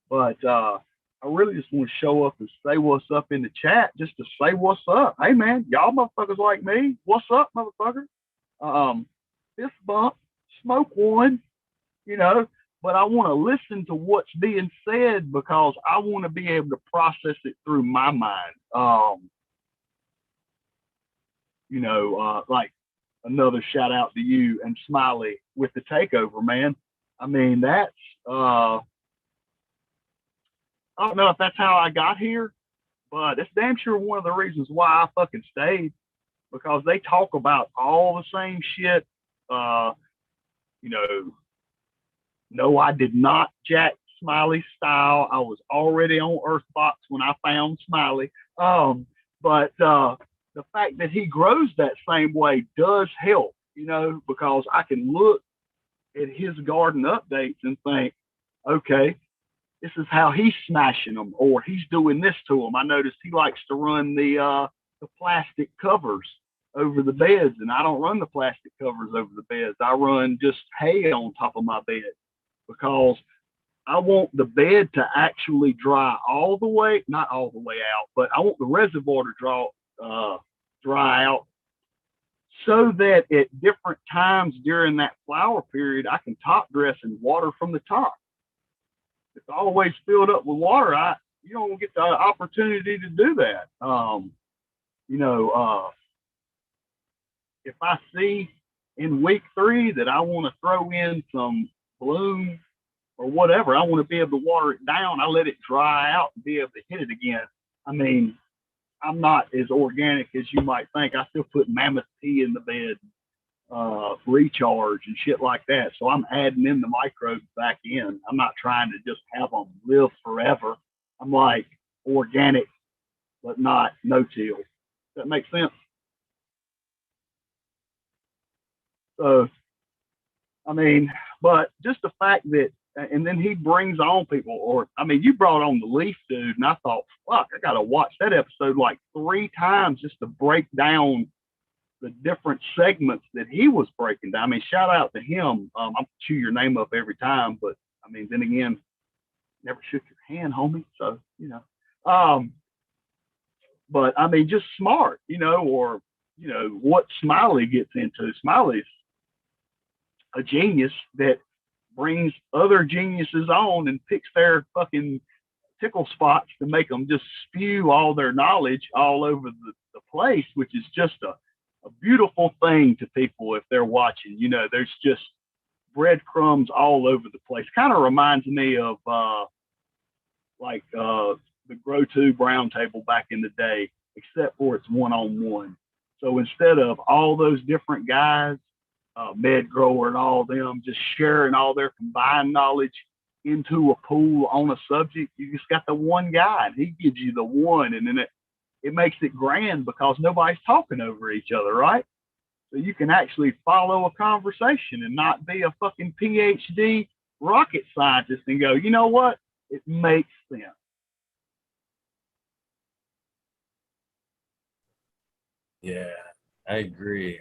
But I really just want to show up and say what's up in the chat just to say what's up. Hey, man, y'all motherfuckers like me. What's up, motherfucker? Fist bump, smoke one, but I want to listen to what's being said because I want to be able to process it through my mind. Like another shout out to you and Smiley with the takeover, man. I mean, that's, I don't know if that's how I got here, but it's damn sure one of the reasons why I fucking stayed because they talk about all the same shit. No, I did not jack Smiley style. I was already on Earthbox when I found Smiley. But the fact that he grows that same way does help, because I can look at his garden updates and think, okay, this is how he's smashing them, or he's doing this to them. I noticed he likes to run the plastic covers over the beds, and I don't run the plastic covers over the beds. I run just hay on top of my bed because I want the bed to actually dry all the way, not all the way out, but I want the reservoir to dry out so that at different times during that flower period, I can top dress and water from the top. If it's always filled up with water, you don't get the opportunity to do that. If I see in week 3 that I want to throw in some bloom or whatever, I want to be able to water it down. I let it dry out and be able to hit it again. I mean, I'm not as organic as you might think. I still put mammoth tea in the bed, recharge and shit like that. So I'm adding in the microbes back in. I'm not trying to just have them live forever. I'm like organic, but not no-till. Does that make sense? So, I mean, but just the fact that, and then he brings on people, or, I mean, you brought on the Leaf dude, and I thought, fuck, I got to watch that episode like 3 times just to break down the different segments that he was breaking down. I mean, shout out to him. I'll chew your name up every time, but I mean, then again, never shook your hand, homie. So, but I mean, just smart, or, what Smiley gets into. Smiley's a genius that brings other geniuses on and picks their fucking tickle spots to make them just spew all their knowledge all over the place, which is just a beautiful thing to people if they're watching. There's just breadcrumbs all over the place. Kind of reminds me of the Grow Tube Roundtable back in the day, except for it's one-on-one. So instead of all those different guys, med grower and all of them just sharing all their combined knowledge into a pool on a subject, you just got the one guy and he gives you the one, and then it makes it grand because nobody's talking over each other, right? So you can actually follow a conversation and not be a fucking PhD rocket scientist and go, you know what? It makes sense. Yeah, I agree.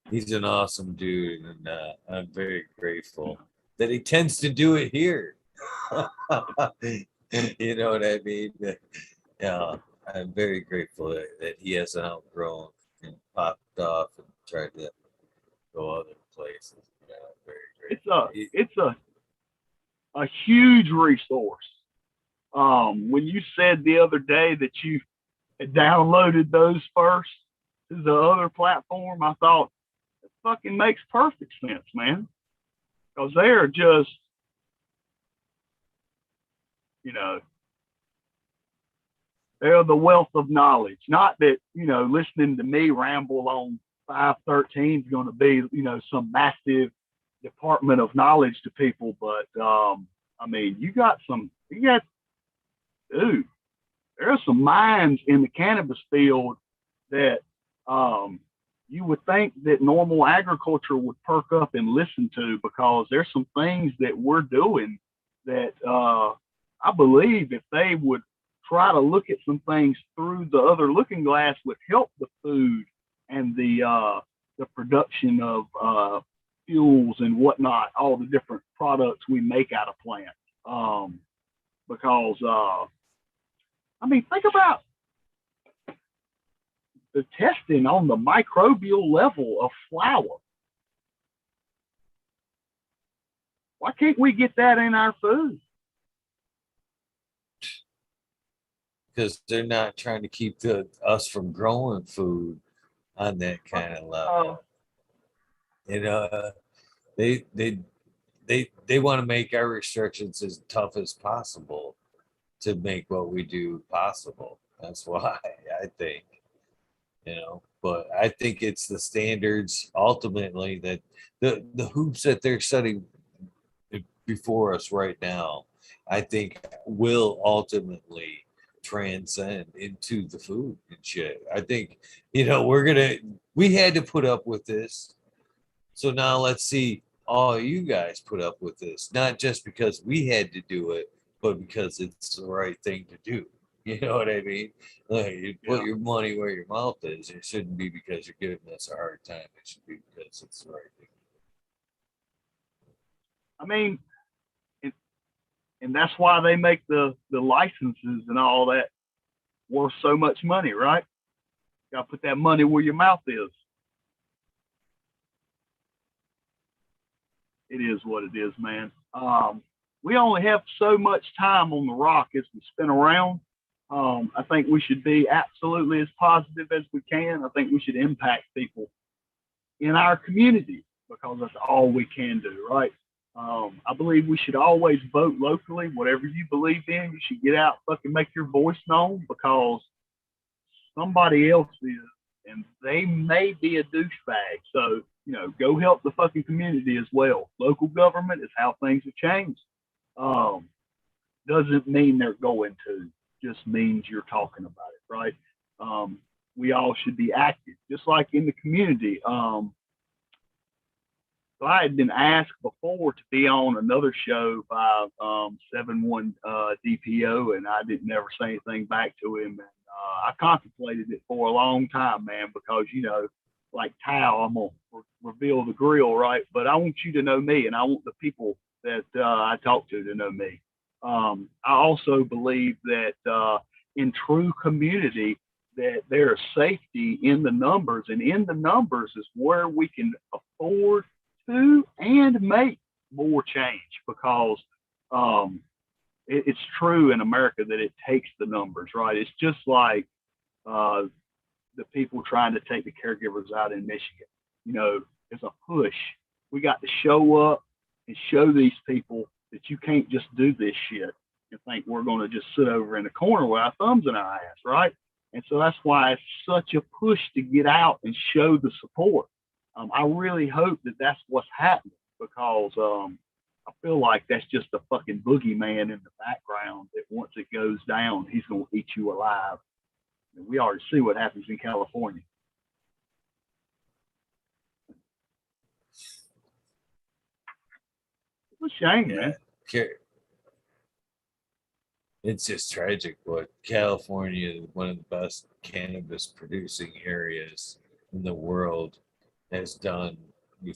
He's an awesome dude, and I'm very grateful that he tends to do it here. You know what I mean? Yeah, I'm very grateful that he hasn't outgrown and popped off and tried to go other places. Yeah, I'm very grateful. It's a huge resource. When you said the other day that you had downloaded those first to the other platform, I thought it fucking makes perfect sense, man. Because they're just, they're the wealth of knowledge. Not that, listening to me ramble on 513 is going to be, some massive department of knowledge to people, but I mean, dude, there are some minds in the cannabis field that you would think that normal agriculture would perk up and listen to, because there's some things that we're doing that I believe if they would try to look at some things through the other looking glass would help the food and the production of fuels and whatnot, all the different products we make out of plants. Because I mean, think about the testing on the microbial level of flour. Why can't we get that in our food? Because they're not trying to keep us from growing food on that kind of level. They want to make our restrictions as tough as possible to make what we do possible. That's why I think, but I think it's the standards ultimately that the hoops that they're setting before us right now, I think will ultimately transcend into the food and shit. I think, we had to put up with this. So now let's see all you guys put up with this, not just because we had to do it, but because it's the right thing to do. You know what I mean? Like, you put Yeah. your money where your mouth is. It shouldn't be because you're giving us a hard time. It should be because it's the right thing. I mean, and, and that's why they make the licenses and all that worth so much money, right? Got to put that money where your mouth is. It is what it is, man. We only have so much time on the rock as we spin around. I think we should be absolutely as positive as we can. I think we should impact people in our community because that's all we can do, right? I believe we should always vote locally. Whatever you believe in, you should get out, fucking make your voice known because somebody else is, and they may be a douchebag. So, go help the fucking community as well. Local government is how things have changed. Um, doesn't mean they're going to, just means you're talking about it, right? Um, we all should be active, just like in the community. So I had been asked before to be on another show by 71 DPO, and I didn't never say anything back to him. And I contemplated it for a long time, man, because like Tao, I'm gonna reveal the grill, right? But I want you to know me, and I want the people that I talk to know me. I also believe that in true community, that there is safety in the numbers, and in the numbers is where we can afford to and make more change because it's true in America that it takes the numbers, right? It's just like uh, the people trying to take the caregivers out in Michigan. It's a push. We got to show up and show these people that you can't just do this shit and think we're going to just sit over in the corner with our thumbs in our ass, right? And so that's why it's such a push to get out and show the support. I really hope that that's what's happening because I feel like that's just a fucking boogeyman in the background that once it goes down, he's going to eat you alive. And we already see what happens in California. It's a shame, Yeah. man. It's just tragic what California, one of the best cannabis producing areas in the world, has done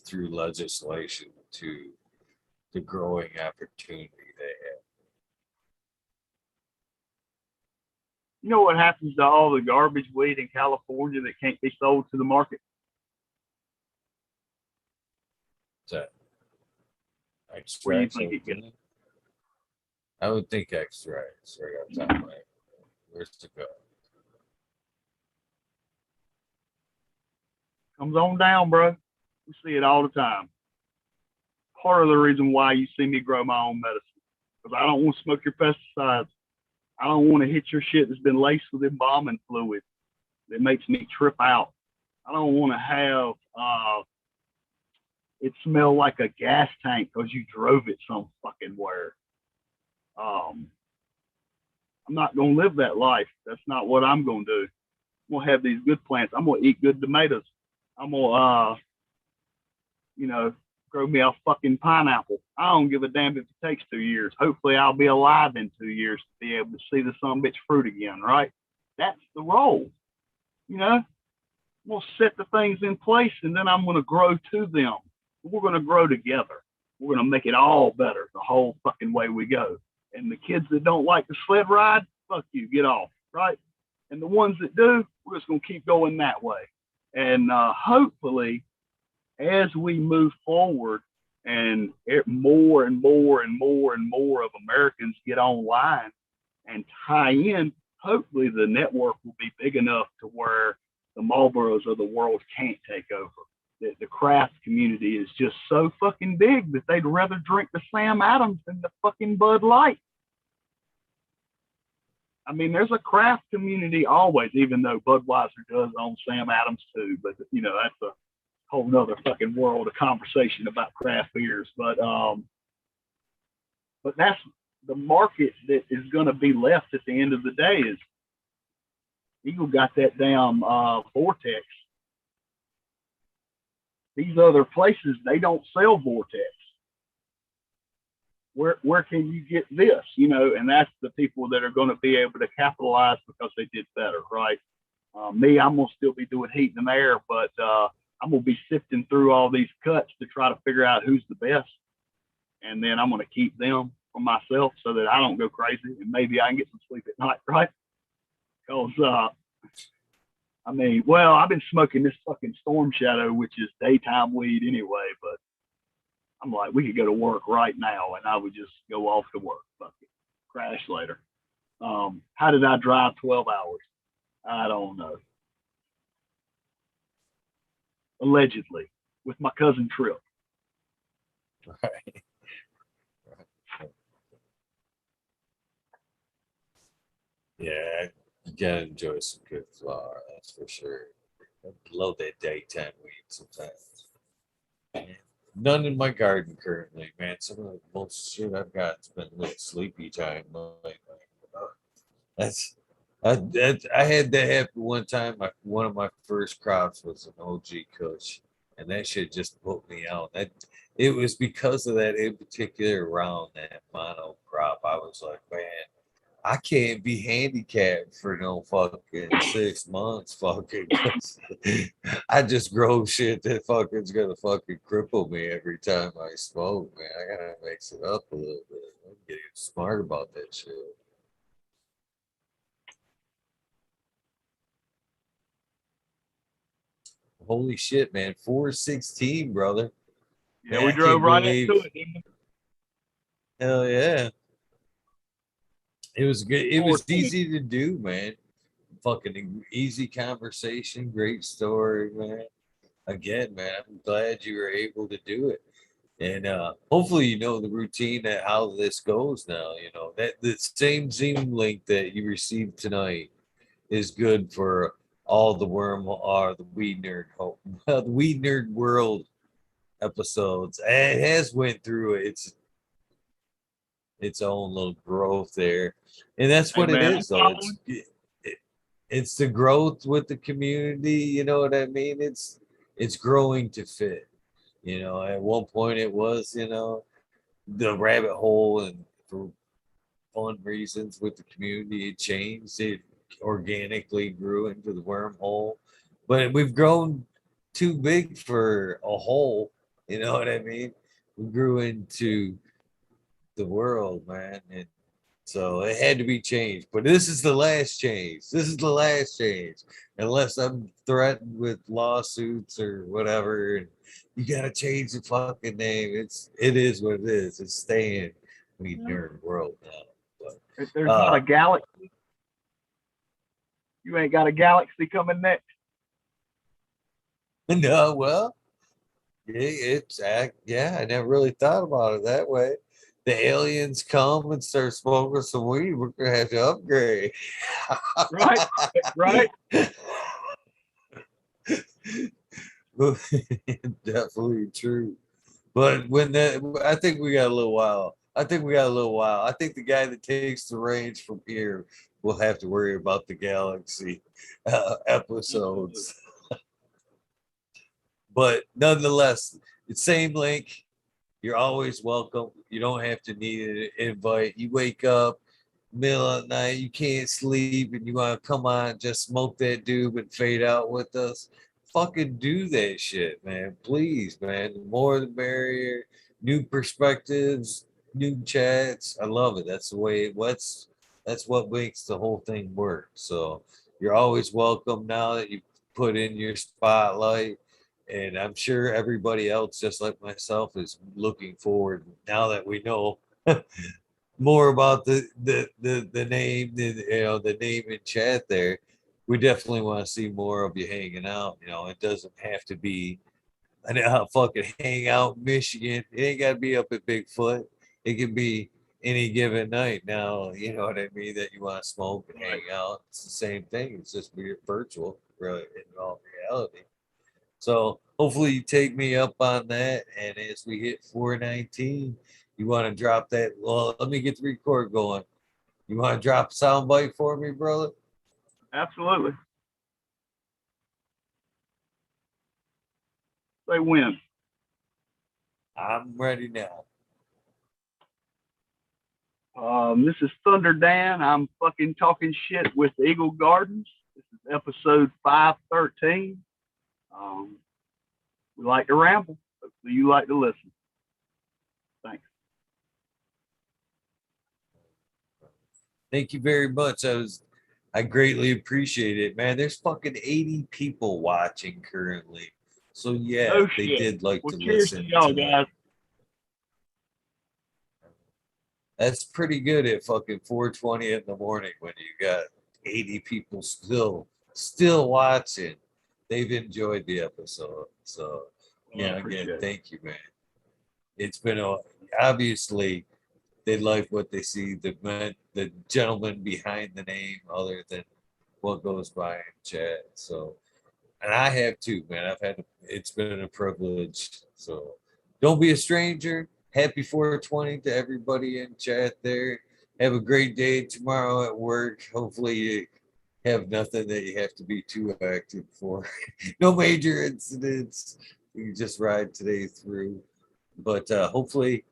through legislation to the growing opportunity they have. You know what happens to all the garbage weed in California that can't be sold to the market? So Where do you extracts, think it gets? I would think extracts right off the top of my head. Where's to go? Comes on down, bro. We see it all the time. Part of the reason why you see me grow my own medicine because I don't want to smoke your pesticides. I don't want to hit your shit that's been laced with embalming fluid that makes me trip out. I don't want to have it smell like a gas tank because you drove it some fucking where. I'm not gonna live that life. That's not what I'm gonna do. I'm gonna have these good plants. I'm gonna eat good tomatoes. I'm gonna grow me a fucking pineapple. I don't give a damn if it takes 2 years. Hopefully I'll be alive in 2 years to be able to see the son bitch fruit again, right? That's the role. I'm gonna set the things in place and then I'm gonna grow to them. We're gonna grow together. We're gonna make it all better the whole fucking way we go. And the kids that don't like the sled ride, fuck you, get off, right? And the ones that do, we're just gonna keep going that way. And hopefully, as we move forward and more and more and more and more of Americans get online and tie in, hopefully the network will be big enough to where the Marlboros of the world can't take over. The craft community is just so fucking big that they'd rather drink the Sam Adams than the fucking Bud Light. I mean, there's a craft community always, even though Budweiser does own Sam Adams too. But that's a whole nother fucking world of conversation about craft beers. But that's the market that is going to be left at the end of the day. Is Eagle got that damn vortex. these other places, they don't sell Vortex. Where can you get this? You know, and that's the people that are going to be able to capitalize because they did better, right? Me, I'm going to still be doing heat and air, but I'm going to be sifting through all these cuts to try to figure out who's the best. And then I'm going to keep them for myself so that I don't go crazy and maybe I can get some sleep at night, right? Because, I mean, well, I've been smoking this fucking Storm Shadow, which is daytime weed anyway, but I'm like, we could go to work right now and I would just go off to work, fuck it, crash later. How did I drive 12 hours? I don't know. Allegedly, with my cousin Trip. Right. Yeah, you gotta enjoy some good flower, that's for sure. I love that daytime weed sometimes. Man, none in my garden currently, man. Some of the most shit I've got has been a little sleepy time lately. That's I had that happen one time. One of my first crops was an OG Kush, and that shit just put me out. That it was because of that in particular round, that mono crop. I was like, man, I can't be handicapped for no fucking 6 months, fucking. 'Cause I just grow shit that fucking's gonna fucking cripple me every time I smoke, man. I gotta mix it up a little bit. I'm getting smart about that shit. Holy shit, man. 416, brother. Yeah, Man, we I drove can't right into believe. it. Didn't we? Hell yeah. It was good. It was 420. easy to do, man. Fucking easy conversation, great story, man. Again, man, I'm glad you were able to do it. And hopefully you know the routine that how this goes now. You know, that the same Zoom link that you received tonight is good for all the worm or the weed nerd the weed nerd world episodes. And it has went through its own little growth there, and that's Hey what it man, I'm is though. following. It's the growth with the community. You know what I mean? It's growing to fit. You know, at one point it was, you know, the rabbit hole, and for fun reasons with the community, it changed. It organically grew into the wormhole, but we've grown too big for a hole. You know what I mean? We grew into the world, man, and so it had to be changed. But this is the last change. This is the last change, unless I'm threatened with lawsuits or whatever. And you gotta change the fucking name. It is what it is. It's staying we nerd world now. If But there's not a galaxy, you ain't got a galaxy coming next. no, well, yeah, I never really thought about it that way. The aliens come and start smoking some weed, we're gonna have to upgrade. Right? Right? Definitely true. But when that, I think we got a little while. I think we got a little while. I think the guy that takes the reins from here will have to worry about the galaxy Absolutely. episodes. But nonetheless, it's same link. You're always welcome. You don't have to need an invite. You wake up middle of the night, you can't sleep, and you want to come on, just smoke that doob and fade out with us. Fucking do that shit, man. Please, man. The more the merrier. New perspectives, new chats. I love it. That's the way. That's what makes the whole thing work. So you're always welcome now that you put in your spotlight. And I'm sure everybody else, just like myself, is looking forward now that we know more about the name, the name in chat there. We definitely want to see more of you hanging out. You know, it doesn't have to be an fucking hangout in Michigan. It ain't got to be up at Bigfoot. It can be any given night. Now, you know what I mean, that you want to smoke and Right. hang out. It's the same thing. It's just weird virtual, really, in all reality. So hopefully you take me up on that. And as we hit 419, you want to drop that. Well, let me get the record going. You want to drop a sound bite for me, brother? Absolutely. Say when. I'm ready now. This is Thunder Dan. I'm fucking talking shit with Eagle Gardens. This is episode 513. We like to ramble. Hopefully you like to listen. Thanks. Thank you very much. I greatly appreciate it, man. There's fucking 80 people watching currently. So yeah, Oh they shit. did like Well, to cheers to listen y'all tonight. guys. That's pretty good at fucking 4:20 in the morning when you got 80 people still watching. They've enjoyed the episode. So yeah, again, thank you, man. It's been obviously they like what they see, the gentleman behind the name other than what goes by in chat. So and I have too, man. It's been a privilege. So don't be a stranger. Happy 420 to everybody in chat there. Have a great day tomorrow at work. Hopefully you have nothing that you have to be too active for. No major incidents. You can just ride today through. But hopefully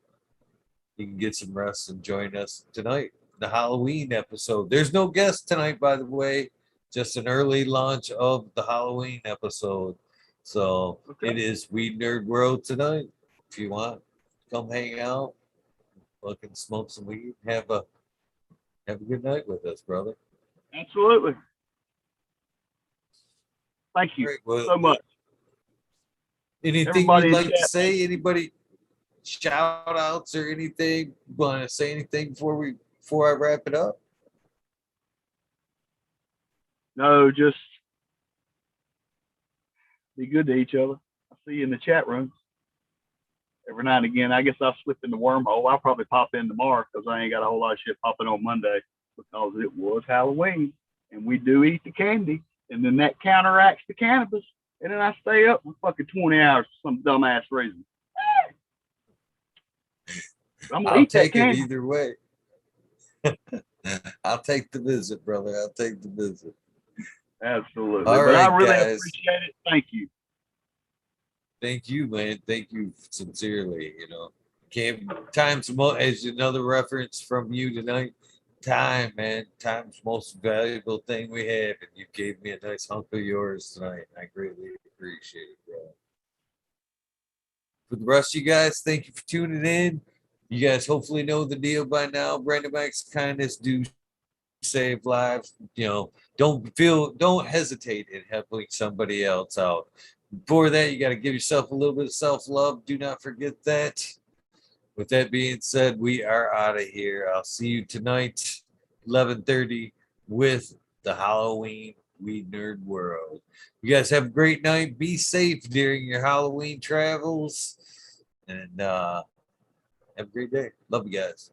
you can get some rest and join us tonight, the Halloween episode. There's no guest tonight, by the way, just an early launch of the Halloween episode. So It is Weed Nerd World tonight. If you want, come hang out, fucking smoke some weed, have a good night with us, brother. Absolutely. Thank you so much. Anything Everybody you'd like to say? Anybody shout outs or anything? Want to say anything before I wrap it up? No, just be good to each other. I'll see you in the chat room. Every now and again, I guess I'll slip in the wormhole. I'll probably pop in tomorrow because I ain't got a whole lot of shit popping on Monday because it was Halloween and we do eat the candy and then that counteracts the cannabis and then I stay up for fucking 20 hours for some dumbass reason. I'm gonna I'll eat that take it candy. either way. I'll take the visit, brother. I'll take the visit. Absolutely. All But right, I really guys. appreciate it. Thank you. Thank you, man. Thank you sincerely. You know, time's as another reference from you tonight. Time, man. Time's most valuable thing we have, and you gave me a nice hunk of yours tonight. I greatly appreciate it, bro. For the rest of you guys, thank you for tuning in. You guys hopefully know the deal by now. Brandon Max kindness do save lives. You know, don't hesitate in helping somebody else out. Before that, you got to give yourself a little bit of self-love. Do not forget that. With that being said, we are out of here. I'll see you tonight, 11:30, with the Halloween Weed Nerd World. You guys have a great night. Be safe during your Halloween travels. And have a great day. Love you guys.